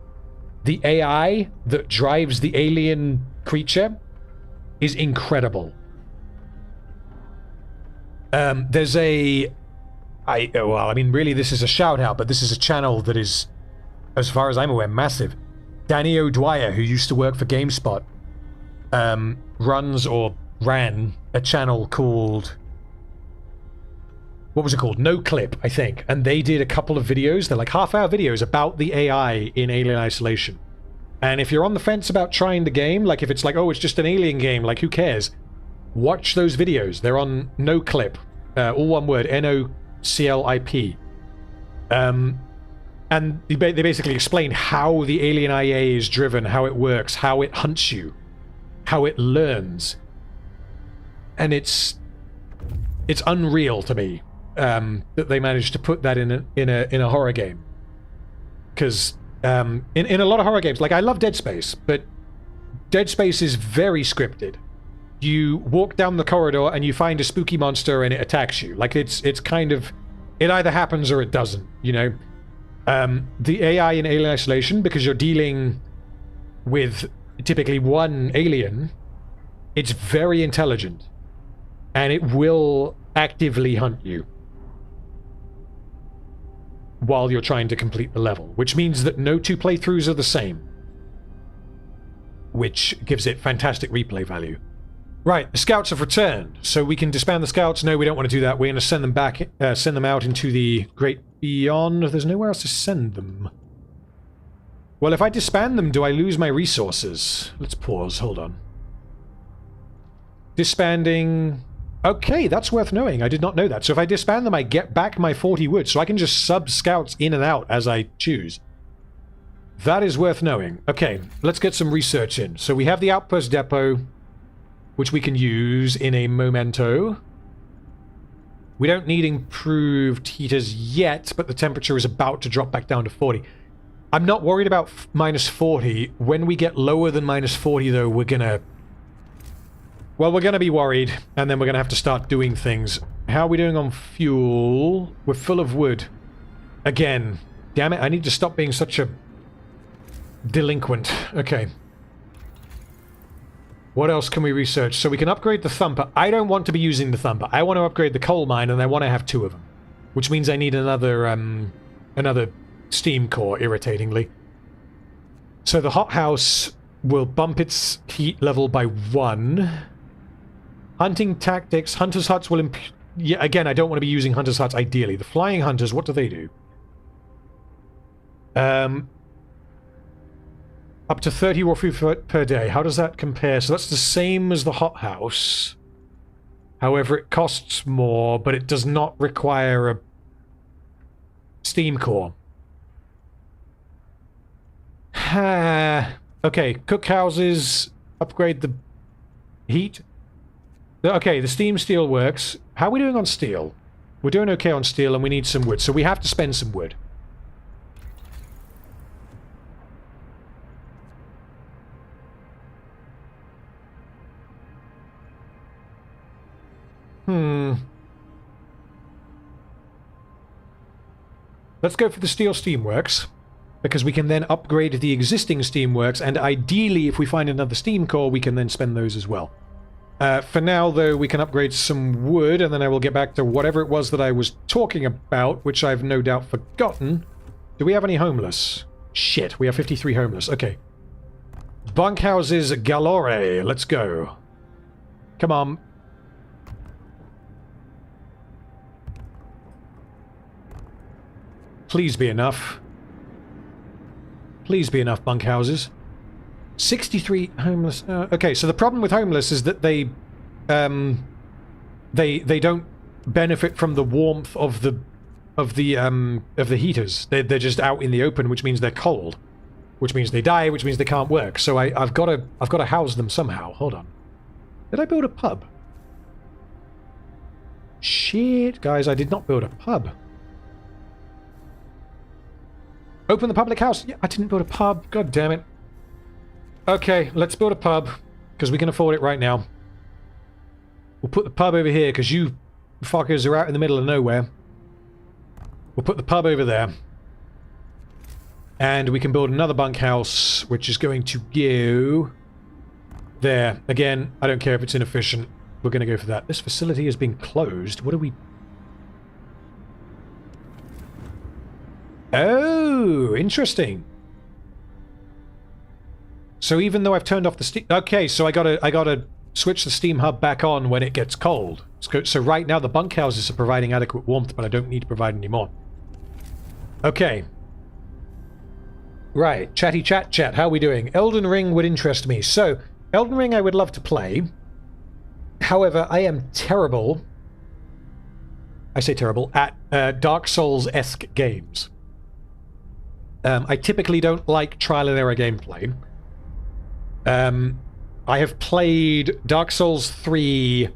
The AI that drives the alien creature is incredible. There's a... well, I mean, really, this is a shout-out, but this is a channel that is, as far as I'm aware, massive. Danny O'Dwyer, who used to work for GameSpot, runs or ran a channel called... what was it called? No Clip, I think. And they did a couple of videos, they're like half-hour videos, about the AI in Alien Isolation. And if you're on the fence about trying the game, like if it's like, oh, it's just an alien game, like who cares? Watch those videos. They're on No Clip. All one word, NOCLIP. And they basically explain how the alien IA is driven, how it works, how it hunts you, how it learns. And it's unreal to me that they managed to put that in a horror game. Because in a lot of horror games, like I love Dead Space, but Dead Space is very scripted. You walk down the corridor and you find a spooky monster and it attacks you. Like it's kind of, it either happens or it doesn't, you know. The AI in Alien Isolation, because you're dealing with typically one alien, it's very intelligent and it will actively hunt you while you're trying to complete the level, which means that no 2 playthroughs are the same, which gives it fantastic replay value. Right, the scouts have returned, so we can disband the scouts. No, we don't want to do that. We're going to send them back, send them out into the great beyond. There's nowhere else to send them. Well, if I disband them, do I lose my resources? Let's pause, hold on. Disbanding. Okay, that's worth knowing. I did not know that. So if I disband them, I get back my 40 wood, so I can just sub scouts in and out as I choose. That is worth knowing. Okay, let's get some research in. So we have the outpost depot, which we can use in a momento. We don't need improved heaters yet, but the temperature is about to drop back down to 40. I'm not worried about minus 40. When we get lower than minus 40, though, we're gonna... Well, we're gonna be worried, and then we're gonna have to start doing things. How are we doing on fuel? We're full of wood. Again. Damn it, I need to stop being such a delinquent. Okay. What else can we research? So we can upgrade the thumper. I don't want to be using the thumper. I want to upgrade the coal mine, and I want to have 2 of them. Which means I need another steam core, irritatingly. So the hothouse will bump its heat level by 1. Hunting tactics. Hunters' huts will... Yeah, again, I don't want to be using hunters' huts, ideally. The flying hunters, what do they do? Up to 30 raw food per day. How does that compare? So that's the same as the hothouse. However, it costs more, but it does not require a steam core. Okay, cookhouses, upgrade the heat. Okay, the steam steel works. How are we doing on steel? We're doing okay on steel, and we need some wood, so we have to spend some wood. Let's go for the steel steamworks, because we can then upgrade the existing steamworks, and ideally, if we find another steam core, we can then spend those as well. For now, though, we can upgrade some wood, and then I will get back to whatever it was that I was talking about, which I've no doubt forgotten. Do we have any homeless? Shit, we have 53 homeless. Okay. Bunkhouses galore. Let's go. Come on. Please be enough. Please be enough bunkhouses. 63 homeless. Okay, so the problem with homeless is that they don't benefit from the warmth of the heaters. They're just out in the open, which means they're cold, which means they die, which means they can't work. So I've got to house them somehow. Hold on. Did I build a pub? Shit, guys, I did not build a pub. Open the public house. Yeah, I didn't build a pub. God damn it. Okay, let's build a pub, because we can afford it right now. We'll put the pub over here, because you fuckers are out in the middle of nowhere. We'll put the pub over there. And we can build another bunkhouse, which is going to go... there. Again, I don't care if it's inefficient. We're going to go for that. This facility has been closed. What are we... Oh, interesting. So even though I've turned off the steam... Okay, so I gotta switch the steam hub back on when it gets cold. So right now the bunkhouses are providing adequate warmth, but I don't need to provide any more. Okay. Right, chatty chat. How are we doing? Elden Ring would interest me. So, Elden Ring I would love to play. However, I am terrible... I say terrible, at Dark Souls-esque games. I typically don't like trial and error gameplay. I have played Dark Souls 3,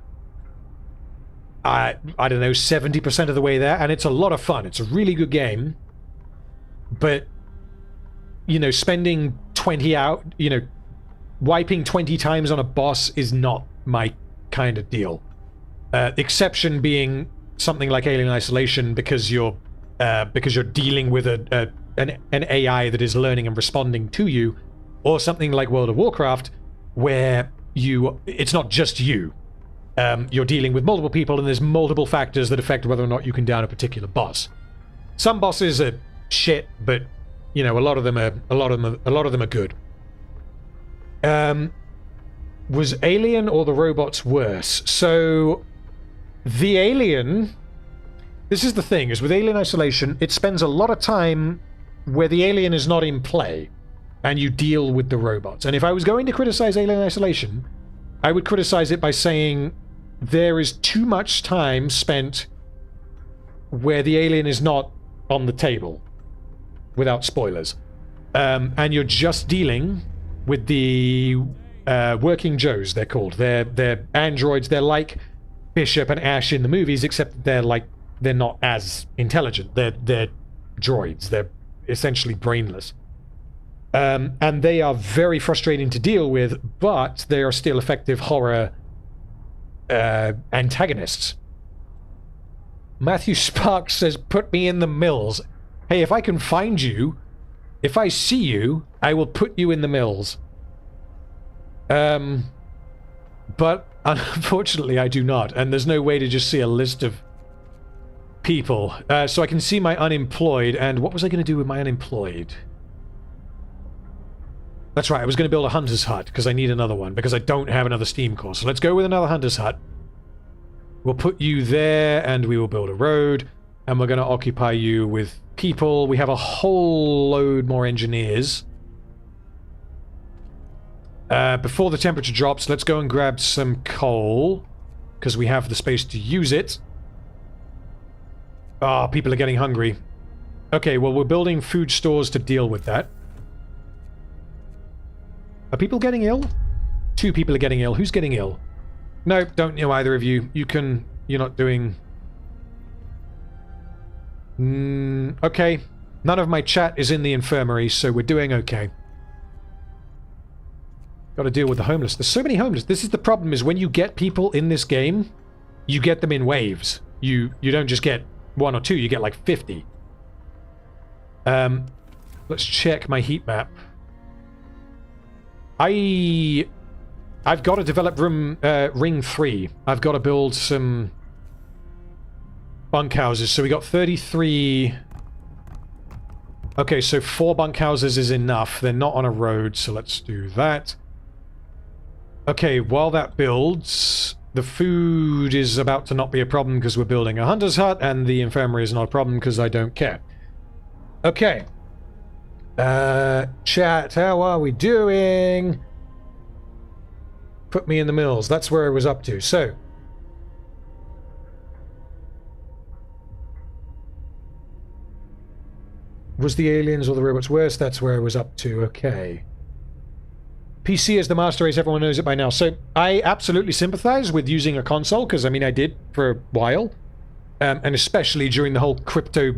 I don't know, 70% of the way there, and it's a lot of fun. It's a really good game. But, you know, spending 20 out, you know, wiping 20 times on a boss is not my kind of deal. Exception being something like Alien Isolation, because you're dealing with an AI that is learning and responding to you, or something like World of Warcraft, where it's not just you. You're dealing with multiple people, and there's multiple factors that affect whether or not you can down a particular boss. Some bosses are shit, but you know, a lot of them are good. Was Alien or the robots worse? So the Alien, this is the thing, is with Alien Isolation, it spends a lot of time where the alien is not in play, and you deal with the robots. And if I was going to criticize Alien Isolation, I would criticize it by saying there is too much time spent where the alien is not on the table, without spoilers. And you're just dealing with the working Joes, they're called. They're androids. They're like Bishop and Ash in the movies, except they're not as intelligent. They're droids. They're essentially brainless. And they are very frustrating to deal with, but they are still effective horror antagonists. Matthew Sparks says, put me in the mills. Hey, if I can find you, if I see you, I will put you in the mills. But unfortunately I do not, and there's no way to just see a list of people. So I can see my unemployed, and what was I going to do with my unemployed? That's right, I was going to build a hunter's hut, because I need another one, because I don't have another steam core. So let's go with another hunter's hut. We'll put you there, and we will build a road, and we're going to occupy you with people. We have a whole load more engineers. Before the temperature drops, let's go and grab some coal, because we have the space to use it. Ah, people are getting hungry. Okay, well, we're building food stores to deal with that. Are people getting ill? 2 people are getting ill. Who's getting ill? No, don't know either of you. You're not doing... okay. None of my chat is in the infirmary, so we're doing okay. Got to deal with the homeless. There's so many homeless. This is the problem, is when you get people in this game, you get them in waves. You don't just get 1 or 2, you get like 50. Let's check my heat map. I've got to develop ring 3. I've got to build some bunkhouses. So we got 33... Okay, so 4 bunkhouses is enough. They're not on a road, so let's do that. Okay, while that builds, the food is about to not be a problem because we're building a hunter's hut, and the infirmary is not a problem because I don't care. Okay. Chat, how are we doing? Put me in the mills. That's where I was up to. So. Was the aliens or the robots worse? That's where I was up to. Okay. PC is the master race. Everyone knows it by now. So I absolutely sympathize with using a console, because I mean I did for a while. And especially during the whole crypto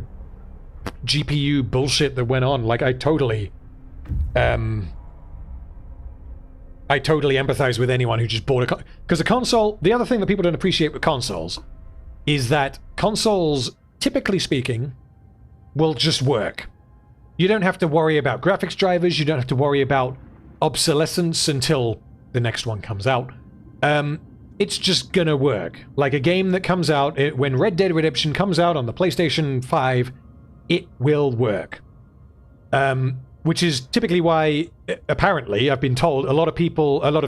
GPU bullshit that went on. Like I totally empathize with anyone who just bought a because a console, the other thing that people don't appreciate with consoles is that consoles, typically speaking, will just work. You don't have to worry about graphics drivers, you don't have to worry about obsolescence until the next one comes out. It's just gonna work. Like a game that comes out, when Red Dead Redemption comes out on the PlayStation 5, it will work. Which is typically why, apparently, I've been told, a lot of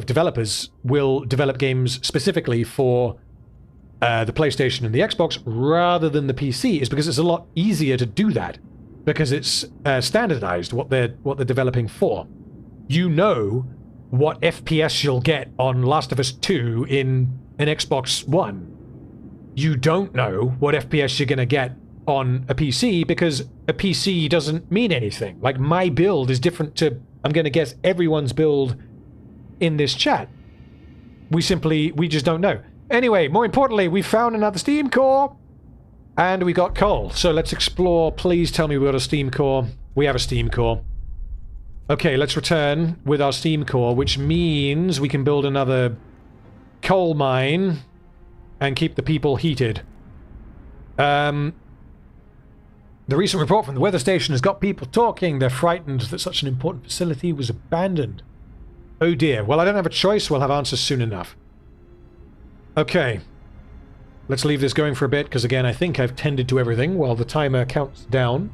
developers will develop games specifically for the PlayStation and the Xbox rather than the PC, is because it's a lot easier to do that. Because it's standardized what they're developing for. You know what FPS you'll get on Last of Us 2 in an Xbox One. You don't know what FPS you're gonna get on a PC, because a PC doesn't mean anything. Like, my build is different to, I'm gonna guess, everyone's build in this chat. We just don't know. Anyway, more importantly, we found another steam core, and we got coal. So let's explore. Please tell me we got a steam core. We have a steam core. Okay, let's return with our steam core, which means we can build another coal mine and keep the people heated. The recent report from the weather station has got people talking. They're frightened that such an important facility was abandoned. Oh dear. Well, I don't have a choice. We'll have answers soon enough. Okay. Let's leave this going for a bit, because again, I think I've tended to everything while the timer counts down.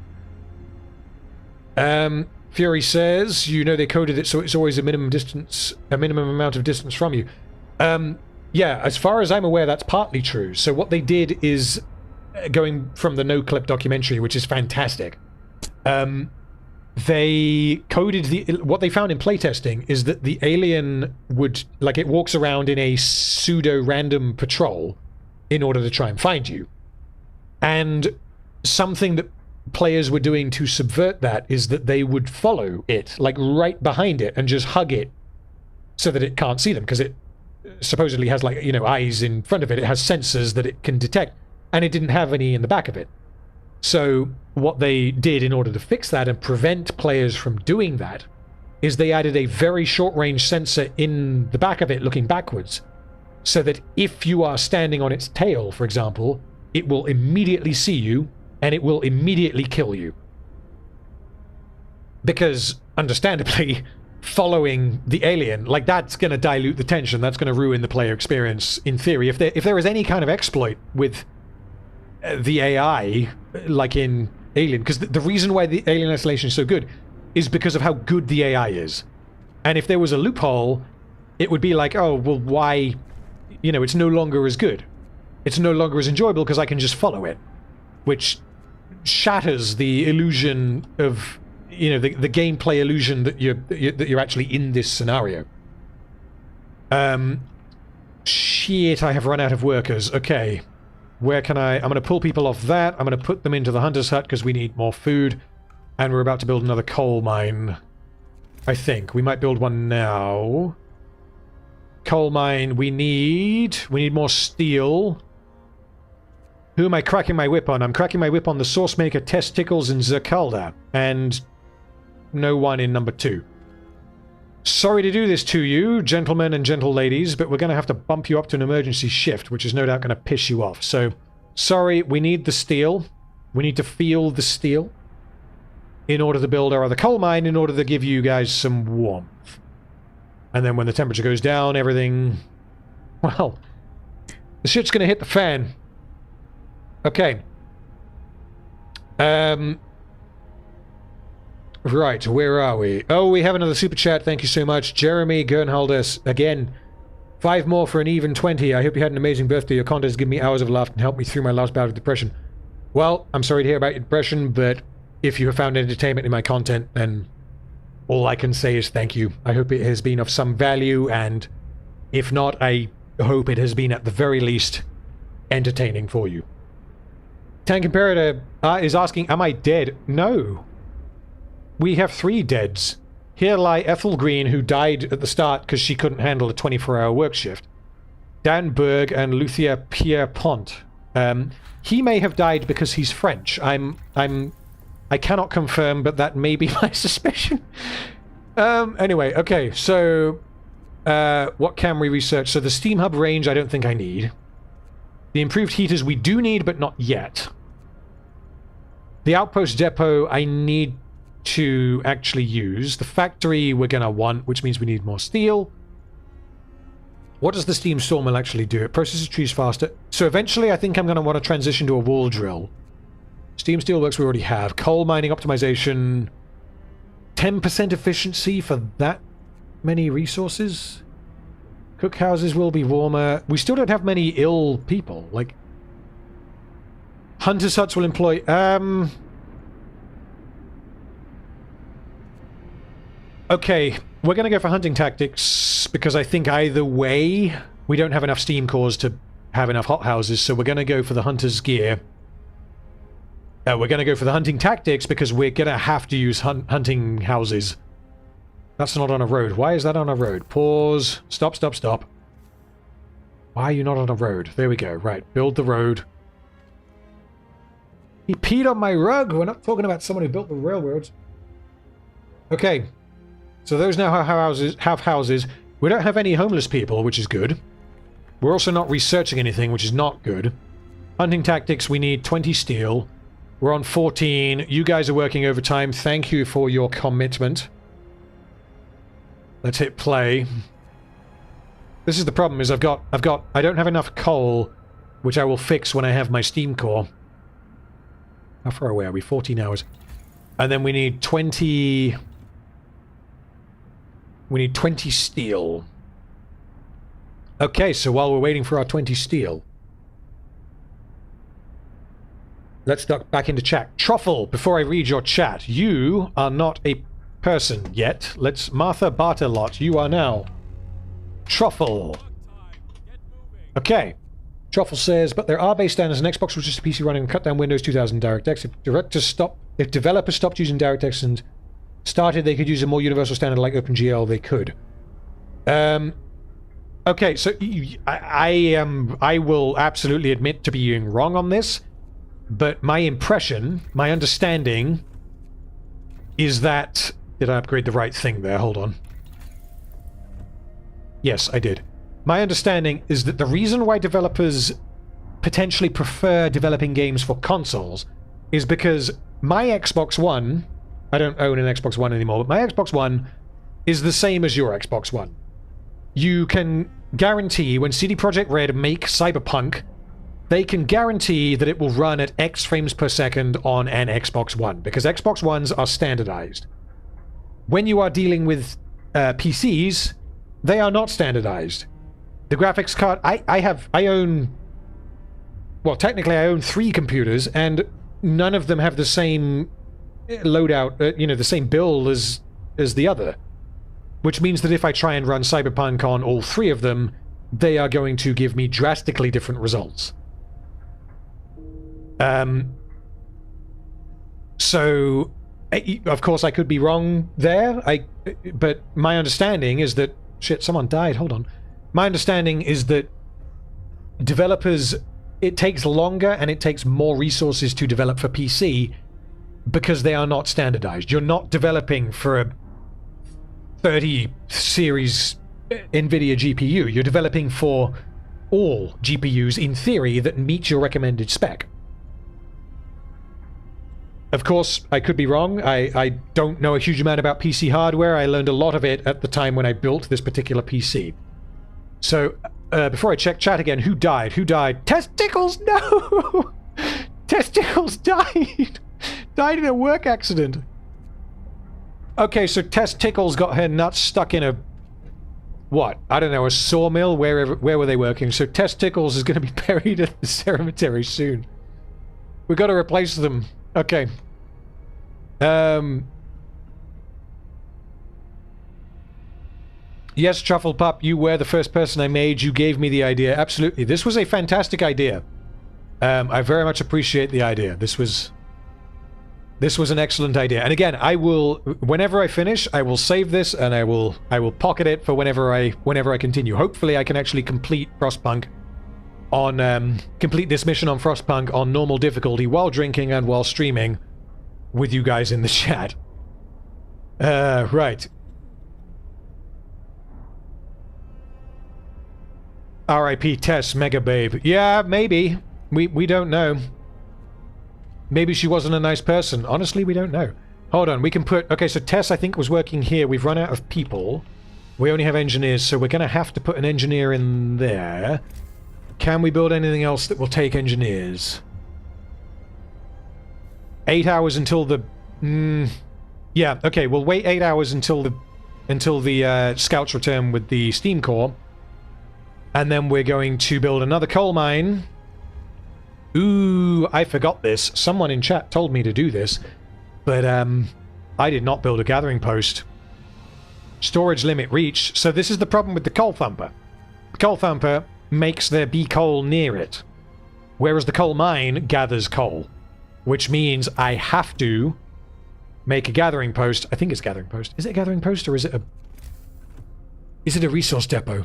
Fury says, you know they coded it so it's always a minimum distance, a minimum amount of distance from you. Yeah, as far as I'm aware, that's partly true. So what they did is, going from the no-clip documentary, which is fantastic, they coded what they found in playtesting is that the alien would, like, it walks around in a pseudo-random patrol in order to try and find you. And something that players were doing to subvert that is that they would follow it, like right behind it, and just hug it so that it can't see them, because it supposedly has, like, you know, eyes in front of it. It has sensors that it can detect, and it didn't have any in the back of it. So what they did in order to fix that and prevent players from doing that is they added a very short-range sensor in the back of it looking backwards, so that if you are standing on its tail, for example, it will immediately see you and it will immediately kill you. Because, understandably, following the alien, like, that's going to dilute the tension, that's going to ruin the player experience, in theory. If there is any kind of exploit with the AI, like in Alien, because the reason why the Alien Isolation is so good is because of how good the AI is. And if there was a loophole, it would be like, oh, well, why, you know, it's no longer as good. It's no longer as enjoyable because I can just follow it, which shatters the illusion of, you know, the gameplay illusion that you're actually in this scenario. Shit, I have run out of workers. Okay. Where can I'm going to pull people off that. I'm going to put them into the hunter's hut because we need more food. And we're about to build another coal mine. I think. We might build one now. Coal mine, we need more steel. Who am I cracking my whip on? I'm cracking my whip on the Source Maker, Testicles, and Zerkalda. And no one in number 2. Sorry to do this to you, gentlemen and gentle ladies, but we're going to have to bump you up to an emergency shift, which is no doubt going to piss you off. So, sorry, we need the steel. We need to feel the steel in order to build our other coal mine, in order to give you guys some warmth. And then when the temperature goes down, everything... well, the shit's going to hit the fan. Okay. Right, where are we? Oh, we have another super chat. Thank you so much. Jeremy Gernhaldes, again, 5 more for an even 20. I hope you had an amazing birthday. Your content has given me hours of laughter and helped me through my last bout of depression. Well, I'm sorry to hear about your depression, but if you have found entertainment in my content, then all I can say is thank you. I hope it has been of some value, and if not, I hope it has been at the very least entertaining for you. Tank Imperator is asking, am I dead? No. We have 3 deads. Here lie Ethel Green, who died at the start because she couldn't handle a 24-hour work shift. Dan Berg and Lucia Pierpont. He may have died because he's French. I cannot confirm, but that may be my suspicion. Anyway, okay, so what can we research? So the Steam Hub range I don't think I need. The improved heaters we do need, but not yet. The Outpost Depot I need to actually use. The factory we're going to want, which means we need more steel. What does the steam sawmill actually do? It processes trees faster. So eventually I think I'm going to want to transition to a wall drill. Steam steelworks we already have. Coal mining optimization. 10% efficiency for that many resources. Cookhouses will be warmer. We still don't have many ill people. Like, Hunter's huts will employ... Okay, we're going to go for hunting tactics, because I think either way, we don't have enough steam cores to have enough hothouses, so we're going to go for the hunter's gear. We're going to go for the hunting tactics, because we're going to have to use hunting houses. That's not on a road. Why is that on a road? Pause. Stop, stop, stop. Why are you not on a road? There we go. Right, build the road. He peed on my rug! We're not talking about someone who built the railroads. Okay. So those now have houses. We don't have any homeless people, which is good. We're also not researching anything, which is not good. Hunting tactics, we need 20 steel. We're on 14. You guys are working overtime. Thank you for your commitment. Let's hit play. This is the problem, is I don't have enough coal, which I will fix when I have my steam core. How far away are we? 14 hours. And then we need 20... We need 20 steel. Okay, so while we're waiting for our 20 steel... let's duck back into chat. Truffle, before I read your chat, you are not a person yet. Let's Martha Bartelot, you are now. Truffle. Okay. Truffle says, but there are base standards and Xbox was just a PC running and cut down Windows 2000 DirectX. If developers stopped using DirectX and started, they could use a more universal standard like OpenGL, they could. Okay, so I will absolutely admit to being wrong on this, but my impression, my understanding is that... Did I upgrade the right thing there? Hold on. Yes, I did. My understanding is that the reason why developers potentially prefer developing games for consoles is because my Xbox One, I don't own an Xbox One anymore, but my Xbox One is the same as your Xbox One. You can guarantee when CD Projekt Red make Cyberpunk, they can guarantee that it will run at X frames per second on an Xbox One, because Xbox Ones are standardized. When you are dealing with PCs, they are not standardized. The graphics card, I own, well, technically I own 3 computers, and none of them have the same loadout, the same build as the other. Which means that if I try and run Cyberpunk on all 3 of them, they are going to give me drastically different results. So, of course I could be wrong there, but my understanding is that... Shit, someone died, hold on. My understanding is that developers, it takes longer and it takes more resources to develop for PC because they are not standardized. You're not developing for a 30 series NVIDIA GPU. You're developing for all GPUs, in theory, that meet your recommended spec. Of course, I could be wrong. I don't know a huge amount about PC hardware. I learned a lot of it at the time when I built this particular PC. So, before I check chat again, who died? Who died? Testicles! No! Testicles died! Died in a work accident. Okay, so Testicles got her nuts stuck in a... What? I don't know, a sawmill? Where were they working? So Testicles is going to be buried at the cemetery soon. We've got to replace them. Okay. Yes, Truffle Pup, you were the first person I made. You gave me the idea. Absolutely. This was a fantastic idea. I very much appreciate the idea. This was an excellent idea. And again, I will, whenever I finish, I will save this and I will pocket it for whenever I continue. Hopefully I can actually complete Frostpunk on, complete this mission on Frostpunk on normal difficulty while drinking and while streaming with you guys in the chat. Right. R.I.P. Tess, Mega Babe. Yeah, maybe. We don't know. Maybe she wasn't a nice person. Honestly, we don't know. Hold on, we can put... Okay, so Tess, I think, was working here. We've run out of people. We only have engineers, so we're going to have to put an engineer in there. Can we build anything else that will take engineers? 8 hours until the... yeah, okay, we'll wait 8 hours until the scouts return with the steam core. And then we're going to build another coal mine. Ooh, I forgot this. Someone in chat told me to do this. But, I did not build a gathering post. Storage limit reached. So this is the problem with the coal thumper. The coal thumper makes there be coal near it. Whereas the coal mine gathers coal. Which means I have to make a gathering post. I think it's gathering post. Is it a gathering post or is it a... Is it a resource depot?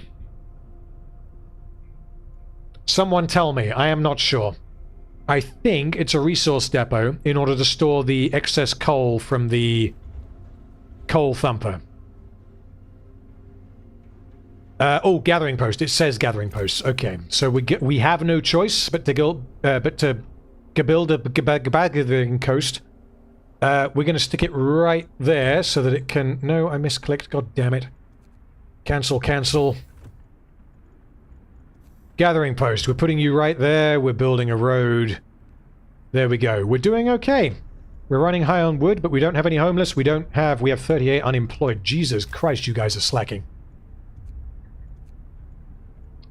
Someone tell me. I am not sure. I think it's a resource depot in order to store the excess coal from the coal thumper. Oh, gathering post. It says gathering post. Okay, so we have no choice but to build a gathering coast. We're going to stick it right there so that it can... No, I misclicked. God damn it. Cancel, cancel. Gathering post. We're putting you right there. We're building a road. There we go. We're doing okay. We're running high on wood, but we don't have any homeless. We have 38 unemployed. Jesus Christ, you guys are slacking.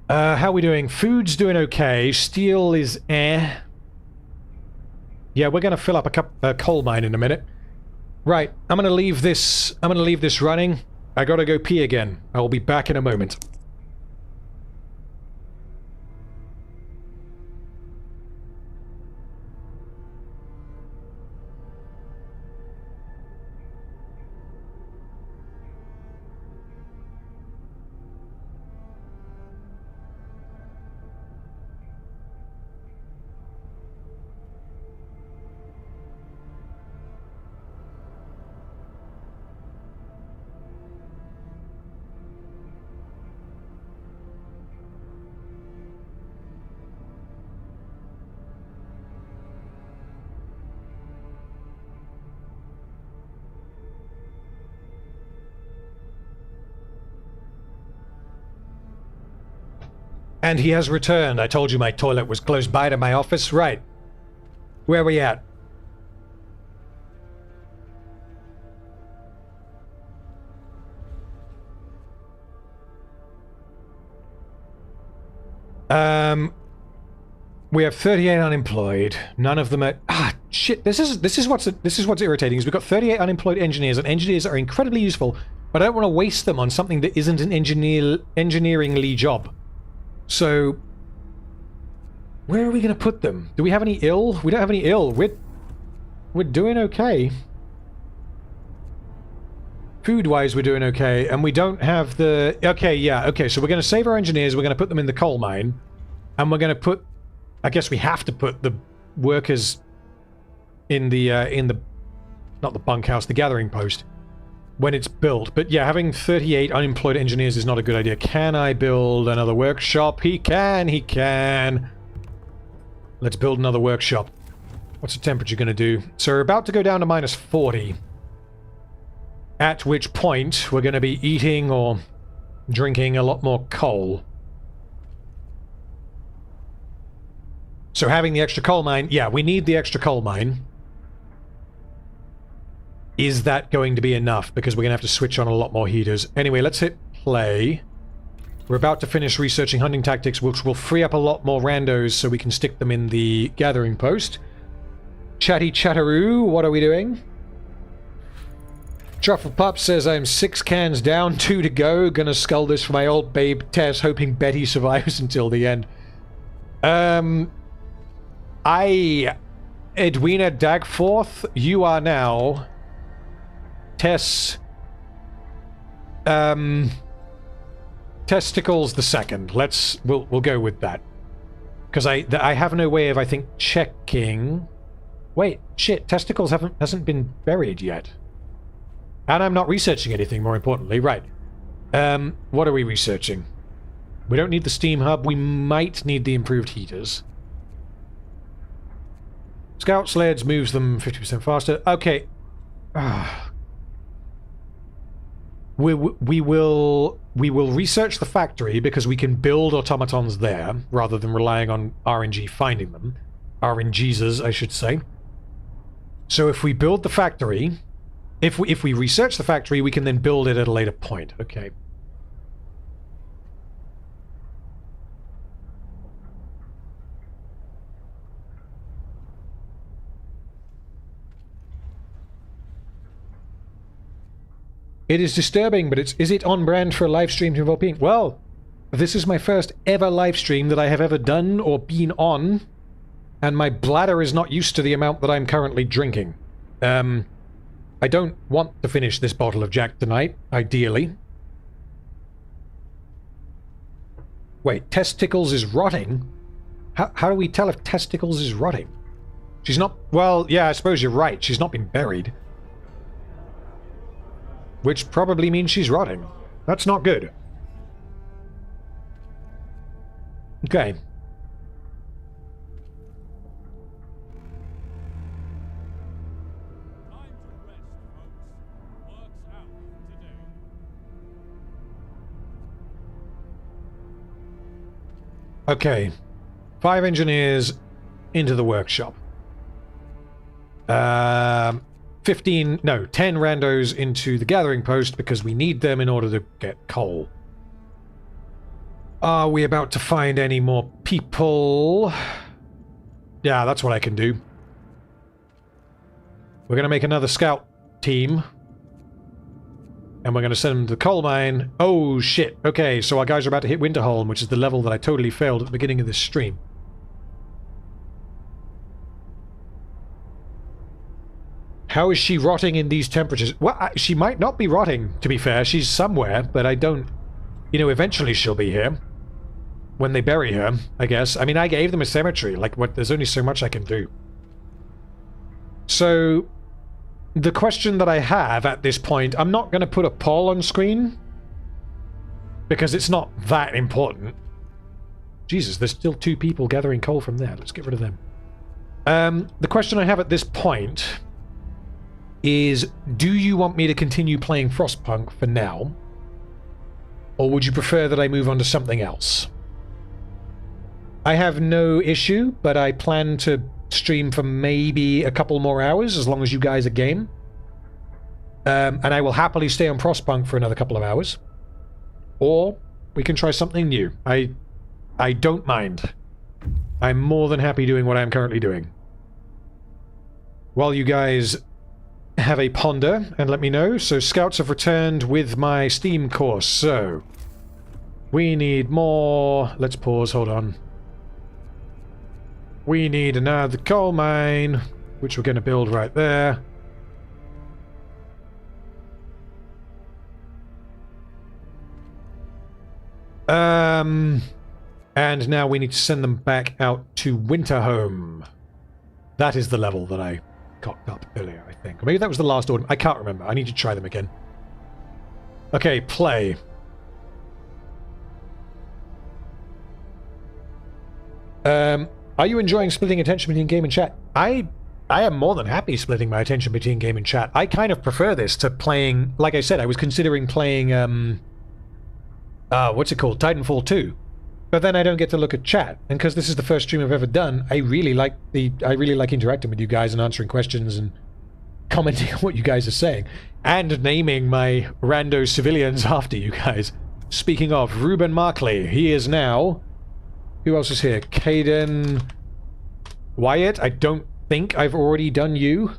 How are we doing? Food's doing okay. Steel is eh. Yeah, we're going to fill up a coal mine in a minute. Right, I'm going to leave this running. I got to go pee again. I will be back in a moment. And he has returned. I told you my toilet was close by to my office. Right. Where are we at? We have 38 unemployed. None of them are... Ah, shit. This is what's irritating, is we've got 38 unemployed engineers, and engineers are incredibly useful, but I don't want to waste them on something that isn't an engineeringly job. So, where are we going to put them? Do we have any ill? We don't have any ill. We're doing okay. Food-wise, we're doing okay, and we don't have the... Okay, yeah, okay, so we're going to save our engineers, we're going to put them in the coal mine, and we're going to put... I guess we have to put the workers in the not the bunkhouse, the gathering post, when it's built. But yeah, having 38 unemployed engineers is not a good idea. Can I build another workshop? He can. Let's build another workshop. What's the temperature going to do? So we're about to go down to minus 40. At which point, we're going to be eating or drinking a lot more coal. So having the extra coal mine, yeah, we need the extra coal mine. Is that going to be enough? Because we're going to have to switch on a lot more heaters. Anyway, let's hit play. We're about to finish researching hunting tactics, which will free up a lot more randos so we can stick them in the gathering post. Chatty Chatteroo, what are we doing? Truffle Pup says I'm 6 cans down, 2 to go. Gonna scull this for my old babe Tess, hoping Betty survives until the end. Edwina Dagforth, you are now Testicles the second. We'll go with that. Because I have no way of, I think, checking. Wait, shit, Testicles hasn't been buried yet. And I'm not researching anything, more importantly. Right. What are we researching? We don't need the steam hub. We might need the improved heaters. Scout sleds moves them 50% faster. Okay. We will research the factory because we can build automatons there rather than relying on RNG finding them. RNGs, I should say. So if we build the factory, if we research the factory, we can then build it at a later point. Okay. It is disturbing, but is it on brand for a live stream to involve peeing? Well, this is my first ever live stream that I have ever done or been on, and my bladder is not used to the amount that I'm currently drinking. I don't want to finish this bottle of Jack tonight, ideally. Wait, Testicles is rotting? How do we tell if Testicles is rotting? She's not... Well, yeah, I suppose you're right. She's not been buried. Which probably means she's rotting. That's not good. Okay. Okay. 5 engineers into the workshop. 10 randos into the gathering post because we need them in order to get coal. Are we about to find any more people? Yeah, that's what I can do. we're going to make another scout team. And we're going to send them to the coal mine. Oh, shit. Okay, so our guys are about to hit Winterholm, which is the level that I totally failed at the beginning of this stream. How is she rotting in these temperatures? Well, she might not be rotting, to be fair. She's somewhere, but I don't... You know, eventually she'll be here. When they bury her, I guess. I mean, I gave them a cemetery. Like, what? There's only so much I can do. So... The question that I have at this point, I'm not going to put a poll on screen because it's not that important. Jesus, there's still 2 people gathering coal from there. Let's get rid of them. The question I have at this point is, do you want me to continue playing Frostpunk for now? Or would you prefer that I move on to something else? I have no issue, but I plan to stream for maybe a couple more hours, as long as you guys are game. And I will happily stay on Frostpunk for another couple of hours. Or we can try something new. I don't mind. I'm more than happy doing what I'm currently doing. While you guys have a ponder and let me know. So scouts have returned with my Steam course. So we need more. Let's pause. Hold on. We need another coal mine, which we're going to build right there. And now we need to send them back out to Winterholm. That is the level that I cocked up earlier, I think. Or maybe that was the last order. I can't remember. I need to try them again. Okay, play. Are you enjoying splitting attention between game and chat? I am more than happy splitting my attention between game and chat. I kind of prefer this to playing... Like I said, I was considering playing... what's it called? Titanfall 2. But then I don't get to look at chat. And because this is the first stream I've ever done, I really like interacting with you guys and answering questions and commenting on what you guys are saying. And naming my rando civilians after you guys. Speaking of, Ruben Markley. He is now... Who else is here? Caden... Wyatt. I don't think I've already done you.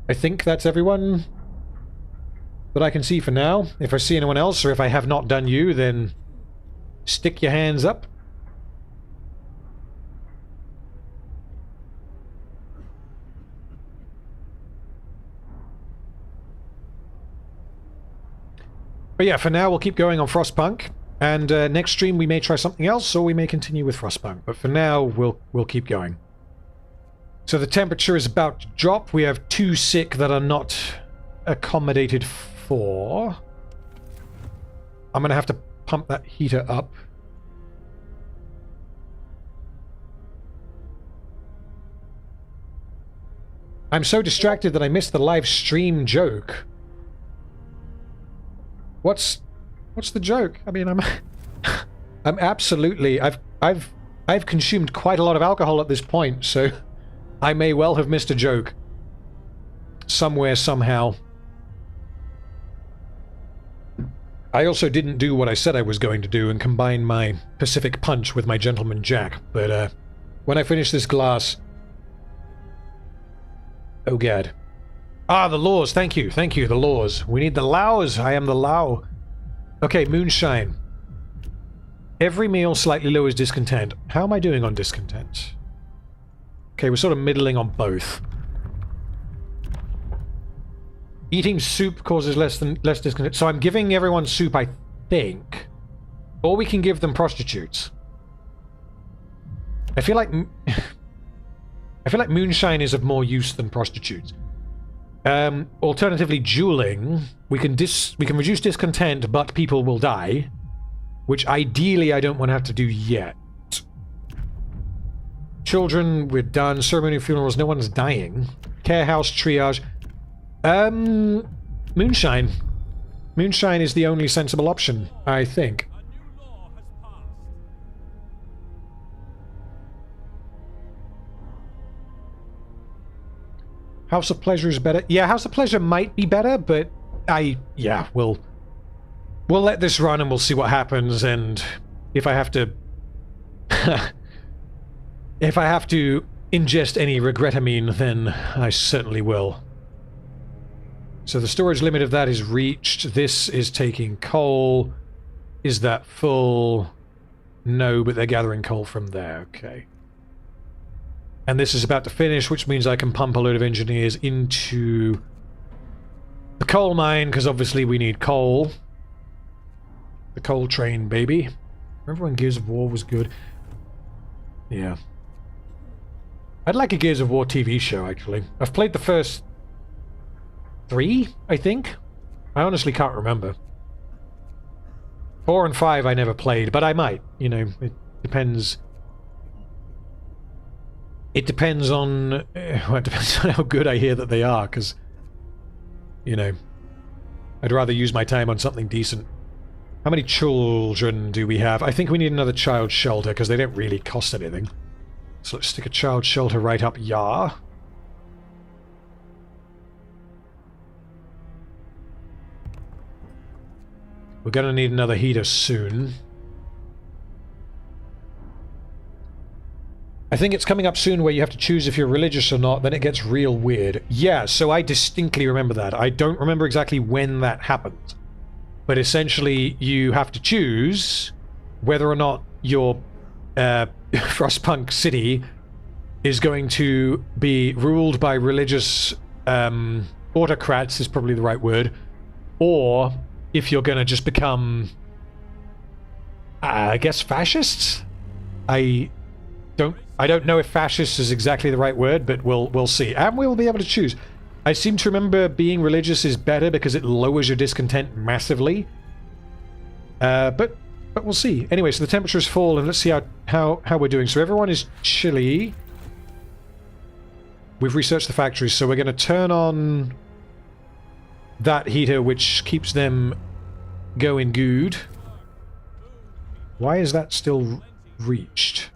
I think that's everyone that I can see for now. If I see anyone else, or if I have not done you, then stick your hands up. But yeah, for now we'll keep going on Frostpunk, and next stream we may try something else, or we may continue with Frostpunk. But for now, we'll keep going. So the temperature is about to drop. We have 2 sick that are not accommodated for. I'm gonna have to pump that heater up. I'm so distracted that I missed the live stream joke. What's the joke? I mean, I'm absolutely... I've consumed quite a lot of alcohol at this point, so I may well have missed a joke. Somewhere, somehow. I also didn't do what I said I was going to do and combine my Pacific Punch with my Gentleman Jack, but when I finish this glass... Oh god. Ah, the laws, thank you, the laws. We need the laws, I am the Lao. Okay, moonshine. Every meal slightly lowers discontent. How am I doing on discontent? Okay, we're sort of middling on both. Eating soup causes less discontent. So I'm giving everyone soup, I think. Or we can give them prostitutes. I feel like moonshine is of more use than prostitutes. Alternatively, dueling. We can reduce discontent, but people will die. Which ideally I don't want to have to do yet. Children, we're done. Ceremony of funerals, no one's dying. Care house, triage. Moonshine. Moonshine is the only sensible option, I think. House of Pleasure is better. Yeah, House of Pleasure might be better, but yeah, we'll let this run and we'll see what happens, and if I have to ingest any regretamine, then I certainly will. So the storage limit of that is reached. This is taking coal. Is that full? No, but they're gathering coal from there. Okay. And this is about to finish, which means I can pump a load of engineers into the coal mine, because obviously we need coal. The coal train, baby. Remember when Gears of War was good? Yeah. I'd like a Gears of War TV show, actually. I've played the first 3, I think. I honestly can't remember. 4 and 5 I never played, but I might. You know, it depends. It depends on... well, it depends on how good I hear that they are, because, you know, I'd rather use my time on something decent. How many children do we have? I think we need another child shelter, because they don't really cost anything. So let's stick a child shelter right up yar. We're going to need another heater soon. I think it's coming up soon where you have to choose if you're religious or not, then it gets real weird. Yeah, so I distinctly remember that. I don't remember exactly when that happened. But essentially, you have to choose whether or not your Frostpunk city is going to be ruled by religious autocrats, is probably the right word, or if you're going to just become, I guess, fascists? I don't know if fascist is exactly the right word, but we'll see. And we'll be able to choose. I seem to remember being religious is better because it lowers your discontent massively. But we'll see. Anyway, so the temperature's fall, and let's see how we're doing. So everyone is chilly. We've researched the factories, so we're going to turn on that heater, which keeps them going good. Why is that still reached?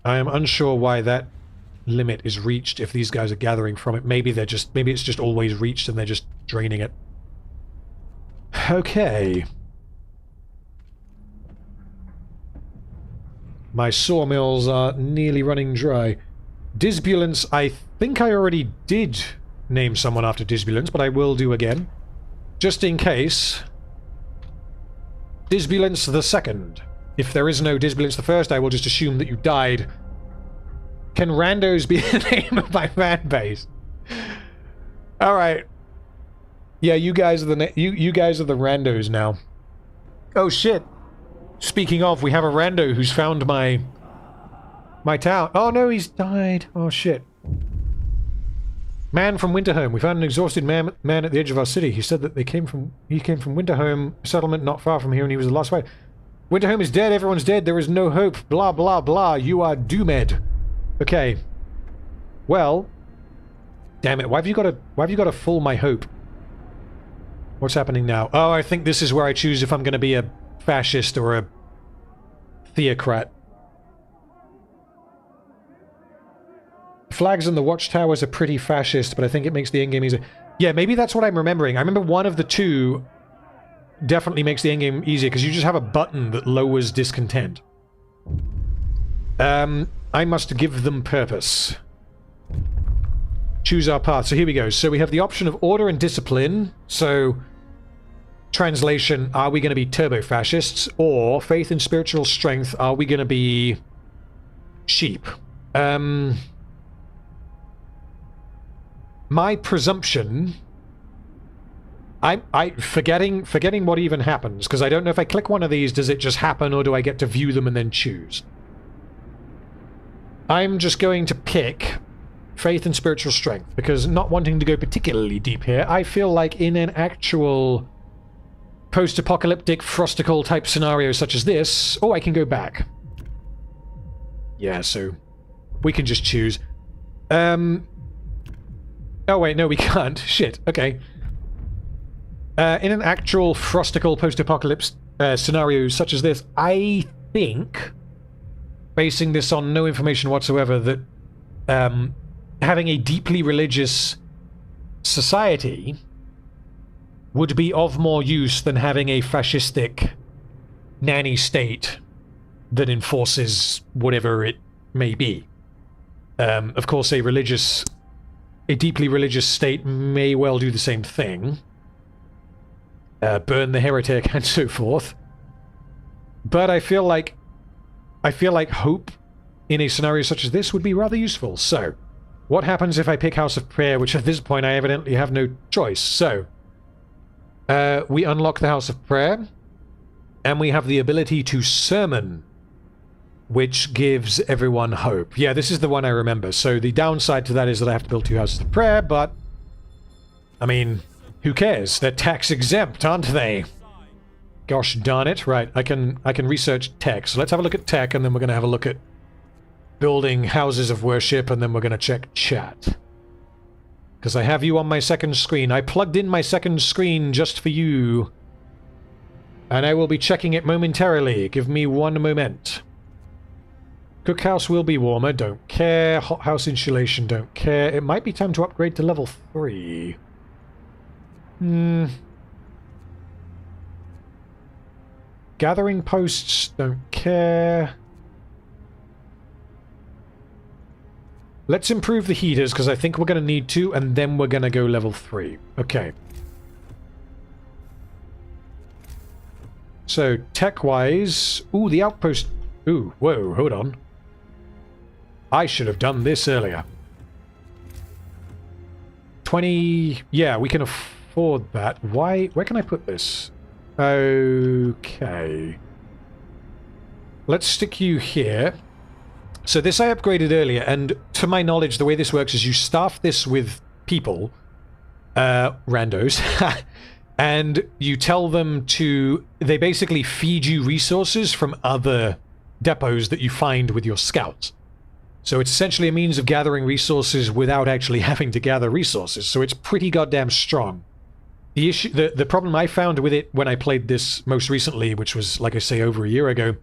I am unsure why that limit is reached if these guys are gathering from it. Maybe it's just always reached and they're just draining it. Okay. My sawmills are nearly running dry. Disbulance, I think I already did name someone after Disbulance, but I will do again. Just in case. Disbulance the Second. If there is no Disbulance the First, I will just assume that you died. Can randos be the name of my fan base? Alright. Yeah, you guys are you guys are the randos now. Oh shit. Speaking of, we have a rando who's found my town. Oh no, he's died. Oh shit. Man from Winterhome. We found an exhausted man at the edge of our city. He said that he came from Winterhome, a settlement not far from here, and he was the last way. Winterhome is dead, everyone's dead, there is no hope, blah blah blah, you are doomed. Okay. Well, damn it, why have you got to fool my hope? What's happening now? Oh, I think this is where I choose if I'm going to be a fascist or a theocrat. Flags and the watchtowers are pretty fascist, but I think it makes the endgame easier. Yeah, maybe that's what I'm remembering. I remember one of the two definitely makes the endgame easier, because you just have a button that lowers discontent. I must give them purpose. Choose our path. So here we go. So we have the option of order and discipline. So, translation, are we going to be turbo-fascists? Or, faith and spiritual strength, are we going to be sheep? My presumption... I forgetting what even happens, because I don't know if I click one of these, does it just happen, or do I get to view them and then choose? I'm just going to pick faith and spiritual strength, because not wanting to go particularly deep here, I feel like in an actual post-apocalyptic Frostical type scenario such as this... Oh, I can go back. Yeah, so we can just choose. Oh wait, no we can't. Shit, okay. In an actual Frostical post-apocalypse scenario such as this, I think, basing this on no information whatsoever, that having a deeply religious society would be of more use than having a fascistic nanny state that enforces whatever it may be. Of course, a deeply religious state may well do the same thing. Burn the heretic and so forth. But I feel like hope in a scenario such as this would be rather useful. So, what happens if I pick House of Prayer, which at this point I evidently have no choice? So, we unlock the House of Prayer, and we have the ability to sermon, which gives everyone hope. Yeah, this is the one I remember. So the downside to that is that I have to build 2 houses of prayer, but I mean, who cares? They're tax exempt, aren't they? Gosh darn it. Right, I can research tech. So let's have a look at tech, and then we're going to have a look at building houses of worship, and then we're going to check chat. Because I have you on my second screen. I plugged in my second screen just for you. And I will be checking it momentarily. Give me one moment. Cookhouse will be warmer, don't care. Hothouse insulation, don't care. It might be time to upgrade to level 3. Gathering posts, don't care. Let's improve the heaters, because I think we're going to need to, and then we're going to go level 3. Okay. So, tech-wise... Ooh, the outpost... Ooh, whoa, hold on. I should have done this earlier. 20... Yeah, we can afford that. Why... Where can I put this? Okay. Let's stick you here. So this I upgraded earlier, and to my knowledge, the way this works is you staff this with people, randos, and you tell them to... They basically feed you resources from other depots that you find with your scouts. So it's essentially a means of gathering resources without actually having to gather resources, so it's pretty goddamn strong. The issue, the problem I found with it when I played this most recently, which was, like I say, over a year ago,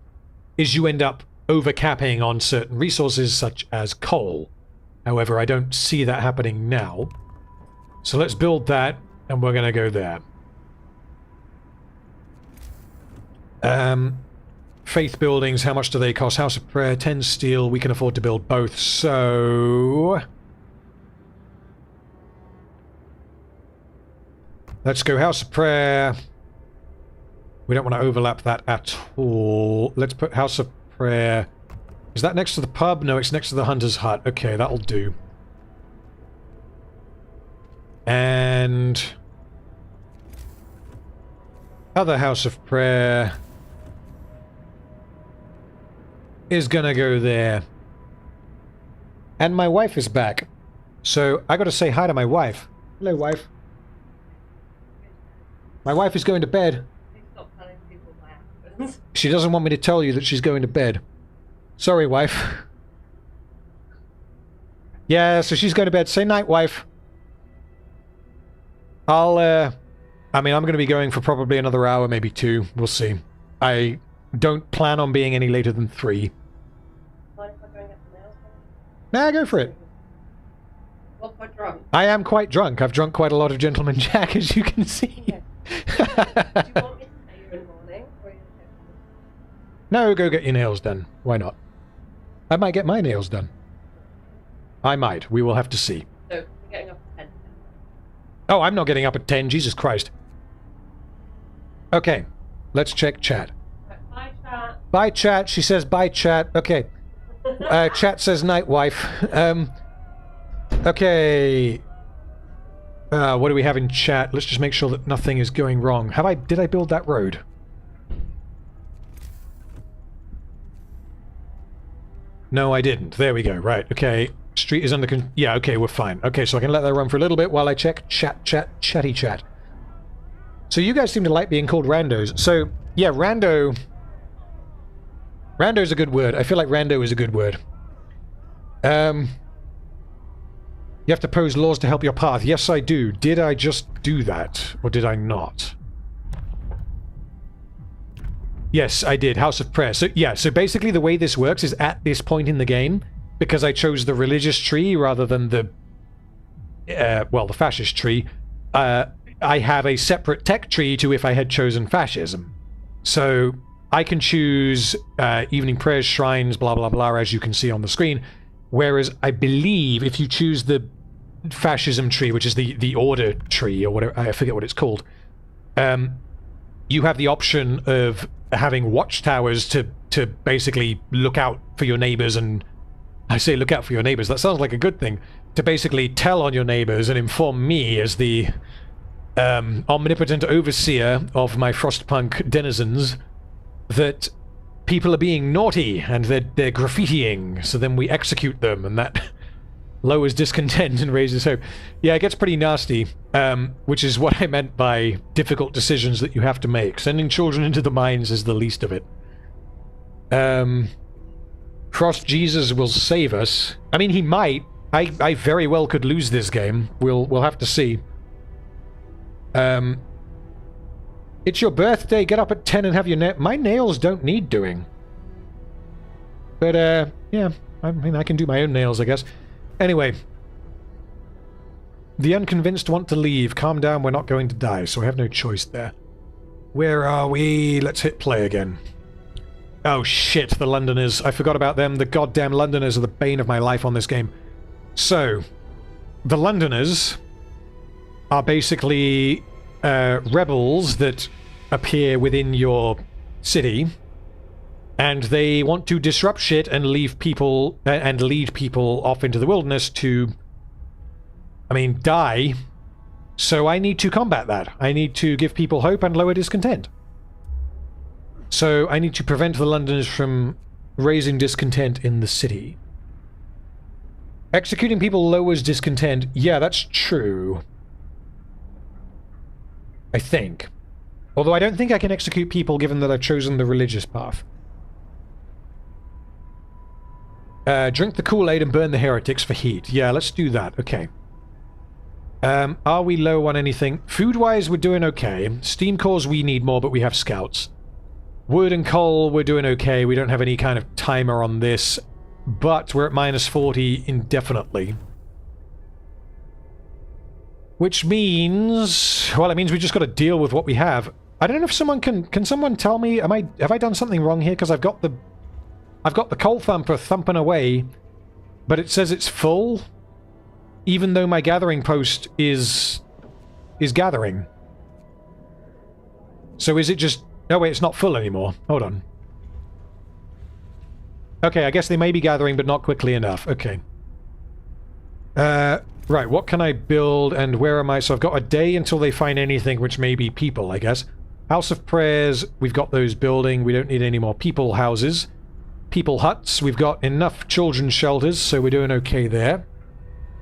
is you end up overcapping on certain resources such as coal. However, I don't see that happening now. So let's build that, and we're going to go there. Faith buildings, how much do they cost? House of Prayer, 10 steel. We can afford to build both, so... Let's go House of Prayer. We don't want to overlap that at all. Let's put House of Prayer... Is that next to the pub? No, it's next to the Hunter's Hut. Okay, that'll do. And... Other House of Prayer... is gonna go there. And my wife is back. So, I gotta say hi to my wife. Hello, wife. My wife is going to bed. Stop telling people what happens. She doesn't want me to tell you that she's going to bed. Sorry, wife. Yeah, so she's going to bed. Say night, wife. I mean, I'm going to be going for probably another hour, maybe 2. We'll see. I don't plan on being any later than 3. Mind if I go and get the nails done? Nah, go for it. Well, quite drunk. I am quite drunk. I've drunk quite a lot of Gentleman Jack, as you can see. Yeah. Do you want me to stay here in the morning? Or are you okay? No, go get your nails done. Why not? I might get my nails done. I might. We will have to see. So, we're getting up at 10. Oh, I'm not getting up at 10. Jesus Christ. Okay. Let's check chat. Right, bye, chat. Bye, chat. She says bye, chat. Okay. Chat says night, wife. Okay. What do we have in chat? Let's just make sure that nothing is going wrong. Did I build that road? No, I didn't. There we go. Right. Okay. Street is under yeah, okay, we're fine. Okay, so I can let that run for a little bit while I check chatty chat. So you guys seem to like being called randos. So, yeah, rando's a good word. I feel like rando is a good word. You have to pose laws to help your path. Yes, I do. Did I just do that? Or did I not? Yes, I did. House of Prayer. So, yeah, so basically the way this works is at this point in the game, because I chose the religious tree rather than the, well, the fascist tree, I have a separate tech tree to if I had chosen fascism. So, I can choose evening prayers, shrines, blah, blah, blah, as you can see on the screen. Whereas I believe if you choose the fascism tree, which is the order tree, or whatever, I forget what it's called, you have the option of having watchtowers to basically look out for your neighbors. And I say look out for your neighbors, that sounds like a good thing. To basically tell on your neighbors and inform me as the omnipotent overseer of my Frostpunk denizens that people are being naughty and they're graffitiing, so then we execute them, and that lowers discontent and raises hope. Yeah, it gets pretty nasty, which is what I meant by difficult decisions that you have to make. Sending children into the mines is the least of it. Frost Jesus will save us. I mean, he might. I very well could lose this game. We'll have to see. It's your birthday. Get up at 10 and have your my nails don't need doing. But yeah, I mean, I can do my own nails, I guess. Anyway, the unconvinced want to leave. Calm down, we're not going to die, so I have no choice there. Where are we? Let's hit play again. Oh shit, the Londoners. I forgot about them. The goddamn Londoners are the bane of my life on this game. So, the Londoners are basically rebels that appear within your city, and they want to disrupt shit and leave people and lead people off into the wilderness to, I mean, die. So I need to combat that. I need to give people hope and lower discontent. So I need to prevent the Londoners from raising discontent in the city. Executing people lowers discontent. Yeah, that's true. I think. Although I don't think I can execute people given that I've chosen the religious path. Drink the Kool-Aid and burn the heretics for heat. Yeah, let's do that. Okay. Are we low on anything? Food-wise, we're doing okay. Steam cores, we need more, but we have scouts. Wood and coal, we're doing okay. We don't have any kind of timer on this, but we're at minus 40 indefinitely. Which means, well, it means we just got to deal with what we have. I don't know if someone can someone tell me, have I done something wrong here? Because I've got the coal thumper thumping away, but it says it's full, even though my gathering post is gathering. So is it just, oh wait, it's not full anymore. Hold on. Okay, I guess they may be gathering, but not quickly enough. Okay. Right, what can I build and where am I? So I've got a day until they find anything, which may be people, I guess. House of Prayers, we've got those building. We don't need any more people houses. People huts, we've got enough children's shelters, so we're doing okay there.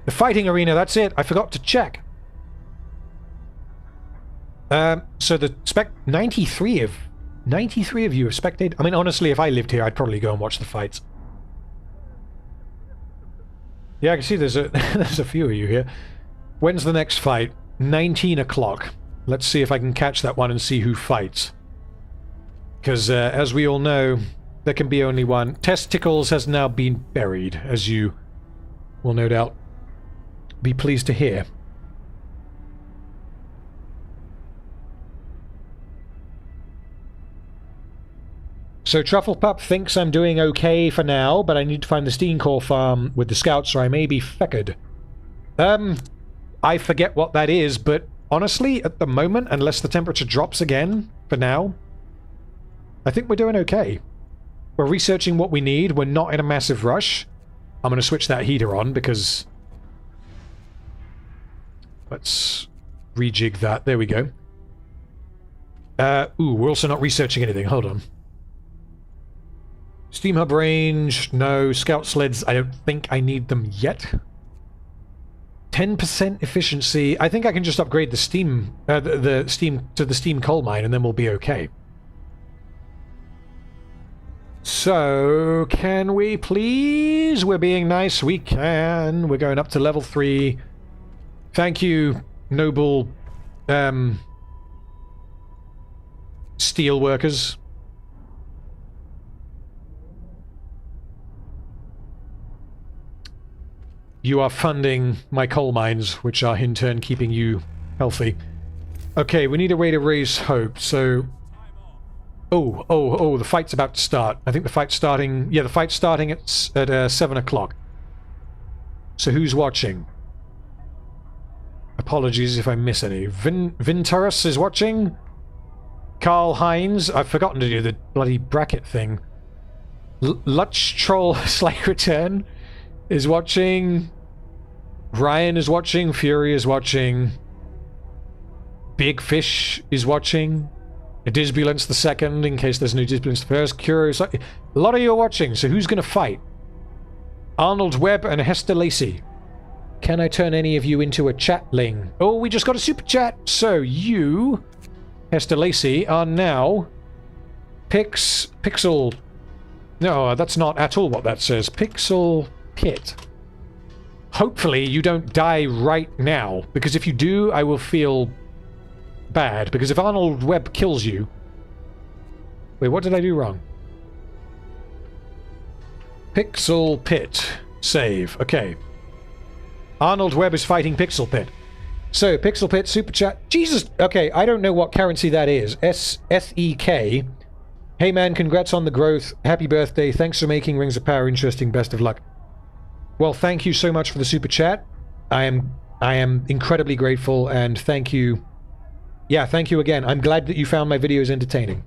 The fighting arena, that's it. I forgot to check. So the 93 of you have spectated. I mean, honestly, if I lived here, I'd probably go and watch the fights. Yeah, I can see there's a few of you here. When's the next fight? 19 o'clock. Let's see if I can catch that one and see who fights. Because, as we all know, there can be only one. Testicles has now been buried, as you will no doubt be pleased to hear. So Trufflepup thinks I'm doing okay for now, but I need to find the Steam Core farm with the scouts or I may be feckered. I forget what that is, but honestly, at the moment, unless the temperature drops again, for now, I think we're doing okay. We're researching what we need, we're not in a massive rush. I'm going to switch that heater on because... Let's rejig that, there we go. Ooh, we're also not researching anything, hold on. Steam hub range, no. Scout sleds, I don't think I need them yet. 10% efficiency. I think I can just upgrade the steam, the steam to the steam coal mine, and then we'll be okay. So, can we please? We're being nice. We can. We're going up to level 3. Thank you, noble steel workers. You are funding my coal mines, which are in turn keeping you healthy. Okay, we need a way to raise hope, so... The fight's about to start. I think the fight's starting... Yeah, the fight's starting at 7 o'clock. So who's watching? Apologies if I miss any. Vinturus is watching. Carl Hines. I've forgotten to do the bloody bracket thing. Lutch Troll Slight Return is watching. Ryan is watching. Fury is watching. Big Fish is watching. Disbulence the second, in case there's no Disbulence the first. Curious. A lot of you are watching, so who's going to fight? Arnold Webb and Hester Lacey. Can I turn any of you into a chatling? Oh, we just got a super chat. So you, Hester Lacey, are now Pixel. No, that's not at all what that says. Pixel Pit. Hopefully you don't die right now, because if you do, I will feel bad. Because if Arnold Webb kills you... Wait, what did I do wrong? Pixel Pit. Save. Okay. Arnold Webb is fighting Pixel Pit. So, Pixel Pit, Super Chat. Jesus! Okay, I don't know what currency that is. SEK. Hey man, congrats on the growth. Happy birthday. Thanks for making Rings of Power interesting. Best of luck. Well, thank you so much for the Super Chat. I am incredibly grateful, and thank you. Yeah, thank you again. I'm glad that you found my videos entertaining.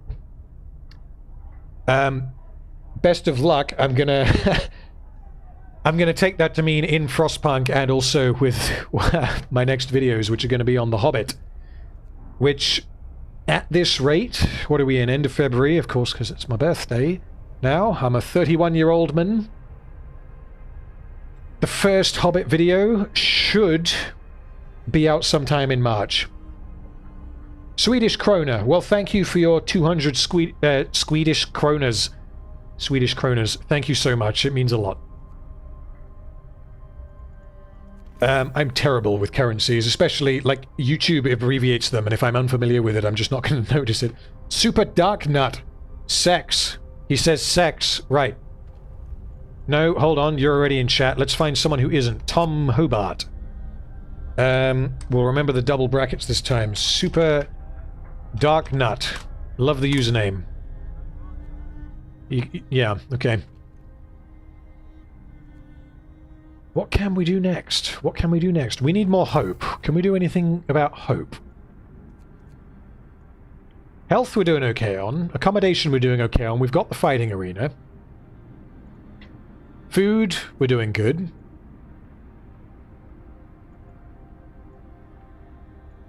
Best of luck. I'm gonna... I'm gonna take that to mean in Frostpunk and also with my next videos, which are gonna be on The Hobbit. Which, at this rate, what are we in? End of February, of course, because it's my birthday. Now, I'm a 31-year-old man. The first Hobbit video should be out sometime in March. Swedish krona. Well, thank you for your 200 Swedish kronas. Swedish kronas. Thank you so much. It means a lot. I'm terrible with currencies, especially, like, YouTube abbreviates them, and if I'm unfamiliar with it, I'm just not going to notice it. Super Dark Nut. Sex. He says sex. Right. No, hold on. You're already in chat. Let's find someone who isn't. Tom Hobart. We'll remember the double brackets this time. Super Dark Nut. Love the username. Yeah, okay. What can we do next? What can we do next? We need more hope. Can we do anything about hope? Health we're doing okay on. Accommodation we're doing okay on. We've got the fighting arena. Food we're doing good.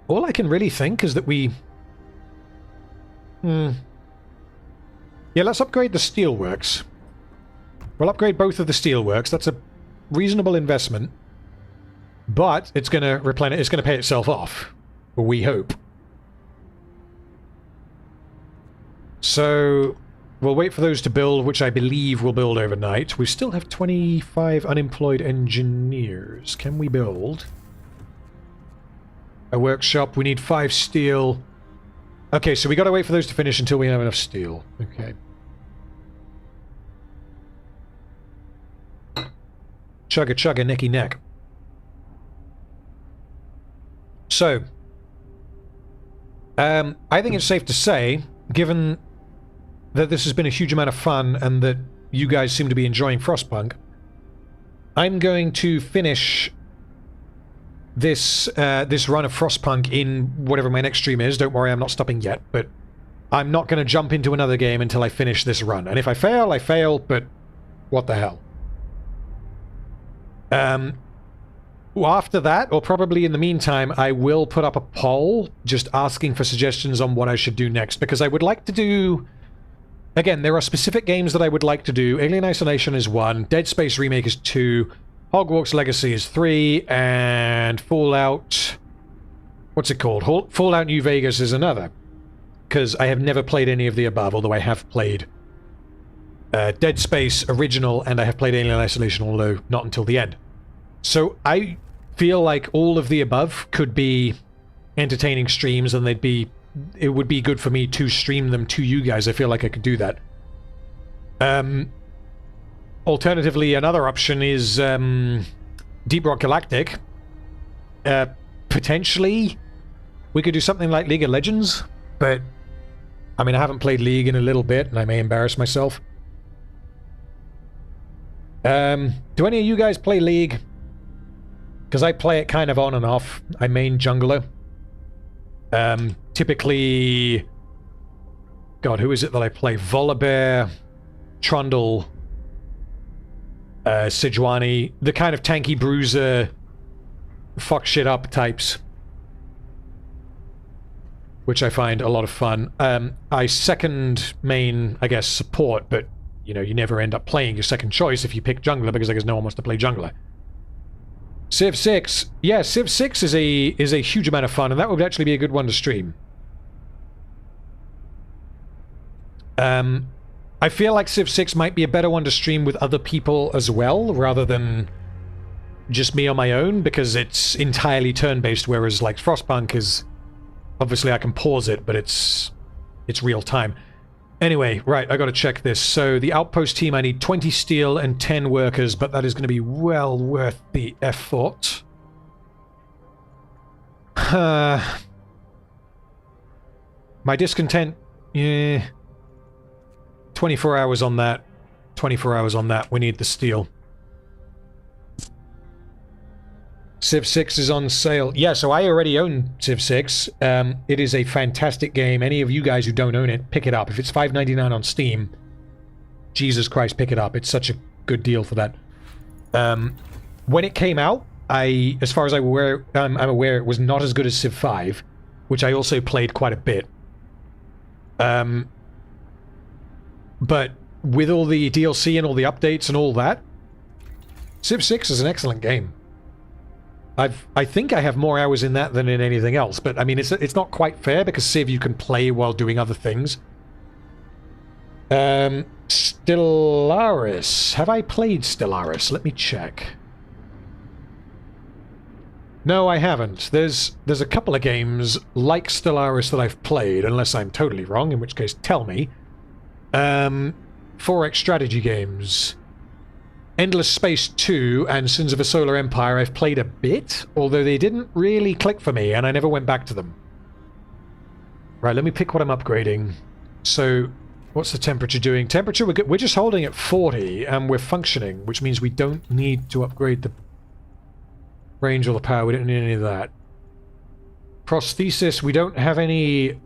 All I can really think is that we... Yeah, let's upgrade the steelworks. We'll upgrade both of the steelworks. That's a reasonable investment, but it's going to replenish. It's going to pay itself off. We hope. So we'll wait for those to build, which I believe will build overnight. We still have 25 unemployed engineers. Can we build a workshop? We need 5 steel. Okay, so we got to wait for those to finish until we have enough steel. Okay. Chugga chugga necky neck. So, I think it's safe to say, given that this has been a huge amount of fun and that you guys seem to be enjoying Frostpunk, I'm going to finish this this run of Frostpunk in whatever my next stream is. Don't worry, I'm not stopping yet, but I'm not going to jump into another game until I finish this run. And if I fail, I fail, but what the hell. Well, after that, or probably in the meantime, I will put up a poll just asking for suggestions on what I should do next, because I would like to do... Again, there are specific games that I would like to do. Alien Isolation is 1, Dead Space Remake is 2, Hogwarts Legacy is 3, and Fallout... What's it called? Fallout New Vegas is another. Because I have never played any of the above, although I have played Dead Space Original, and I have played Alien Isolation, although not until the end. So I feel like all of the above could be entertaining streams, and it would be good for me to stream them to you guys. I feel like I could do that. Alternatively, another option is Deep Rock Galactic. Potentially, we could do something like League of Legends, but I mean, I haven't played League in a little bit, and I may embarrass myself. Do any of you guys play League? Because I play it kind of on and off. I main jungler. Typically... God, who is it that I play? Volibear, Trundle, Sejuani, the kind of tanky bruiser, fuck shit up types. Which I find a lot of fun. I second main, I guess, support, but, you know, you never end up playing your second choice if you pick jungler, because I guess no one wants to play jungler. Civ 6. Yeah, Civ 6 is a huge amount of fun, and that would actually be a good one to stream. I feel like Civ 6 might be a better one to stream with other people as well, rather than just me on my own, because it's entirely turn-based, whereas like Frostpunk is... Obviously I can pause it, but it's real time. Anyway, right, I gotta check this. So the outpost team, I need 20 steel and 10 workers, but that is going to be well worth the effort. My discontent... Yeah... 24 hours on that. 24 hours on that. We need the steel. Civ 6 is on sale. Yeah, so I already own Civ 6. It is a fantastic game. Any of you guys who don't own it, pick it up. If it's $5.99 on Steam, Jesus Christ, pick it up. It's such a good deal for that. When it came out, as far as I'm aware, it was not as good as Civ 5, which I also played quite a bit. But with all the DLC and all the updates and all that, Civ 6 is an excellent game. I think I have more hours in that than in anything else, but I mean, it's not quite fair, because Civ you can play while doing other things. Stellaris. Have I played Stellaris? Let me check. No, I havenent. There's a couple of games like Stellaris that I've played, unless I'm totally wrong, in which case tell me. 4X strategy games. Endless Space 2 and Sins of a Solar Empire I've played a bit, although they didn't really click for me, and I never went back to them. Right, let me pick what I'm upgrading. So, what's the temperature doing? Temperature, we're just holding at 40, and we're functioning, which means we don't need to upgrade the range or the power. We don't need any of that. Prosthesis, we don't have any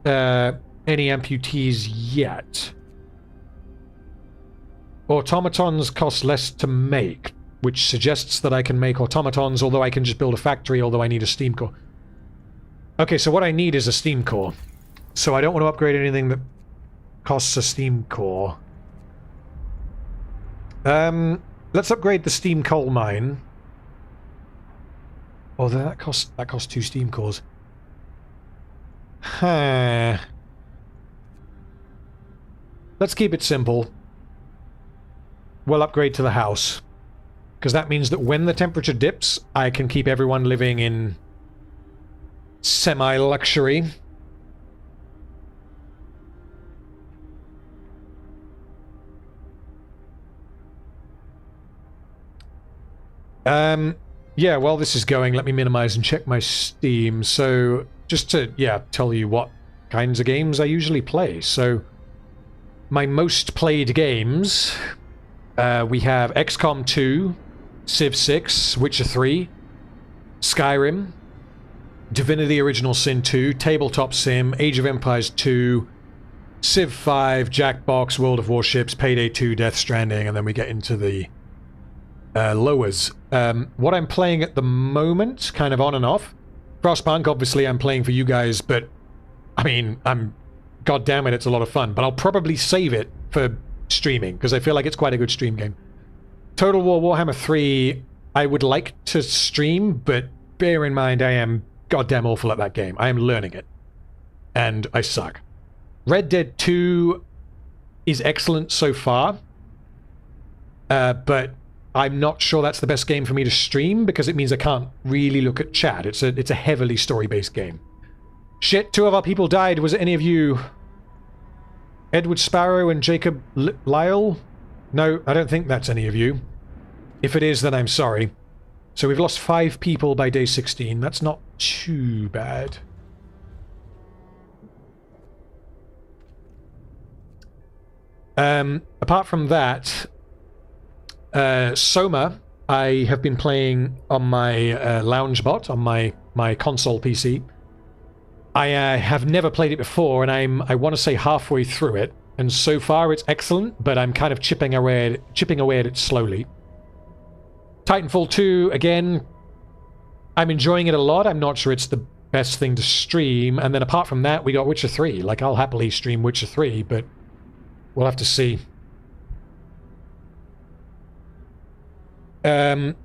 amputees yet. Automatons cost less to make, which suggests that I can make automatons, although I can just build a factory, although I need a steam core. Okay, so what I need is a steam core. So I don't want to upgrade anything that costs a steam core. Let's upgrade the steam coal mine. Although that costs 2 steam cores. Let's keep it simple. We'll upgrade to the house. Because that means that when the temperature dips, I can keep everyone living in semi-luxury. Yeah, while this is going, let me minimize and check my Steam. So, just to, tell you what kinds of games I usually play. So, my most played games... we have XCOM 2, Civ 6, Witcher 3, Skyrim, Divinity Original Sin 2, Tabletop Sim, Age of Empires 2, Civ 5, Jackbox, World of Warships, Payday 2, Death Stranding, and then we get into the lowers. What I'm playing at the moment, kind of on and off, Frostpunk, obviously I'm playing for you guys, but, I mean, God damn it, it's a lot of fun, but I'll probably save it for streaming, because I feel like it's quite a good stream game. Total War Warhammer 3, I would like to stream, but bear in mind I am goddamn awful at that game. I am learning it. And I suck. Red Dead 2 is excellent so far, but I'm not sure that's the best game for me to stream, because it means I can't really look at chat. It's a heavily story-based game. Shit, 2 of our people died. Was it any of you? Edward Sparrow and Jacob Lyle? No, I don't think that's any of you. If it is, then I'm sorry. So we've lost 5 people by day 16. That's not too bad. Apart from that, Soma, I have been playing on my lounge bot, on my console PC. I have never played it before, and I want to say halfway through it, and so far it's excellent, but I'm kind of chipping away at it slowly. Titanfall 2, again, I'm enjoying it a lot. I'm not sure it's the best thing to stream, and then apart from that, we got Witcher 3. Like, I'll happily stream Witcher 3, but we'll have to see. Haven't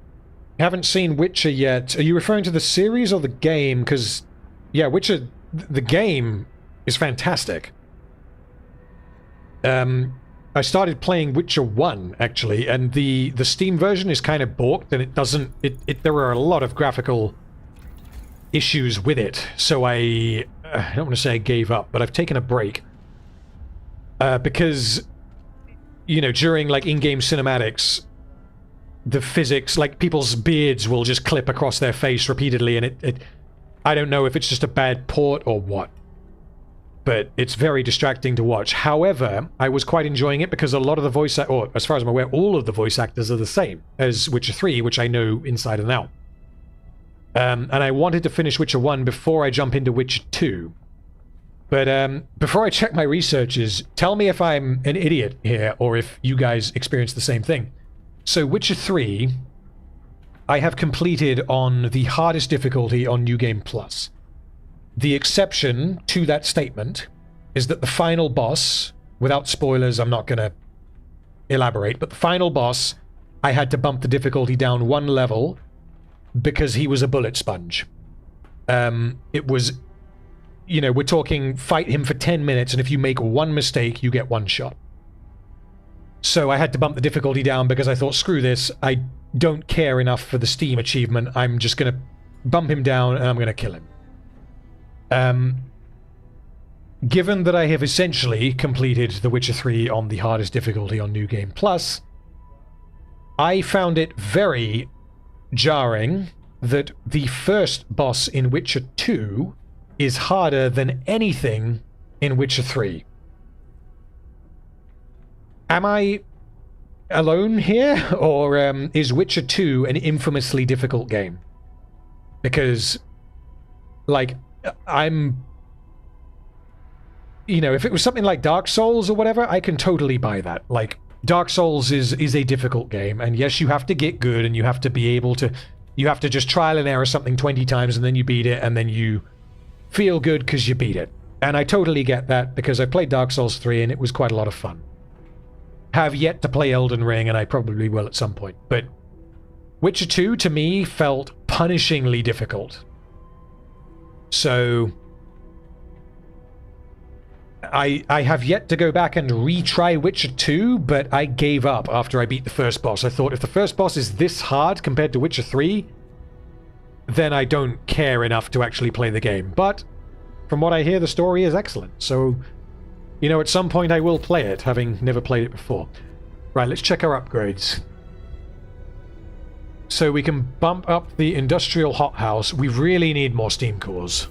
seen Witcher yet. Are you referring to the series or the game? Because, yeah, Witcher, the game is fantastic. I started playing Witcher 1, actually, and the Steam version is kind of balked, and it doesn't... there are a lot of graphical issues with it, so I don't want to say I gave up, but I've taken a break. Because, you know, during, like, in-game cinematics, the physics, like, people's beards will just clip across their face repeatedly, and I don't know if it's just a bad port or what. But it's very distracting to watch. However, I was quite enjoying it because a lot of the voice... or, as far as I'm aware, all of the voice actors are the same as Witcher 3, which I know inside and out. And I wanted to finish Witcher 1 before I jump into Witcher 2. But before I check my researches, tell me if I'm an idiot here or if you guys experience the same thing. So Witcher 3, I have completed on the hardest difficulty on New Game Plus. The exception to that statement is that the final boss, without spoilers, I'm not going to elaborate, but the final boss, I had to bump the difficulty down one level because he was a bullet sponge. It was, you know, we're talking fight him for 10 minutes, and if you make one mistake, you get one shot. So I had to bump the difficulty down because I thought, screw this, I don't care enough for the Steam achievement, I'm just going to bump him down and I'm going to kill him. Given that I have essentially completed The Witcher 3 on the hardest difficulty on New Game Plus, I found it very jarring that the first boss in Witcher 2 is harder than anything in Witcher 3. Am I alone here, or is Witcher 2 an infamously difficult game? Because, like, I'm... You know, if it was something like Dark Souls or whatever, I can totally buy that. Like, Dark Souls is a difficult game, and yes, you have to get good, and you have to be able to... You have to just trial and error something 20 times, and then you beat it, and then you feel good because you beat it. And I totally get that, because I played Dark Souls 3, and it was quite a lot of fun. Have yet to play Elden Ring, and I probably will at some point. But Witcher 2, to me, felt punishingly difficult. So... I have yet to go back and retry Witcher 2, but I gave up after I beat the first boss. I thought, if the first boss is this hard compared to Witcher 3, then I don't care enough to actually play the game. But, from what I hear, the story is excellent. So, you know, at some point I will play it, having never played it before. Right, let's check our upgrades. So we can bump up the industrial hothouse. We really need more steam cores.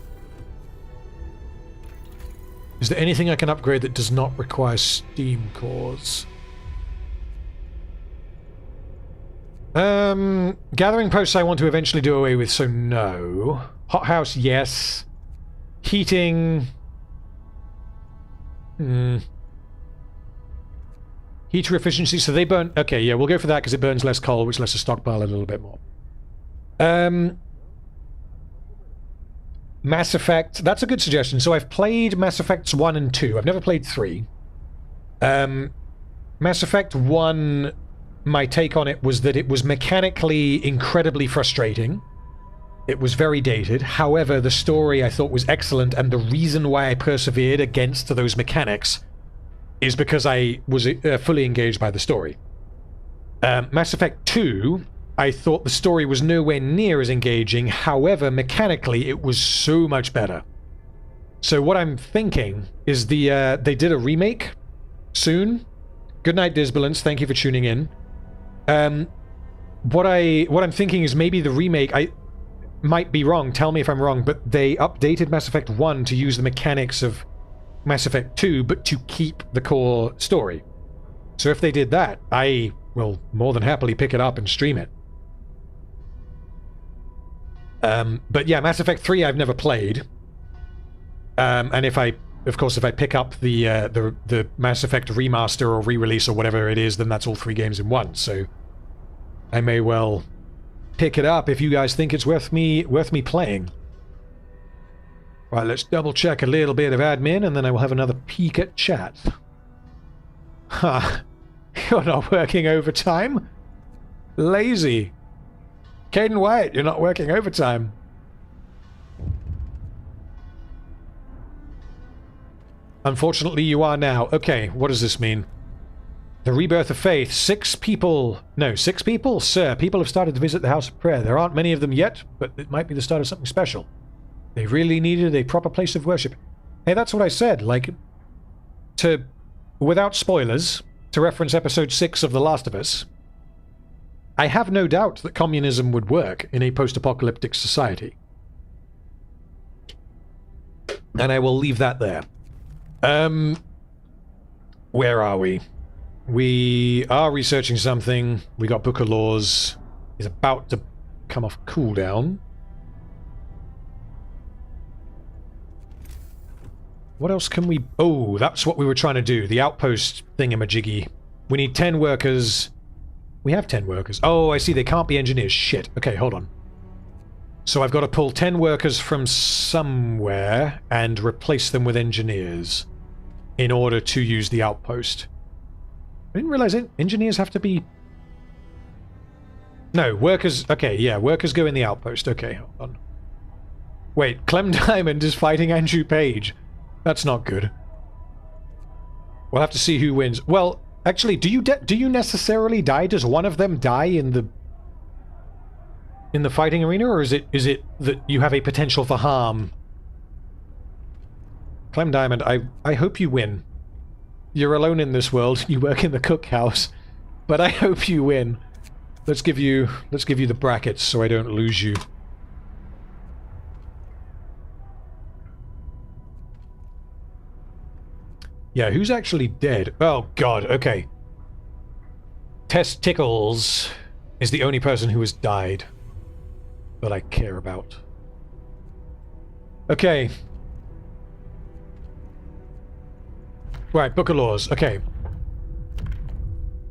Is there anything I can upgrade that does not require steam cores? Gathering posts I want to eventually do away with, so no. Hothouse, yes. Heating... Heater efficiency, so they burn... Okay, yeah, we'll go for that because it burns less coal, which lets us stockpile a little bit more. Mass Effect, that's a good suggestion. So I've played Mass Effects 1 and 2. I've never played 3. Mass Effect 1, my take on it was that it was mechanically incredibly frustrating. It was very dated. However, the story I thought was excellent, and the reason why I persevered against those mechanics is because I was fully engaged by the story. Mass Effect 2... I thought the story was nowhere near as engaging, however, mechanically, it was so much better. So what I'm thinking is they did a remake soon. Good night, Disbalance, thank you for tuning in. What I'm thinking is maybe the remake, I might be wrong, tell me if I'm wrong, but they updated Mass Effect 1 to use the mechanics of Mass Effect 2, but to keep the core story. So if they did that, I will more than happily pick it up and stream it. But yeah, Mass Effect 3 I've never played. And if I pick up the Mass Effect remaster or re-release or whatever it is, then that's all 3 games in one. So I may well pick it up if you guys think it's worth me playing. Right, let's double check a little bit of admin, and then I will have another peek at chat. Ha! You're not working overtime? Lazy. Caden White, you're not working overtime. Unfortunately, you are now. Okay, what does this mean? The rebirth of faith. 6 people. No, 6 people? Sir, people have started to visit the House of Prayer. There aren't many of them yet, but it might be the start of something special. They really needed a proper place of worship. Hey, that's what I said. Like, without spoilers, to reference episode 6 of The Last of Us, I have no doubt that communism would work in a post-apocalyptic society. And I will leave that there. Where are we? We are researching something. We got Book of Laws. Is about to come off cooldown. What else can we... Oh, that's what we were trying to do. The outpost thingamajiggy. We need 10 workers. We have 10 workers. Oh, I see. They can't be engineers. Shit. Okay, hold on. So I've got to pull 10 workers from somewhere and replace them with engineers in order to use the outpost. I didn't realize engineers have to be... No, workers... Okay, yeah, workers go in the outpost. Okay, hold on. Wait, Clem Diamond is fighting Andrew Page. That's not good. We'll have to see who wins. Well, actually, do you necessarily die? Does one of them die in the fighting arena, or is it that you have a potential for harm? Clem Diamond, I hope you win. You're alone in this world. You work in the cookhouse, but I hope you win. Let's give you the brackets so I don't lose you. Yeah, who's actually dead? Oh god, okay. Testicles is the only person who has died that I care about. Okay. Right, Book of Laws. Okay.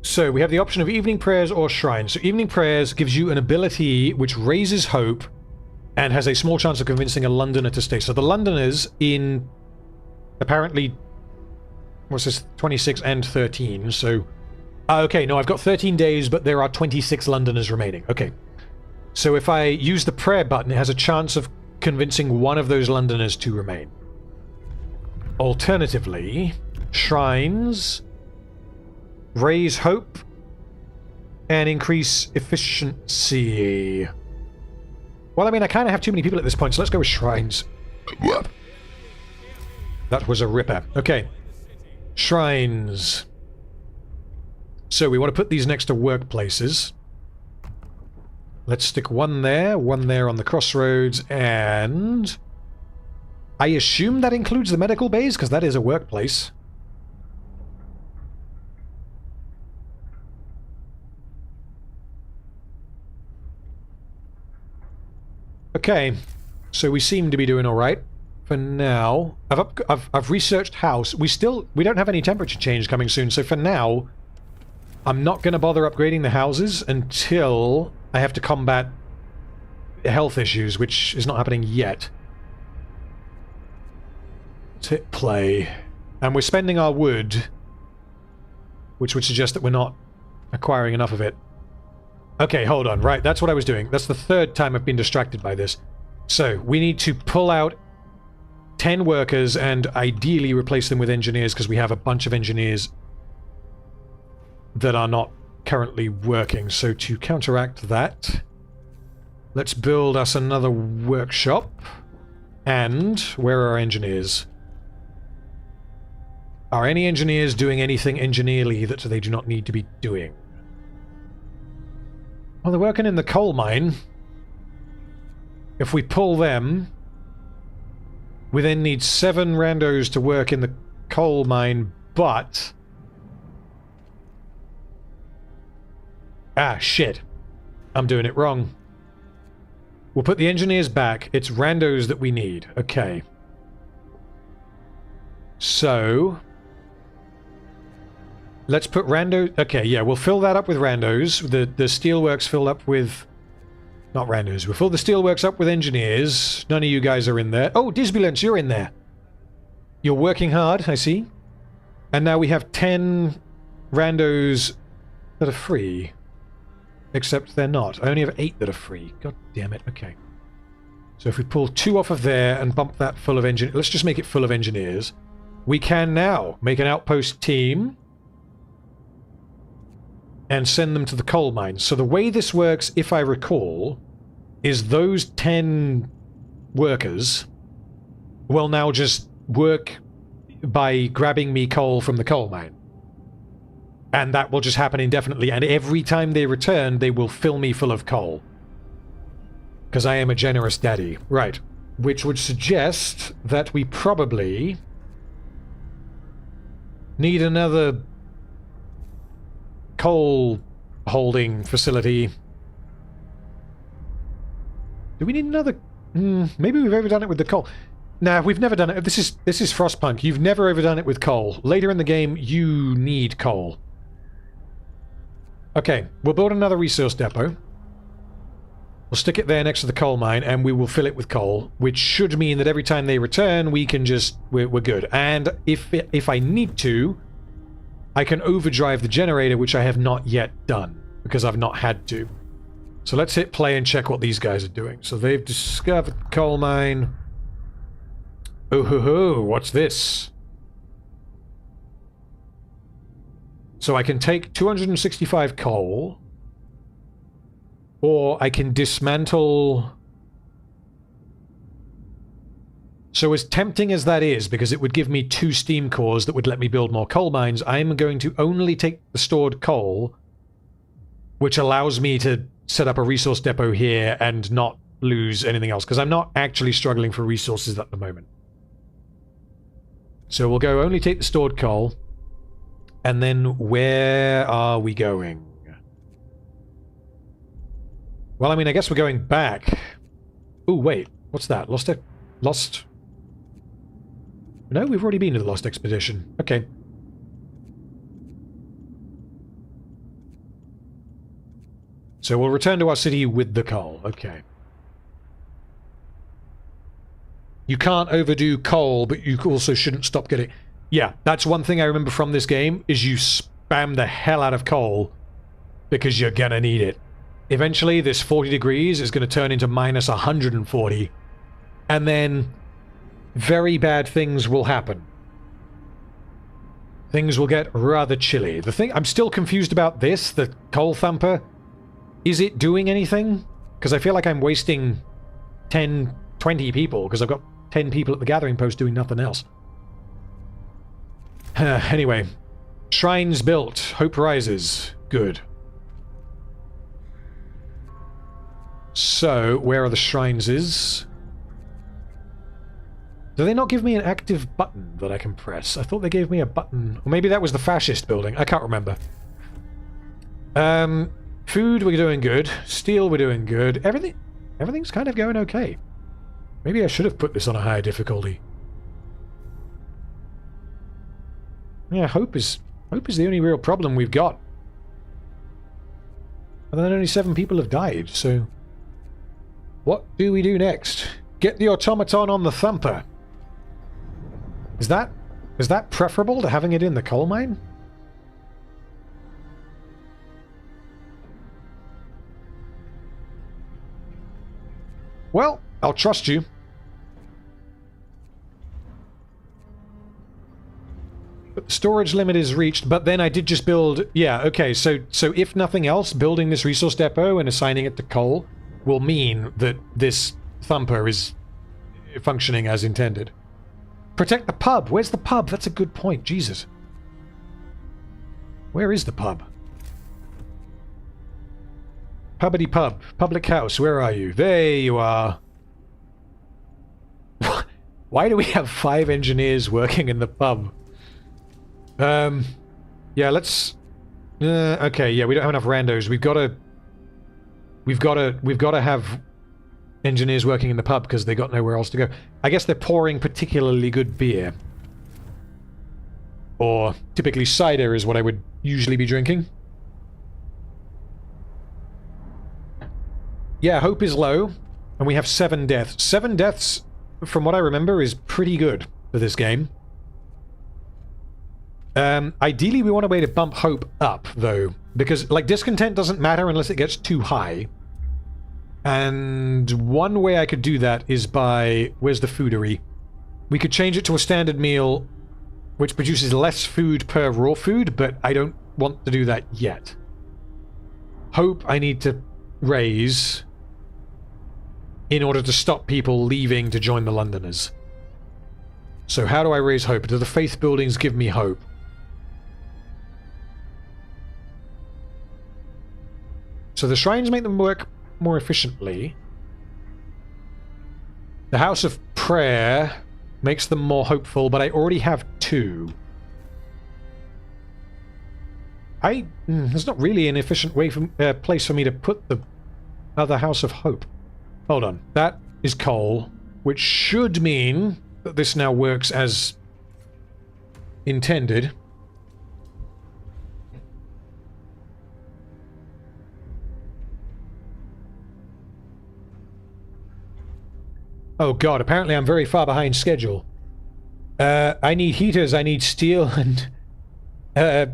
So we have the option of evening prayers or shrines. So evening prayers gives you an ability which raises hope and has a small chance of convincing a Londoner to stay. So the Londoners in apparently... What's this? 26 and 13, so... okay, no, I've got 13 days, but there are 26 Londoners remaining. Okay. So if I use the prayer button, it has a chance of convincing one of those Londoners to remain. Alternatively, shrines raise hope and increase efficiency. Well, I mean, I kind of have too many people at this point, so let's go with shrines. That was a ripper. Okay. Shrines. So we want to put these next to workplaces. Let's stick one there on the crossroads, and... I assume that includes the medical bays, because that is a workplace. Okay, so we seem to be doing alright. For now, I've researched house. We don't have any temperature change coming soon, so for now, I'm not going to bother upgrading the houses until I have to combat health issues, which is not happening yet. Let's hit play. And we're spending our wood, which would suggest that we're not acquiring enough of it. Okay, hold on. Right, that's what I was doing. That's the 3rd time I've been distracted by this. So, we need to pull out 10 workers and ideally replace them with engineers, because we have a bunch of engineers that are not currently working. So to counteract that, let's build us another workshop. And where are our engineers? Are any engineers doing anything engineerly that they do not need to be doing? Well, they're working in the coal mine. If we pull them... We then need 7 randos to work in the coal mine, but Ah, shit. I'm doing it wrong. We'll put the engineers back. It's randos that we need. Okay. So... let's put rando... okay, yeah, we'll fill that up with randos. The steelworks filled up with... not randos. We'll fill the steelworks up with engineers. None of you guys are in there. Oh, Disbulence, you're in there. You're working hard, I see. And now we have 10 randos that are free. Except they're not. I only have 8 that are free. God damn it. Okay. So if we pull 2 off of there and bump that full of engineers... let's just make it full of engineers. We can now make an outpost team and send them to the coal mines. So the way this works, if I recall, is those 10 workers will now just work by grabbing me coal from the coal mine. And that will just happen indefinitely, and every time they return, they will fill me full of coal. Because I am a generous daddy. Right. Which would suggest that we probably need another coal holding facility. Do we need another... maybe we've overdone it with the coal. Nah, we've never done it. This is Frostpunk. You've never overdone it with coal. Later in the game, you need coal. Okay, we'll build another resource depot. We'll stick it there next to the coal mine, and we will fill it with coal, which should mean that every time they return, we can just... we're good. And if I need to, I can overdrive the generator, which I have not yet done, because I've not had to. So let's hit play and check what these guys are doing. So they've discovered the coal mine. Oh ho ho, what's this? So I can take 265 coal, or I can dismantle... so as tempting as that is, because it would give me 2 steam cores that would let me build more coal mines, I'm going to only take the stored coal, which allows me to set up a resource depot here and not lose anything else, because I'm not actually struggling for resources at the moment. So we'll go only take the stored coal. And then where are we going? Well, I mean, I guess we're going back. Oh, wait. What's that? Lost? No, we've already been to the Lost Expedition. Okay. So we'll return to our city with the coal. Okay. You can't overdo coal, but you also shouldn't stop getting... yeah, that's one thing I remember from this game, is you spam the hell out of coal because you're gonna need it. Eventually, this 40 degrees is going to turn into minus 140, and then very bad things will happen. Things will get rather chilly. The thing... I'm still confused about this, the coal thumper. Is it doing anything? Because I feel like I'm wasting 10, 20 people, because I've got 10 people at the gathering post doing nothing else. Anyway, shrines built, hope rises. Good. So, where are the shrines is? Do they not give me an active button that I can press? I thought they gave me a button. Or maybe that was the fascist building. I can't remember. Food, we're doing good. Steel, we're doing good. Everything's kind of going okay. Maybe I should have put this on a higher difficulty. Yeah, hope is the only real problem we've got. And then only 7 people have died, so... what do we do next? Get the automaton on the thumper. Is that preferable to having it in the coal mine? Well, I'll trust you. But the storage limit is reached, but then I did just build... yeah, okay, so if nothing else, building this resource depot and assigning it to coal will mean that this thumper is functioning as intended. Protect the pub! Where's the pub? That's a good point, Jesus. Where is the pub? Pubbity pub. Public house, where are you? There you are. Why do we have 5 engineers working in the pub? Yeah, let's Okay, yeah, we don't have enough randos. We've got to have engineers working in the pub because they got nowhere else to go. I guess they're pouring particularly good beer. Or typically cider is what I would usually be drinking. Yeah, hope is low, and we have 7 deaths. 7 deaths, from what I remember, is pretty good for this game. Ideally, we want a way to bump hope up, though, because, like, discontent doesn't matter unless it gets too high. And one way I could do that is by... Where's the foodery? We could change it to a standard meal, which produces less food per raw food, but I don't want to do that yet. Hope I need to raise in order to stop people leaving to join the Londoners. So how do I raise hope? Do the faith buildings give me hope? So the shrines make them work more efficiently. The House of Prayer makes them more hopeful, but I already have 2. There's not really an efficient way place for me to put the other House of Hope. Hold on. That is coal, which should mean that this now works as intended. Oh god, apparently I'm very far behind schedule. I need heaters, I need steel and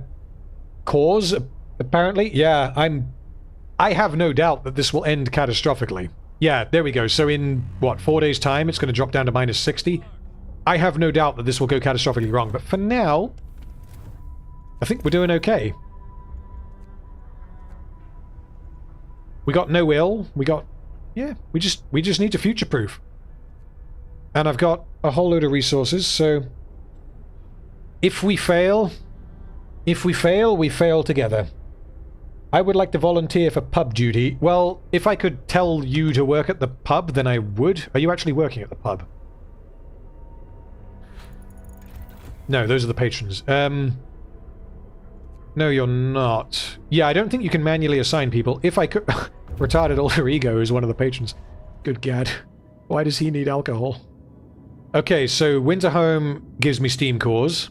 cores, apparently. Yeah, I have no doubt that this will end catastrophically. Yeah, there we go. So in, what, 4 days' time, it's going to drop down to minus 60. I have no doubt that this will go catastrophically wrong, but for now, I think we're doing okay. We got no ill. We got... Yeah, we just need to future-proof. And I've got a whole load of resources, so... If we fail, we fail together. I would like to volunteer for pub duty. Well, if I could tell you to work at the pub, then I would. Are you actually working at the pub? No, those are the patrons. No, you're not. Yeah, I don't think you can manually assign people. If I could... Retarded alter ego is one of the patrons. Good gad. Why does he need alcohol? Okay, so Winter Home gives me steam cores.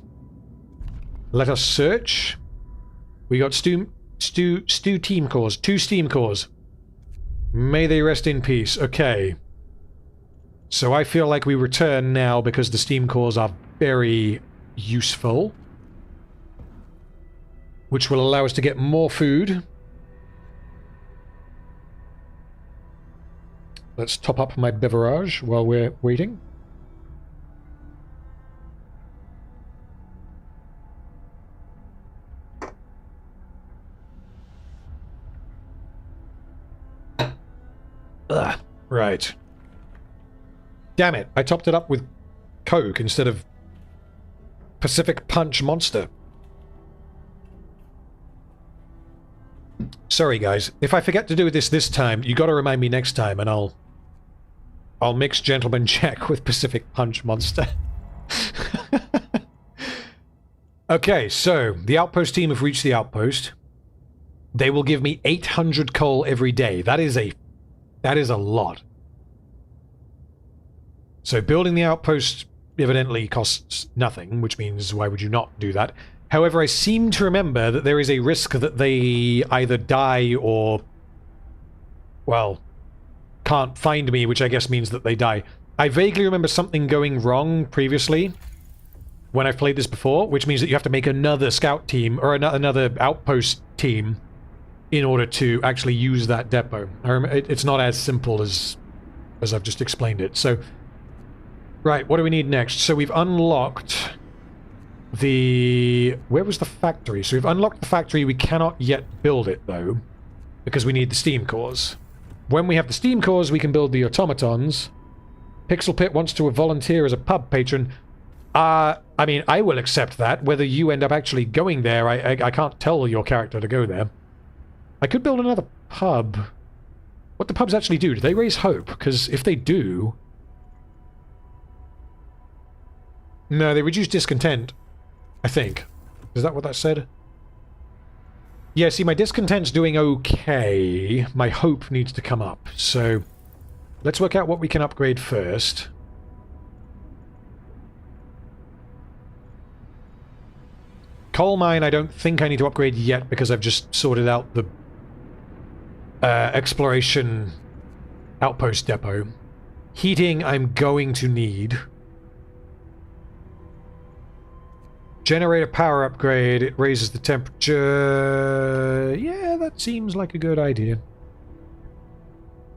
Let us search. We got stew team cores. 2 steam cores. May they rest in peace. Okay. So I feel like we return now because the steam cores are very useful. Which will allow us to get more food. Let's top up my beverage while we're waiting. Ugh, right. Damn it, I topped it up with Coke instead of Pacific Punch Monster. Sorry guys, if I forget to do this time, you gotta remind me next time and I'll mix Gentleman Jack with Pacific Punch Monster. Okay, so the outpost team have reached the outpost. They will give me 800 coal every day. That is a lot. So building the outpost evidently costs nothing, which means why would you not do that? However, I seem to remember that there is a risk that they either die or, well, can't find me, which I guess means that they die. I vaguely remember something going wrong previously when I've played this before, which means that you have to make another scout team or another outpost team in order to actually use that depot. It's not as simple as I've just explained it. So, right, what do we need next? So we've unlocked the... Where was the factory? So we've unlocked the factory. We cannot yet build it, though, because we need the steam cores. When we have the steam cores, we can build the automatons. Pixel Pit wants to volunteer as a pub patron. I mean, I will accept that. Whether you end up actually going there, I can't tell your character to go there. I could build another pub. What do pubs actually do? Do they raise hope? Because if they do... No, they reduce discontent, I think. Is that what that said? Yeah, see, my discontent's doing okay. My hope needs to come up. So let's work out what we can upgrade first. Coal mine, I don't think I need to upgrade yet because I've just sorted out the exploration outpost depot. Heating, I'm going to need. Generator power upgrade, it raises the temperature. Yeah, that seems like a good idea.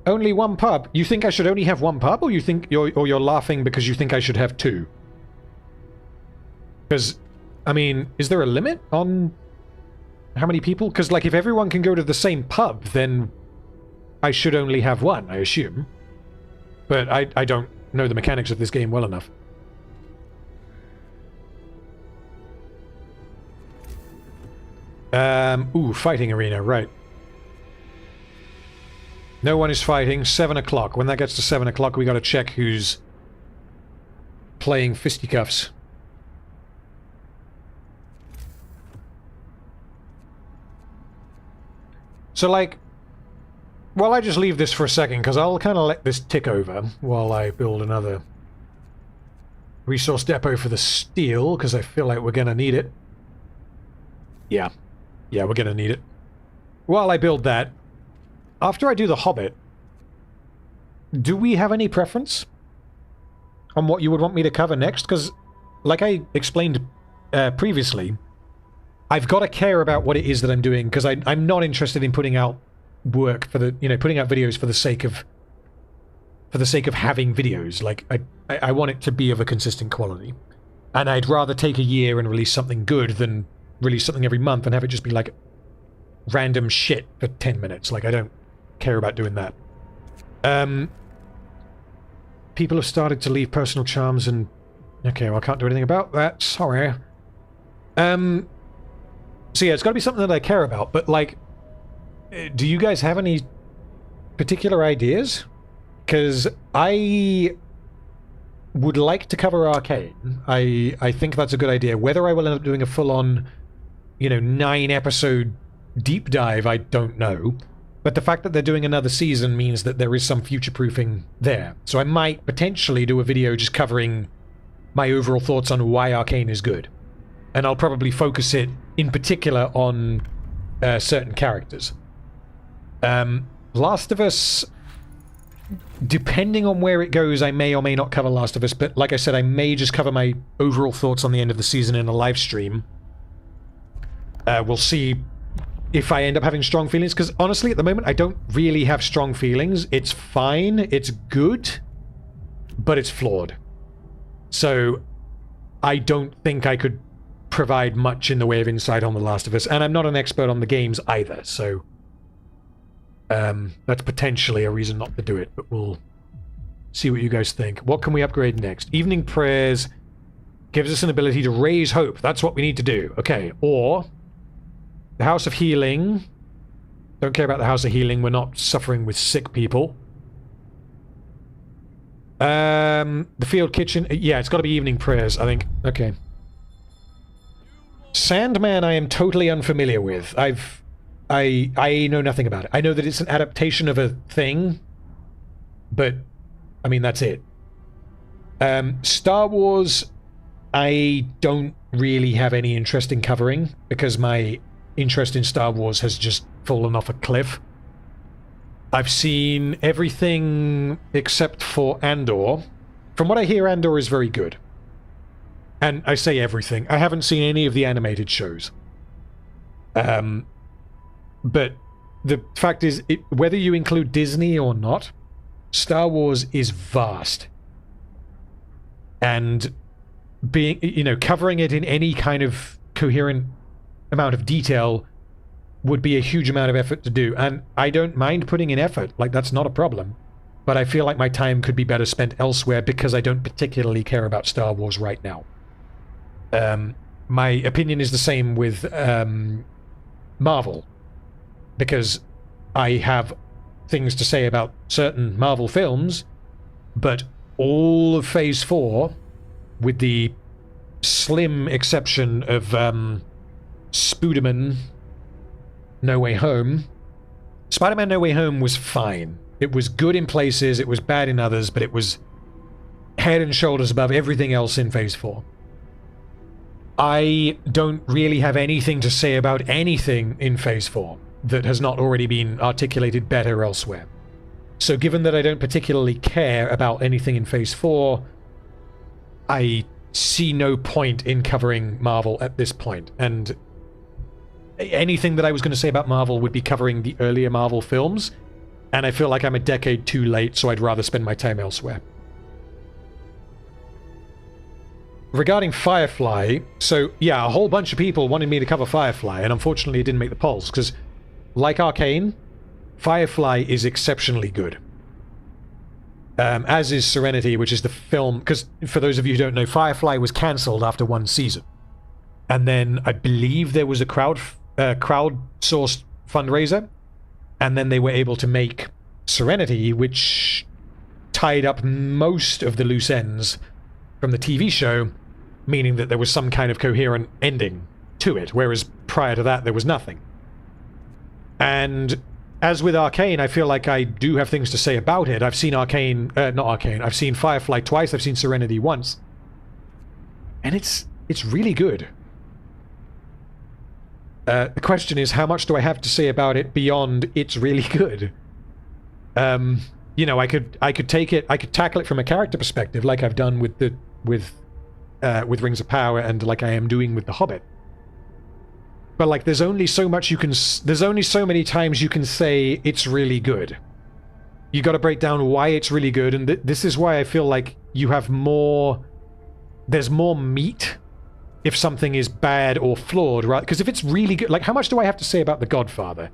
Only one pub. You think I should only have one pub, or you're laughing because you think I should have two? Because, I mean, is there a limit on how many people? Because, like, if everyone can go to the same pub, then I should only have one, I assume. But I don't know the mechanics of this game well enough. Ooh, fighting arena, right. No one is fighting. 7 o'clock. When that gets to 7 o'clock, we gotta check who's playing fisticuffs. So, like, well, I just leave this for a second, because I'll kind of let this tick over while I build another resource depot for the steel, because I feel like we're gonna need it. Yeah. Yeah, we're gonna need it. While I build that, after I do the Hobbit, do we have any preference on what you would want me to cover next? Because, like I explained previously, I've got to care about what it is that I'm doing, because I'm not interested in putting out work for the, putting out videos for the sake of having videos. Like, I want it to be of a consistent quality. And I'd rather take a year and release something good than release something every month and have it just be like random shit for 10 minutes. Like, I don't care about doing that. People have started to leave personal charms and... Okay, well, I can't do anything about that. Sorry. So yeah, it's got to be something that I care about, but, like, do you guys have any particular ideas? Because I would like to cover Arcane. I think that's a good idea. Whether I will end up doing a full-on, 9-episode deep dive, I don't know. But the fact that they're doing another season means that there is some future-proofing there. So I might potentially do a video just covering my overall thoughts on why Arcane is good. And I'll probably focus it, in particular, on certain characters. Last of Us... Depending on where it goes, I may or may not cover Last of Us, but like I said, I may just cover my overall thoughts on the end of the season in a live stream. We'll see if I end up having strong feelings, because honestly, at the moment, I don't really have strong feelings. It's fine, it's good, but it's flawed. So, I don't think I could provide much in the way of insight on The Last of Us, and I'm not an expert on the games either, so... that's potentially a reason not to do it, but we'll see what you guys think. What can we upgrade next? Evening Prayers gives us an ability to raise hope. That's what we need to do. Okay, or the House of Healing. Don't care about the House of Healing. We're not suffering with sick people. The Field Kitchen. Yeah, it's got to be Evening Prayers, I think. Okay. Sandman I am totally unfamiliar with. I know nothing about it. I know that it's an adaptation of a thing, but, I mean, that's it. Star Wars, I don't really have any interest in covering, because my interest in Star Wars has just fallen off a cliff. I've seen everything except for Andor. From what I hear, Andor is very good. And I say everything. I haven't seen any of the animated shows. But the fact is, whether you include Disney or not, Star Wars is vast. And being, covering it in any kind of coherent amount of detail would be a huge amount of effort to do. And I don't mind putting in effort, like, that's not a problem. But I feel like my time could be better spent elsewhere because I don't particularly care about Star Wars right now. My opinion is the same with Marvel. Because I have things to say about certain Marvel films, but all of Phase 4, with the slim exception of Spooderman No Way Home, Spider-Man No Way Home was fine. It was good in places, it was bad in others, but it was head and shoulders above everything else in Phase 4. I don't really have anything to say about anything in Phase 4 that has not already been articulated better elsewhere. So given that I don't particularly care about anything in Phase 4, I see no point in covering Marvel at this point. And anything that I was going to say about Marvel would be covering the earlier Marvel films, and I feel like I'm a decade too late, so I'd rather spend my time elsewhere. Regarding Firefly, so yeah, a whole bunch of people wanted me to cover Firefly, and unfortunately it didn't make the polls, because like Arcane, Firefly is exceptionally good. As is Serenity, which is the film, because for those of you who don't know, Firefly was cancelled after one season. And then I believe there was a crowdsourced fundraiser, and then they were able to make Serenity, which tied up most of the loose ends from the TV show, meaning that there was some kind of coherent ending to it, whereas prior to that there was nothing. And as with Arcane, I feel like I do have things to say about it. I've seen I've seen Firefly twice, I've seen Serenity once. And it's really good. The question is, how much do I have to say about it beyond it's really good? You know, I could tackle it from a character perspective, like I've done with Rings of Power, and like I am doing with The Hobbit. But like, there's only so many times you can say it's really good. You got to break down why it's really good, and this is why I feel like you have there's more meat if something is bad or flawed, right? Because if it's really good, like, how much do I have to say about The Godfather?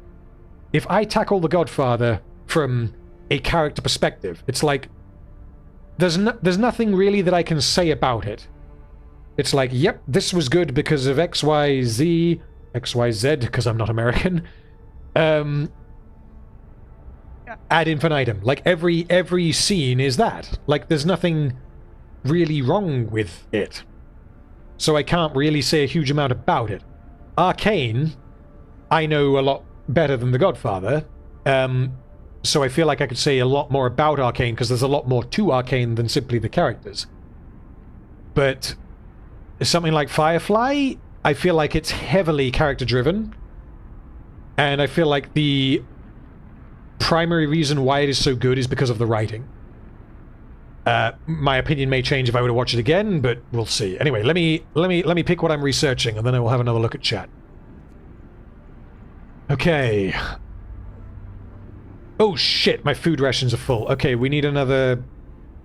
If I tackle The Godfather from a character perspective, it's like there's nothing really that I can say about it. It's like, yep, this was good because of XYZ, because I'm not American. Ad infinitum. Like, every scene is that. Like, there's nothing really wrong with it. So I can't really say a huge amount about it. Arcane, I know a lot better than The Godfather. So I feel like I could say a lot more about Arcane, because there's a lot more to Arcane than simply the characters. But something like Firefly, I feel like it's heavily character-driven. And I feel like the primary reason why it is so good is because of the writing. My opinion may change if I were to watch it again, but we'll see. Anyway, let me pick what I'm researching, and then I will have another look at chat. Okay. Oh shit, my food rations are full. Okay, we need another...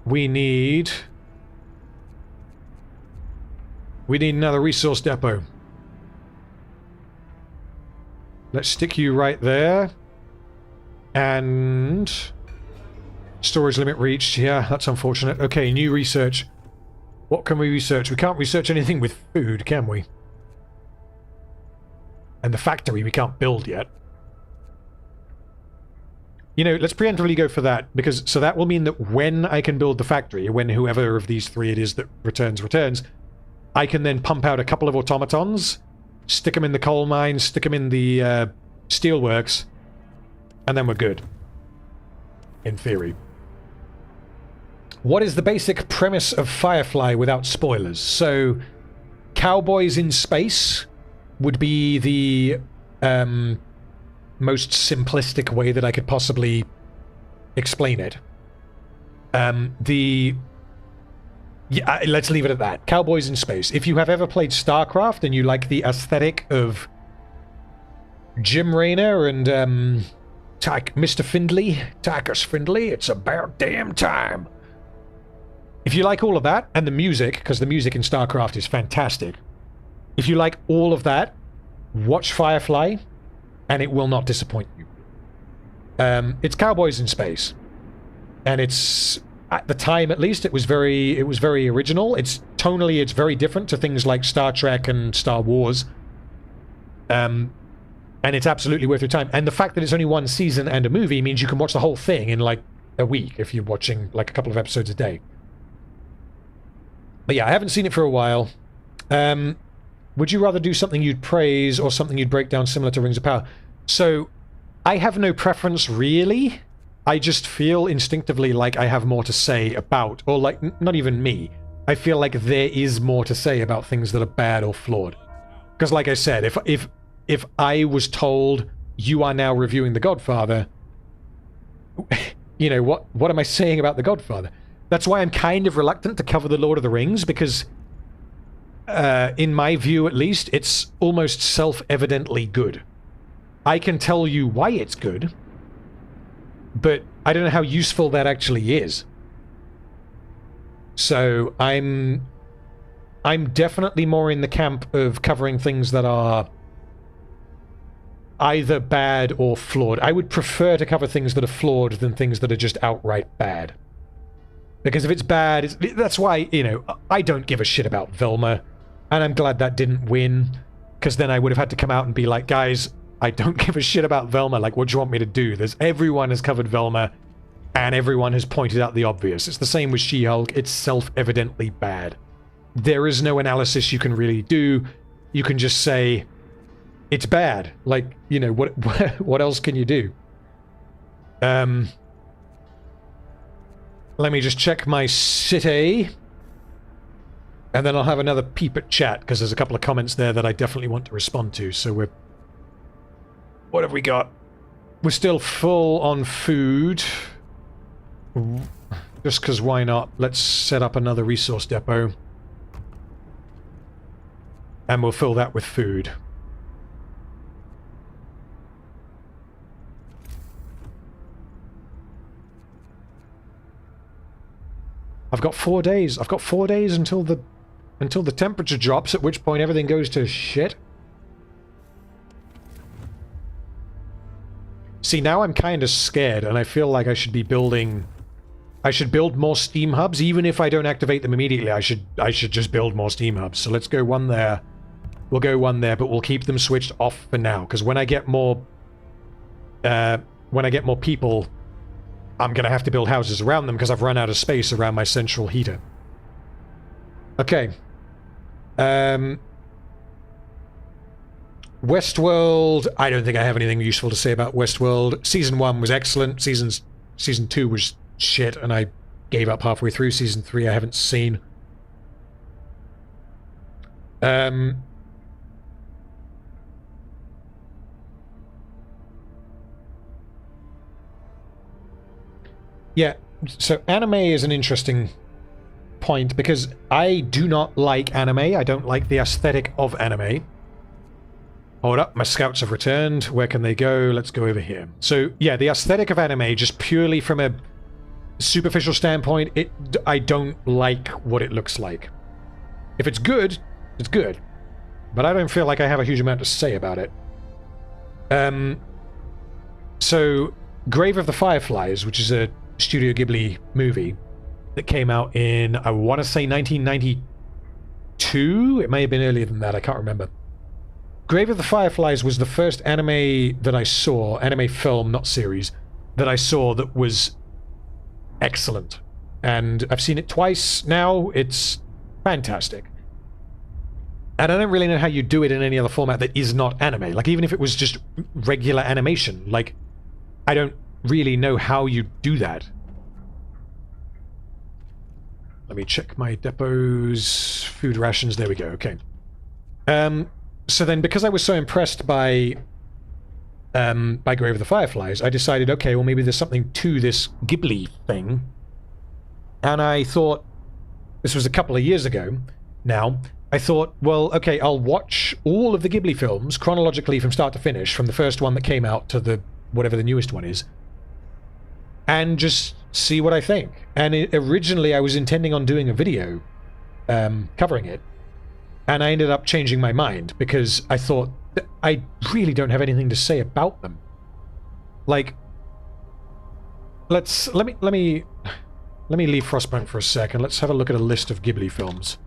We need another resource depot. Let's stick you right there. And... storage limit reached. Yeah, that's unfortunate. Okay, new research. What can we research? We can't research anything with food, can we? And the factory we can't build yet. You know, let's preemptively go for that, because so that will mean that when I can build the factory, when whoever of these three it is that returns, I can then pump out a couple of automatons, stick them in the coal mines, stick them in the steelworks, and then we're good. In theory. What is the basic premise of Firefly without spoilers? So, cowboys in space would be the most simplistic way that I could possibly explain it. Let's leave it at that. Cowboys in space. If you have ever played StarCraft and you like the aesthetic of Jim Raynor and Mr. Findley, Tackus Findley, it's about damn time. If you like all of that, and the music, because the music in StarCraft is fantastic, if you like all of that, watch Firefly, and it will not disappoint you. It's cowboys in space, and it's, at the time at least, it was very original. It's tonally, it's very different to things like Star Trek and Star Wars. And it's absolutely worth your time. And the fact that it's only one season and a movie means you can watch the whole thing in like a week if you're watching like a couple of episodes a day. But yeah, I haven't seen it for a while. Would you rather do something you'd praise or something you'd break down similar to Rings of Power? So, I have no preference really. I just feel instinctively like I have more to say about, or like, not even me. I feel like there is more to say about things that are bad or flawed. Because like I said, if I was told, you are now reviewing The Godfather, you know, what am I saying about The Godfather? That's why I'm kind of reluctant to cover The Lord of the Rings, because in my view at least, it's almost self-evidently good. I can tell you why it's good, but I don't know how useful that actually is. So I'm definitely more in the camp of covering things that are either bad or flawed. I would prefer to cover things that are flawed than things that are just outright bad. Because if it's bad, that's why, you know, I don't give a shit about Velma, and I'm glad that didn't win, because then I would have had to come out and be like, guys, I don't give a shit about Velma, like, what do you want me to do? Everyone has covered Velma, and everyone has pointed out the obvious. It's the same with She-Hulk, it's self-evidently bad. There is no analysis you can really do. You can just say, it's bad. Like, you know, what else can you do? Let me just check my city. And then I'll have another peep at chat, because there's a couple of comments there that I definitely want to respond to. So we're... What have we got? We're still full on food. Just because why not? Let's set up another resource depot. And we'll fill that with food. I've got 4 days. I've got 4 days until the temperature drops, at which point everything goes to shit. See, now I'm kind of scared, and I feel like I should be building... I should build more steam hubs, even if I don't activate them immediately. I should just build more steam hubs. So let's go one there. We'll go one there, but we'll keep them switched off for now, because when I get more people, I'm going to have to build houses around them because I've run out of space around my central heater. Okay. Westworld, I don't think I have anything useful to say about Westworld. Season 1 was excellent. Season 2 was shit, and I gave up halfway through. Season 3 I haven't seen. Yeah, so anime is an interesting point, because I do not like anime. I don't like the aesthetic of anime. Hold up, my scouts have returned. Where can they go? Let's go over here. So, yeah, the aesthetic of anime, just purely from a superficial standpoint, I don't like what it looks like. If it's good, it's good. But I don't feel like I have a huge amount to say about it. So, Grave of the Fireflies, which is a Studio Ghibli movie that came out in, I want to say 1992? It may have been earlier than that, I can't remember. Grave of the Fireflies was the first anime that I saw, anime film, not series, that I saw that was excellent. And I've seen it twice now. It's fantastic. And I don't really know how you do it in any other format that is not anime. Like, even if it was just regular animation, like, I don't really know how you do that. Let me check my depots, food rations, there we go, okay. So then, because I was so impressed by Grave of the Fireflies, I decided, okay, well maybe there's something to this Ghibli thing. And I thought, this was a couple of years ago now, I thought, well, okay, I'll watch all of the Ghibli films chronologically from start to finish, from the first one that came out to the whatever the newest one is, and just see what I think. And originally I was intending on doing a video covering it, and I ended up changing my mind because I thought that I really don't have anything to say about them. Like, let me leave Frostpunk for a second. Let's have a look at a list of Ghibli films,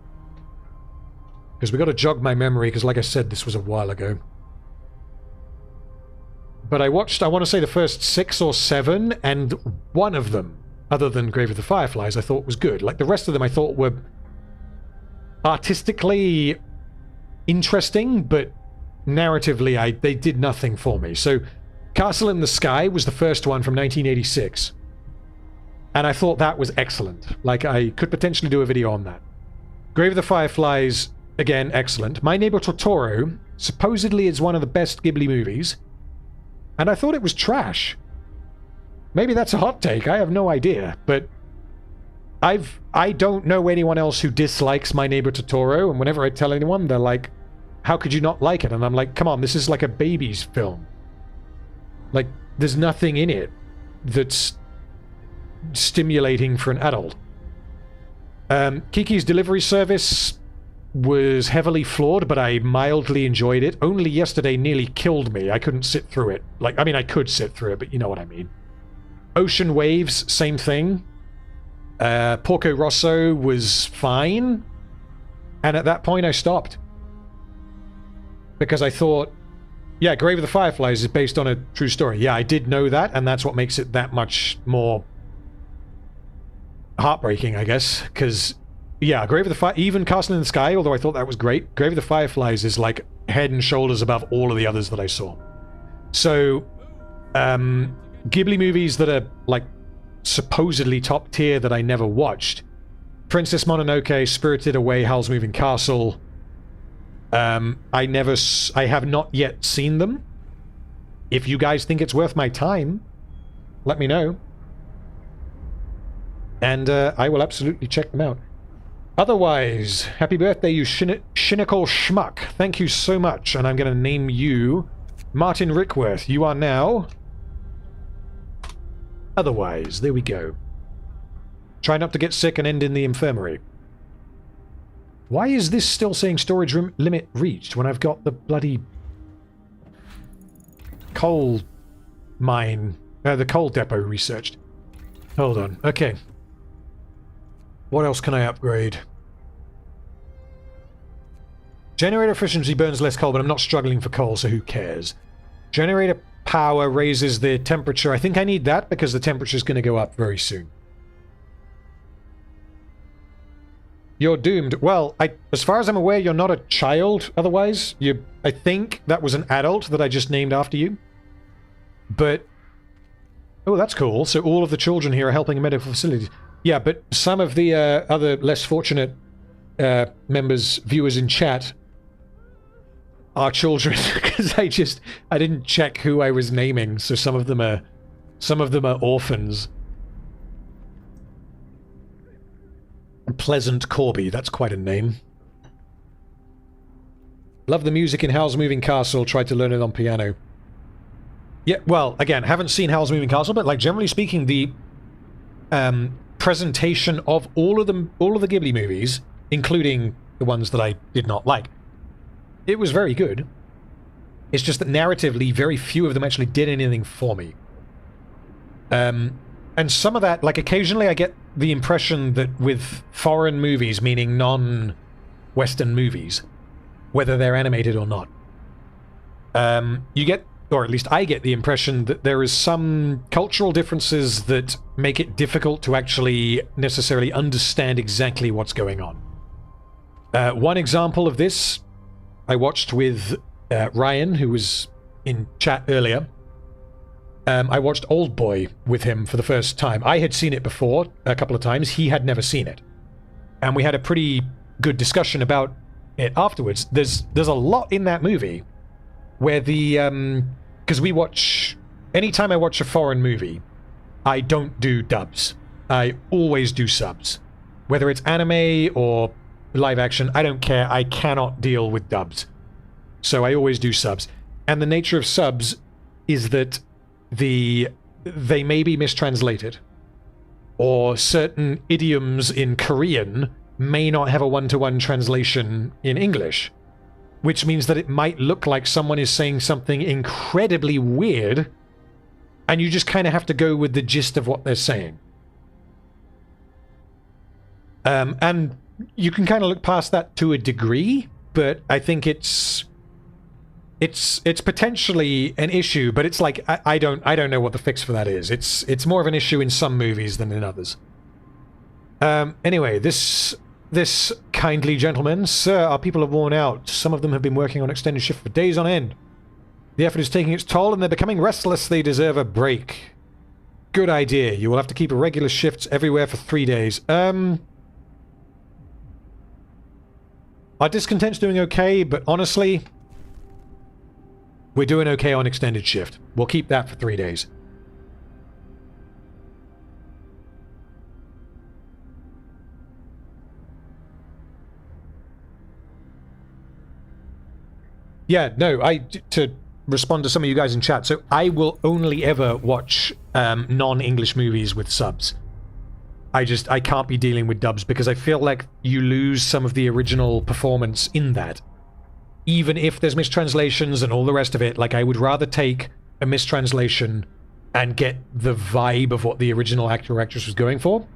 because we got to jog my memory, because like I said, this was a while ago. But I watched, I want to say, the first 6 or 7, and one of them, other than Grave of the Fireflies, I thought was good. Like, the rest of them I thought were artistically interesting, but narratively, they did nothing for me. So Castle in the Sky was the first one from 1986. And I thought that was excellent. Like, I could potentially do a video on that. Grave of the Fireflies, again, excellent. My Neighbor Totoro supposedly is one of the best Ghibli movies. And I thought it was trash. Maybe that's a hot take, I have no idea. But I don't know anyone else who dislikes My Neighbor Totoro. And whenever I tell anyone, they're like, how could you not like it? And I'm like, come on, this is like a baby's film. Like, there's nothing in it that's stimulating for an adult. Kiki's Delivery Service was heavily flawed, but I mildly enjoyed it. Only Yesterday nearly killed me. I couldn't sit through it. Like, I mean, I could sit through it, but you know what I mean. Ocean Waves, same thing. Porco Rosso was fine. And at that point, I stopped. Because I thought, yeah, Grave of the Fireflies is based on a true story. Yeah, I did know that, and that's what makes it that much more heartbreaking, I guess. Because, yeah, Grave of the Fire, even Castle in the Sky, although I thought that was great, Grave of the Fireflies is like head and shoulders above all of the others that I saw. So, Ghibli movies that are like supposedly top tier that I never watched: Princess Mononoke, Spirited Away, Howl's Moving Castle. I have not yet seen them. If you guys think it's worth my time, let me know. And I will absolutely check them out. Otherwise, happy birthday, you cynical schmuck. Thank you so much. And I'm going to name you Martin Rickworth. You are now... Otherwise, there we go. Try not to get sick and end in the infirmary. Why is this still saying storage room limit reached when I've got the bloody coal mine, the coal depot researched? Hold on. Okay. What else can I upgrade? Generator efficiency burns less coal, but I'm not struggling for coal, so who cares? Generator power raises the temperature. I think I need that because the temperature is going to go up very soon. You're doomed. Well, as far as I'm aware, you're not a child otherwise. I think that was an adult that I just named after you. But... oh, that's cool. So all of the children here are helping in medical facilities. Yeah, but some of the other less fortunate members, viewers in chat, are children because I didn't check who I was naming. So some of them are orphans. Pleasant Corby, that's quite a name. Love the music in Howl's Moving Castle, tried to learn it on piano. Yeah, well, again, haven't seen Howl's Moving Castle, but like generally speaking, the presentation of all of the Ghibli movies, including the ones that I did not like, it was very good. It's just that narratively, very few of them actually did anything for me. And some of that, like occasionally I get the impression that with foreign movies, meaning non-Western movies, whether they're animated or not, you get, or at least I get the impression that there is some cultural differences that make it difficult to actually necessarily understand exactly what's going on. One example of this I watched with Ryan, who was in chat earlier. I watched Old Boy with him for the first time. I had seen it before a couple of times. He had never seen it. And we had a pretty good discussion about it afterwards. There's a lot in that movie where the... because we watch... anytime I watch a foreign movie, I don't do dubs. I always do subs. Whether it's anime or live action, I don't care. I cannot deal with dubs. So I always do subs. And the nature of subs is that they may be mistranslated, or certain idioms in Korean may not have a one-to-one translation in English, which means that it might look like someone is saying something incredibly weird, and you just kind of have to go with the gist of what they're saying. And you can kind of look past that to a degree, but I think it's potentially an issue, but it's like I don't know what the fix for that is. It's more of an issue in some movies than in others. Anyway, this this kindly gentleman. Sir, our people are worn out. Some of them have been working on extended shift for days on end. The effort is taking its toll and they're becoming restless. They deserve a break. Good idea. You will have to keep regular shifts everywhere for 3 days. Our discontent's doing okay, but honestly, we're doing okay on extended shift. We'll keep that for 3 days. Yeah, no, to respond to some of you guys in chat, so I will only ever watch non-English movies with subs. I can't be dealing with dubs because I feel like you lose some of the original performance in that. Even if there's mistranslations and all the rest of it, like I would rather take a mistranslation and get the vibe of what the original actor or actress was going for.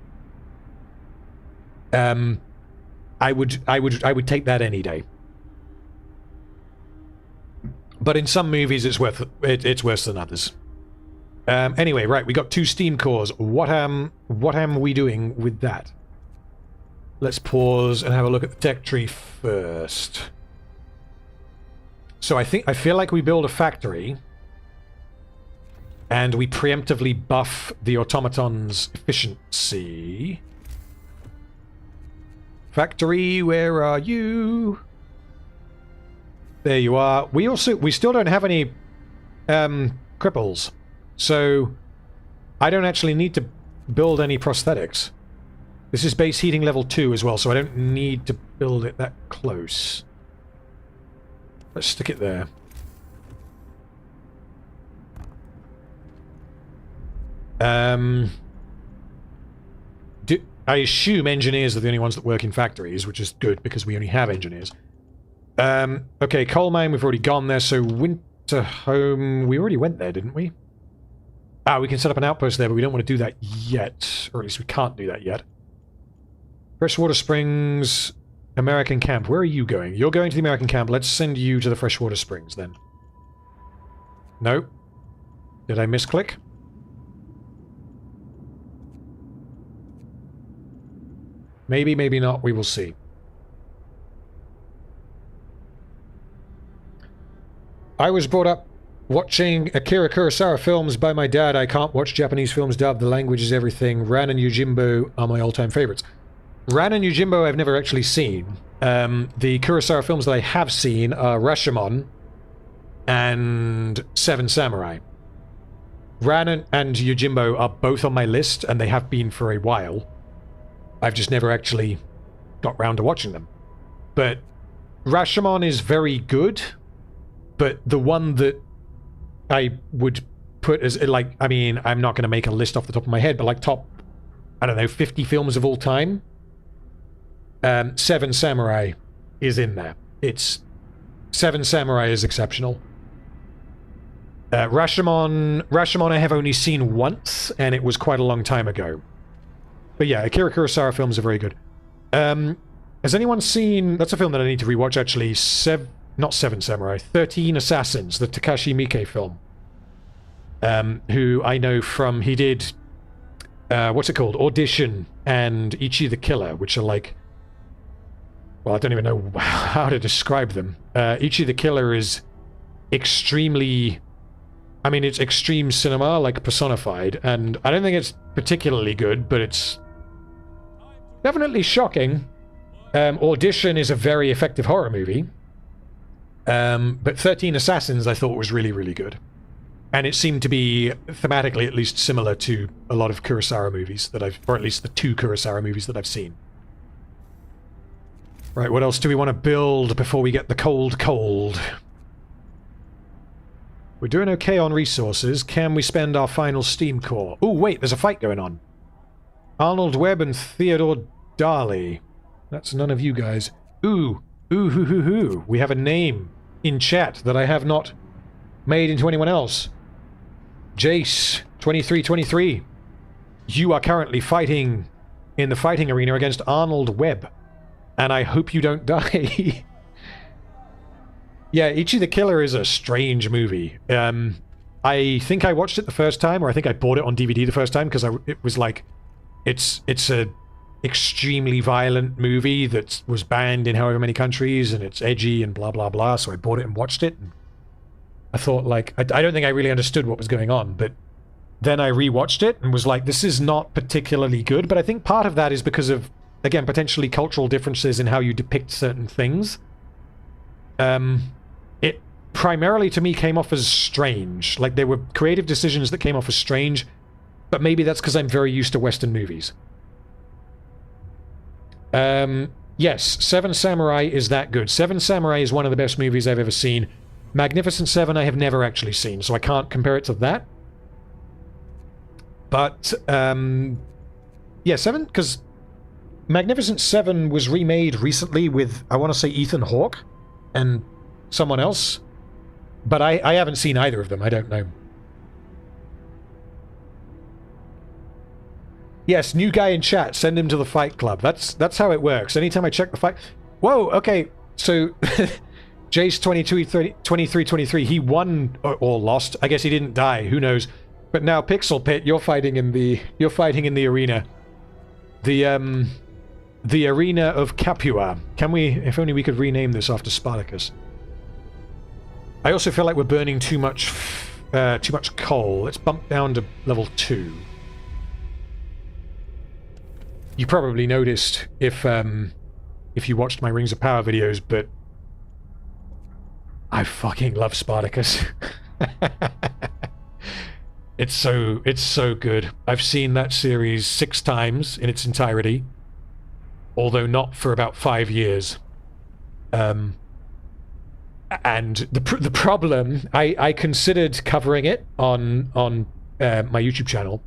I would take that any day. But in some movies, it's worse than others. Anyway, right, we got 2 steam cores. What am we doing with that? Let's pause and have a look at the tech tree first. So I feel like we build a factory, and we preemptively buff the automaton's efficiency. Factory, where are you? There you are. We still don't have any cripples, so I don't actually need to build any prosthetics. This is base heating level 2 as well, so I don't need to build it that close. Let's stick it there. I assume engineers are the only ones that work in factories, which is good because we only have engineers. Okay, coal mine, we've already gone there, so winter home, we already went there, didn't we? Ah, we can set up an outpost there, but we don't want to do that yet. Or at least we can't do that yet. Freshwater Springs, American camp. Where are you going? You're going to the American camp. Let's send you to the Freshwater Springs, then. No? Did I misclick? Maybe, maybe not. We will see. I was brought up watching Akira Kurosawa films by my dad. I can't watch Japanese films dubbed. The language is everything. Ran and Yojimbo are my all-time favorites. Ran and Yojimbo I've never actually seen. The Kurosawa films that I have seen are Rashomon and Seven Samurai. Ran and Yojimbo are both on my list, and they have been for a while. I've just never actually got round to watching them. But Rashomon is very good. But the one that I would put as, like, I mean, I'm not going to make a list off the top of my head, but like top, I don't know, 50 films of all time, Seven Samurai is in there. Seven Samurai is exceptional. Rashomon I have only seen once, and it was quite a long time ago. But yeah, Akira Kurosawa films are very good. Has anyone seen, that's a film that I need to rewatch actually, not Seven Samurai, 13 Assassins, the Takashi Miike film. Who I know from, he did, what's it called? Audition and Ichi the Killer, which are like, well, I don't even know how to describe them. Ichi the Killer is extremely, I mean, it's extreme cinema, like personified, and I don't think it's particularly good, but it's definitely shocking. Audition is a very effective horror movie. But 13 Assassins I thought was really, really good. And it seemed to be, thematically at least, similar to a lot of Kurosawa movies that I've, or at least the 2 Kurosawa movies that I've seen. Right, what else do we want to build before we get the cold? We're doing okay on resources. Can we spend our final steam core? Oh, wait, there's a fight going on. Arnold Webb and Theodore Darley. That's none of you guys. Ooh. Ooh. We have a name in chat that I have not made into anyone else. Jace2323. You are currently fighting in the fighting arena against Arnold Webb. And I hope you don't die. Yeah, Ichi the Killer is a strange movie. I think I watched it the first time, or I think I bought it on DVD the first time, because it was like, it's a extremely violent movie that was banned in however many countries, and it's edgy and blah blah blah, so I bought it and watched it, and I thought, like, I don't think I really understood what was going on, but then I rewatched it and was like, this is not particularly good. But I think part of that is because of, again, potentially cultural differences in how you depict certain things. It primarily, to me, came off as strange. Like, there were creative decisions that came off as strange, but maybe that's because I'm very used to Western movies. Yes, Seven Samurai is that good. Seven Samurai is one of the best movies I've ever seen. Magnificent Seven I have never actually seen, so I can't compare it to that. But, yeah, Seven, because Magnificent Seven was remade recently with, I want to say, Ethan Hawke and someone else. But I haven't seen either of them, I don't know. Yes, new guy in chat, send him to the Fight Club. That's how it works. Anytime I check the fight... Whoa, okay, so... Jace 2323, he won or lost. I guess he didn't die, who knows. But now Pixel Pit, you're fighting in the arena. The arena of Capua. Can we, if only we could rename this after Spartacus. I also feel like we're burning too much coal. Let's bump down to level 2. You probably noticed if you watched my Rings of Power videos, but I fucking love Spartacus. It's so good. I've seen that series 6 times in its entirety, although not for about 5 years. And the problem, I considered covering it on my YouTube channel.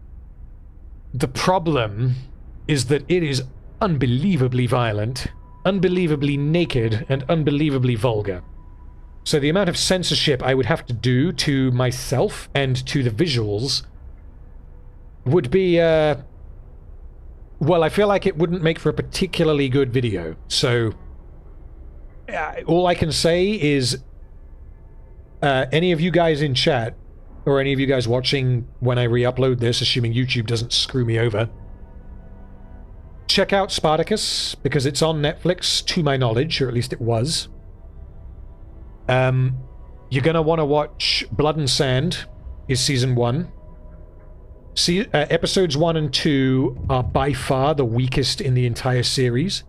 The problem is that it is unbelievably violent, unbelievably naked, and unbelievably vulgar. So the amount of censorship I would have to do to myself and to the visuals would be, well, I feel like it wouldn't make for a particularly good video. So all I can say is any of you guys in chat, or any of you guys watching when I re-upload this, assuming YouTube doesn't screw me over, check out Spartacus, because it's on Netflix, to my knowledge, or at least it was. You're gonna want to watch Blood and Sand, is season 1. Episodes 1 and 2 are by far the weakest in the entire series.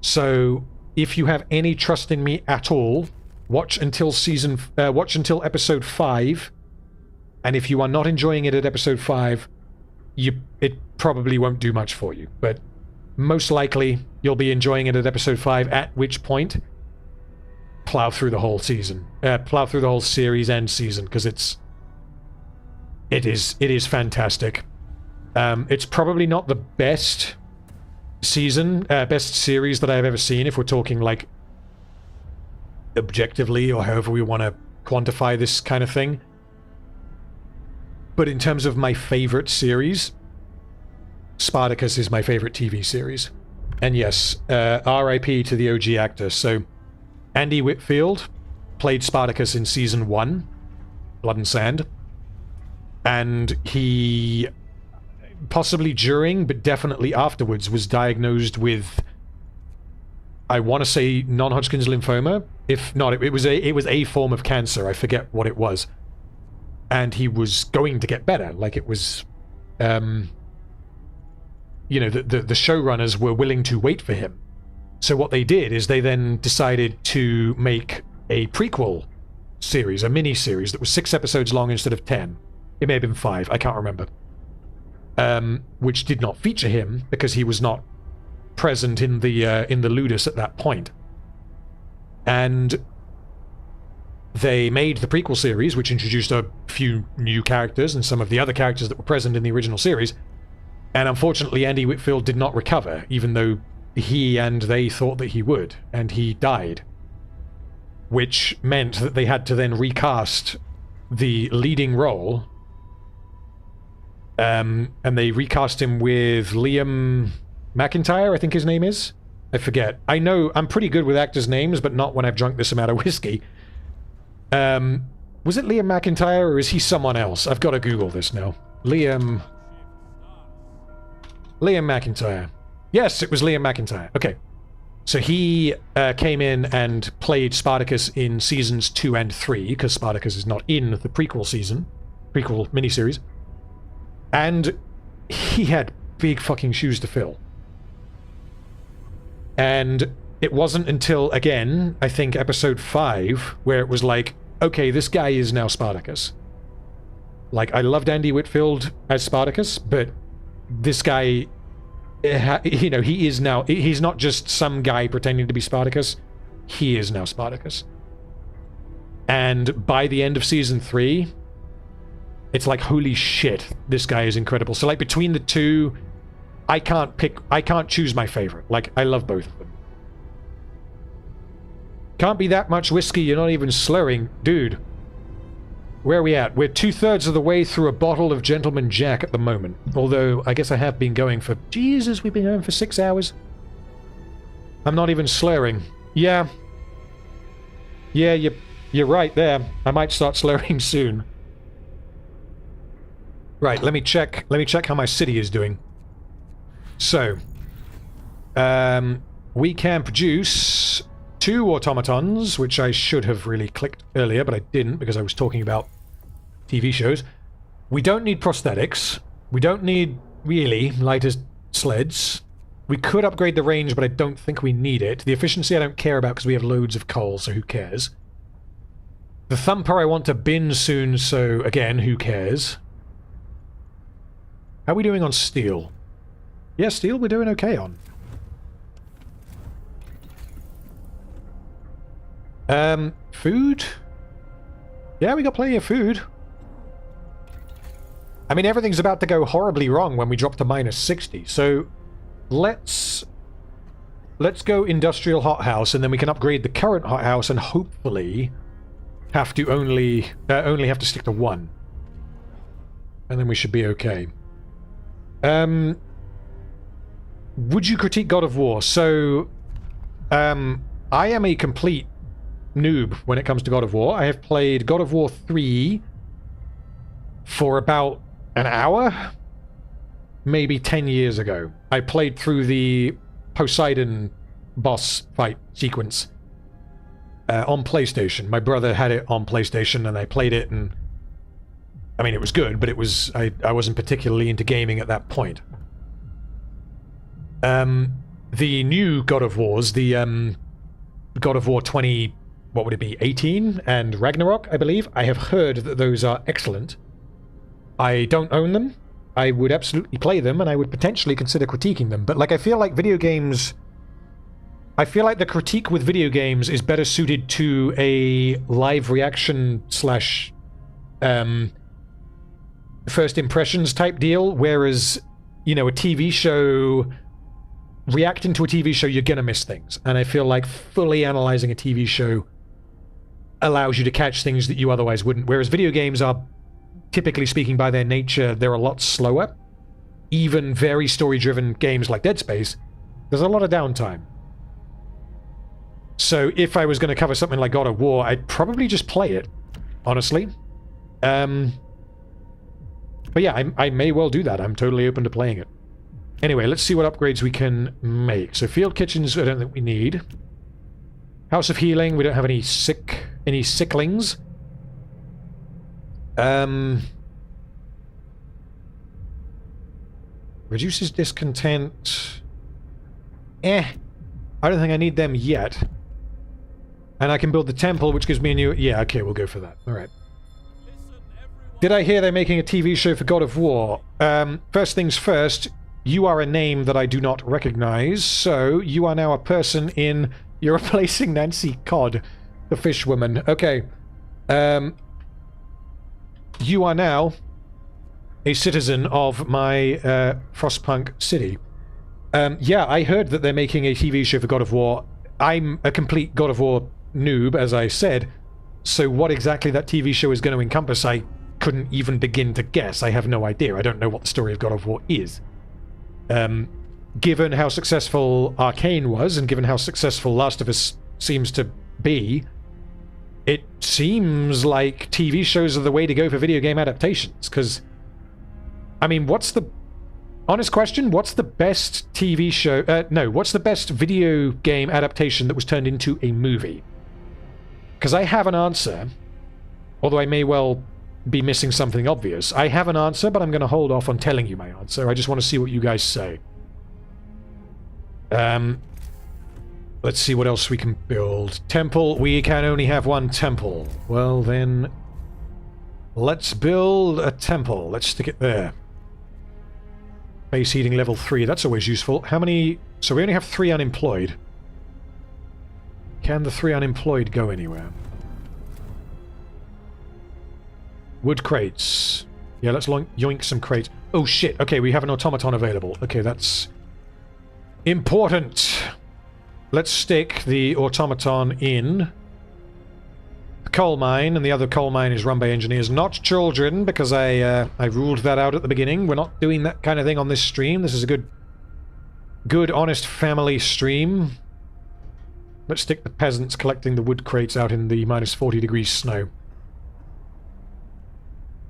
So, if you have any trust in me at all, watch until episode 5. And if you are not enjoying it at episode 5, it probably won't do much for you. But most likely, you'll be enjoying it at episode 5, at which point plow through the whole season, plow through the whole series and season, because it is fantastic. It's probably not the best best series that I've ever seen, if we're talking like objectively, or however we want to quantify this kind of thing. But in terms of my favorite series, Spartacus is my favorite TV series. And yes, RIP to the OG actor. So Andy Whitfield played Spartacus in season 1, Blood and Sand, and he, possibly during, but definitely afterwards, was diagnosed with, I want to say, non-Hodgkin's lymphoma. If not, it was a form of cancer. I forget what it was, and he was going to get better. Like, it was, you know, the showrunners were willing to wait for him. So what they did is they then decided to make a prequel series, a mini-series that was 6 episodes long instead of 10. It may have been 5, I can't remember. Which did not feature him because he was not present in the Ludus at that point. And they made the prequel series, which introduced a few new characters and some of the other characters that were present in the original series. And unfortunately, Andy Whitfield did not recover, even though he and they thought that he would, and he died. Which meant that they had to then recast the leading role. And they recast him with Liam McIntyre, I think his name is. I forget. I know I'm pretty good with actors' names, but not when I've drunk this amount of whiskey. Was it Liam McIntyre, or is he someone else? I've got to Google this now. Liam Liam McIntyre. Yes, it was Liam McIntyre. Okay. So he came in and played Spartacus in seasons 2 and 3, because Spartacus is not in the prequel miniseries. And he had big fucking shoes to fill. And it wasn't until, again, I think episode 5, where it was like, okay, this guy is now Spartacus. Like, I loved Andy Whitfield as Spartacus, but this guy... you know, he is now... He's not just some guy pretending to be Spartacus. He is now Spartacus. And by the end of season 3, it's like, holy shit, this guy is incredible. So, like, between the two, I can't choose my favorite. Like, I love both of them. Can't be that much whiskey, you're not even slurring. Dude. Where are we at? We're 2/3 of the way through a bottle of Gentleman Jack at the moment. Although, I guess I have been going for... Jesus, we've been going for 6 hours. I'm not even slurring. Yeah. Yeah, you're right there. I might start slurring soon. Right, let me check how my city is doing. So, we can produce 2 automatons, which I should have really clicked earlier, but I didn't because I was talking about TV shows. We don't need prosthetics. We don't need, really, lighter sleds. We could upgrade the range, but I don't think we need it. The efficiency I don't care about because we have loads of coal, so who cares? The thumper I want to bin soon, so again, who cares? How are we doing on steel? Yeah, steel we're doing okay on. Food? Yeah, we got plenty of food. I mean, everything's about to go horribly wrong when we drop to -60, so let's go industrial hothouse, and then we can upgrade the current hothouse and hopefully have to only have to stick to 1. And then we should be okay. Would you critique God of War? So, I am a complete noob when it comes to God of War. I have played God of War 3 for about an hour, maybe 10 years ago. I played through the Poseidon boss fight sequence on PlayStation. My brother had it on PlayStation and I played it, and I mean, it was good, but it was I wasn't particularly into gaming at that point. The new God of Wars, the God of War 20, what would it be, 18 and Ragnarok, I believe. I have heard that those are excellent. I don't own them. I would absolutely play them, and I would potentially consider critiquing them. But, like, I feel like video games... I feel like the critique with video games is better suited to a live reaction slash first impressions type deal, whereas, you know, a TV show... Reacting to a TV show, you're gonna miss things. And I feel like fully analyzing a TV show allows you to catch things that you otherwise wouldn't. Whereas video games are, typically speaking, by their nature, they're a lot slower. Even very story-driven games like Dead Space, there's a lot of downtime. So if I was going to cover something like God of War, I'd probably just play it, honestly. But yeah, I may well do that. I'm totally open to playing it. Anyway, let's see what upgrades we can make. So field kitchens, I don't think we need. House of Healing, we don't have any sicklings. Reduces discontent. I don't think I need them yet. And I can build the temple, which gives me a new... Yeah, okay, we'll go for that. Alright. Did I hear they're making a TV show for God of War? First things first, you are a name that I do not recognize, so you are now a person in... You're replacing Nancy Codd, the fish woman. Okay. You are now a citizen of my Frostpunk city. Yeah, I heard that they're making a TV show for God of War. I'm a complete God of War noob, as I said, so what exactly that TV show is going to encompass, I couldn't even begin to guess. I have no idea. I don't know what the story of God of War is. Given how successful Arcane was, and given how successful Last of Us seems to be, it seems like TV shows are the way to go for video game adaptations, because, I mean, what's the Honest question, what's the best TV show... no, what's the best video game adaptation that was turned into a movie? Because I have an answer, although I may well be missing something obvious. I have an answer, but I'm going to hold off on telling you my answer. I just want to see what you guys say. Let's see what else we can build. Temple. We can only have one temple. Well, then... let's build a temple. Let's stick it there. Base heating level 3. That's always useful. How many... so we only have 3 unemployed. Can the 3 unemployed go anywhere? Wood crates. Yeah, let's yoink some crates. Oh shit, okay, we have an automaton available. Okay, that's important. Let's stick the automaton in the coal mine, and the other coal mine is run by engineers, not children, because I ruled that out at the beginning. We're not doing that kind of thing on this stream. This is a good, honest family stream. Let's stick the peasants collecting the wood crates out in the minus 40 degrees snow.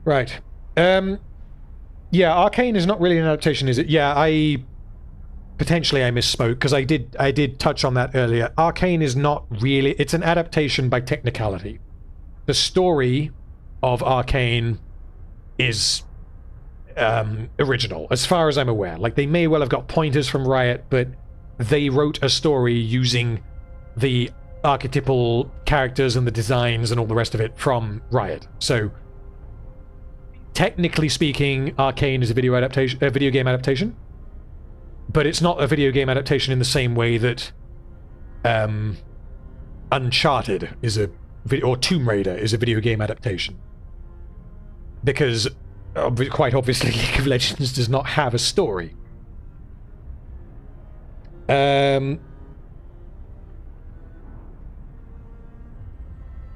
Right. Yeah, Arcane is not really an adaptation, is it? Yeah, potentially I misspoke, because I did touch on that earlier. Arcane is not really... it's an adaptation by technicality. The story of Arcane is original, as far as I'm aware. Like, they may well have got pointers from Riot, but they wrote a story using the archetypal characters and the designs and all the rest of it from Riot. So, technically speaking, Arcane is a video game adaptation. But it's not a video game adaptation in the same way that Uncharted is a or Tomb Raider is a video game adaptation. Because quite obviously League of Legends does not have a story.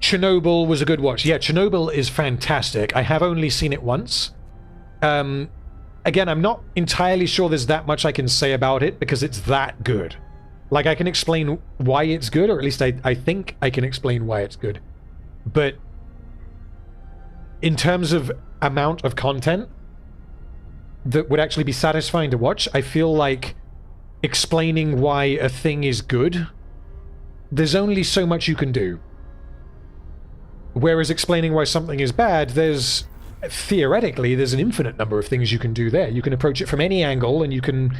Chernobyl was a good watch. Yeah, Chernobyl is fantastic. I have only seen it once. Again, I'm not entirely sure there's that much I can say about it because it's that good. Like, I can explain why it's good, or at least I think I can explain why it's good. But in terms of amount of content that would actually be satisfying to watch, I feel like explaining why a thing is good, there's only so much you can do. Whereas explaining why something is bad, theoretically, there's an infinite number of things you can do there. You can approach it from any angle, and you can...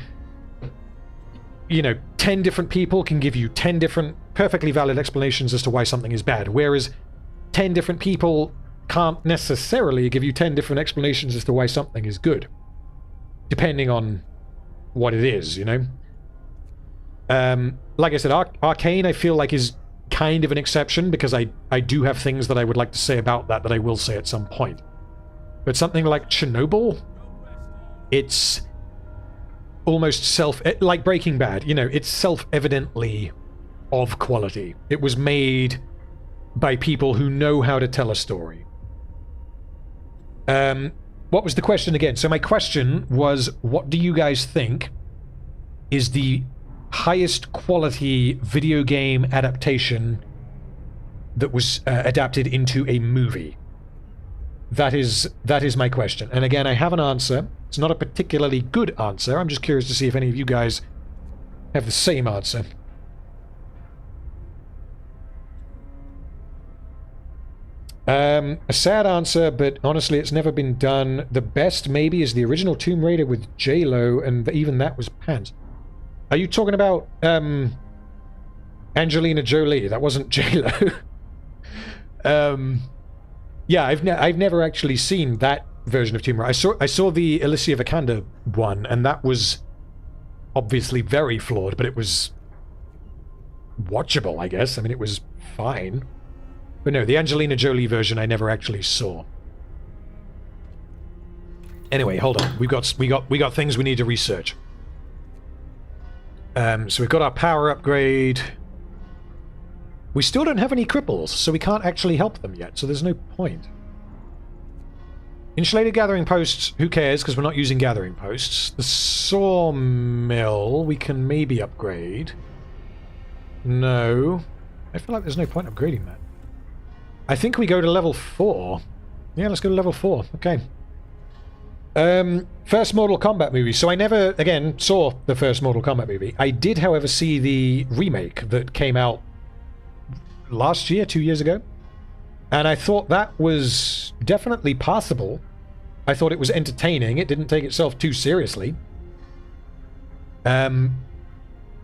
10 different people can give you 10 different perfectly valid explanations as to why something is bad, whereas 10 different people can't necessarily give you 10 different explanations as to why something is good, depending on what it is, Like I said, Arcane, I feel like, is kind of an exception, because I do have things that I would like to say about that I will say at some point. But something like Chernobyl, it's almost like Breaking Bad, it's self-evidently of quality. It was made by people who know how to tell a story. What was the question again? So my question was, what do you guys think is the highest quality video game adaptation that was adapted into a movie? That is my question. And again, I have an answer. It's not a particularly good answer. I'm just curious to see if any of you guys have the same answer. A sad answer, but honestly, it's never been done. The best, maybe, is the original Tomb Raider with J-Lo, and even that was pants. Are you talking about Angelina Jolie? That wasn't J-Lo. Yeah, I've never actually seen that version of Tomb Raider. I saw the Alicia Vikander one, and that was obviously very flawed, but it was watchable, I guess. I mean, it was fine. But no, the Angelina Jolie version I never actually saw. Anyway, hold on. We got things we need to research. So we've got our power upgrade. We still don't have any cripples, so we can't actually help them yet, so there's no point. Insulated gathering posts, who cares, because we're not using gathering posts. The sawmill, we can maybe upgrade. No. I feel like there's no point upgrading that. I think we go to level 4. Yeah, let's go to level 4. Okay. First Mortal Kombat movie. So I never, again, saw the first Mortal Kombat movie. I did, however, see the remake that came out last year, 2 years ago. And I thought that was definitely passable. I thought it was entertaining. It didn't take itself too seriously. I mean,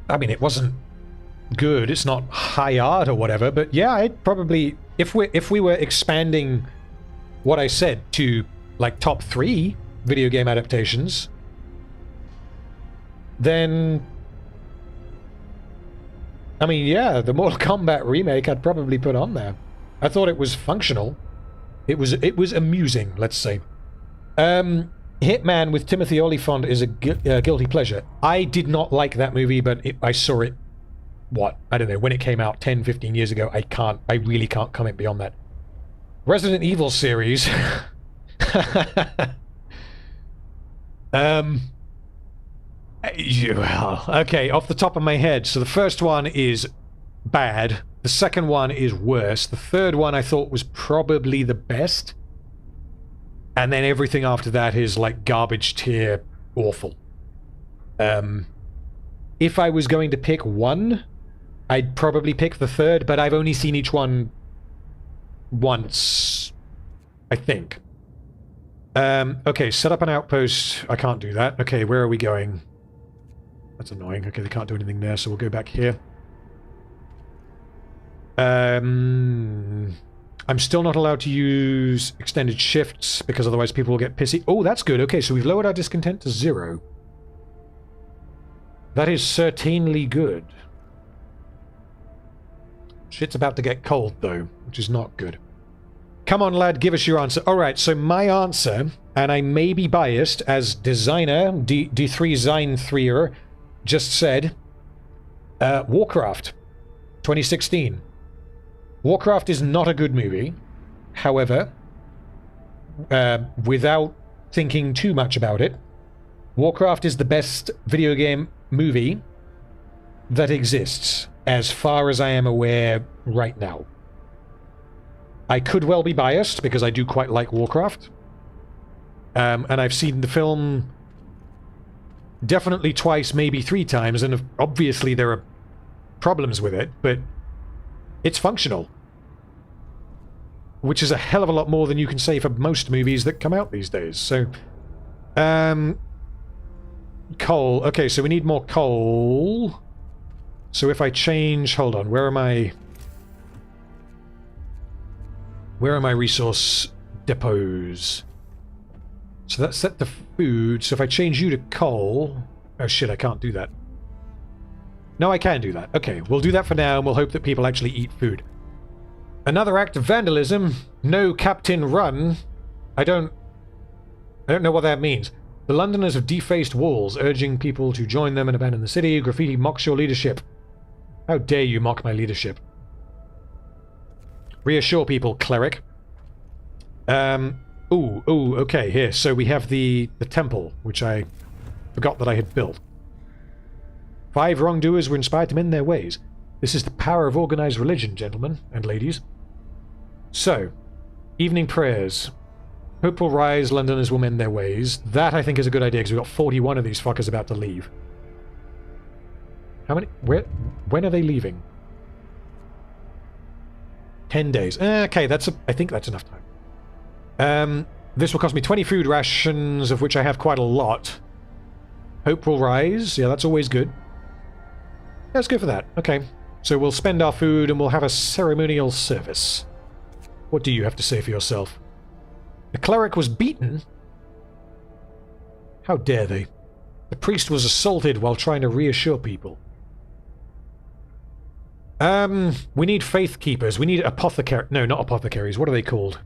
it wasn't good. It's not high art or whatever. But yeah, I'd probably, if we were expanding what I said to like top 3 video game adaptations, then I mean, yeah, the Mortal Kombat remake I'd probably put on there. I thought it was functional. It was amusing, let's say. Hitman with Timothy Olyphant is a guilty pleasure. I did not like that movie, but I saw it, what? I don't know, when it came out 10, 15 years ago. I really can't comment beyond that. Resident Evil series. Well, okay, off the top of my head. So the first one is bad. The second one is worse. The third one I thought was probably the best. And then everything after that is like garbage tier awful. If I was going to pick one, I'd probably pick the third, but I've only seen each one once, I think. Okay, set up an outpost. I can't do that. Okay, where are we going? That's annoying. Okay, they can't do anything there, so we'll go back here. I'm still not allowed to use extended shifts because otherwise people will get pissy. Oh, that's good. Okay, so we've lowered our discontent to 0. That is certainly good. Shit's about to get cold, though, which is not good. Come on, lad, give us your answer. Alright, so my answer, and I may be biased, as designer, D3Zine3er, just said, Warcraft, 2016. Warcraft is not a good movie. However, without thinking too much about it, Warcraft is the best video game movie that exists, as far as I am aware right now. I could well be biased, because I do quite like Warcraft. And I've seen the film definitely twice, maybe 3 times, and obviously there are problems with it, but it's functional. Which is a hell of a lot more than you can say for most movies that come out these days. So, coal. Okay, so we need more coal. So if I change... Hold on, where are my resource depots? So that's set to food. So if I change you to coal... Oh shit, I can't do that. No, I can do that. Okay, we'll do that for now, and we'll hope that people actually eat food. Another act of vandalism. No Captain Run. I don't know what that means. The Londoners have defaced walls, urging people to join them and abandon the city. Graffiti mocks your leadership. How dare you mock my leadership? Reassure people, cleric. Okay, here. So we have the temple, which I forgot that I had built. 5 wrongdoers were inspired to mend their ways. This is the power of organized religion, gentlemen and ladies. So, evening prayers. Hope will rise, Londoners will mend their ways. That, I think, is a good idea, because we've got 41 of these fuckers about to leave. How many? When are they leaving? 10 days. Okay, I think that's enough time. This will cost me 20 food rations, of which I have quite a lot. Hope will rise. Yeah, that's always good. Let's go for that. Okay. So we'll spend our food and we'll have a ceremonial service. What do you have to say for yourself? The cleric was beaten? How dare they? The priest was assaulted while trying to reassure people. We need faith keepers. We need apothecary. No, not apothecaries. What are they called?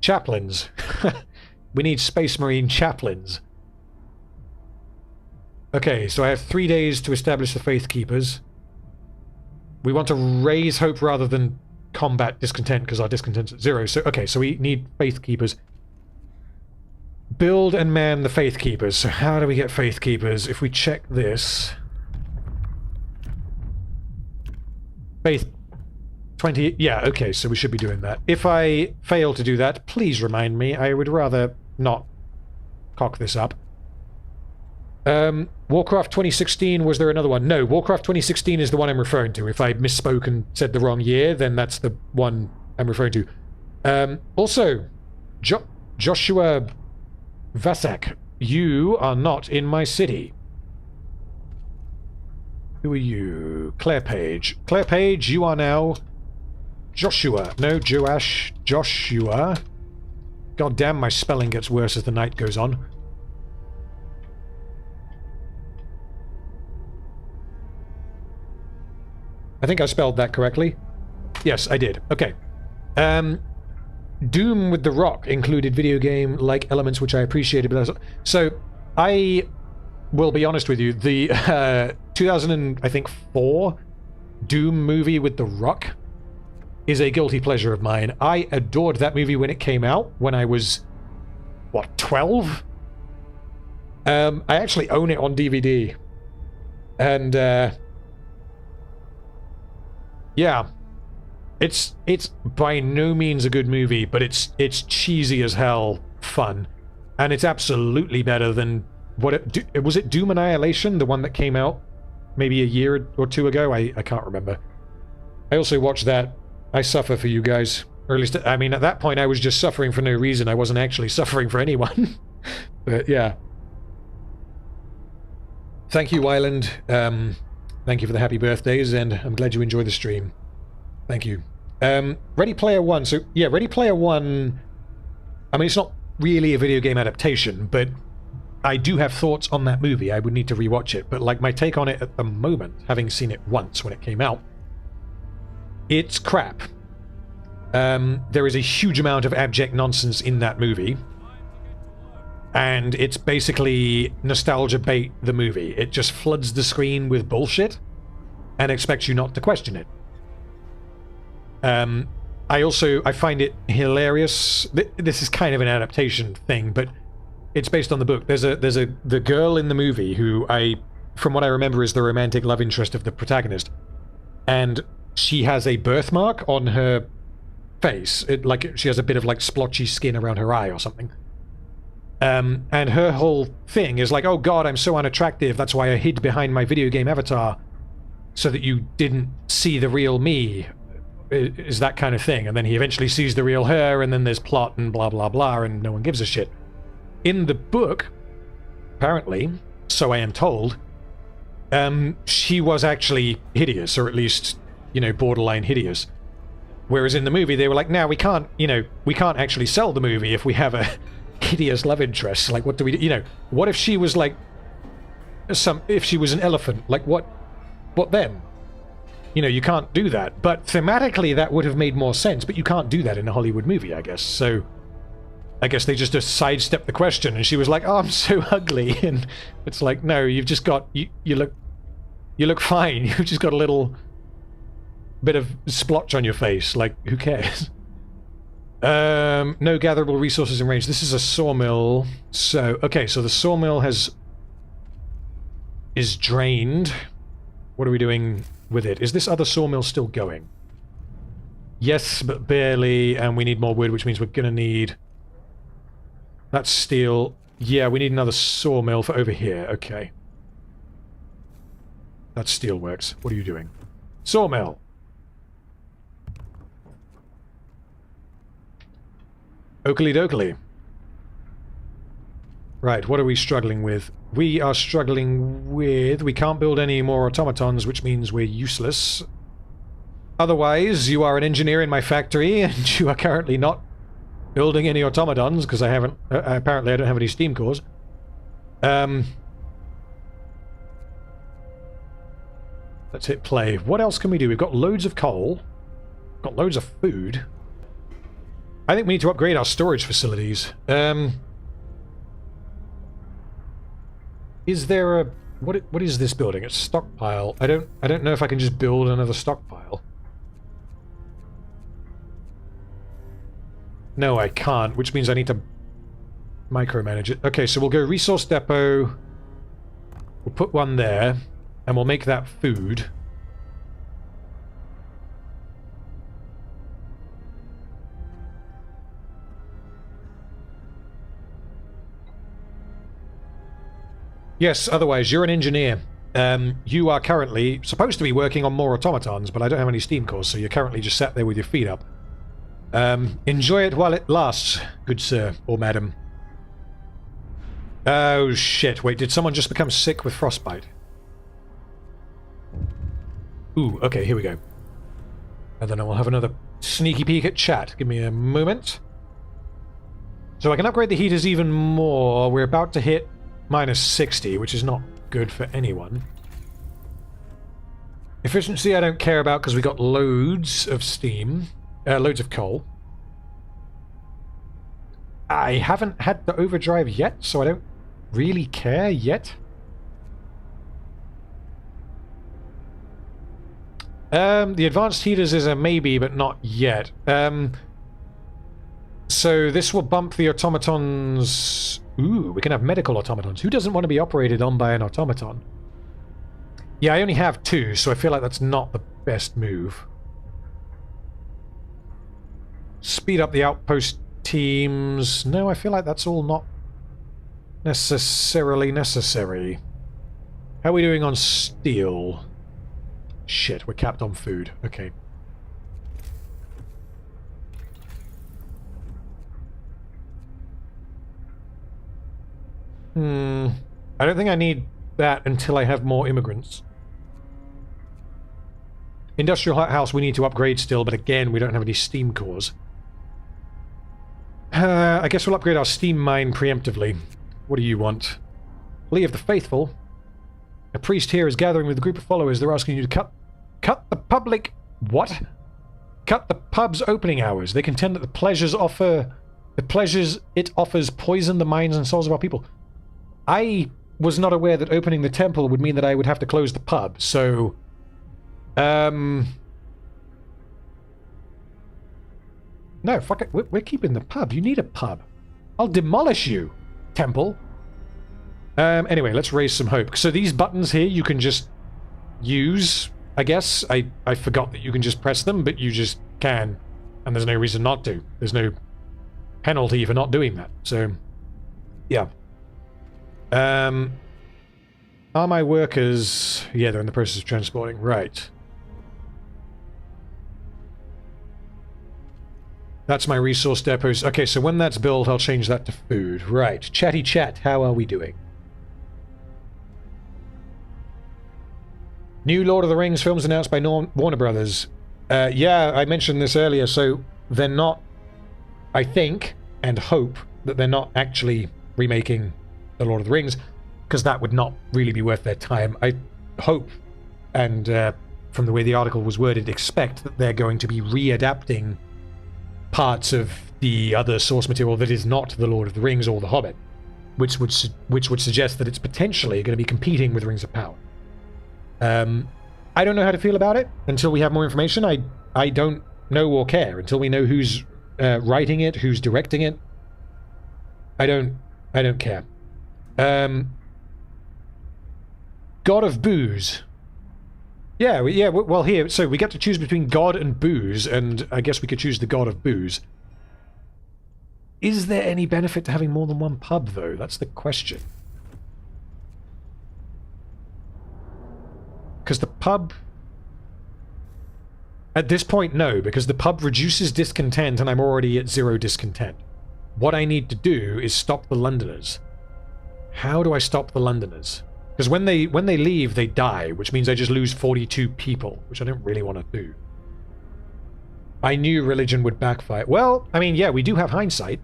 Chaplains. We need Space Marine chaplains. Okay, so I have 3 days to establish the faith keepers. We want to raise hope rather than combat discontent, because our discontent's at 0. So, okay, so we need faith keepers. Build and man the faith keepers. So how do we get faith keepers? If we check this... Faith 20... Yeah, okay, so we should be doing that. If I fail to do that, please remind me. I would rather not cock this up. Warcraft 2016, was there another one? No, Warcraft 2016 is the one I'm referring to. If I misspoke and said the wrong year, then that's the one I'm referring to. Also, Joshua Vasak, you are not in my city. Who are you? Claire Page. Claire Page, you are now Joshua. No, Joash. Joshua. God damn, my spelling gets worse as the night goes on. I think I spelled that correctly. Yes, I did. Okay. Doom with the Rock included video game-like elements which I appreciated. But so, I will be honest with you. The 2004 Doom movie with the Rock is a guilty pleasure of mine. I adored that movie when it came out, when I was, what, 12? I actually own it on DVD. And, yeah, it's by no means a good movie, but it's cheesy as hell fun, and it's absolutely better than was it Doom Annihilation, the one that came out maybe a year or two ago? I can't remember. I also watched that. I suffer for you guys, or at least I mean at that point I was just suffering for no reason. I wasn't actually suffering for anyone. But yeah. Thank you, Wyland. Thank you for the happy birthdays, and I'm glad you enjoy the stream. Thank you. Ready Player One. So, yeah, Ready Player One... I mean, it's not really a video game adaptation, but I do have thoughts on that movie. I would need to rewatch it. But, like, my take on it at the moment, having seen it once when it came out, it's crap. There is a huge amount of abject nonsense in that movie. And it's basically nostalgia bait, the movie. It just floods the screen with bullshit and expects you not to question it. I find it hilarious. This is kind of an adaptation thing, but it's based on the book. The girl in the movie who from what I remember, is the romantic love interest of the protagonist, and she has a birthmark on her face. She has a bit of like splotchy skin around her eye or something. And her whole thing is like, oh god, I'm so unattractive, that's why I hid behind my video game avatar, so that you didn't see the real me, is that kind of thing. And then he eventually sees the real her, and then there's plot and blah blah blah, and no one gives a shit. In the book, apparently, so I am told, she was actually hideous, or at least, you know, borderline hideous. Whereas in the movie, they were like, no, we can't actually sell the movie if we have a hideous love interest. Like, what do we do? You know, what if she was like if she was an elephant? Like, what then? You know, you can't do that. But thematically, that would have made more sense, but you can't do that in a Hollywood movie, I guess. So I guess they just sidestepped the question, and she was like, oh, I'm so ugly. And it's like, no, you've just got, you look fine. You've just got a little bit of splotch on your face. Like, who cares? No gatherable resources in range. This is a sawmill. So, okay, so the sawmill is drained. What are we doing with it? Is this other sawmill still going? Yes, but barely, and we need more wood, which means we're gonna need... That's steel. Yeah, we need another sawmill for over here. Okay. That steel works. What are you doing? Sawmill! Oakley dokley. Right, what are we struggling with? We are struggling with... We can't build any more automatons, which means we're useless. Otherwise, you are an engineer in my factory, and you are currently not building any automatons, because I haven't... apparently I don't have any steam cores. Let's hit play. What else can we do? We've got loads of coal. Got loads of food. I think we need to upgrade our storage facilities. Is there a... What is this building? It's a stockpile. I don't know if I can just build another stockpile. No, I can't, which means I need to micromanage it. Okay, so we'll go resource depot. We'll put one there, and we'll make that food. Yes, otherwise, you're an engineer. You are currently supposed to be working on more automatons, but I don't have any steam cores, so you're currently just sat there with your feet up. Enjoy it while it lasts, good sir, or madam. Oh shit, wait, did someone just become sick with frostbite? Ooh, okay, here we go. And then I will have another sneaky peek at chat. Give me a moment. So I can upgrade the heaters even more. We're about to hit minus 60, which is not good for anyone. Efficiency I don't care about because we got loads of steam. Loads of coal. I haven't had the overdrive yet, so I don't really care yet. The advanced heaters is a maybe, but not yet. So this will bump the automatons... Ooh, we can have medical automatons. Who doesn't want to be operated on by an automaton? Yeah, I only have 2, so I feel like that's not the best move. Speed up the outpost teams. No, I feel like that's all not necessarily necessary. How are we doing on steel? Shit, we're capped on food. Okay. I don't think I need that until I have more immigrants. Industrial house we need to upgrade still, but again, we don't have any steam cores. I guess we'll upgrade our steam mine preemptively. What do you want? Lee of the Faithful. A priest here is gathering with a group of followers. They're asking you to cut the public... What? Cut the pub's opening hours. They contend that the pleasures it offers poison the minds and souls of our people. I was not aware that opening the temple would mean that I would have to close the pub, so... No, fuck it. We're keeping the pub. You need a pub. I'll demolish you, temple. Anyway, let's raise some hope. So these buttons here you can just use, I guess. I forgot that you can just press them, but you just can. And there's no reason not to. There's no penalty for not doing that. So, yeah. Are my workers... Yeah, they're in the process of transporting. Right. That's my resource depots. Okay, so when that's built, I'll change that to food. Right. Chatty chat, how are we doing? New Lord of the Rings films announced by Warner Brothers. Yeah, I mentioned this earlier, so they're not... I think, and hope, that they're not actually remaking The Lord of the Rings, because that would not really be worth their time. I hope, and from the way the article was worded, expect that they're going to be readapting parts of the other source material that is not The Lord of the Rings or The Hobbit, which would suggest that it's potentially going to be competing with Rings of Power. I don't know how to feel about it until we have more information. I don't know or care until we know who's writing it, who's directing it. I don't care. God of Booze. Yeah, well here, so we get to choose between God and Booze, and I guess we could choose the God of Booze. Is there any benefit to having more than one pub, though? That's the question. Because the pub... At this point, no, because the pub reduces discontent and I'm already at 0 discontent. What I need to do is stop the Londoners. How do I stop the Londoners? Because when they leave, they die, which means I just lose 42 people, which I don't really want to do. I knew religion would backfire. Well, I mean, yeah, we do have hindsight.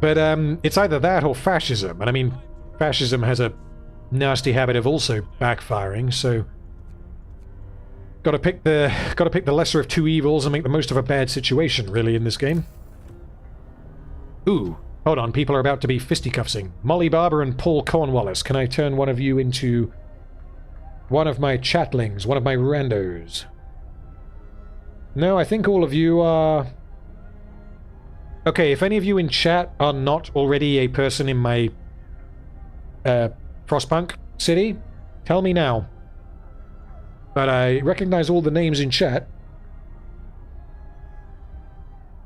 But it's either that or fascism. And I mean, fascism has a nasty habit of also backfiring, so... Gotta pick the lesser of two evils and make the most of a bad situation, really, in this game. Ooh. Hold on, people are about to be fisticuffsing. Molly Barber and Paul Cornwallis. Can I turn one of you into one of my chatlings, one of my randos? No, I think all of you are... Okay, if any of you in chat are not already a person in my Frostpunk city, tell me now. But I recognize all the names in chat.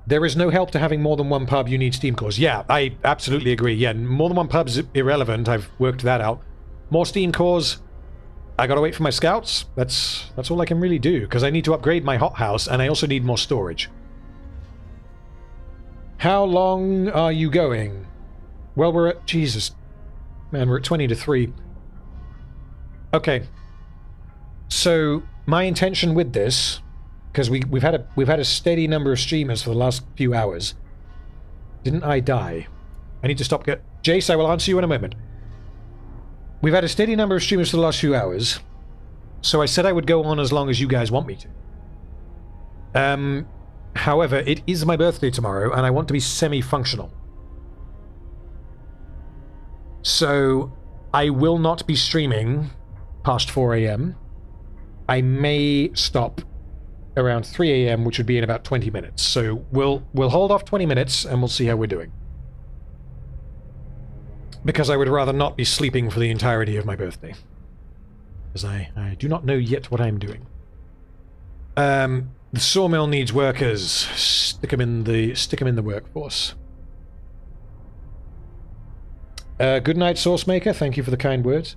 There is no help to having more than one pub. You need Steam cores. Yeah, I absolutely agree. Yeah, more than one pub's irrelevant. I've worked that out. More Steam cores. I gotta wait for my scouts. That's all I can really do, because I need to upgrade my hothouse, and I also need more storage. How long are you going? Well, we're at... Jesus. Man, we're at 20 to 3. Okay. So, my intention with this... Because we've had a steady number of streamers for the last few hours. Didn't I die? I need to stop. Jace, I will answer you in a moment. We've had a steady number of streamers for the last few hours, so I said I would go on as long as you guys want me to. However, it is my birthday tomorrow, and I want to be semi-functional. So I will not be streaming past 4 AM. I may stop around 3 AM, which would be in about 20 minutes. So we'll hold off 20 minutes and we'll see how we're doing. Because I would rather not be sleeping for the entirety of my birthday. Because I do not know yet what I'm doing. The sawmill needs workers. Stick them in the workforce. Good night, Source Maker. Thank you for the kind words.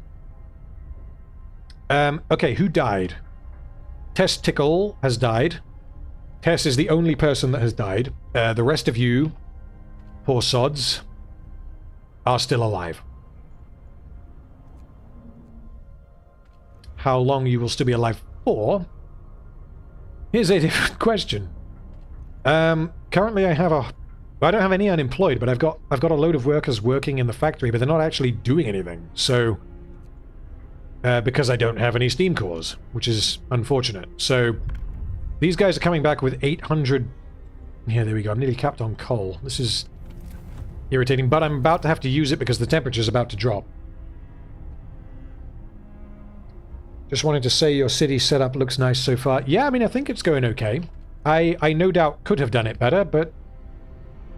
Okay, who died? Testicle has died. Tess is the only person that has died. The rest of you, poor sods, are still alive. How long you will still be alive for? Here's a different question. Currently I don't have any unemployed, but I've got a load of workers working in the factory, but they're not actually doing anything. So because I don't have any steam cores, which is unfortunate. So these guys are coming back with 800... Yeah, there we go. I'm nearly capped on coal. This is irritating, but I'm about to have to use it because the temperature's about to drop. Just wanted to say your city setup looks nice so far. Yeah, I mean, I think it's going okay. I no doubt could have done it better, but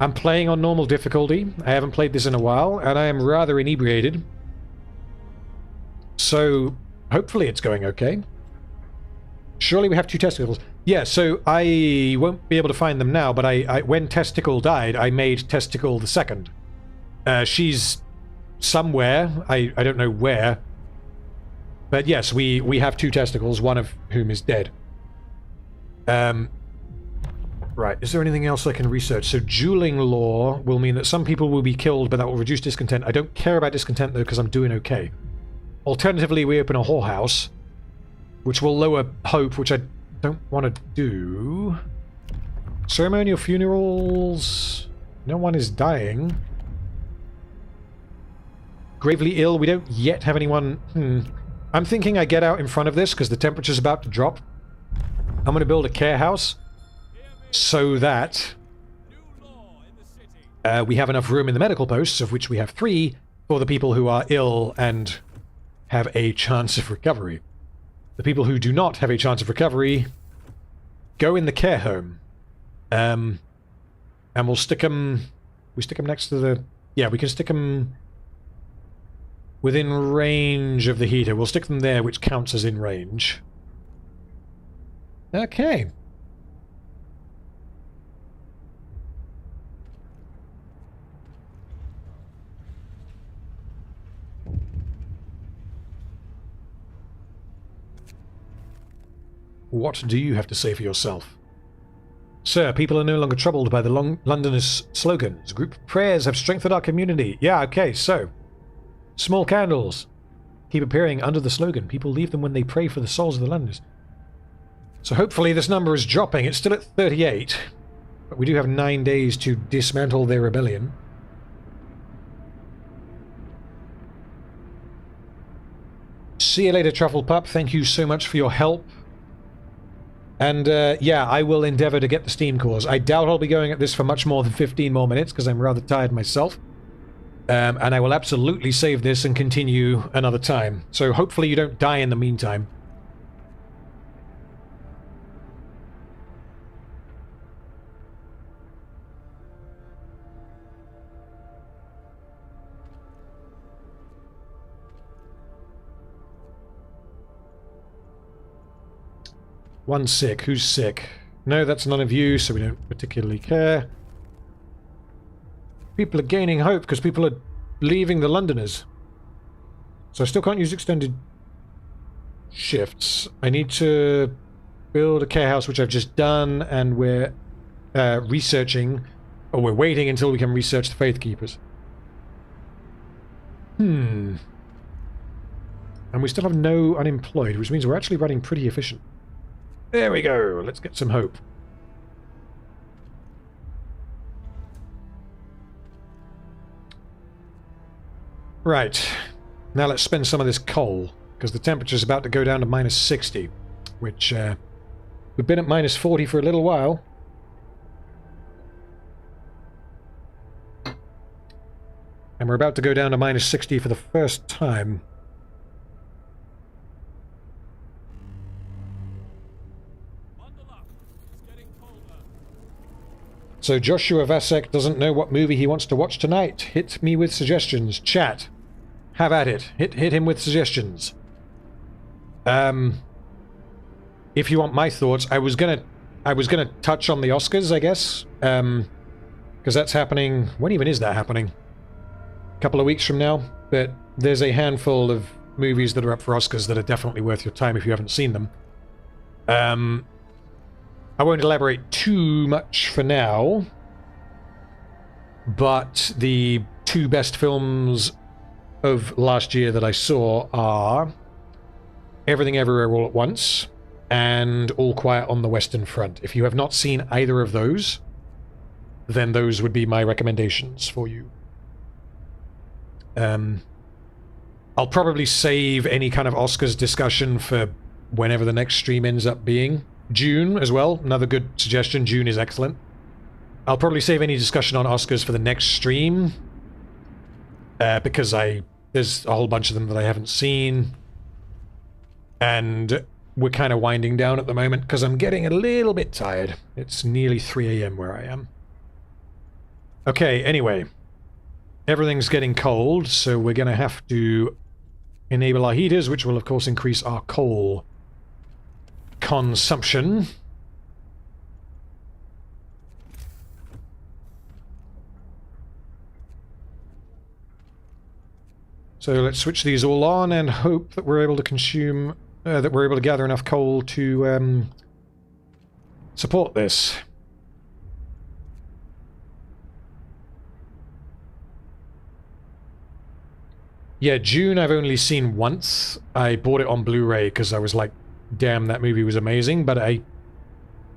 I'm playing on normal difficulty. I haven't played this in a while, and I am rather inebriated. So, hopefully it's going okay. Surely we have 2 testicles. Yeah, so I won't be able to find them now, but when Testicle died, I made Testicle the second. She's somewhere. I don't know where. But yes, we have 2 testicles, one of whom is dead. Right, is there anything else I can research? So dueling law will mean that some people will be killed, but that will reduce discontent. I don't care about discontent, though, because I'm doing okay. Alternatively, we open a whorehouse, which will lower hope, which I don't want to do. Ceremonial funerals... No one is dying. Gravely ill, we don't yet have anyone... I'm thinking I get out in front of this, because the temperature's about to drop. I'm going to build a care house, so that we have enough room in the medical posts, of which we have 3, for the people who are ill and have a chance of recovery. The people who do not have a chance of recovery go in the care home. And we'll stick them... We stick them next to the... Yeah, we can stick them within range of the heater. We'll stick them there, which counts as in range. Okay. What do you have to say for yourself? Sir, people are no longer troubled by the Londoners' slogans. Group prayers have strengthened our community. Yeah, okay, so. Small candles keep appearing under the slogan. People leave them when they pray for the souls of the Londoners. So hopefully this number is dropping. It's still at 38. But we do have 9 days to dismantle their rebellion. See you later, Truffle Pup. Thank you so much for your help. And, yeah, I will endeavor to get the steam cores. I doubt I'll be going at this for much more than 15 more minutes, because I'm rather tired myself. And I will absolutely save this and continue another time. So hopefully you don't die in the meantime. One sick. Who's sick? No, that's none of you, so we don't particularly care. People are gaining hope because people are leaving the Londoners. So I still can't use extended shifts. I need to build a care house, which I've just done, and we're researching, or we're waiting until we can research the Faith Keepers. And we still have no unemployed, which means we're actually running pretty efficient. There we go. Let's get some hope. Right. Now let's spend some of this coal, because the temperature's about to go down to minus 60, which we've been at minus 40 for a little while. And we're about to go down to minus 60 for the first time. So Joshua Vasek doesn't know what movie he wants to watch tonight. Hit me with suggestions. Chat. Have at it. Hit him with suggestions. If you want my thoughts, I was gonna touch on the Oscars, I guess. Because that's happening. When even is that happening? A couple of weeks from now. But there's a handful of movies that are up for Oscars that are definitely worth your time if you haven't seen them. I won't elaborate too much for now, but the two best films of last year that I saw are Everything Everywhere All at Once and All Quiet on the Western Front. If you have not seen either of those, then those would be my recommendations for you. I'll probably save any kind of Oscars discussion for whenever the next stream ends up being. June as well, another good suggestion. June is excellent. I'll probably save any discussion on Oscars for the next stream, because there's a whole bunch of them that I haven't seen, and we're kind of winding down at the moment because I'm getting a little bit tired. It's nearly 3 AM where I am. Okay, anyway, everything's getting cold, so we're going to have to enable our heaters, which will of course increase our coal consumption. So let's switch these all on and hope that we're able to consume, that we're able to gather enough coal to support this. Yeah, June I've only seen once. I bought it on Blu-ray because I was like, damn, that movie was amazing, but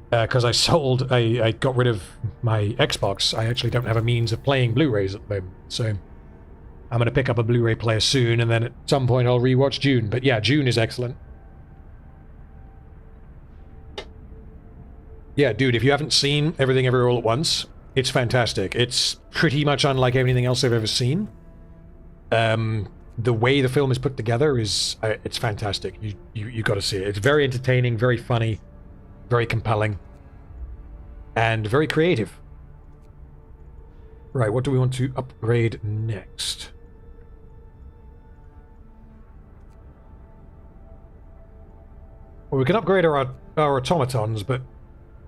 because I got rid of my Xbox, I actually don't have a means of playing Blu-rays at the moment, so I'm going to pick up a Blu-ray player soon, and then at some point I'll rewatch June. But yeah, June is excellent. Yeah, dude, if you haven't seen Everything Everywhere All at Once, it's fantastic. It's pretty much unlike anything else I've ever seen. The way the film is put together is it's fantastic. You got to see it. It's very entertaining, very funny, very compelling, and very creative. Right, what do we want to upgrade next? Well, we can upgrade our automatons, but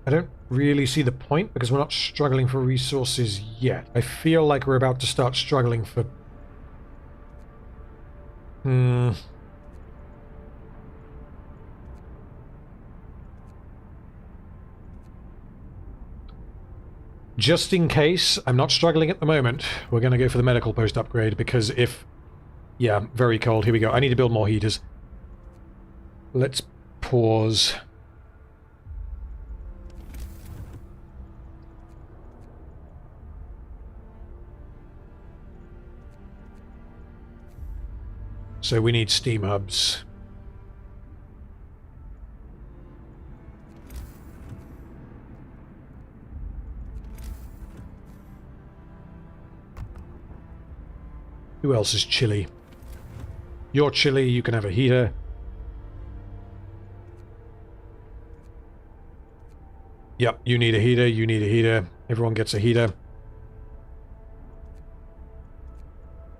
I don't really see the point because we're not struggling for resources yet. I feel like we're about to start struggling for just in case, I'm not struggling at the moment, we're going to go for the medical post upgrade because if... Yeah, very cold. Here we go. I need to build more heaters. Let's pause. So we need steam hubs. Who else is chilly? You're chilly, you can have a heater. Yep, you need a heater, you need a heater. Everyone gets a heater.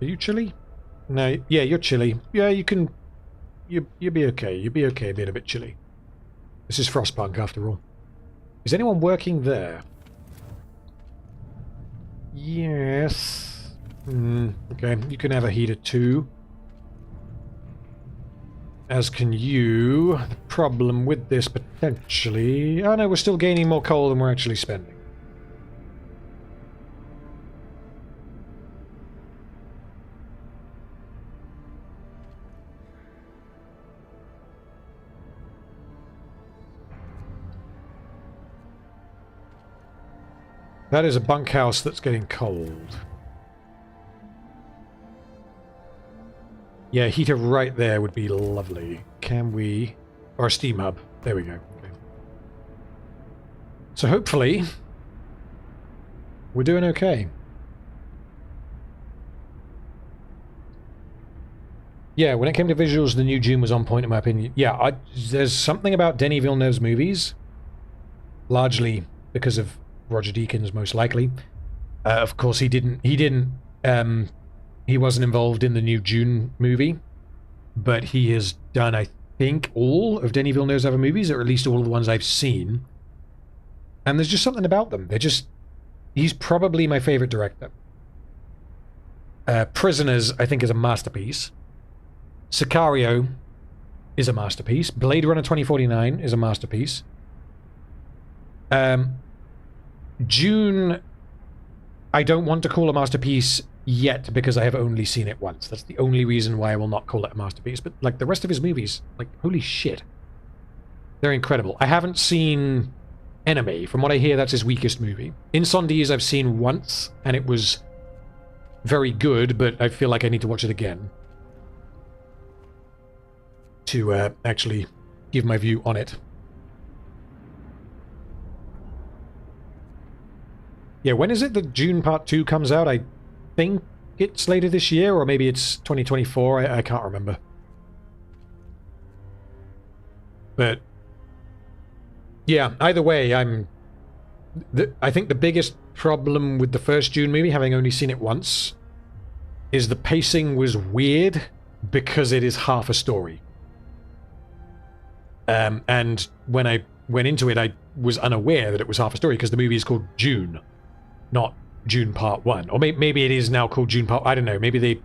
Are you chilly? No, yeah, you're chilly. Yeah, you can... You'll be okay. You'll be okay being a bit chilly. This is Frostpunk, after all. Is anyone working there? Yes. Okay, you can have a heater too. As can you. The problem with this potentially... Oh no, we're still gaining more coal than we're actually spending. That is a bunkhouse that's getting cold. Yeah, heater right there would be lovely. Can we... Or a steam hub. There we go. Okay. So hopefully... we're doing okay. Yeah, when it came to visuals, the new Dune was on point in my opinion. Yeah, there's something about Denis Villeneuve's movies. Largely because of Roger Deakins, most likely. Of course, he wasn't involved in the new Dune movie, but he has done, I think, all of Denis Villeneuve's other movies, or at least all of the ones I've seen. And there's just something about them. He's probably my favorite director. Prisoners, I think, is a masterpiece. Sicario is a masterpiece. Blade Runner 2049 is a masterpiece. Dune, I don't want to call a masterpiece yet because I have only seen it once. That's the only reason why I will not call it a masterpiece. But like the rest of his movies, like holy shit, they're incredible. I haven't seen Enemy. From what I hear, that's his weakest movie. Incendies I've seen once and it was very good, but I feel like I need to watch it again to actually give my view on it. Yeah, when is it that Dune Part 2 comes out? I think it's later this year, or maybe it's 2024. I can't remember. But yeah, either way, I think the biggest problem with the first Dune movie, having only seen it once, is the pacing was weird because it is half a story. And when I went into it, I was unaware that it was half a story because the movie is called Dune, not Dune Part 1. Or maybe it is now called Dune Part... I don't know. Maybe they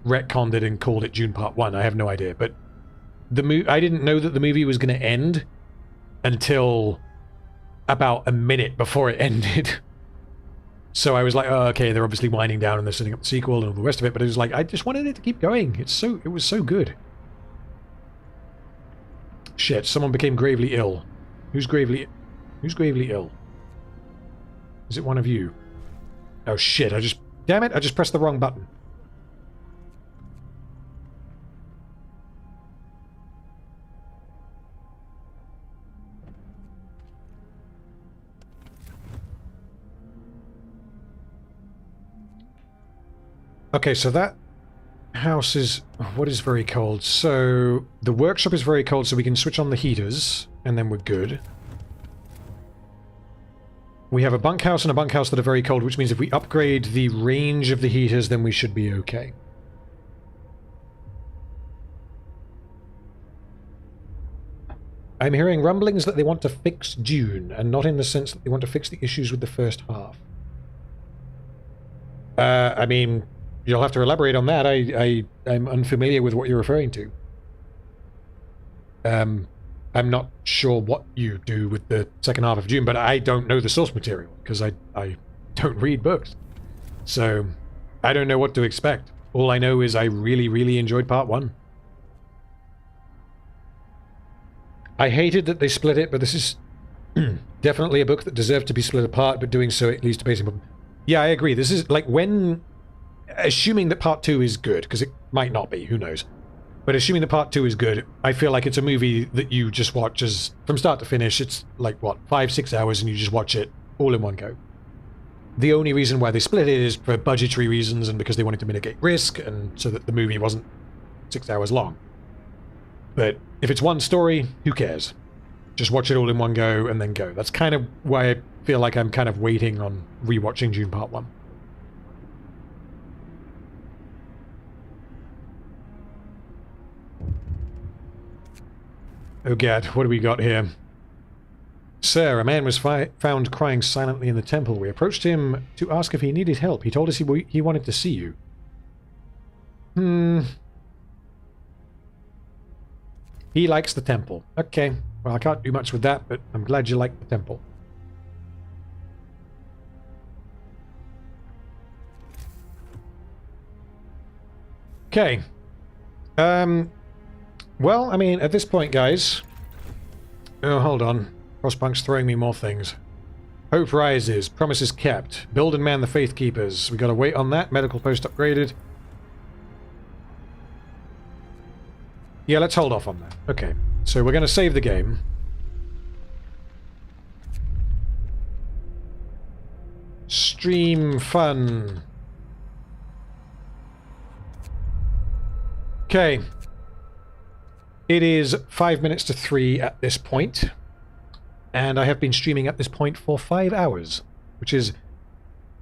retconned it and called it Dune Part 1. I have no idea. But I didn't know that the movie was going to end until about a minute before it ended. So I was like, oh, okay, they're obviously winding down and they're setting up the sequel and all the rest of it. But it was like, I just wanted it to keep going. It was so good. Shit, someone became gravely ill. Who's gravely ill? Is it one of you? Oh shit, damn it, I just pressed the wrong button. Okay, so that house is... what is very cold? So the workshop is very cold, so we can switch on the heaters, and then we're good. We have a bunkhouse and a bunkhouse that are very cold, which means if we upgrade the range of the heaters, then we should be okay. I'm hearing rumblings that they want to fix Dune, and not in the sense that they want to fix the issues with the first half. I mean, you'll have to elaborate on that. I'm unfamiliar with what you're referring to. I'm not sure what you do with the second half of Dune, but I don't know the source material, because I don't read books. So, I don't know what to expect. All I know is I really, really enjoyed Part 1. I hated that they split it, but this is definitely a book that deserved to be split apart, but doing so at least a basic problem. Yeah, I agree. This is, like, assuming that Part 2 is good, because it might not be, who knows. But assuming that Part 2 is good, I feel like it's a movie that you just watch from start to finish. It's like, what, 5-6 hours, and you just watch it all in one go. The only reason why they split it is for budgetary reasons and because they wanted to mitigate risk, and so that the movie wasn't 6 hours long. But if it's one story, who cares? Just watch it all in one go and then go. That's kind of why I feel like I'm kind of waiting on rewatching Dune Part 1. Oh god, what do we got here? Sir, a man was found crying silently in the temple. We approached him to ask if he needed help. He told us he wanted to see you. He likes the temple. Okay. Well, I can't do much with that, but I'm glad you like the temple. Okay. Well, I mean, at this point, guys... Oh, hold on. Frostpunk's throwing me more things. Hope rises. Promises kept. Build and man the Faith Keepers. We gotta wait on that. Medical post upgraded. Yeah, let's hold off on that. Okay. So we're gonna save the game. Stream fun. Okay. It is 5 minutes to 3 at this point. And I have been streaming at this point for 5 hours, which is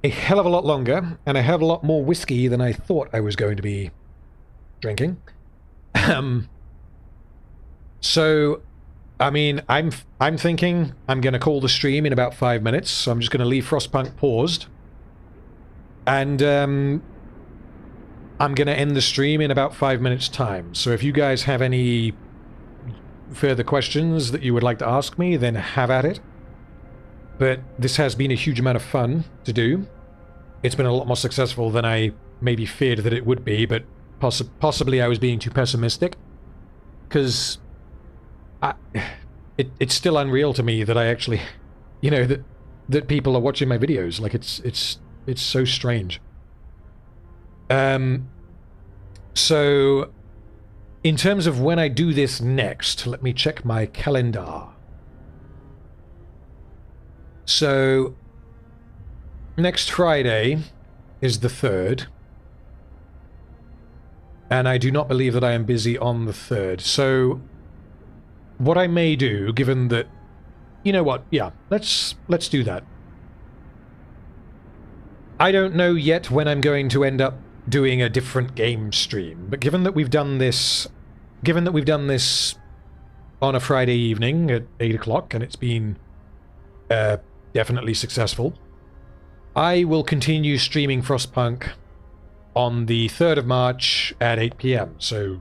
a hell of a lot longer, and a hell of a lot more whiskey than I thought I was going to be drinking. So, I mean, I'm thinking I'm going to call the stream in about 5 minutes, so I'm just going to leave Frostpunk paused. And, I'm going to end the stream in about 5 minutes' time. So if you guys have any further questions that you would like to ask me, then have at it. But this has been a huge amount of fun to do. It's been a lot more successful than I maybe feared that it would be, but possibly I was being too pessimistic. Because it's still unreal to me that I actually, you know, that people are watching my videos. Like, it's so strange. So, in terms of when I do this next, let me check my calendar. So, next Friday is the 3rd. And I do not believe that I am busy on the 3rd. So, what I may do, given that... You know what? Yeah, let's do that. I don't know yet when I'm going to end up doing a different game stream, but given that we've done this on a Friday evening at 8 o'clock, and it's been definitely successful, I will continue streaming Frostpunk on the 3rd of March at 8 PM, so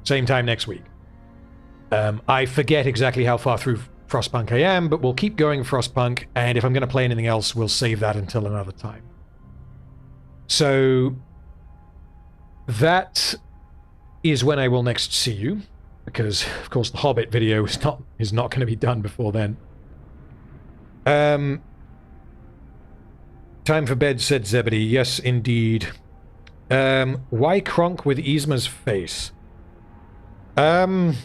same time next week. I forget exactly how far through Frostpunk I am, but we'll keep going Frostpunk, and if I'm going to play anything else, we'll save that until another time. So that is when I will next see you, because of course the Hobbit video is not going to be done before then. Time for bed, said Zebedee. Yes, indeed. Why Kronk with Yzma's face? Well,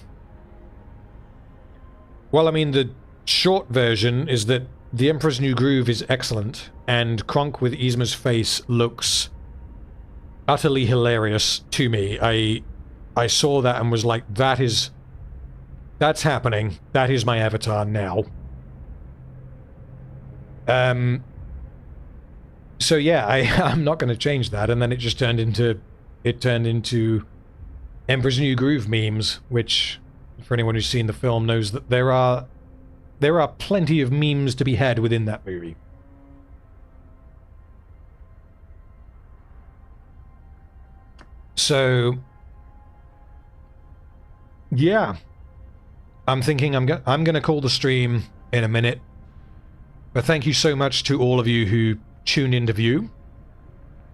I mean, the short version is that The Emperor's New Groove is excellent, and Kronk with Yzma's face looks utterly hilarious to me. I saw that and was like, that's happening. That is my avatar now. So yeah, I'm not going to change that, and then it just turned into Emperor's New Groove memes, which, for anyone who's seen the film, knows that there are plenty of memes to be had within that movie. So yeah, I'm thinking I'm gonna call the stream in a minute. But thank you so much to all of you who tuned in to view.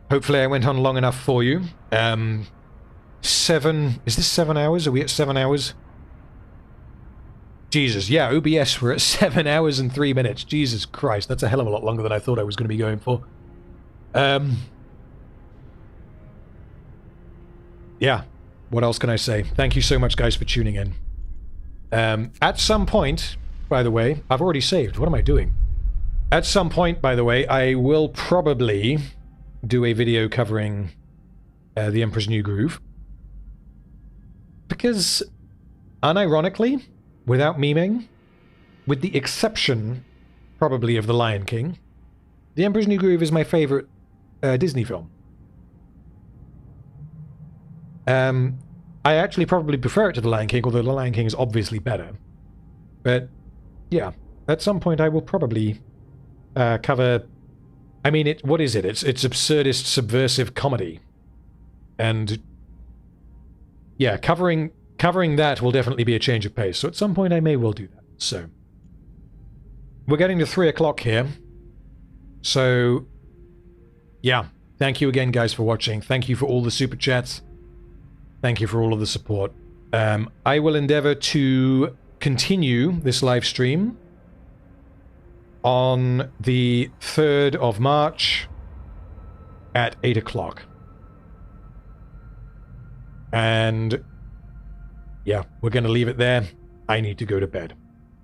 Hopefully I went on long enough for you. Is this 7 hours? Are we at 7 hours? Jesus, yeah, OBS, we're at 7 hours and 3 minutes. Jesus Christ, that's a hell of a lot longer than I thought I was going to be going for. Yeah, what else can I say? Thank you so much, guys, for tuning in. At some point, by the way, I've already saved. What am I doing? At some point, by the way, I will probably do a video covering The Emperor's New Groove. Because, unironically, without memeing, with the exception, probably, of The Lion King, The Emperor's New Groove is my favorite Disney film. I actually probably prefer it to The Lion King, although The Lion King is obviously better. But, yeah, at some point I will probably cover... I mean, what is it? It's absurdist, subversive comedy. And yeah, covering that will definitely be a change of pace. So at some point I may well do that. So we're getting to 3 o'clock here. So yeah, thank you again, guys, for watching. Thank you for all the super chats. Thank you for all of the support. I will endeavor to continue this live stream on the 3rd of March at 8 o'clock. And yeah, we're going to leave it there. I need to go to bed.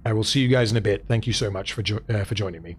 I will see you guys in a bit. Thank you so much for joining me.